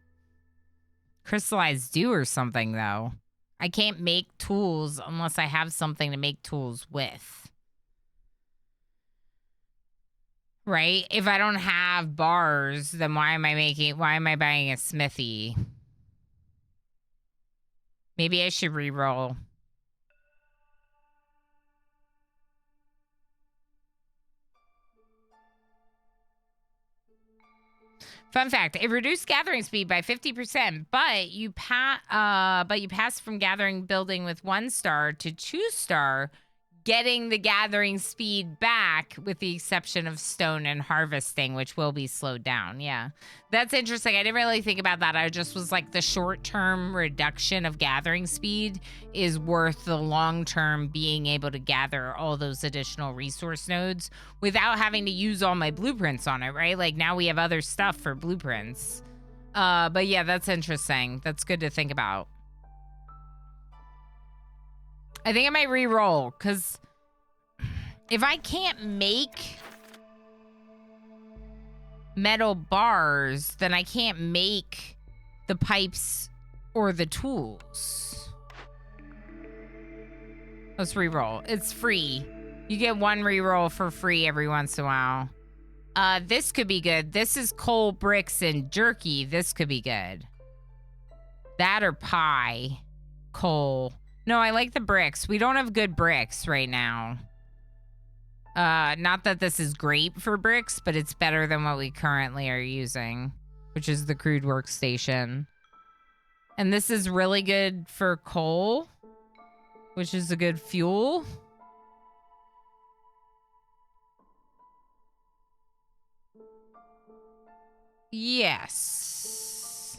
Speaker 1: crystallized dew or something, though. I can't make tools unless I have something to make tools with. Right? If I don't have bars, then why am I buying a smithy? Maybe I should re-roll. Fun fact, it reduced gathering speed by 50%, but you pass from gathering building with 1 star to 2 star, getting the gathering speed back with the exception of stone and harvesting, which will be slowed down. Yeah. That's interesting. I didn't really think about that. I just was like, the short-term reduction of gathering speed is worth the long-term being able to gather all those additional resource nodes without having to use all my blueprints on it, right? Like, now we have other stuff for blueprints. But yeah, that's interesting. That's good to think about. I think I might re-roll, because if I can't make metal bars, then I can't make the pipes or the tools. Let's re-roll. It's free. You get 1 re-roll for free every once in a while. This could be good. This is coal, bricks, and jerky. This could be good. That or pie. Coal. No, I like the bricks. We don't have good bricks right now. Not that this is great for bricks, but it's better than what we currently are using, which is the crude workstation. And this is really good for coal, which is a good fuel. Yes.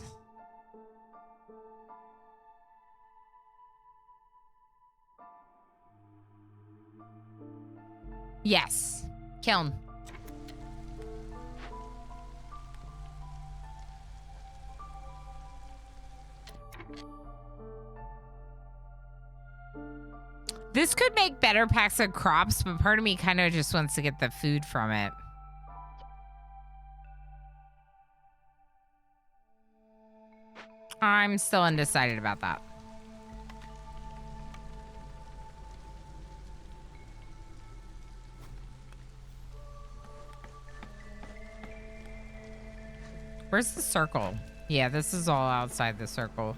Speaker 1: Yes. Kiln. This could make better packs of crops, but part of me kind of just wants to get the food from it. I'm still undecided about that. Where's the circle? Yeah, this is all outside the circle.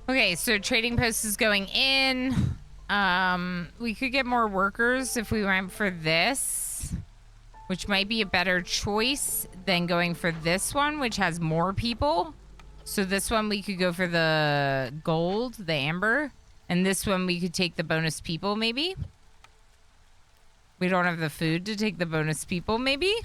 Speaker 1: Okay, so trading post is going in. We could get more workers if we went for this, which might be a better choice than going for this one, which has more people. So this one we could go for the gold, the amber, and this one we could take the bonus people maybe. We don't have the food to take the bonus people, maybe?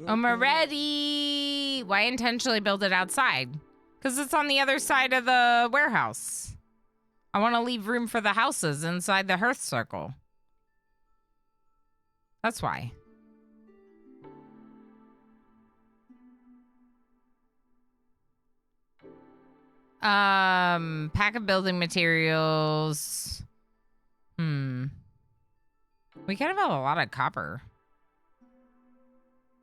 Speaker 1: I'm ready. Why intentionally build it outside? Because it's on the other side of the warehouse. I want to leave room for the houses inside the hearth circle. That's why. Pack of building materials. We kind of have a lot of copper.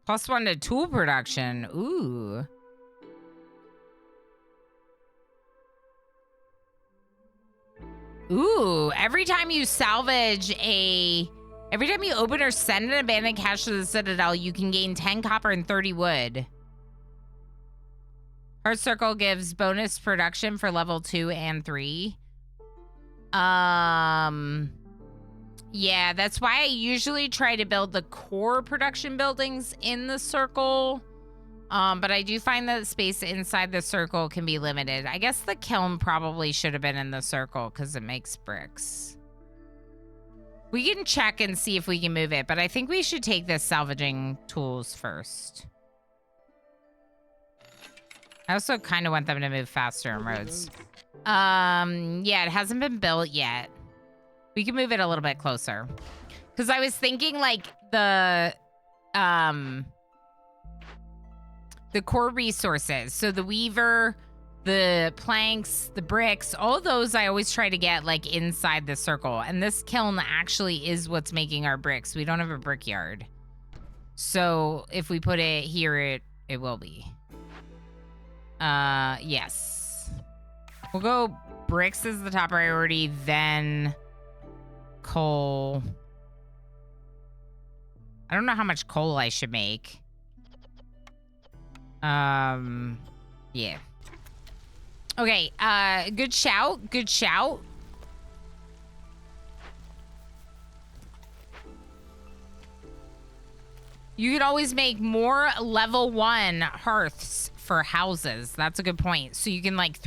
Speaker 1: +1 to tool production. Ooh. Ooh, every time you open or send an abandoned cache to the Citadel, you can gain 10 copper and 30 wood. Heart Circle gives bonus production for level 2 and 3. Yeah, that's why I usually try to build the core production buildings in the circle. But I do find that space inside the circle can be limited. I guess the kiln probably should have been in the circle because it makes bricks. We can check and see if we can move it, but I think we should take the salvaging tools first. I also kind of want them to move faster on roads. Yeah, it hasn't been built yet. We can move it a little bit closer. Because I was thinking like the core resources. So the weaver, the planks, the bricks, all those I always try to get like inside the circle. And this kiln actually is what's making our bricks. We don't have a brickyard. So if we put it here, it will be. Yes. We'll go bricks as the top priority, then coal. I don't know how much coal I should make. Yeah. Okay, good shout, good shout. You could always make more level 1 hearths for houses. That's a good point. So you can like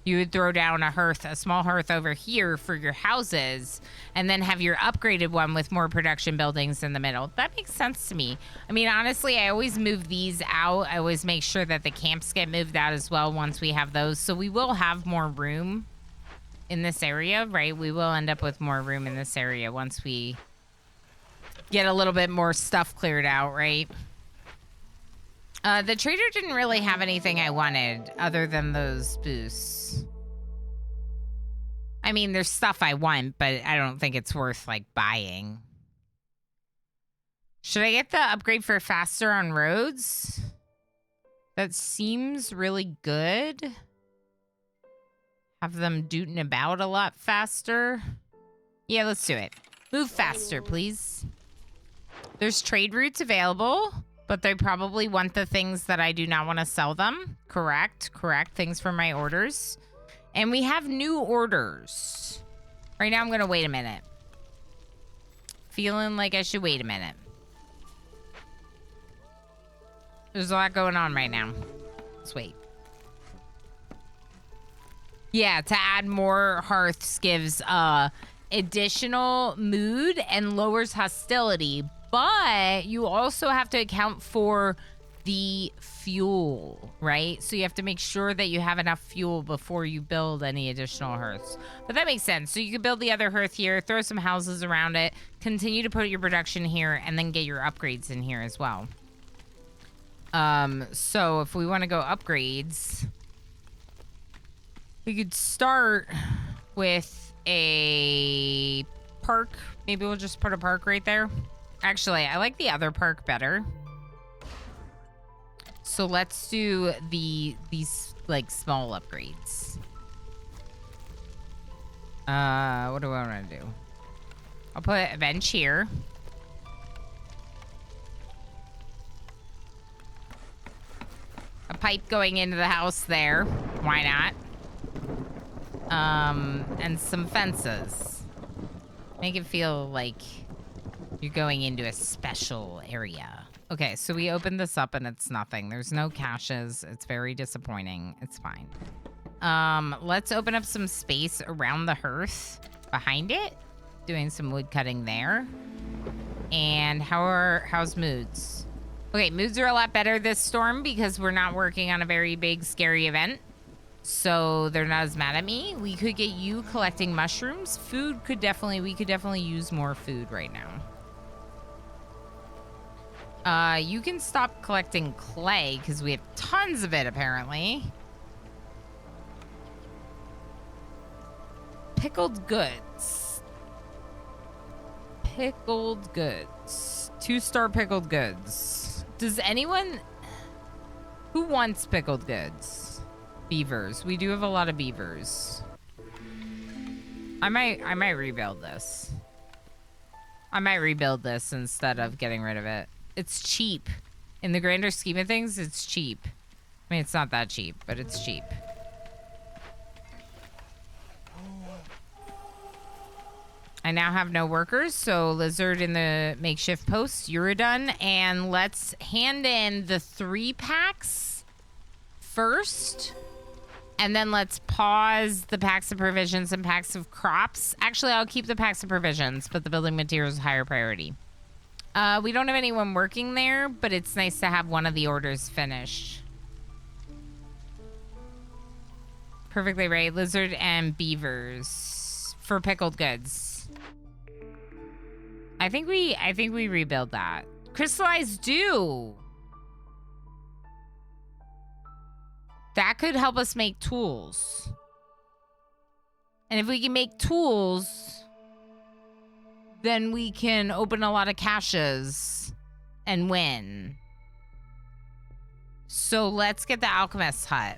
Speaker 1: you would throw down a small hearth over here for your houses, and then have your upgraded one with more production buildings in the middle. That makes sense to me. I mean, honestly, I always move these out. I always make sure that the camps get moved out as well once we have those. So we will have more room in this area, right? We will end up with more room in this area once we get a little bit more stuff cleared out, right? The trader didn't really have anything I wanted other than those boosts. I mean, there's stuff I want, but I don't think it's worth, like, buying. Should I get the upgrade for faster on roads? That seems really good. Have them dooting about a lot faster. Yeah, let's do it. Move faster, please. There's trade routes available, but they probably want the things that I do not want to sell them. Correct. Things for my orders. And we have new orders. Right now, I'm going to wait a minute. Feeling like I should wait a minute. There's a lot going on right now. Let's wait. Yeah, to add more hearths gives additional mood and lowers hostility. But you also have to account for the fuel, right? So you have to make sure that you have enough fuel before you build any additional hearths. But that makes sense. So you can build the other hearth here, throw some houses around it, continue to put your production here, and then get your upgrades in here as well. So if we want to go upgrades, we could start with a park. Maybe we'll just put a park right there. Actually, I like the other park better. So let's do these like small upgrades. What do I want to do? I'll put a bench here. A pipe going into the house there. Why not? And some fences. Make it feel like you're going into a special area. Okay, so we opened this up and it's nothing. There's no caches. It's very disappointing. It's fine. Let's open up some space around the hearth behind it. Doing some wood cutting there. And how's moods? Okay, moods are a lot better this storm because we're not working on a very big, scary event. So they're not as mad at me. We could get you collecting mushrooms. We could definitely use more food right now. You can stop collecting clay because we have tons of it apparently. Pickled goods. 2-star pickled goods. Does anyone... Who wants pickled goods? Beavers. We do have a lot of beavers. I might rebuild this. I might rebuild this instead of getting rid of it. It's cheap. In the grander scheme of things, it's cheap. I mean, it's not that cheap, but it's cheap. I now have no workers, so Lizard in the makeshift post, you're done. And let's hand in the 3 packs first. And then let's pause the packs of provisions and packs of crops. Actually, I'll keep the packs of provisions, but the building materials is higher priority. We don't have anyone working there, but it's nice to have one of the orders finished. Perfectly right. Lizard and beavers for pickled goods. I think we rebuild that. Crystallized dew. That could help us make tools. And if we can make tools, then we can open a lot of caches and win. So let's get the alchemist's hut.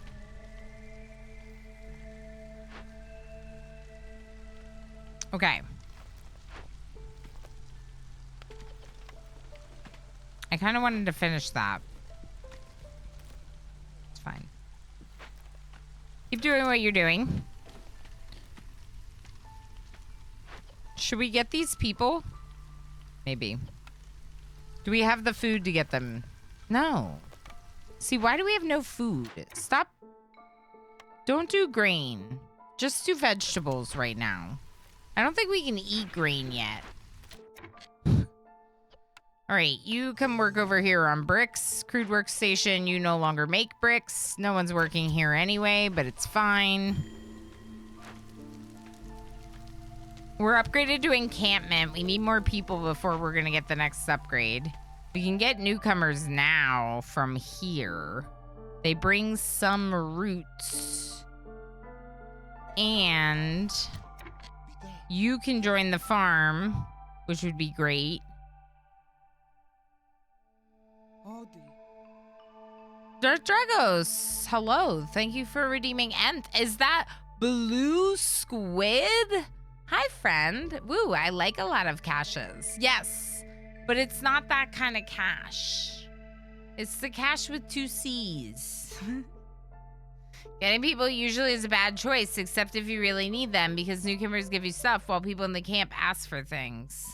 Speaker 1: Okay. I kind of wanted to finish that. It's fine. Keep doing what you're doing. Should we get these people? Maybe. Do we have the food to get them? No. See, why do we have no food? Stop. Don't do grain. Just do vegetables right now. I don't think we can eat grain yet. All right, you come work over here on bricks. Crude workstation, you no longer make bricks. No one's working here anyway, but it's fine. We're upgraded to encampment. We need more people before we're going to get the next upgrade. We can get newcomers now from here. They bring some roots. And you can join the farm, which would be great. Dark Dragos, hello. Thank you for redeeming Nth. Is that blue squid? Hi, friend. Woo, I like a lot of caches. Yes, but it's not that kind of cache. It's the cache with 2 C's. Getting people usually is a bad choice, except if you really need them, because newcomers give you stuff while people in the camp ask for things.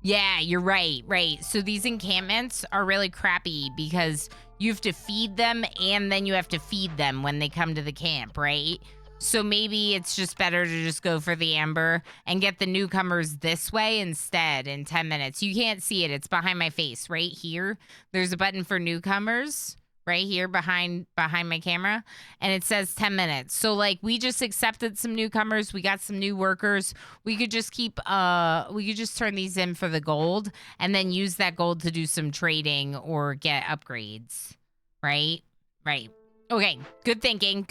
Speaker 1: Yeah, you're right. So these encampments are really crappy because you have to feed them and then you have to feed them when they come to the camp, right? So maybe it's just better to just go for the amber and get the newcomers this way instead in 10 minutes. You can't see it. It's behind my face right here. There's a button for newcomers right here behind my camera, and it says 10 minutes. So like we just accepted some newcomers, we got some new workers. We could just turn these in for the gold and then use that gold to do some trading or get upgrades. Right. Okay, good thinking.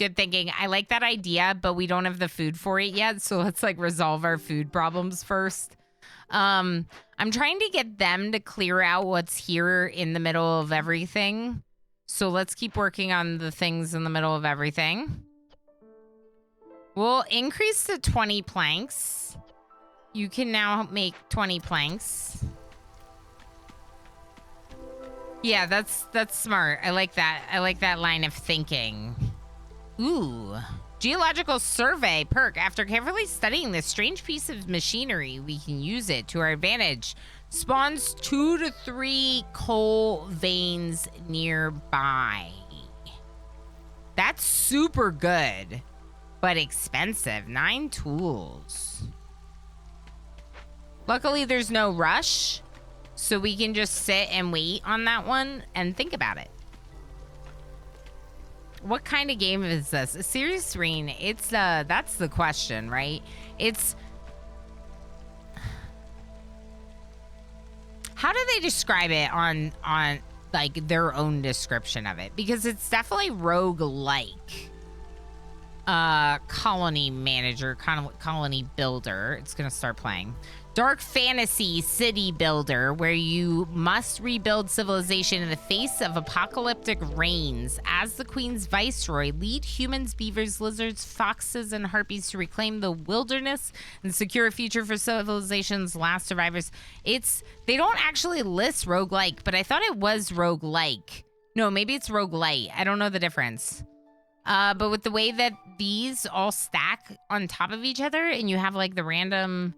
Speaker 1: I like that idea, but we don't have the food for it yet, so let's like resolve our food problems first. I'm trying to get them to clear out what's here in the middle of everything. So let's keep working on the things in the middle of everything. We'll increase to 20 planks. You can now make 20 planks. Yeah, that's smart. I like that. I like that line of thinking. Ooh. Geological survey perk. After carefully studying this strange piece of machinery, we can use it to our advantage. Spawns 2 to 3 coal veins nearby. That's super good, but expensive. 9 tools. Luckily, there's no rush, so we can just sit and wait on that one and think about it. What kind of game is this? A serious rain? It's that's the question, right? It's how do they describe it on like their own description of it? Because it's definitely rogue-like. Colony manager, colony builder. It's gonna start playing. Dark fantasy city builder where you must rebuild civilization in the face of apocalyptic rains. As the Queen's viceroy, lead humans, beavers, lizards, foxes, and harpies to reclaim the wilderness and secure a future for civilization's last survivors. They don't actually list roguelike, but I thought it was roguelike. No, maybe it's roguelite. I don't know the difference. But with the way that these all stack on top of each other and you have like the random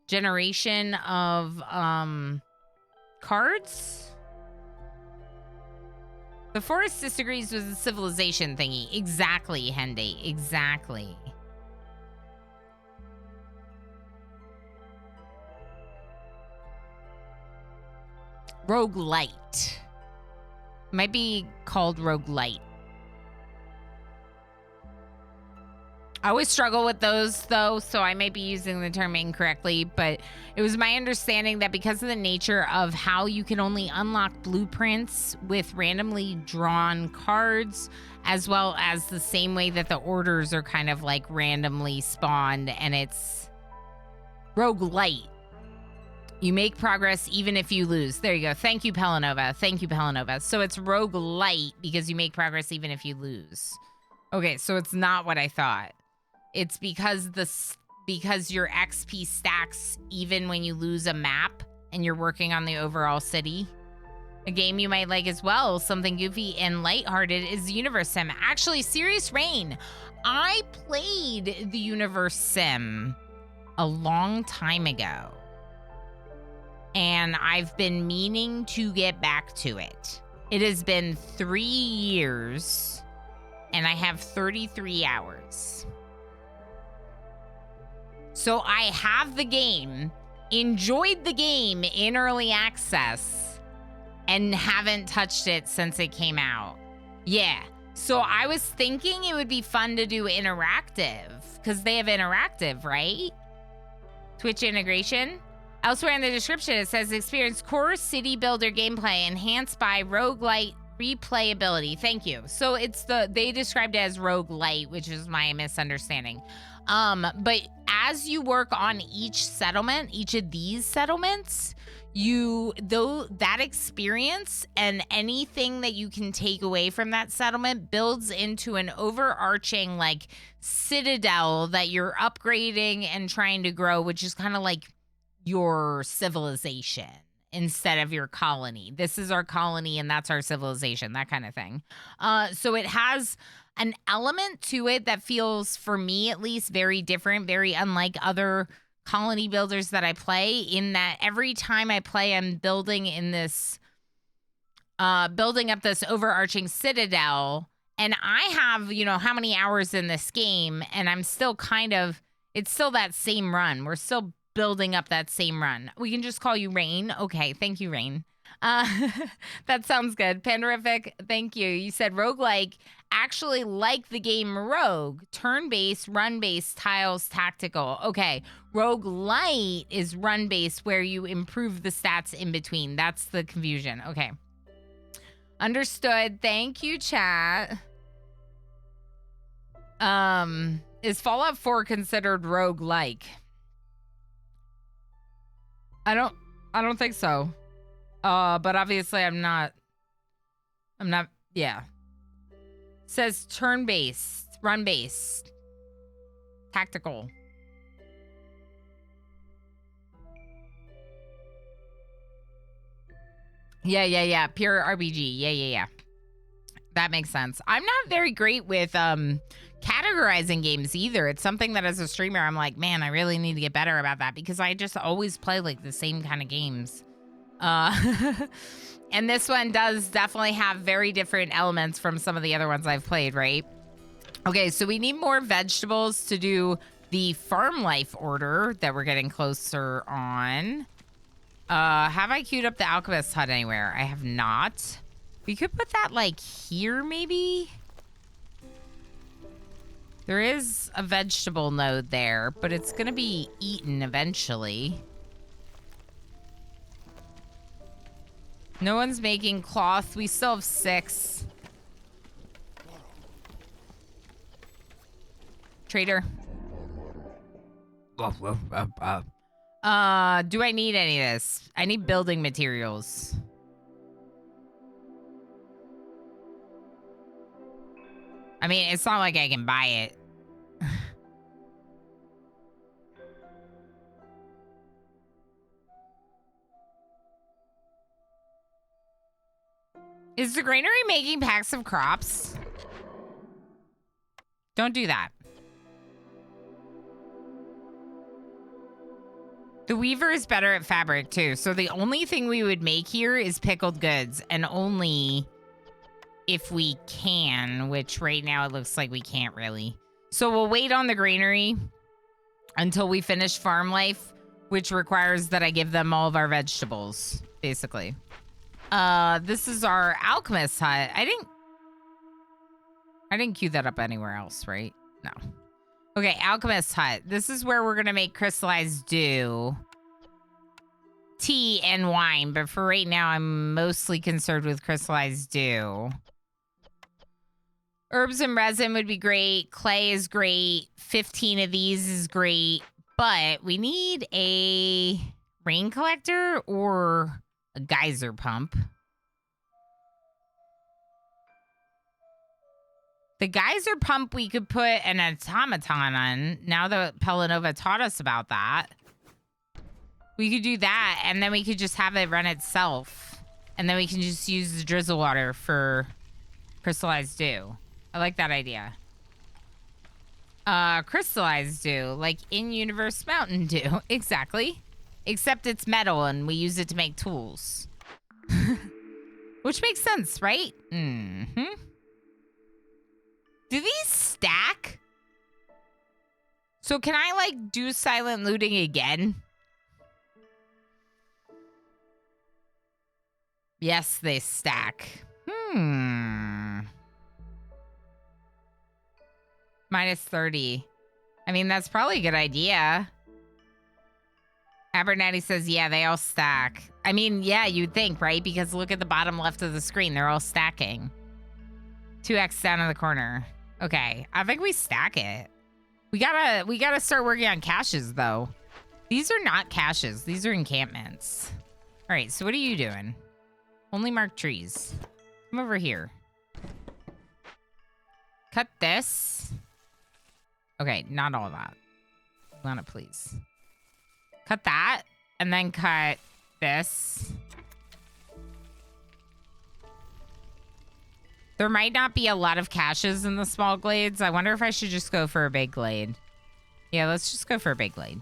Speaker 1: generation of cards. The forest disagrees with the civilization thingy. Exactly, Henday. Exactly. Roguelite. Might be called roguelite. I always struggle with those, though, so I might be using the term incorrectly, but it was my understanding that because of the nature of how you can only unlock blueprints with randomly drawn cards, as well as the same way that the orders are kind of like randomly spawned, and it's roguelite. You make progress even if you lose. There you go. Thank you, Pelanova. Thank you, Pelanova. So it's roguelite because you make progress even if you lose. Okay, so it's not what I thought. It's because your XP stacks even when you lose a map and you're working on the overall city. A game you might like as well, something goofy and lighthearted, is Universe Sim. Actually, Serious Rain, I played the Universe Sim a long time ago. And I've been meaning to get back to it. It has been 3 years, and I have 33 hours. So I have the game, enjoyed the game in early access, and haven't touched it since it came out. Yeah. So I was thinking it would be fun to do interactive, because they have interactive, right? Twitch integration. Elsewhere in the description, it says experience core city builder gameplay enhanced by roguelite replayability. Thank you. So they described it as roguelite, which is my misunderstanding. But as you work on each of these settlements, that experience and anything that you can take away from that settlement builds into an overarching like citadel that you're upgrading and trying to grow, which is kind of like your civilization instead of your colony. This is our colony and that's our civilization, that kind of thing. So it has an element to it that feels, for me at least, very different, very unlike other colony builders that I play, in that every time I play, I'm building up this overarching citadel. And I have, how many hours in this game, and I'm still it's still that same run. We're still building up that same run. We can just call you Rain. Okay, thank you, Rain. That sounds good. Panderific, thank you. You said roguelike, actually like the game Rogue. Turn-based, run-based, tiles, tactical. Okay, roguelite is run-based where you improve the stats in between. That's the confusion. Okay. Understood. Thank you, chat. Is Fallout 4 considered roguelike? I don't think so. But obviously I'm not, yeah. Says turn-based, run-based, tactical. Yeah. Pure RPG. Yeah. That makes sense. I'm not very great with categorizing games either. It's something that as a streamer, I'm like, man, I really need to get better about that because I just always play like the same kind of games. And this one does definitely have very different elements from some of the other ones I've played, right? Okay, so we need more vegetables to do the farm life order that we're getting closer on. Have I queued up the alchemist hut anywhere? I have not. We could put that like here, maybe? There is a vegetable node there, but it's gonna be eaten eventually. No one's making cloth. We still have 6. Trader. Do I need any of this? I need building materials. I mean, it's not like I can buy it. Is the granary making packs of crops? Don't do that. The weaver is better at fabric too. So the only thing we would make here is pickled goods, and only if we can, which right now it looks like we can't really. So we'll wait on the granary until we finish farm life, which requires that I give them all of our vegetables, basically. This is our alchemist hut. I didn't queue that up anywhere else, right? No. Okay, alchemist hut. This is where we're gonna make crystallized dew, tea, and wine. But for right now, I'm mostly concerned with crystallized dew. Herbs and resin would be great. Clay is great. 15 of these is great. But we need a rain collector or a geyser pump. The geyser pump we could put an automaton on, now that Pelanova taught us about that. We could do that, and then we could just have it run itself. And then we can just use the drizzle water for crystallized dew. I like that idea. Crystallized dew, like in-universe Mountain Dew. Exactly. Except it's metal, and we use it to make tools. Which makes sense, right? Mm-hmm. Do these stack? So can I, like, do silent looting again? Yes, they stack. Minus 30. I mean, that's probably a good idea. Abernathy says, yeah, they all stack. I mean, yeah, you'd think, right? Because look at the bottom left of the screen. They're all stacking. 2x down in the corner. Okay, I think we stack it. We gotta start working on caches, though. These are not caches. These are encampments. All right, so what are you doing? Only mark trees. Come over here. Cut this. Okay, not all of that. Lana, please. Cut that, and then cut this. There might not be a lot of caches in the small glades. I wonder if I should just go for a big glade. Yeah, let's just go for a big glade.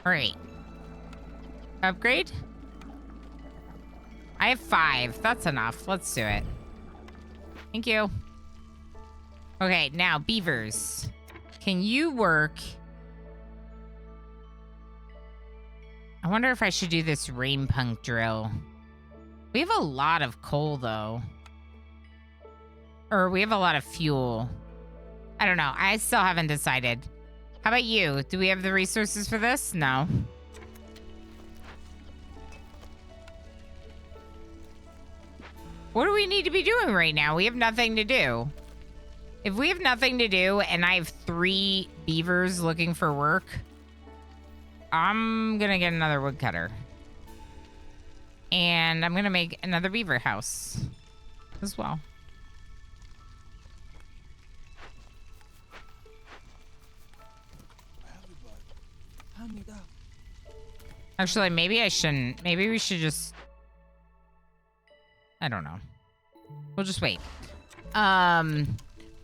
Speaker 1: All right. Upgrade? I have 5. That's enough. Let's do it. Thank you. Okay, now beavers. Can you work? I wonder if I should do this rain punk drill. We have a lot of coal, though. Or we have a lot of fuel. I don't know. I still haven't decided. How about you? Do we have the resources for this? No. What do we need to be doing right now? We have nothing to do. If we have nothing to do and I have 3 beavers looking for work, I'm gonna get another woodcutter. And I'm gonna make another beaver house as well. Actually, maybe I shouldn't. Maybe we should just... I don't know. We'll just wait.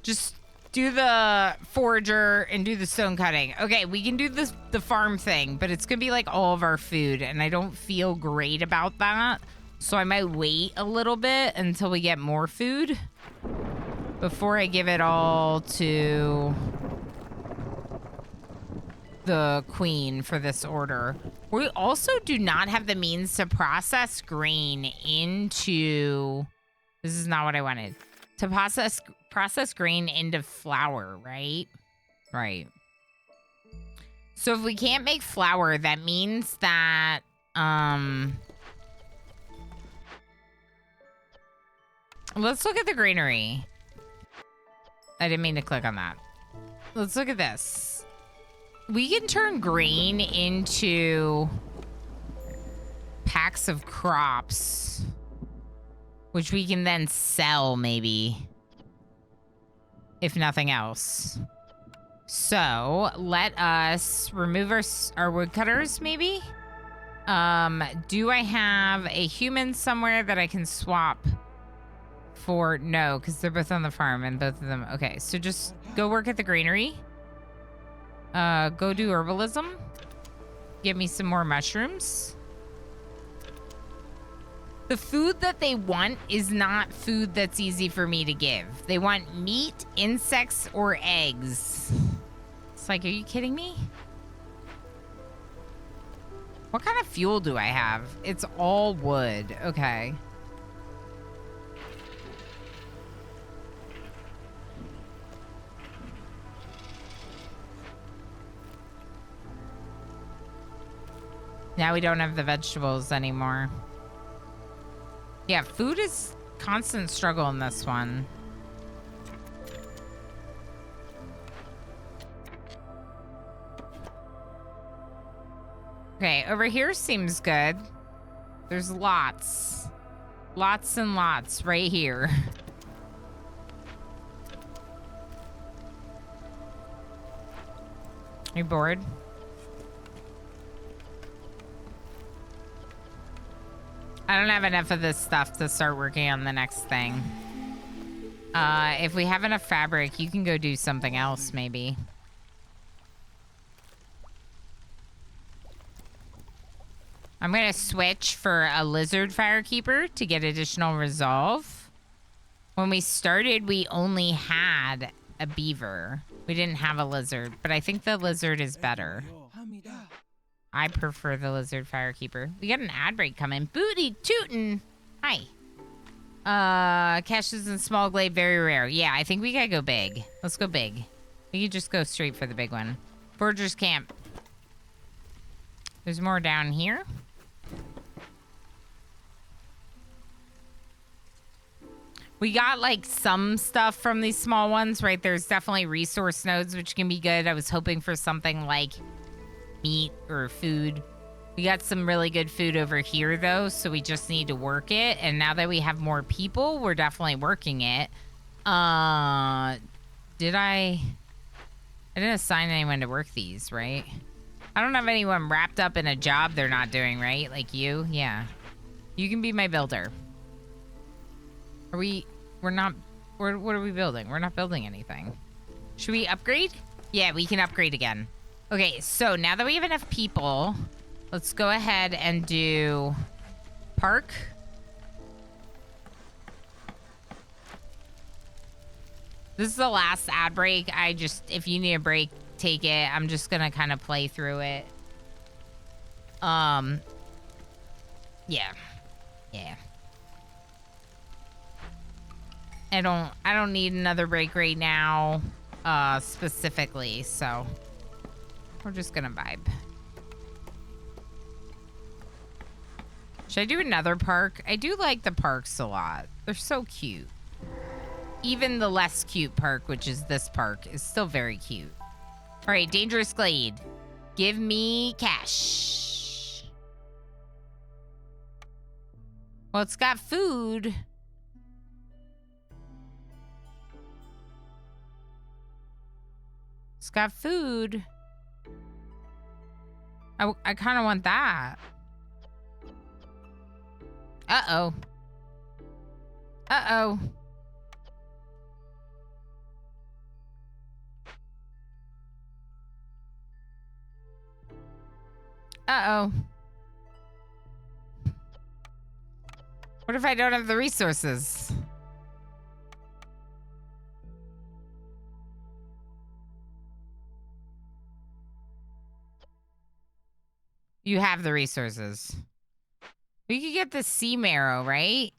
Speaker 1: Just do the forager and do the stone cutting. Okay, we can do this, the farm thing, but it's gonna be like all of our food, and I don't feel great about that. So I might wait a little bit until we get more food before I give it all to the queen for this order. We also do not have the means to process grain into... This is not what I wanted. To process grain into flour, right? Right. So if we can't make flour, that means that... Let's look at the granary. I didn't mean to click on that. Let's look at this. We can turn grain into packs of crops, which we can then sell, maybe, if nothing else. So let us remove our woodcutters, maybe. Do I have a human somewhere that I can swap for? No, because they're both on the farm and both of them. Okay, so just go work at the granary. Go do herbalism. Give me some more mushrooms. The food that they want is not food that's easy for me to give. They want meat, insects, or eggs. It's like, are you kidding me? What kind of fuel do I have? It's all wood. Okay. Now we don't have the vegetables anymore. Yeah, food is constant struggle in this one. Okay, over here seems good. There's lots. Lots and lots right here. Are you bored? I don't have enough of this stuff to start working on the next thing. If we have enough fabric, you can go do something else, maybe. I'm gonna switch for a lizard firekeeper to get additional resolve. When we started, we only had a beaver. We didn't have a lizard, but I think the lizard is better. I prefer the lizard firekeeper. We got an ad break coming. Booty tootin'. Hi. Caches in small glade, very rare. Yeah, I think we gotta go big. Let's go big. We could just go straight for the big one. Forger's camp. There's more down here. We got like some stuff from these small ones, right? There's definitely resource nodes, which can be good. I was hoping for something like meat or food. We got some really good food over here though, so we just need to work it. And now that we have more people, we're definitely working it. I didn't assign anyone to work these, right? I don't have anyone wrapped up in a job they're not doing, right? Like you? Yeah. You can be my builder. What are we building? We're not building anything. Should we upgrade? Yeah, we can upgrade again. Okay, so now that we have enough people, let's go ahead and do park. This is the last ad break. If you need a break, take it. I'm just gonna kind of play through it. Yeah. I don't need another break right now, specifically, so we're just gonna vibe. Should I do another park? I do like the parks a lot. They're so cute. Even the less cute park, which is this park, is still very cute. All right, dangerous glade. Give me cash. Well, it's got food. It's got food. I kind of want that. Uh-oh. Uh-oh. Uh-oh. What if I don't have the resources? You have the resources. We could get the sea marrow, right?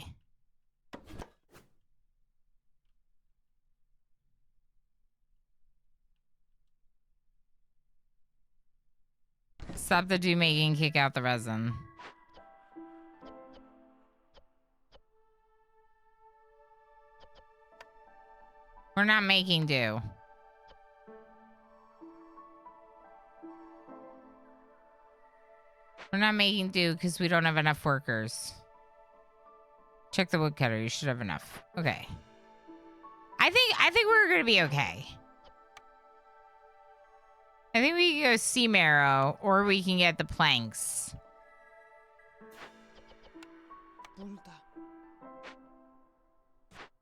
Speaker 1: Stop the do making, kick out the resin. We're not making do. We're not making do because we don't have enough workers. Check the woodcutter. You should have enough. Okay. I think we're gonna be okay. I think we can go sea marrow, or we can get the planks.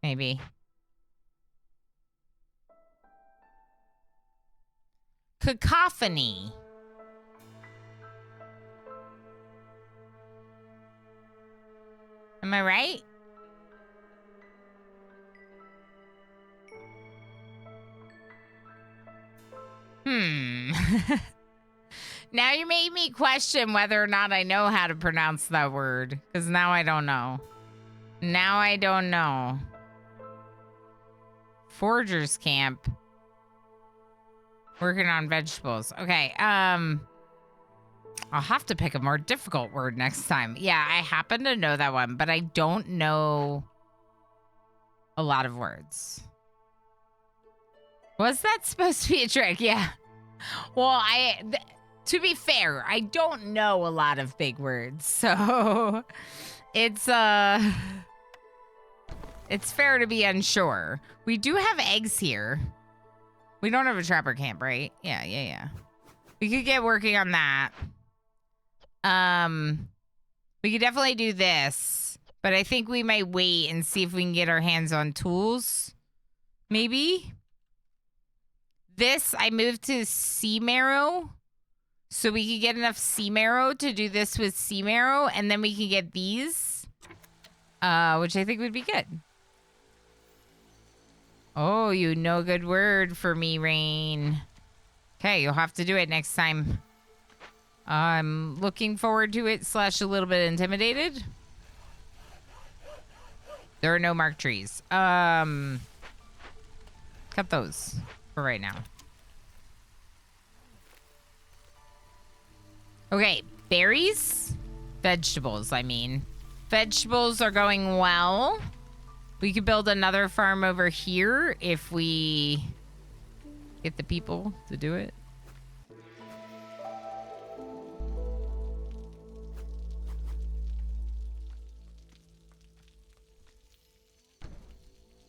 Speaker 1: Maybe. Cacophony. Am I right? Now you made me question whether or not I know how to pronounce that word. Because now I don't know. Now I don't know. Forger's camp. Working on vegetables. Okay, I'll have to pick a more difficult word next time. Yeah, I happen to know that one, but I don't know a lot of words. Was that supposed to be a trick? Yeah. Well, to be fair, I don't know a lot of big words, so it's fair to be unsure. We do have eggs here. We don't have a trapper camp, right? Yeah. We could get working on that. We could definitely do this, but I think we might wait and see if we can get our hands on tools. Maybe. This, I moved to sea marrow, so we could get enough sea marrow to do this with sea marrow, and then we can get these, which I think would be good. Oh, you know a good word for me, Rain. Okay, you'll have to do it next time. I'm looking forward to it / a little bit intimidated. There are no marked trees. Cut those for right now. Okay, berries? Vegetables, I mean. Vegetables are going well. We could build another farm over here if we get the people to do it.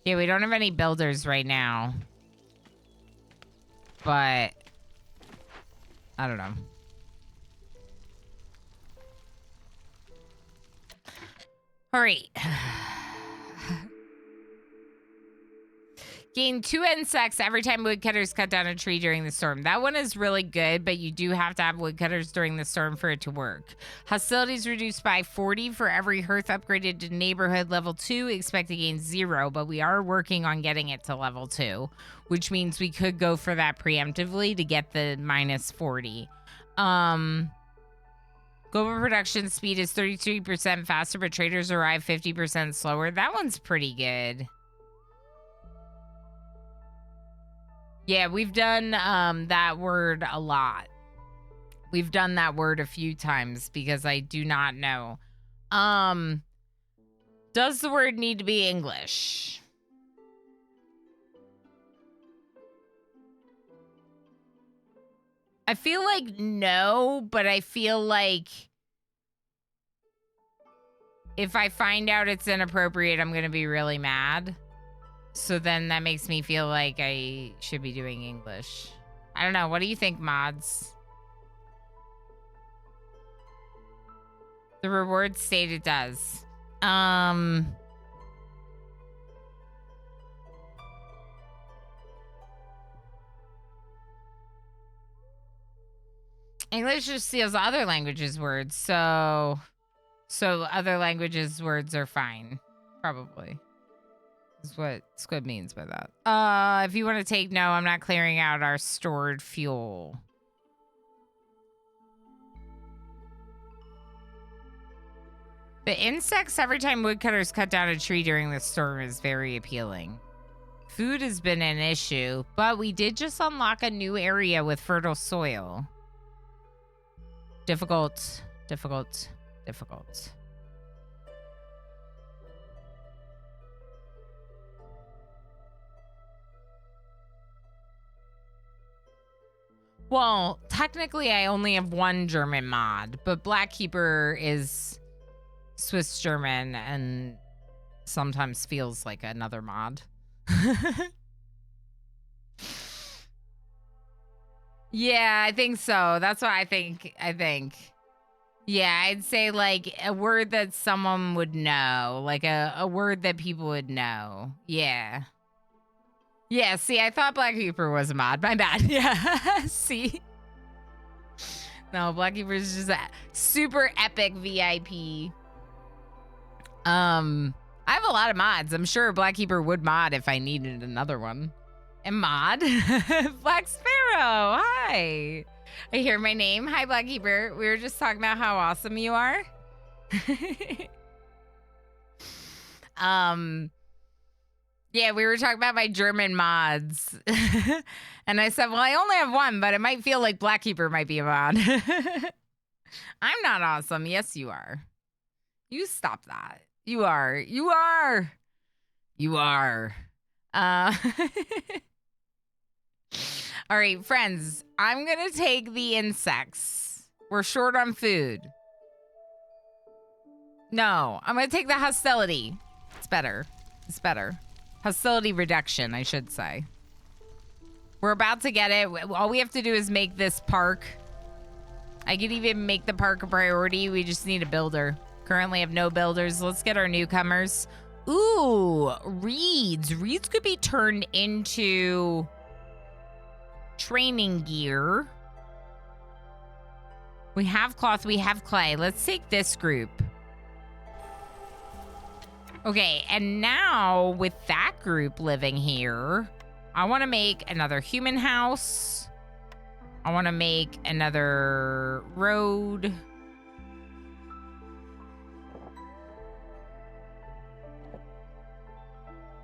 Speaker 1: Yeah, we don't have any builders right now. But I don't know. All right. Gain 2 insects every time woodcutters cut down a tree during the storm. That one is really good, but you do have to have woodcutters during the storm for it to work. Hostilities reduced by 40 for every hearth upgraded to neighborhood level 2. Expect to gain 0, but we are working on getting it to level 2, which means we could go for that preemptively to get the minus 40. Global production speed is 33% faster, but traders arrive 50% slower. That one's pretty good. Yeah, we've done that word a lot. We've done that word a few times because I do not know. Does the word need to be English? I feel like no, but I feel like if I find out it's inappropriate, I'm going to be really mad. So then that makes me feel like I should be doing English. I don't know. What do you think, mods? The reward state it does. English just steals other languages' words, so other languages' words are fine, probably. Is what Squid means by that. If you want to take no, I'm not clearing out our stored fuel. The insects every time woodcutters cut down a tree during the storm is very appealing. Food has been an issue, but we did just unlock a new area with fertile soil. Difficult. Well, technically I only have one German mod, but Blackkeeper is Swiss German and sometimes feels like another mod. Yeah, I think so. That's what I think. Yeah, I'd say like a word that someone would know, like a word that people would know. Yeah. Yeah, see, I thought Blackkeeper was a mod. My bad. Yeah, see? No, Blackkeeper is just a super epic VIP. I have a lot of mods. I'm sure Blackkeeper would mod if I needed another one. And mod? Black Sparrow, hi. I hear my name. Hi, Blackkeeper. We were just talking about how awesome you are. Yeah, we were talking about my German mods. And I said, well, I only have one, but it might feel like Blackkeeper might be a mod. I'm not awesome. Yes, you are. You stop that. You are. You are. You are. All right, friends, I'm going to take the insects. We're short on food. No, I'm going to take the hostility. It's better. It's better. Hostility reduction, I should say. We're about to get it. All we have to do is make this park. I could even make the park a priority. We just need a builder. Currently have no builders. Let's get our newcomers. Ooh, reeds. Reeds could be turned into training gear. We have cloth. We have clay. Let's take this group. Okay, and now with that group living here, I want to make another human house. I want to make another road.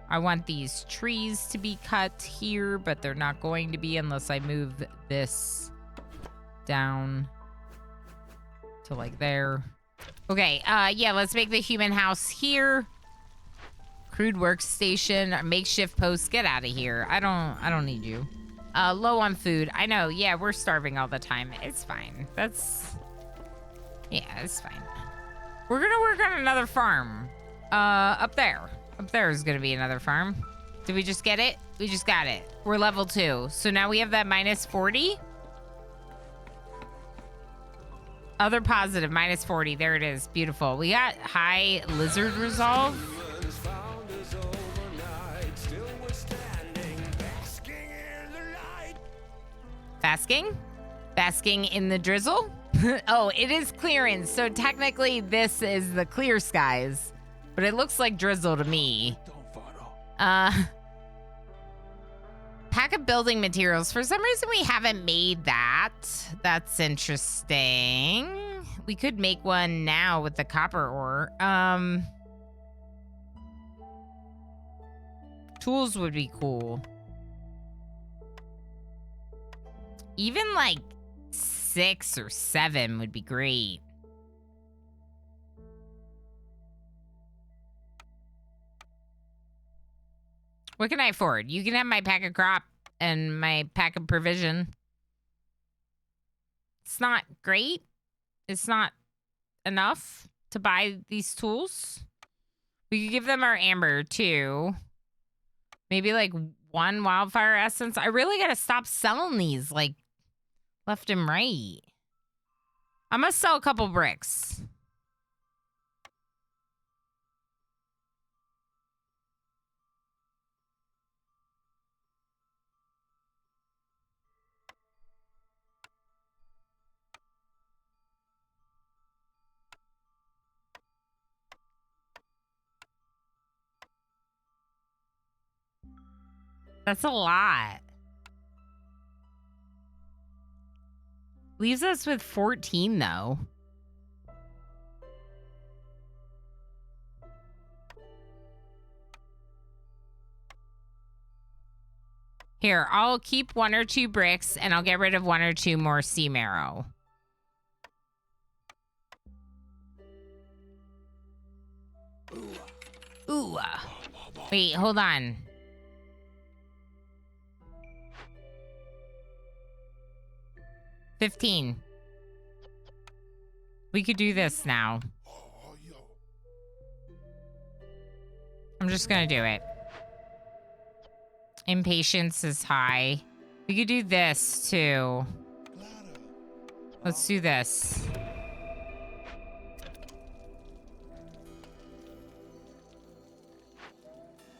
Speaker 1: I want these trees to be cut here, but they're not going to be unless I move this down to like there. Okay, yeah, let's make the human house here. Crude workstation, makeshift post, get out of here. I don't need you. Low on food. I know, yeah, we're starving all the time. It's fine. Yeah, it's fine. We're gonna work on another farm. Up there. Up there is gonna be another farm. Did we just get it? We just got it. We're level 2. So now we have that minus 40. Other positive, minus 40. There it is. Beautiful. We got high lizard resolve. Basking? Basking in the drizzle? Oh, it is clearance. So technically this is the clear skies, but it looks like drizzle to me. Pack of building materials. For some reason we haven't made that. That's interesting. We could make one now with the copper ore. Tools would be cool. Even like 6 or 7 would be great. What can I afford? You can have my pack of crop and my pack of provision. It's not great. It's not enough to buy these tools. We could give them our amber too. Maybe like 1 wildfire essence. I really gotta stop selling these like left and right. I must sell a couple bricks. That's a lot. Leaves us with 14 though. Here, I'll keep 1 or 2 bricks and I'll get rid of 1 or 2 more sea marrow. Ooh. Wait, hold on. 15. We could do this now. I'm just gonna do it. Impatience is high. We could do this too. Let's do this.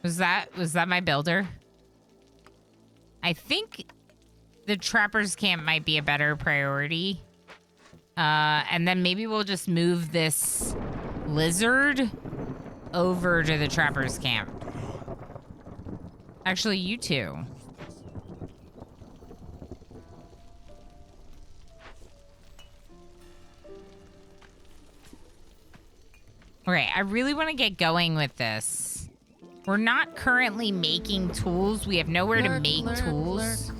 Speaker 1: Was that my builder? I think the trapper's camp might be a better priority. And then maybe we'll just move this lizard over to the trapper's camp. Actually, you two. Okay, I really want to get going with this. We're not currently making tools. We have nowhere to make tools.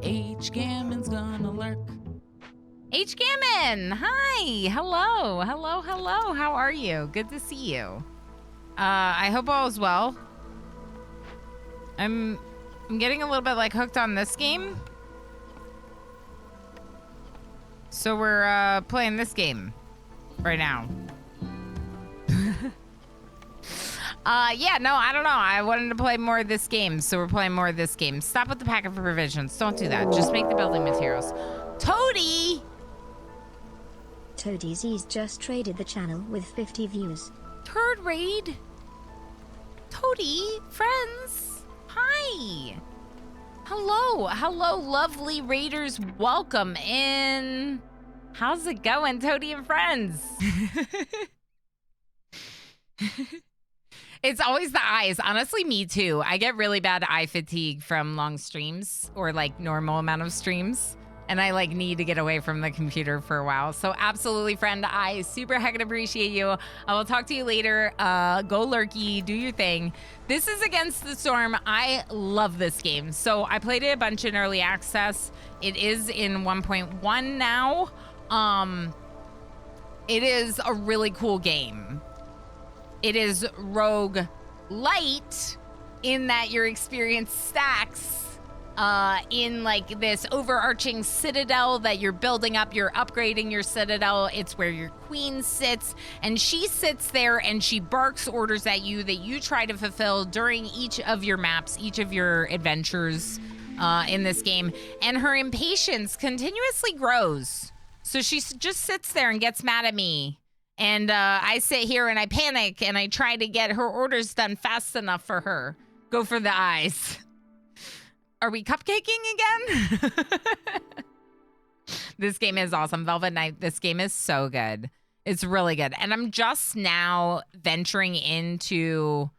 Speaker 5: H Gammon's gonna lurk.
Speaker 1: H Gammon! Hi! Hello! Hello, hello. How are you? Good to see you. I hope all is well. I'm getting a little bit like hooked on this game. So we're playing this game right now. Yeah, no, I don't know. I wanted to play more of this game, so we're playing more of this game. Stop with the pack of provisions. Don't do that. Just make the building materials. Toady!
Speaker 2: Toady Z's just traded the channel with 50 views.
Speaker 1: Third raid. Toady, friends. Hi. Hello, hello, lovely raiders. Welcome in. How's it going, Toady and friends? It's always the eyes. Honestly, me too. I get really bad eye fatigue from long streams or like normal amount of streams. And I like need to get away from the computer for a while. So absolutely, friend, I super heckin' appreciate you. I will talk to you later. Go lurky, do your thing. This is Against the Storm. I love this game. So I played it a bunch in early access. It is in 1.1 now. It is a really cool game. It is rogue light in that your experience stacks in like this overarching citadel that you're building up. You're upgrading your citadel. It's where your queen sits, and she sits there and she barks orders at you that you try to fulfill during each of your maps, each of your adventures in this game. And her impatience continuously grows. So she just sits there and gets mad at me. And I sit here and I panic and I try to get her orders done fast enough for her. Go for the eyes. Are we cupcaking again? This game is awesome. Velvet Knight, this game is so good. It's really good. And I'm just now venturing into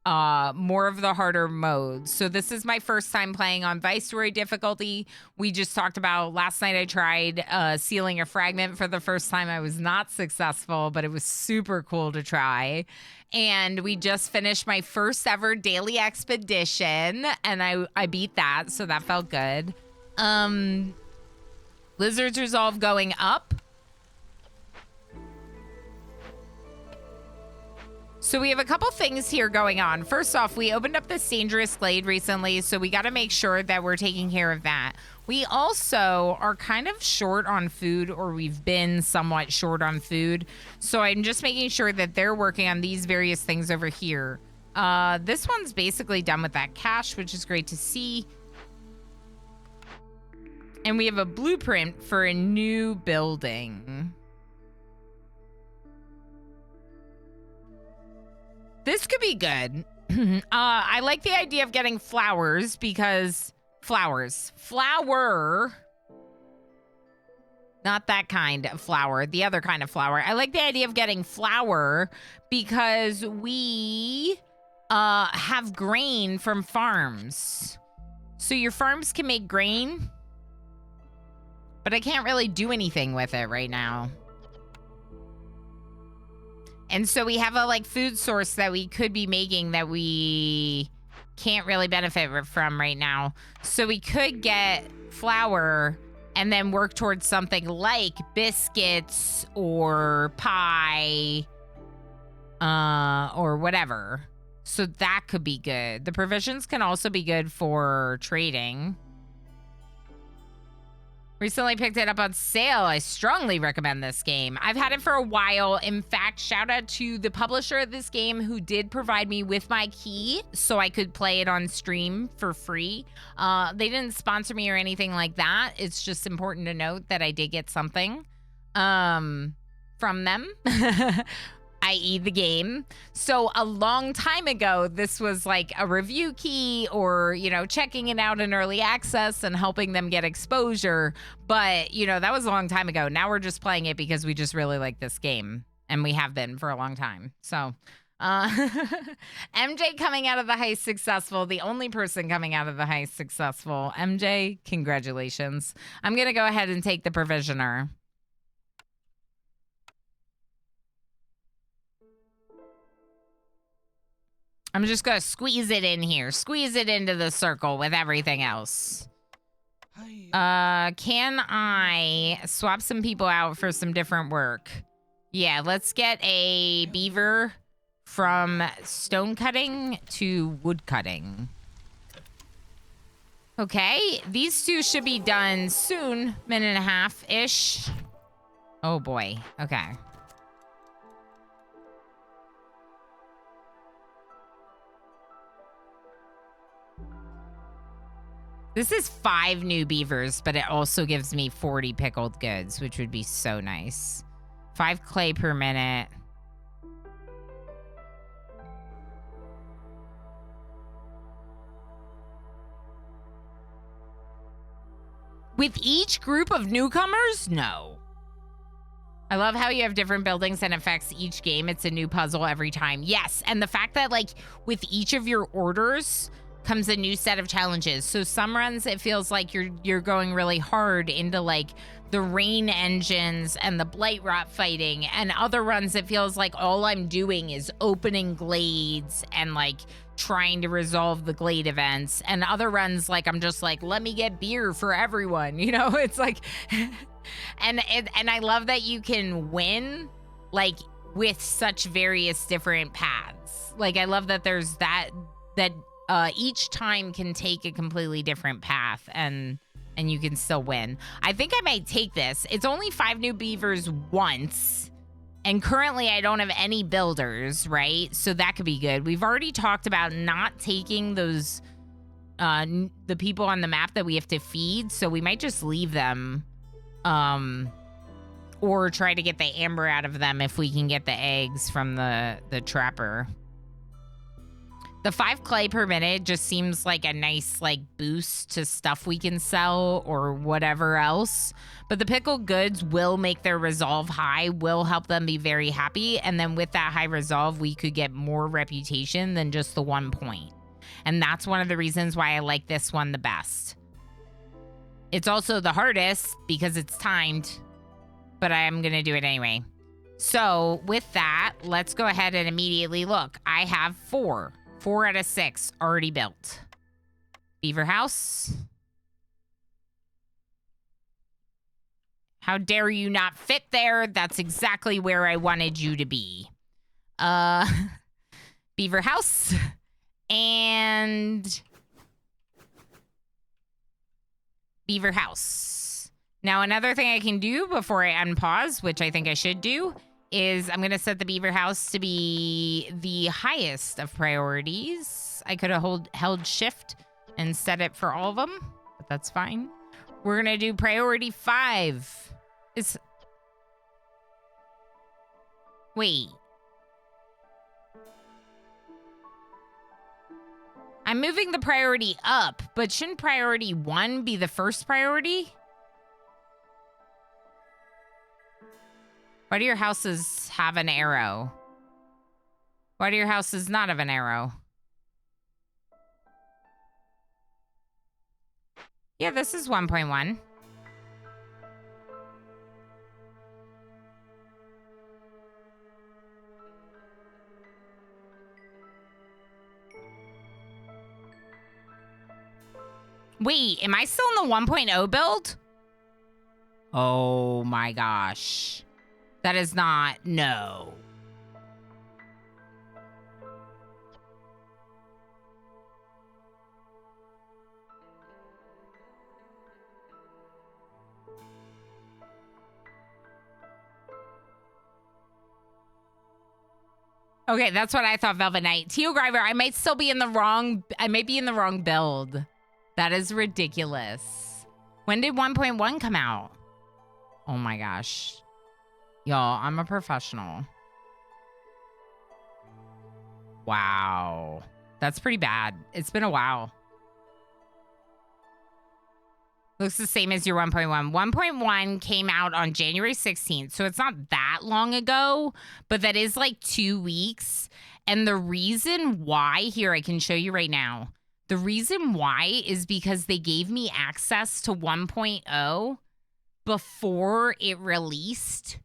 Speaker 1: more of the harder modes. So this is my first time playing on Viceroy difficulty. We just talked about last night I tried sealing a fragment for the first time. I was not successful, but it was super cool to try. And we just finished my first ever daily expedition, and I beat that, so that felt good. Lizard's Resolve going up. So we have a couple things here going on. First off, we opened up this dangerous glade recently, so we got to make sure that we're taking care of that. We also are kind of short on food, or we've been somewhat short on food. So I'm just making sure that they're working on these various things over here. This one's basically done with that cache, which is great to see. And we have a blueprint for a new building. This could be good. I like the idea of getting flowers because flower, not that kind of flower, the other kind of flower. I like the idea of getting flour because we have grain from farms. So your farms can make grain, but I can't really do anything with it right now. And so we have a like food source that we could be making that we can't really benefit from right now. So we could get flour and then work towards something like biscuits or pie or whatever. So that could be good. The provisions can also be good for trading. Recently picked it up on sale. I strongly recommend this game. I've had it for a while. In fact, shout out to the publisher of this game who did provide me with my key so I could play it on stream for free. They didn't sponsor me or anything like that. It's just important to note that I did get something from them. I.e. the game. So a long time ago, this was like a review key or, you know, checking it out in early access and helping them get exposure. But, you know, that was a long time ago. Now we're just playing it because we just really like this game. And we have been for a long time. So, MJ coming out of the heist successful. The only person coming out of the heist successful. MJ, congratulations. I'm going to go ahead and take the provisioner. I'm just going to squeeze it in here. Squeeze it into the circle with everything else. Can I swap some people out for some different work? Yeah, let's get a beaver from stone cutting to wood cutting. Okay, these two should be done soon. Minute and a half-ish. Oh boy, okay. This is 5 new beavers, but it also gives me 40 pickled goods, which would be so nice. 5 clay per minute. With each group of newcomers? No. I love how you have different buildings and affects each game. It's a new puzzle every time. Yes, and the fact that like with each of your orders comes a new set of challenges. So some runs it feels like you're going really hard into like the rain engines and the blight rot fighting, and other runs it feels like all I'm doing is opening glades and like trying to resolve the glade events, and other runs like I'm just like, let me get beer for everyone, you know. It's like and I love that you can win like with such various different paths. Like I love that there's that each time can take a completely different path and you can still win. I think I might take this. It's only 5 new beavers once, and currently I don't have any builders, right? So that could be good. We've already talked about not taking those the people on the map that we have to feed, so we might just leave them or try to get the amber out of them if we can get the eggs from the trapper. The 5 clay per minute just seems like a nice like boost to stuff we can sell or whatever else. But the pickled goods will make their resolve high, will help them be very happy. And then with that high resolve, we could get more reputation than just the 1 point. And that's one of the reasons why I like this one the best. It's also the hardest because it's timed, but I am going to do it anyway. So with that, let's go ahead and immediately look. I have 4 out of 6 already built. Beaver house. How dare you not fit there? That's exactly where I wanted you to be. Beaver house. And beaver house. Now, another thing I can do before I unpause, which I think I should do, is I'm going to set the beaver house to be the highest of priorities. I could have held shift and set it for all of them, but that's fine. We're going to do priority 5. Wait. I'm moving the priority up, but shouldn't priority 1 be the first priority? Why do your houses have an arrow? Why do your houses not have an arrow? Yeah, this is 1.1. Wait, am I still in the 1.0 build? Oh my gosh. That is not, no. Okay, that's what I thought, Velvet Knight. Teal Griver, I might still be in the wrong... I might be in the wrong build. That is ridiculous. When did 1.1 come out? Oh my gosh. Y'all, I'm a professional. Wow. That's pretty bad. It's been a while. Looks the same as your 1.1. 1.1 came out on January 16th, so it's not that long ago, but that is like 2 weeks. And the reason why, here, I can show you right now. The reason why is because they gave me access to 1.0 before it released.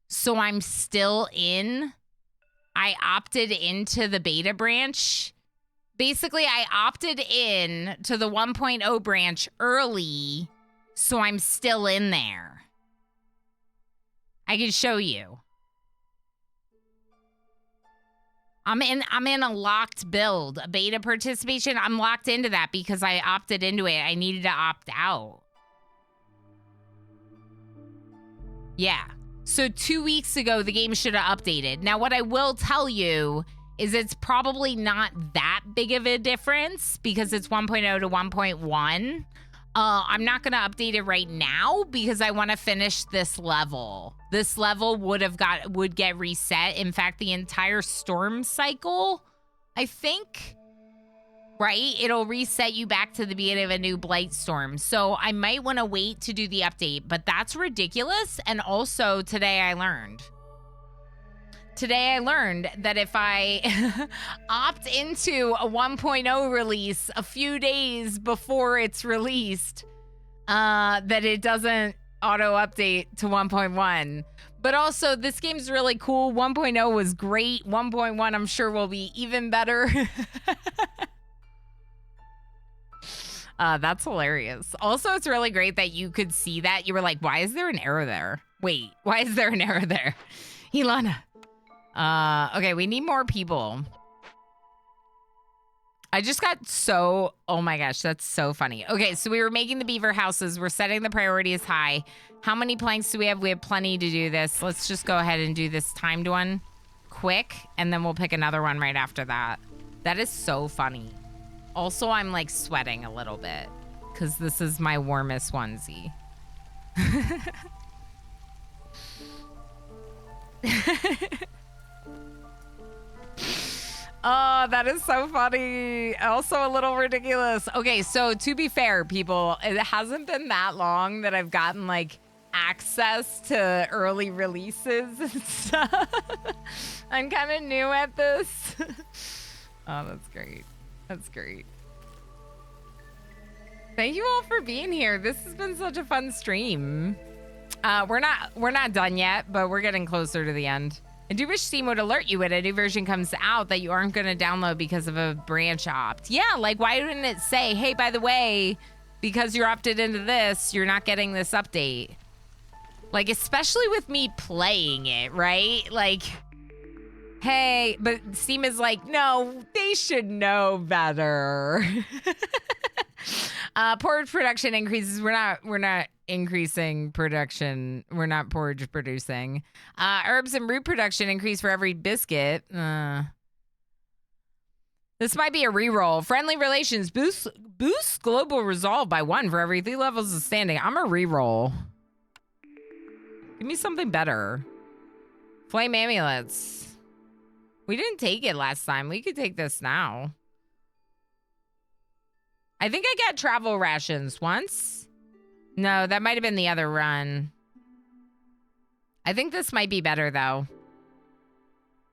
Speaker 1: So I'm still in. I opted into the beta branch. Basically, I opted in to the 1.0 branch early, so I'm still in there. I can show you. I'm in a locked build, a beta participation. I'm locked into that because I opted into it. I needed to opt out. Yeah. So 2 weeks ago, the game should have updated. Now, what I will tell you is it's probably not that big of a difference because it's 1.0 to 1.1. I'm not going to update it right now because I want to finish this level. This level would get reset. In fact, the entire storm cycle, I think, right? It'll reset you back to the beginning of a new blight storm. So I might want to wait to do the update, but that's ridiculous. And also today I learned that if I opt into a 1.0 release a few days before it's released, that it doesn't auto-update to 1.1. But also, this game's really cool. 1.0 was great. 1.1, I'm sure, will be even better. That's hilarious. Also, it's really great that you could see that. You were like, why is there an error there? Wait, why is there an error there? Ilana. Okay, we need more people. I just got so... Oh my gosh, that's so funny. Okay, so we were making the beaver houses. We're setting the priority as high. How many planks do we have? We have plenty to do this. Let's just go ahead and do this timed one quick, and then we'll pick another one right after that. That is so funny. Also, I'm like sweating a little bit because this is my warmest onesie. Oh, that is so funny. Also a little ridiculous. Okay, so to be fair, people, it hasn't been that long that I've gotten like access to early releases and stuff. I'm kind of new at this. Oh, that's great. That's great. Thank you all for being here. This has been such a fun stream. We're not done yet, but we're getting closer to the end. I do wish Steam would alert you when a new version comes out that you aren't going to download because of a branch opt. Yeah, like why didn't it say, hey, by the way, because you're opted into this, you're not getting this update? Like, especially with me playing it, right? Like, hey, but Steam is like, no, they should know better. Porridge production increases. We're not increasing production. We're not porridge producing. Herbs and root production increase for every biscuit. This might be a reroll. Friendly relations boost global resolve by 1 for every 3 levels of standing. I'm a reroll. Give me something better. Flame amulets. We didn't take it last time. We could take this now. I think I got travel rations once. No, that might have been the other run. I think this might be better, though.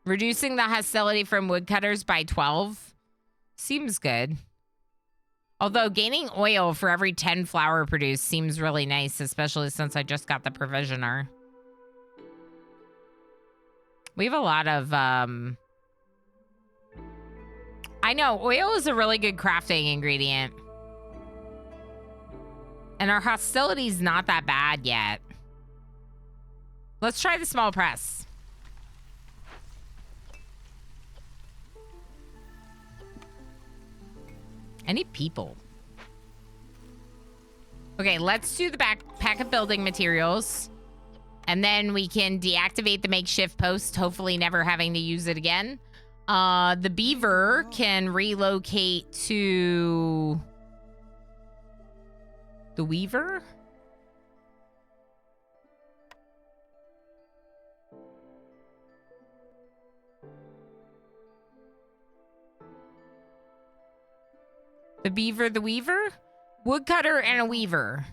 Speaker 1: Reducing the hostility from woodcutters by 12 seems good. Although gaining oil for every 10 flour produced seems really nice, especially since I just got the provisioner. We have a lot of... I know, oil is a really good crafting ingredient. And our hostility's not that bad yet. Let's try the small press. I need people. Okay, let's do the backpack of building materials. And then we can deactivate the makeshift post, hopefully never having to use it again. The beaver can relocate to the weaver. The beaver, the weaver, woodcutter, and a weaver.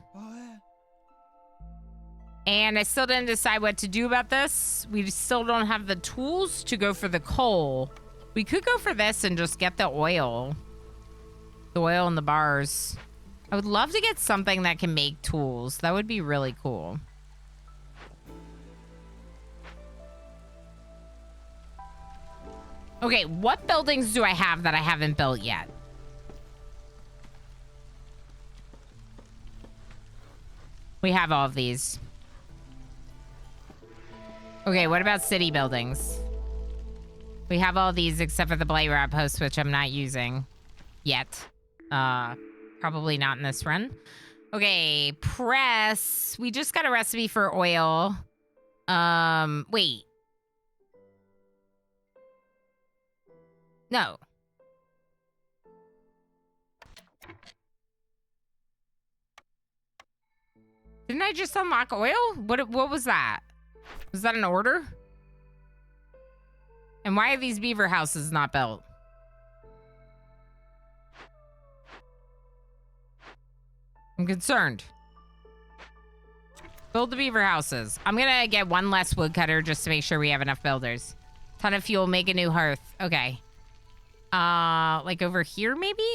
Speaker 1: And I still didn't decide what to do about this. We still don't have the tools to go for the coal. We could go for this and just get the oil. The oil and the bars. I would love to get something that can make tools. That would be really cool. Okay, what buildings do I have that I haven't built yet? We have all of these. Okay, what about city buildings? We have all these except for the blight rat post, which I'm not using yet. Probably not in this run. Okay, press. We just got a recipe for oil. Wait. No. Didn't I just unlock oil? What was that? Was that an order? And why are these beaver houses not built? I'm concerned. Build the beaver houses. I'm gonna get one less woodcutter just to make sure we have enough builders. Ton of fuel, make a new hearth. Okay. Like over here maybe?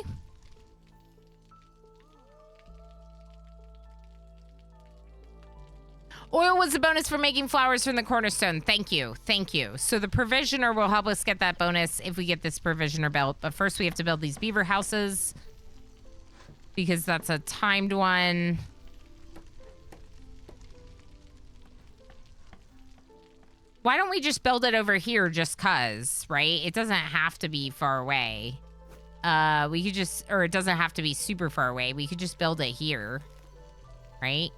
Speaker 1: Oil was a bonus for making flowers from the cornerstone. Thank you. Thank you. So the provisioner will help us get that bonus if we get this provisioner built. But first we have to build these beaver houses because that's a timed one. Why don't we just build it over here just cuz, right? It doesn't have to be far away. We could just, or it doesn't have to be super far away. We could just build it here, right?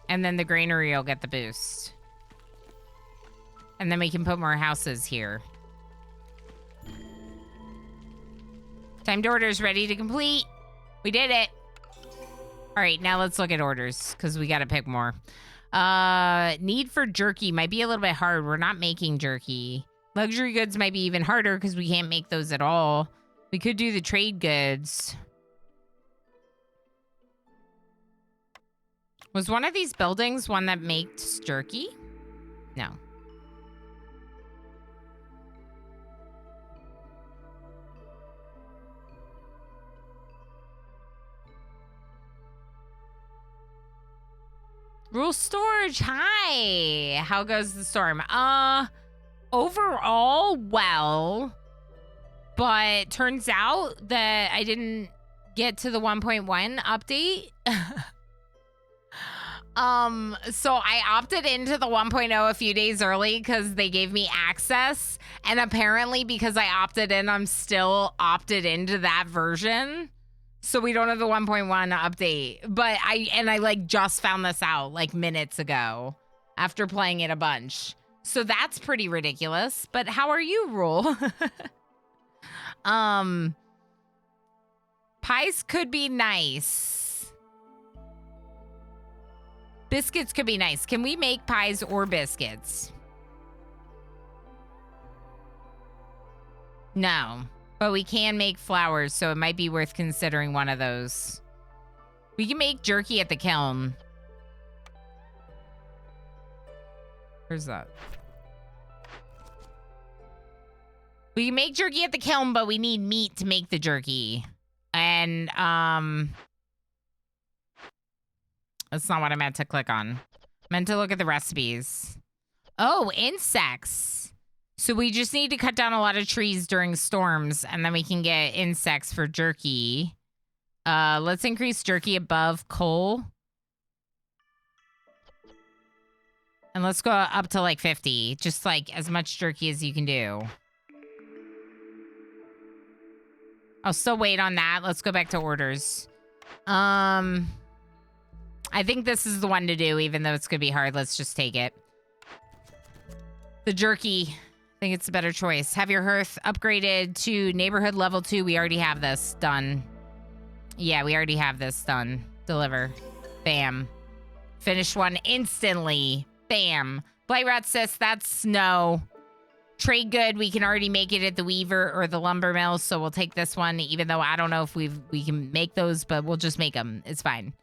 Speaker 1: And then the granary will get the boost. And then we can put more houses here. Timed orders ready to complete. We did it. All right, now let's look at orders because we got to pick more. Need for jerky might be a little bit hard. We're not making jerky. Luxury goods might be even harder because we can't make those at all. We could do the trade goods. Was one of these buildings one that makes jerky? No. Rule storage, hi. How goes the storm? Overall, well. But turns out that I didn't get to the 1.1 update. So I opted into the 1.0 a few days early because they gave me access. And apparently because I opted in, I'm still opted into that version. So we don't have the 1.1 update. But I like just found this out like minutes ago after playing it a bunch. So that's pretty ridiculous. But how are you, Rule? Pies could be nice. Biscuits could be nice. Can we make pies or biscuits? No, but we can make flowers, so it might be worth considering one of those. We can make jerky at the kiln. Where's that? We can make jerky at the kiln, but we need meat to make the jerky. And, that's not what I meant to click on. I meant to look at the recipes. Oh, insects. So we just need to cut down a lot of trees during storms, and then we can get insects for jerky. Let's increase jerky above coal. And let's go up to like 50. Just like as much jerky as you can do. I'll still wait on that. Let's go back to orders. I I think this is the one to do, even though it's going to be hard. Let's just take it. The jerky. I think it's a better choice. Have your hearth upgraded to neighborhood level 2. We already have this done. Yeah, we already have this done. Deliver. Bam. Finish one instantly. Bam. Blight Rat Cyst, that's no. Trade good, we can already make it at the Weaver or the Lumber Mill, so we'll take this one, even though I don't know if we can make those, but we'll just make them. It's fine.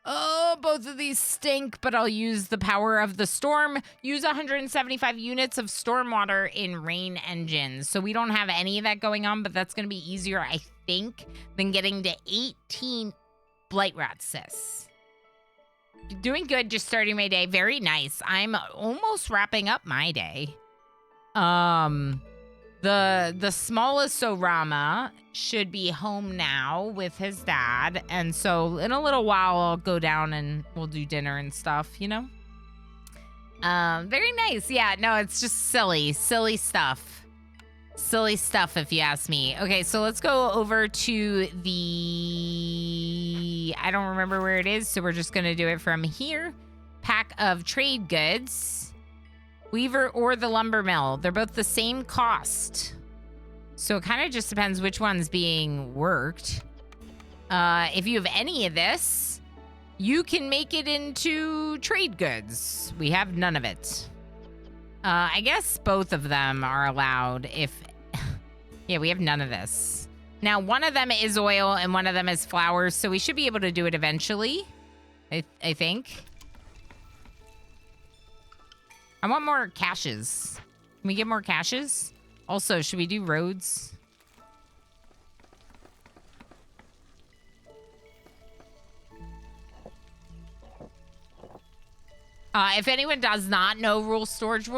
Speaker 1: Oh, both of these stink, but I'll use the power of the storm. Use 175 units of stormwater in rain engines. So we don't have any of that going on, but that's going to be easier, I think, than getting to 18 Blight Rat Cysts. Doing good, just starting my day. Very nice. I'm almost wrapping up my day. The smallest Orama should be home now with his dad, and so in a little while I'll go down and we'll do dinner and stuff, you know? Very nice. Yeah, no, it's just silly stuff. Silly stuff, if you ask me. Okay, so let's go over to the... I don't remember where it is, so we're just gonna do it from here. Pack of trade goods. Weaver or the Lumber Mill. They're both the same cost. So it kind of just depends which one's being worked. If you have any of this, you can make it into trade goods. We have none of it. I guess both of them are allowed if... yeah, we have none of this. Now, one of them is oil and one of them is flowers, so we should be able to do it eventually, I think. I want more caches. Can we get more caches? Also, should we do roads? If anyone does not know Rule Storage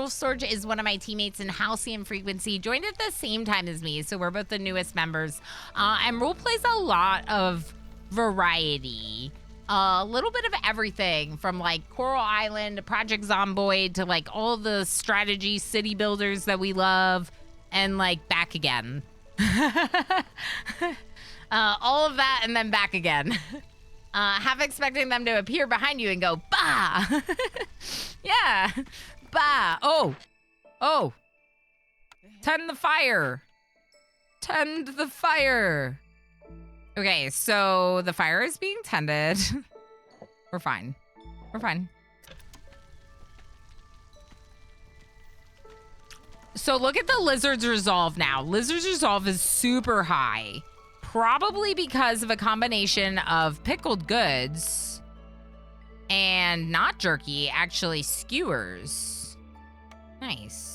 Speaker 1: is one of my teammates in Halcyon Frequency, joined at the same time as me, so we're both the newest members. And Rule plays a lot of variety. A little bit of everything from like Coral Island to Project Zomboid to like all the strategy city builders that we love and like back again. All of that and then back again. Half expecting them to appear behind you and go, bah! Yeah, bah! Oh! Tend the fire! Tend the fire! Okay, so the fire is being tended. We're fine. We're fine. So look at the Lizard's Resolve now. Lizard's Resolve is super high. Probably because of a combination of pickled goods and not jerky, actually skewers. Nice.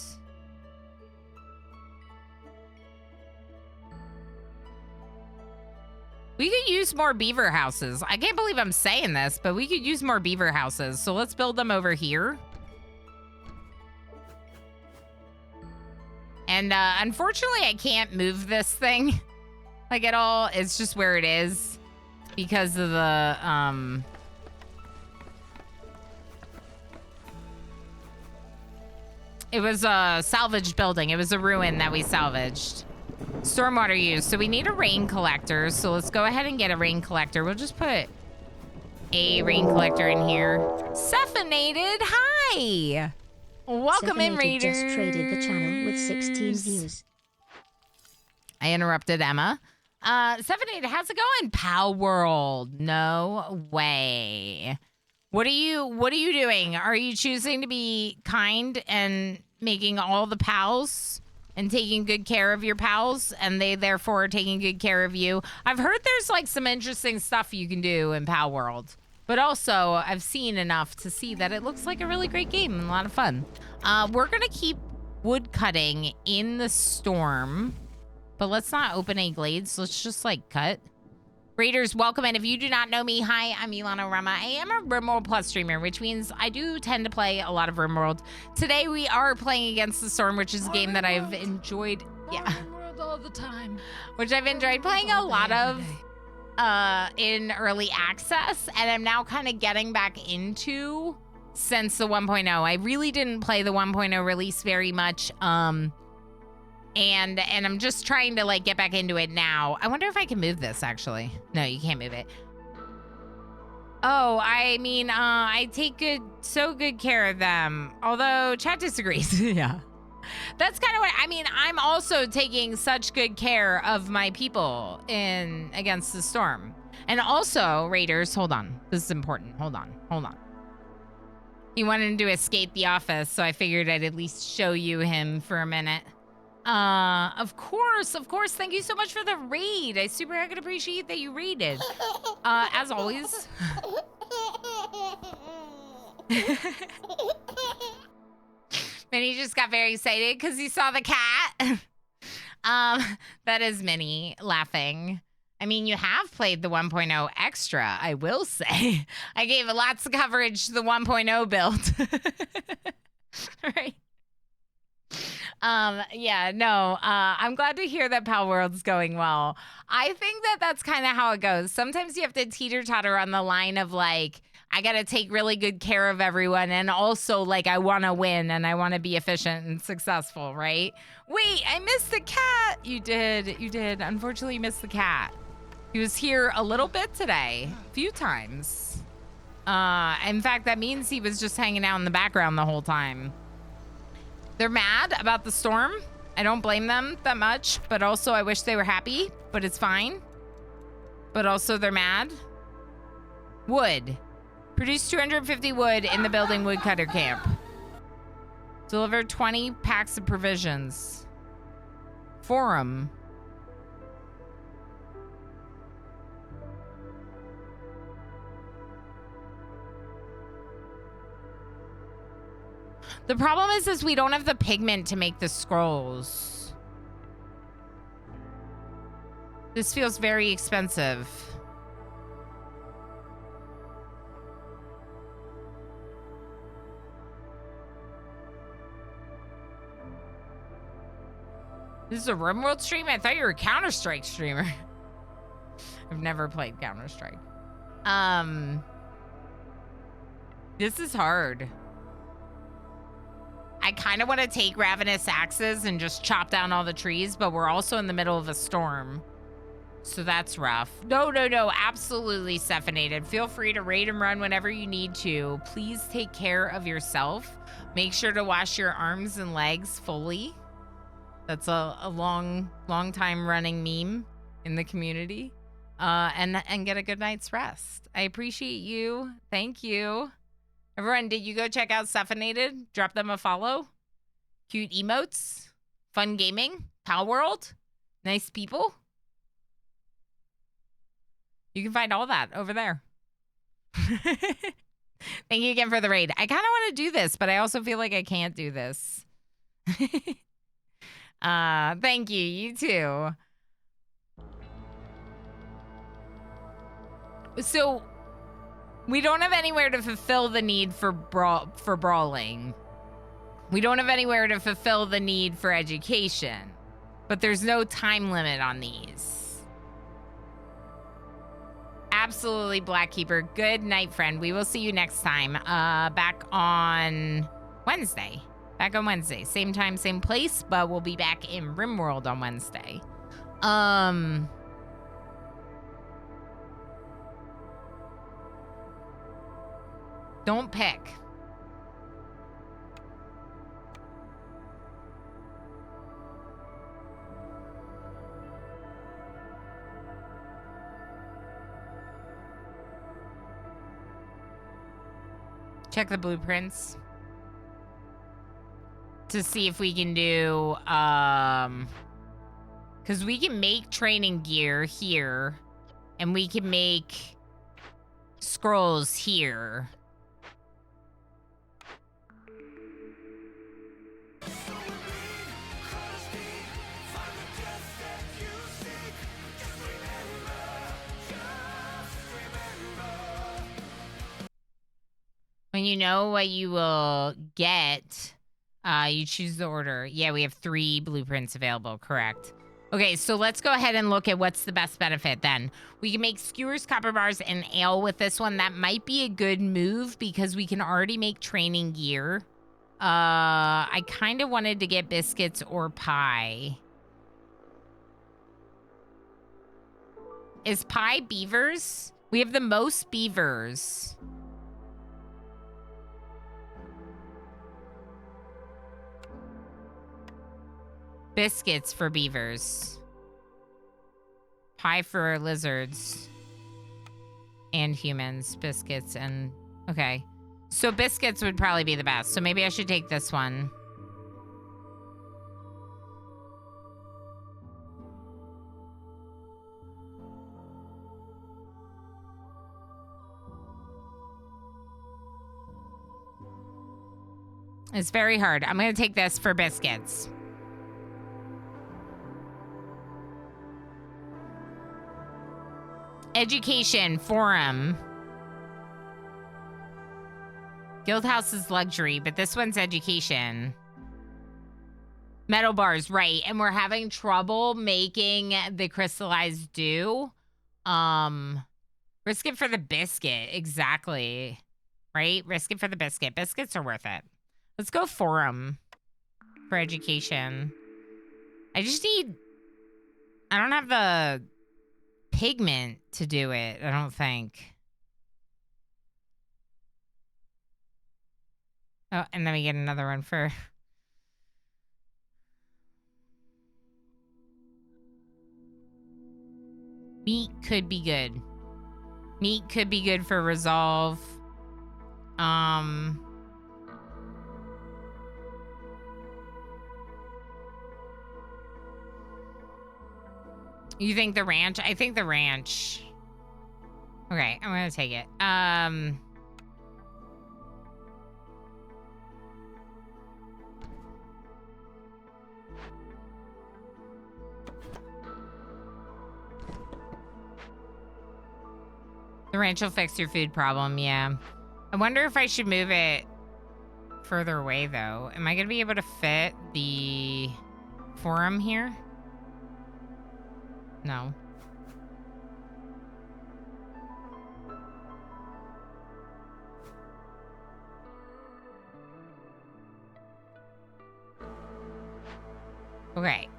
Speaker 1: We could use more beaver houses. I can't believe I'm saying this, but we could use more beaver houses. So let's build them over here. And unfortunately, I can't move this thing like at all. It's just where it is because of the it was a salvaged building. It was a ruin that we salvaged. Stormwater use. So we need a rain collector. So let's go ahead and get a rain collector. We'll just put a rain collector in here. Cephanated, hi! Welcome in, Raiders.
Speaker 2: Just traded the channel with 16 views.
Speaker 1: I interrupted Emma. Cephanated, how's it going? Pal World. No way. What are you doing? Are you choosing to be kind and making all the pals and taking good care of your pals, and they therefore are taking good care of you? I've heard there's like some interesting stuff you can do in Pal World, but also I've seen enough to see that it looks like a really great game and a lot of fun. We're gonna keep wood cutting in the storm, but let's not open any glades. Let's just like cut. Raiders, welcome in. If you do not know me, hi, I'm Ilana Rama. I am a RimWorld Plus streamer, which means I do tend to play a lot of RimWorld. Today we are playing Against the Storm, which is a game that I've enjoyed. Yeah.
Speaker 5: RimWorld all the time.
Speaker 1: Which I've enjoyed playing a lot of in early access, and I'm now kind of getting back into since the 1.0. I really didn't play the 1.0 release very much. And I'm just trying to like get back into it now. I wonder if I can move this actually. No, you can't move it. Oh, I mean, I take so good care of them. Although chat disagrees. Yeah. That's kind of what I mean. I'm also taking such good care of my people in Against the Storm. And also, Raiders, hold on. This is important. Hold on. He wanted to escape the office, so I figured I'd at least show you him for a minute. Of course. Thank you so much for the raid. I super fucking appreciate that you raided. As always. Minnie just got very excited because he saw the cat. That is Minnie laughing. I mean, you have played the 1.0 extra, I will say. I gave lots of coverage to the 1.0 build. Right. Yeah, no, I'm glad to hear that Pal World's going well. I think that that's kind of how it goes. Sometimes you have to teeter-totter on the line of like, I got to take really good care of everyone. And also like, I want to win and I want to be efficient and successful, right? Wait, I missed the cat. You did. Unfortunately, you missed the cat. He was here a little bit today, a few times. In fact, that means he was just hanging out in the background the whole time. They're mad about the storm. I don't blame them that much, but also I wish they were happy, but it's fine. But also they're mad. Wood. Produce 250 wood in the building woodcutter camp. Deliver 20 packs of provisions. Forum. The problem is we don't have the pigment to make the scrolls. This feels very expensive. This is a RimWorld stream? I thought you were a Counter-Strike streamer. I've never played Counter-Strike. This is hard. I kind of want to take ravenous axes and just chop down all the trees, but we're also in the middle of a storm. So that's rough. No, absolutely Stephanated. Feel free to raid and run whenever you need to. Please take care of yourself. Make sure to wash your arms and legs fully. That's a long time running meme in the community. And get a good night's rest. I appreciate you. Thank you. Everyone, did you go check out Stephanated? Drop them a follow. Cute emotes. Fun gaming. Pal World. Nice people. You can find all that over there. Thank you again for the raid. I kind of want to do this, but I also feel like I can't do this. Thank you. You too. So, we don't have anywhere to fulfill the need for brawling. We don't have anywhere to fulfill the need for education. But there's no time limit on these. Absolutely, Blackkeeper. Good night, friend. We will see you next time. Back on Wednesday. Same time, same place, but we'll be back in RimWorld on Wednesday. Don't pick. Check the blueprints to see if we can do, because we can make training gear here, and we can make scrolls here. When you know what you will get, you choose the order. Yeah, we have 3 blueprints available, correct. Okay, so let's go ahead and look at what's the best benefit then. We can make skewers, copper bars, and ale with this one. That might be a good move because we can already make training gear. I kind of wanted to get biscuits or pie. Is pie beavers? We have the most beavers. Biscuits for beavers. Pie for lizards. And humans. Biscuits and... Okay. So biscuits would probably be the best. So maybe I should take this one. It's very hard. I'm going to take this for biscuits. Education, forum. Guildhouse is luxury, but this one's education. Metal bars, right. And we're having trouble making the crystallized dew. Risk it for the biscuit. Exactly. Right? Risk it for the biscuit. Biscuits are worth it. Let's go forum for education. I don't have the pigment to do it, I don't think. Oh, and then we get another one for... Meat could be good. Meat could be good for resolve. You think the ranch? I think the ranch. Okay, I'm gonna take it. The ranch will fix your food problem, yeah. I wonder if I should move it further away, though. Am I gonna be able to fit the forum here? No. Okay.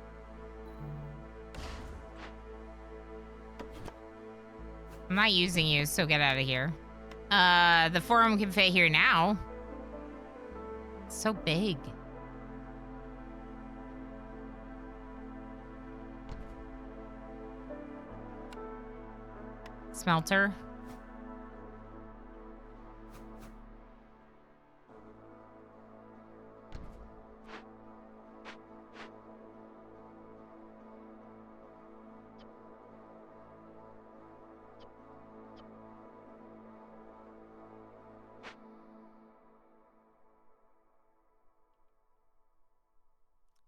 Speaker 1: I'm not using you, so get out of here. The forum can fit here now. It's so big. Smelter.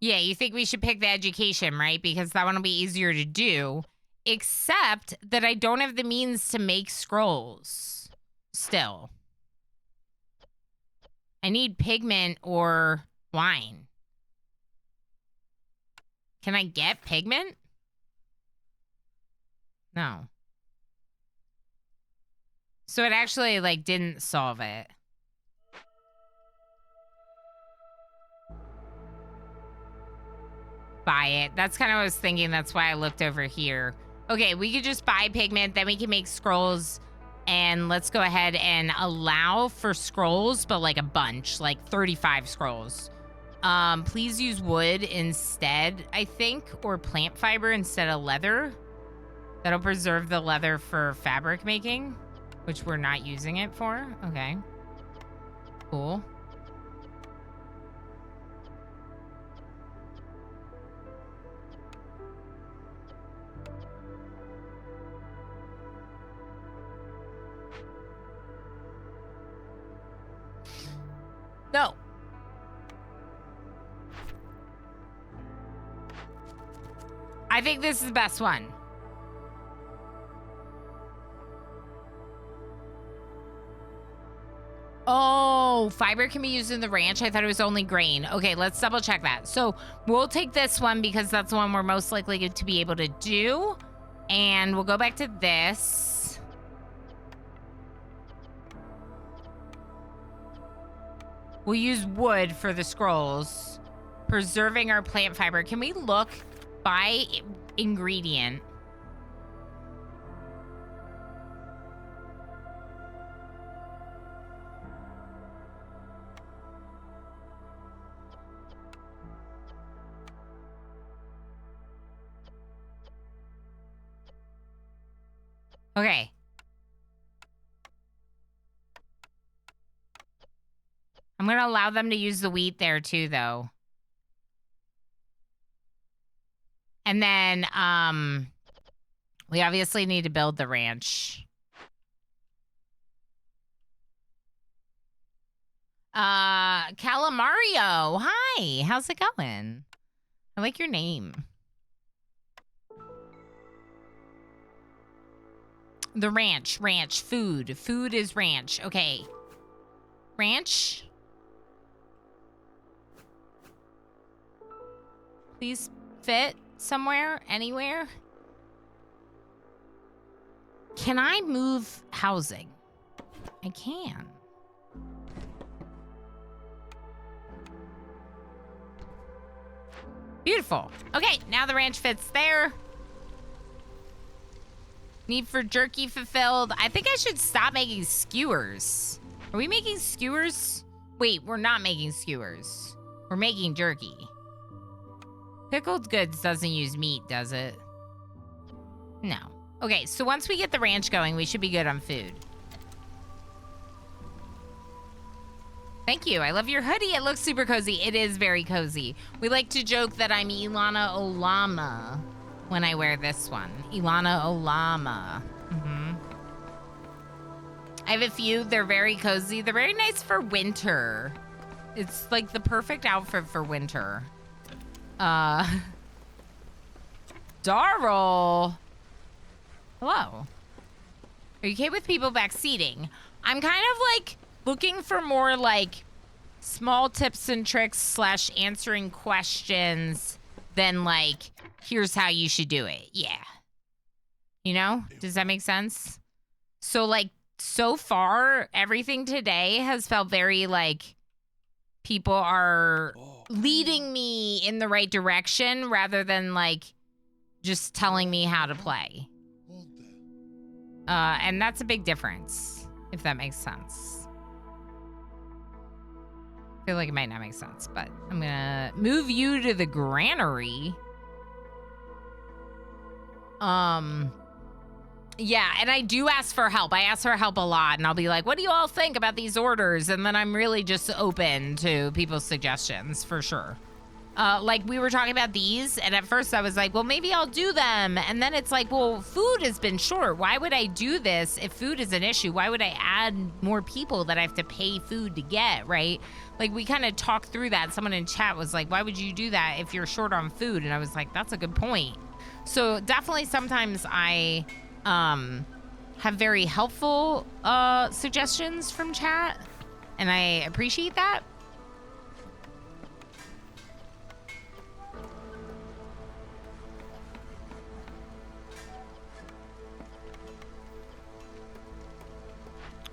Speaker 1: Yeah, you think we should pick the education, right? Because that one will be easier to do. Except that I don't have the means to make scrolls. Still. I need pigment or wine. Can I get pigment? No. So it actually, like, didn't solve it. Buy it. That's kind of what I was thinking. That's why I looked over here. Okay, we could just buy pigment, then we can make scrolls, and let's go ahead and allow for scrolls, but like a bunch, like 35 scrolls. Please use wood instead, I think, or plant fiber instead of leather. That'll preserve the leather for fabric making, which we're not using it for. Okay. Cool. No. I think this is the best one. Oh, fiber can be used in the ranch. I thought it was only grain. Okay, let's double check that. So we'll take this one because that's the one we're most likely to be able to do. And we'll go back to this. We'll use wood for the scrolls. Preserving our plant fiber. Can we look by ingredient? Okay. I'm going to allow them to use the wheat there too, though. And then, we obviously need to build the ranch. Calamario, hi. How's it going? I like your name. The ranch, food. Food is ranch. Okay. Ranch. Please fit somewhere, anywhere. Can I move housing? I can. Beautiful. Okay, now the ranch fits there. Need for jerky fulfilled. I think I should stop making skewers. Are we making skewers? Wait, we're not making skewers. We're making jerky. Pickled goods doesn't use meat, does it? No. Okay, so once we get the ranch going, we should be good on food. Thank you. I love your hoodie. It looks super cozy. It is very cozy. We like to joke that I'm Ilana Olama when I wear this one. Ilana Olama. I have a few. They're very cozy. They're very nice for winter. It's like the perfect outfit for winter. Darryl. Hello. Are you okay with people backseating? I'm kind of like looking for more like small tips and tricks / answering questions than like, here's how you should do it. Yeah. You know? Does that make sense? So like, so far, everything today has felt very like people are leading me in the right direction rather than like just telling me how to play. And that's a big difference, if that makes sense. I feel like it might not make sense, but I'm gonna move you to the granary. Yeah, and I do ask for help. I ask for help a lot, and I'll be like, what do you all think about these orders? And then I'm really just open to people's suggestions, for sure. Like, we were talking about these, and at first I was like, well, maybe I'll do them. And then it's like, well, food has been short. Why would I do this if food is an issue? Why would I add more people that I have to pay food to get, right? Like, we kind of talked through that. Someone in chat was like, why would you do that if you're short on food? And I was like, that's a good point. So definitely sometimes I have very helpful suggestions from chat, and I appreciate that.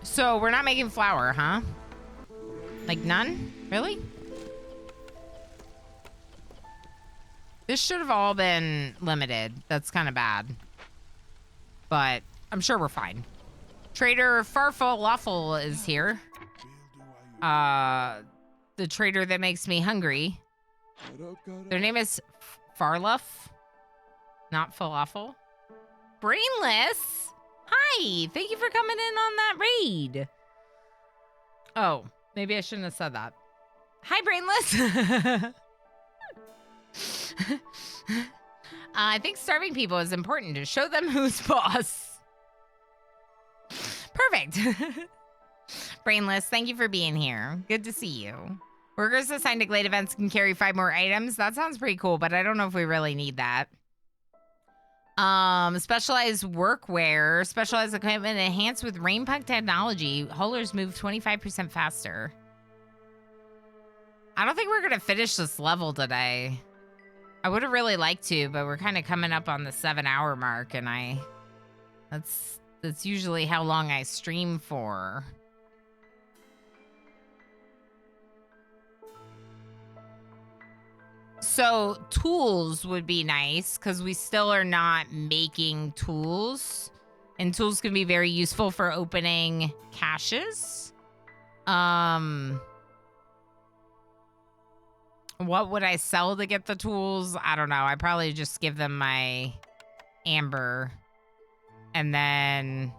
Speaker 1: So we're not making flour, huh? Like none? Really? This should have all been limited. That's kind of bad. But I'm sure we're fine. Trader Farfalafel is here. The trader that makes me hungry. Their name is Farluff, not Falafel. Brainless? Hi, thank you for coming in on that raid. Oh, maybe I shouldn't have said that. Hi, Brainless. I think starving people is important to show them who's boss. Perfect. Brainless, thank you for being here. Good to see you. Workers assigned to Glade events can carry 5 more items. That sounds pretty cool, but I don't know if we really need that. Specialized workwear, specialized equipment enhanced with rain puck technology. Haulers move 25% faster. I don't think we're gonna finish this level today. I would have really liked to, but we're kind of coming up on the 7-hour mark, and that's usually how long I stream for. So tools would be nice because we still are not making tools, and tools can be very useful for opening caches. What would I sell to get the tools? I don't know. I probably just give them my amber. And then...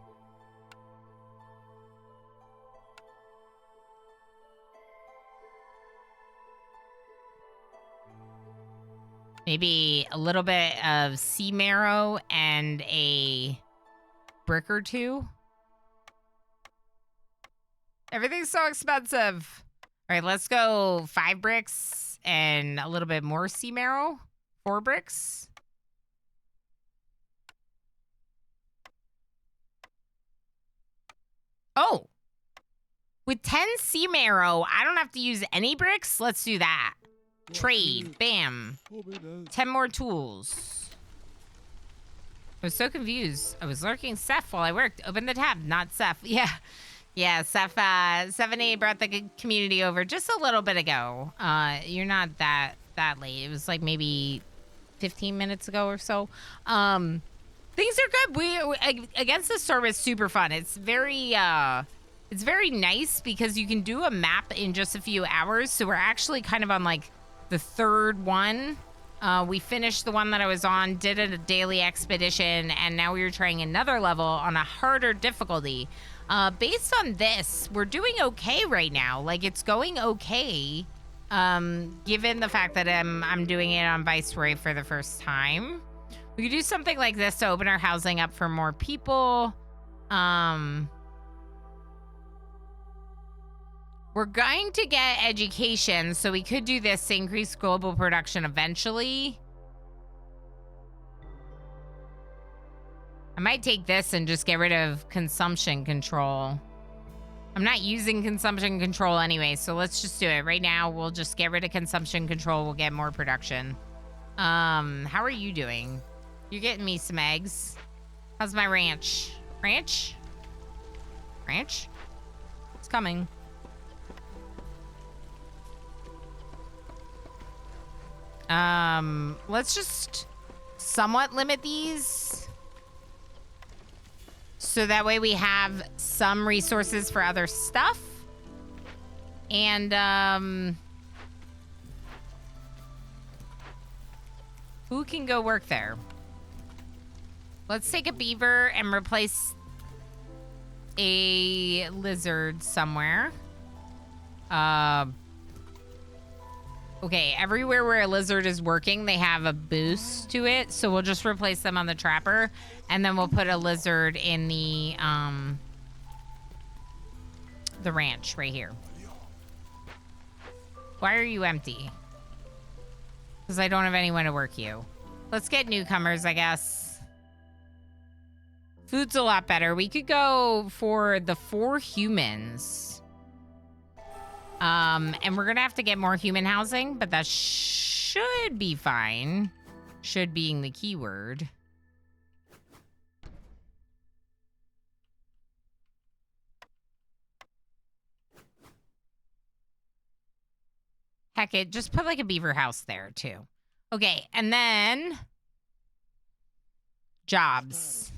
Speaker 1: maybe a little bit of sea marrow and a brick or two. Everything's so expensive. All right, let's go 5 bricks and a little bit more sea marrow. 4 bricks. Oh. With 10 sea marrow, I don't have to use any bricks. Let's do that. Trade. Bam. 10 more tools. I was so confused. I was lurking Seth while I worked. Open the tab. Not Seth. Yeah. Yeah, Seth, 7A brought the community over just a little bit ago. You're not that late. It was like maybe 15 minutes ago or so. Things are good. We Against the Storm is super fun. It's very nice because you can do a map in just a few hours. So we're actually kind of on like the 3rd one. We finished the one that I was on, did a daily expedition, and now we are trying another level on a harder difficulty. Based on this, we're doing okay right now. Like, it's going okay, given the fact that I'm doing it on Viceroy for the first time. We could do something like this to open our housing up for more people. We're going to get education, so we could do this to increase global production eventually. I might take this and just get rid of consumption control. I'm not using consumption control anyway, so let's just do it. Right now, we'll just get rid of consumption control. We'll get more production. How are you doing? You're getting me some eggs. How's my ranch? Ranch? Ranch? It's coming. Let's just somewhat limit these. So that way we have some resources for other stuff. And, who can go work there? Let's take a beaver and replace a lizard somewhere. Okay, everywhere where a lizard is working, they have a boost to it. So we'll just replace them on the trapper. And then we'll put a lizard in the ranch right here. Why are you empty? Because I don't have anyone to work you. Let's get newcomers, I guess. Food's a lot better. We could go for the 4 humans. And we're gonna have to get more human housing, but that should be fine. Should being the key word. Heck it, just put like a beaver house there too. Okay, and then jobs.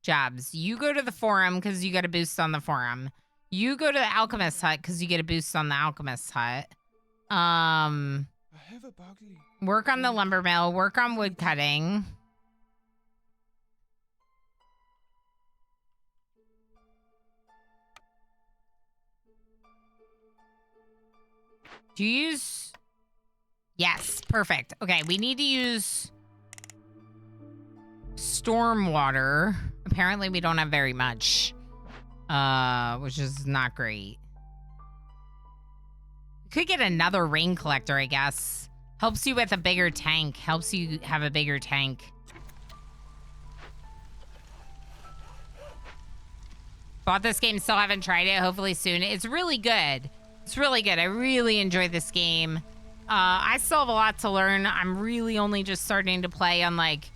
Speaker 1: Jobs. You go to the forum because you got a boost on the forum. You go to the alchemist hut because you get a boost on the alchemist hut. Work on the lumber mill. Work on wood cutting. Do you use... Yes, perfect. Okay, we need to use stormwater. Apparently we don't have very much. Which is not great. We could get another rain collector, I guess. Helps you with a bigger tank. Helps you have a bigger tank. Bought this game, still haven't tried it. Hopefully soon. It's really good. It's really good. I really enjoyed this game. I still have a lot to learn. I'm really only just starting to play on like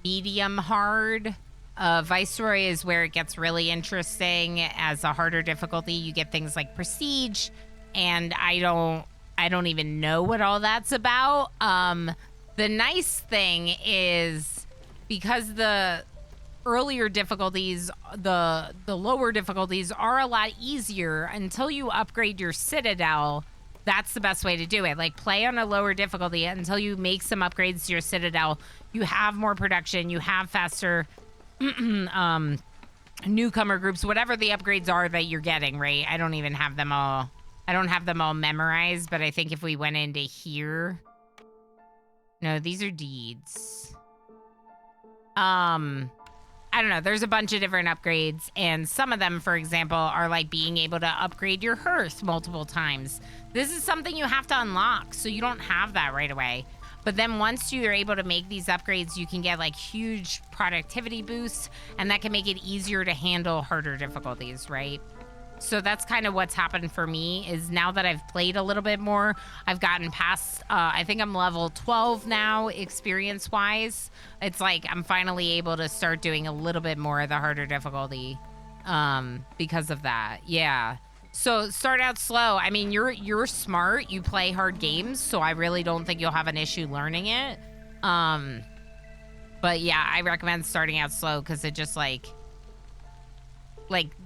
Speaker 1: medium hard. Viceroy is where it gets really interesting. As a harder difficulty, you get things like prestige, and I don't even know what all that's about. The nice thing is because the earlier difficulties, the lower difficulties are a lot easier until you upgrade your citadel. That's the best way to do it. Like, play on a lower difficulty until you make some upgrades to your citadel. You have more production, you have faster newcomer groups, whatever the upgrades are that you're getting, right? I don't have them all memorized, but I think if we went into here, no, these are deeds. I don't know. There's a bunch of different upgrades, and some of them, for example, are like being able to upgrade your hearth multiple times. This is something you have to unlock, so you don't have that right away. But then once you're able to make these upgrades, you can get like huge productivity boosts, and that can make it easier to handle harder difficulties, right? So that's kind of what's happened for me, is now that I've played a little bit more, I've gotten past, I think I'm level 12 now, experience-wise. It's like I'm finally able to start doing a little bit more of the harder difficulty because of that. Yeah. So start out slow. I mean, you're smart. You play hard games, so I really don't think you'll have an issue learning it. But yeah, I recommend starting out slow because it just like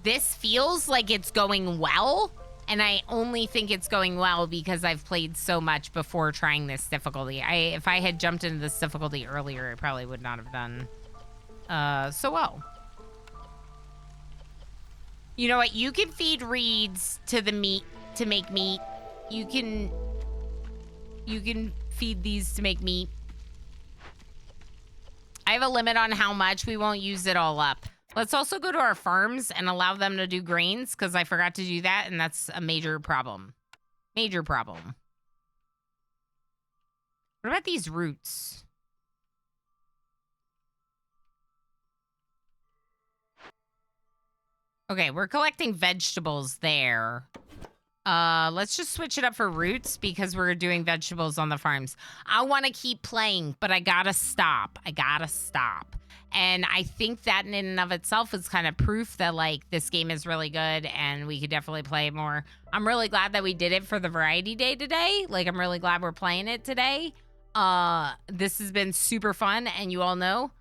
Speaker 1: this feels like it's going well, and I only think it's going well because I've played so much before trying this difficulty. If I had jumped into this difficulty earlier, I probably would not have done so well. You know what? You can feed reeds to the meat to make meat. You can feed these to make meat. I have a limit on how much. We won't use it all up. Let's also go to our farms and allow them to do grains, because I forgot to do that, and that's a major problem. Major problem. What about these roots? Okay, we're collecting vegetables there. Let's just switch it up for roots because we're doing vegetables on the farms. I want to keep playing, but I gotta stop. And I think that in and of itself is kind of proof that, like, this game is really good and we could definitely play it more. I'm really glad that we did it for the variety day today. Like, I'm really glad we're playing it today. This has been super fun, and you all know,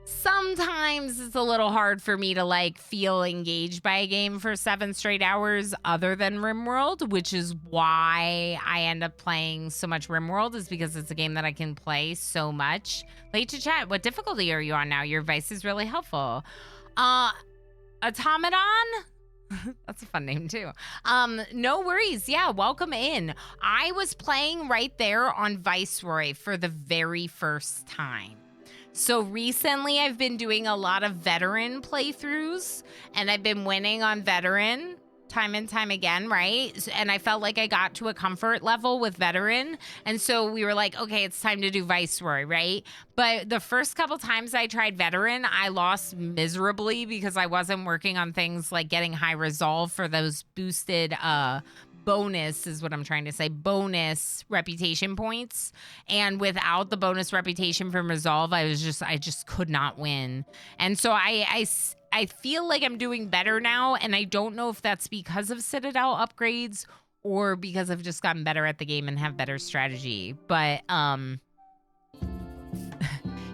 Speaker 1: sometimes it's a little hard for me to, like, feel engaged by a game for 7 straight hours other than RimWorld, which is why I end up playing so much RimWorld, is because it's a game that I can play so much. Late to chat, what difficulty are you on now? Your advice is really helpful. Automaton? That's a fun name too. No worries. Yeah, welcome in. I was playing right there on Viceroy for the very first time. So recently I've been doing a lot of veteran playthroughs, and I've been winning on veteran time and time again, right? And I felt like I got to a comfort level with veteran. And so we were like, okay, it's time to do Viceroy, right? But the first couple times I tried veteran, I lost miserably because I wasn't working on things like getting high resolve for those boosted bonus is what I'm trying to say, bonus reputation points. And without the bonus reputation from resolve, I just could not win. And so I feel like I'm doing better now, and I don't know if that's because of Citadel upgrades or because I've just gotten better at the game and have better strategy. But thank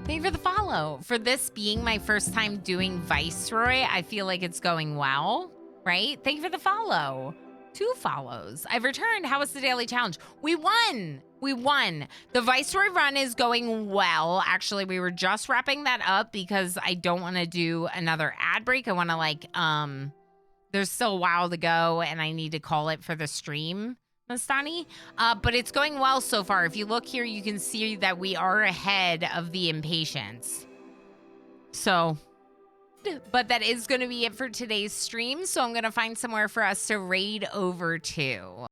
Speaker 1: you for the follow. For this being my first time doing Viceroy, I feel like it's going well, right? Thank you for the follow. 2 follows. I've returned. How was the daily challenge? We won. The Viceroy run is going well. Actually, we were just wrapping that up because I don't want to do another ad break. I want to, like, there's still a while to go, and I need to call it for the stream, Mastani. But it's going well so far. If you look here, you can see that we are ahead of the impatience. So, but that is going to be it for today's stream. So I'm going to find somewhere for us to raid over to.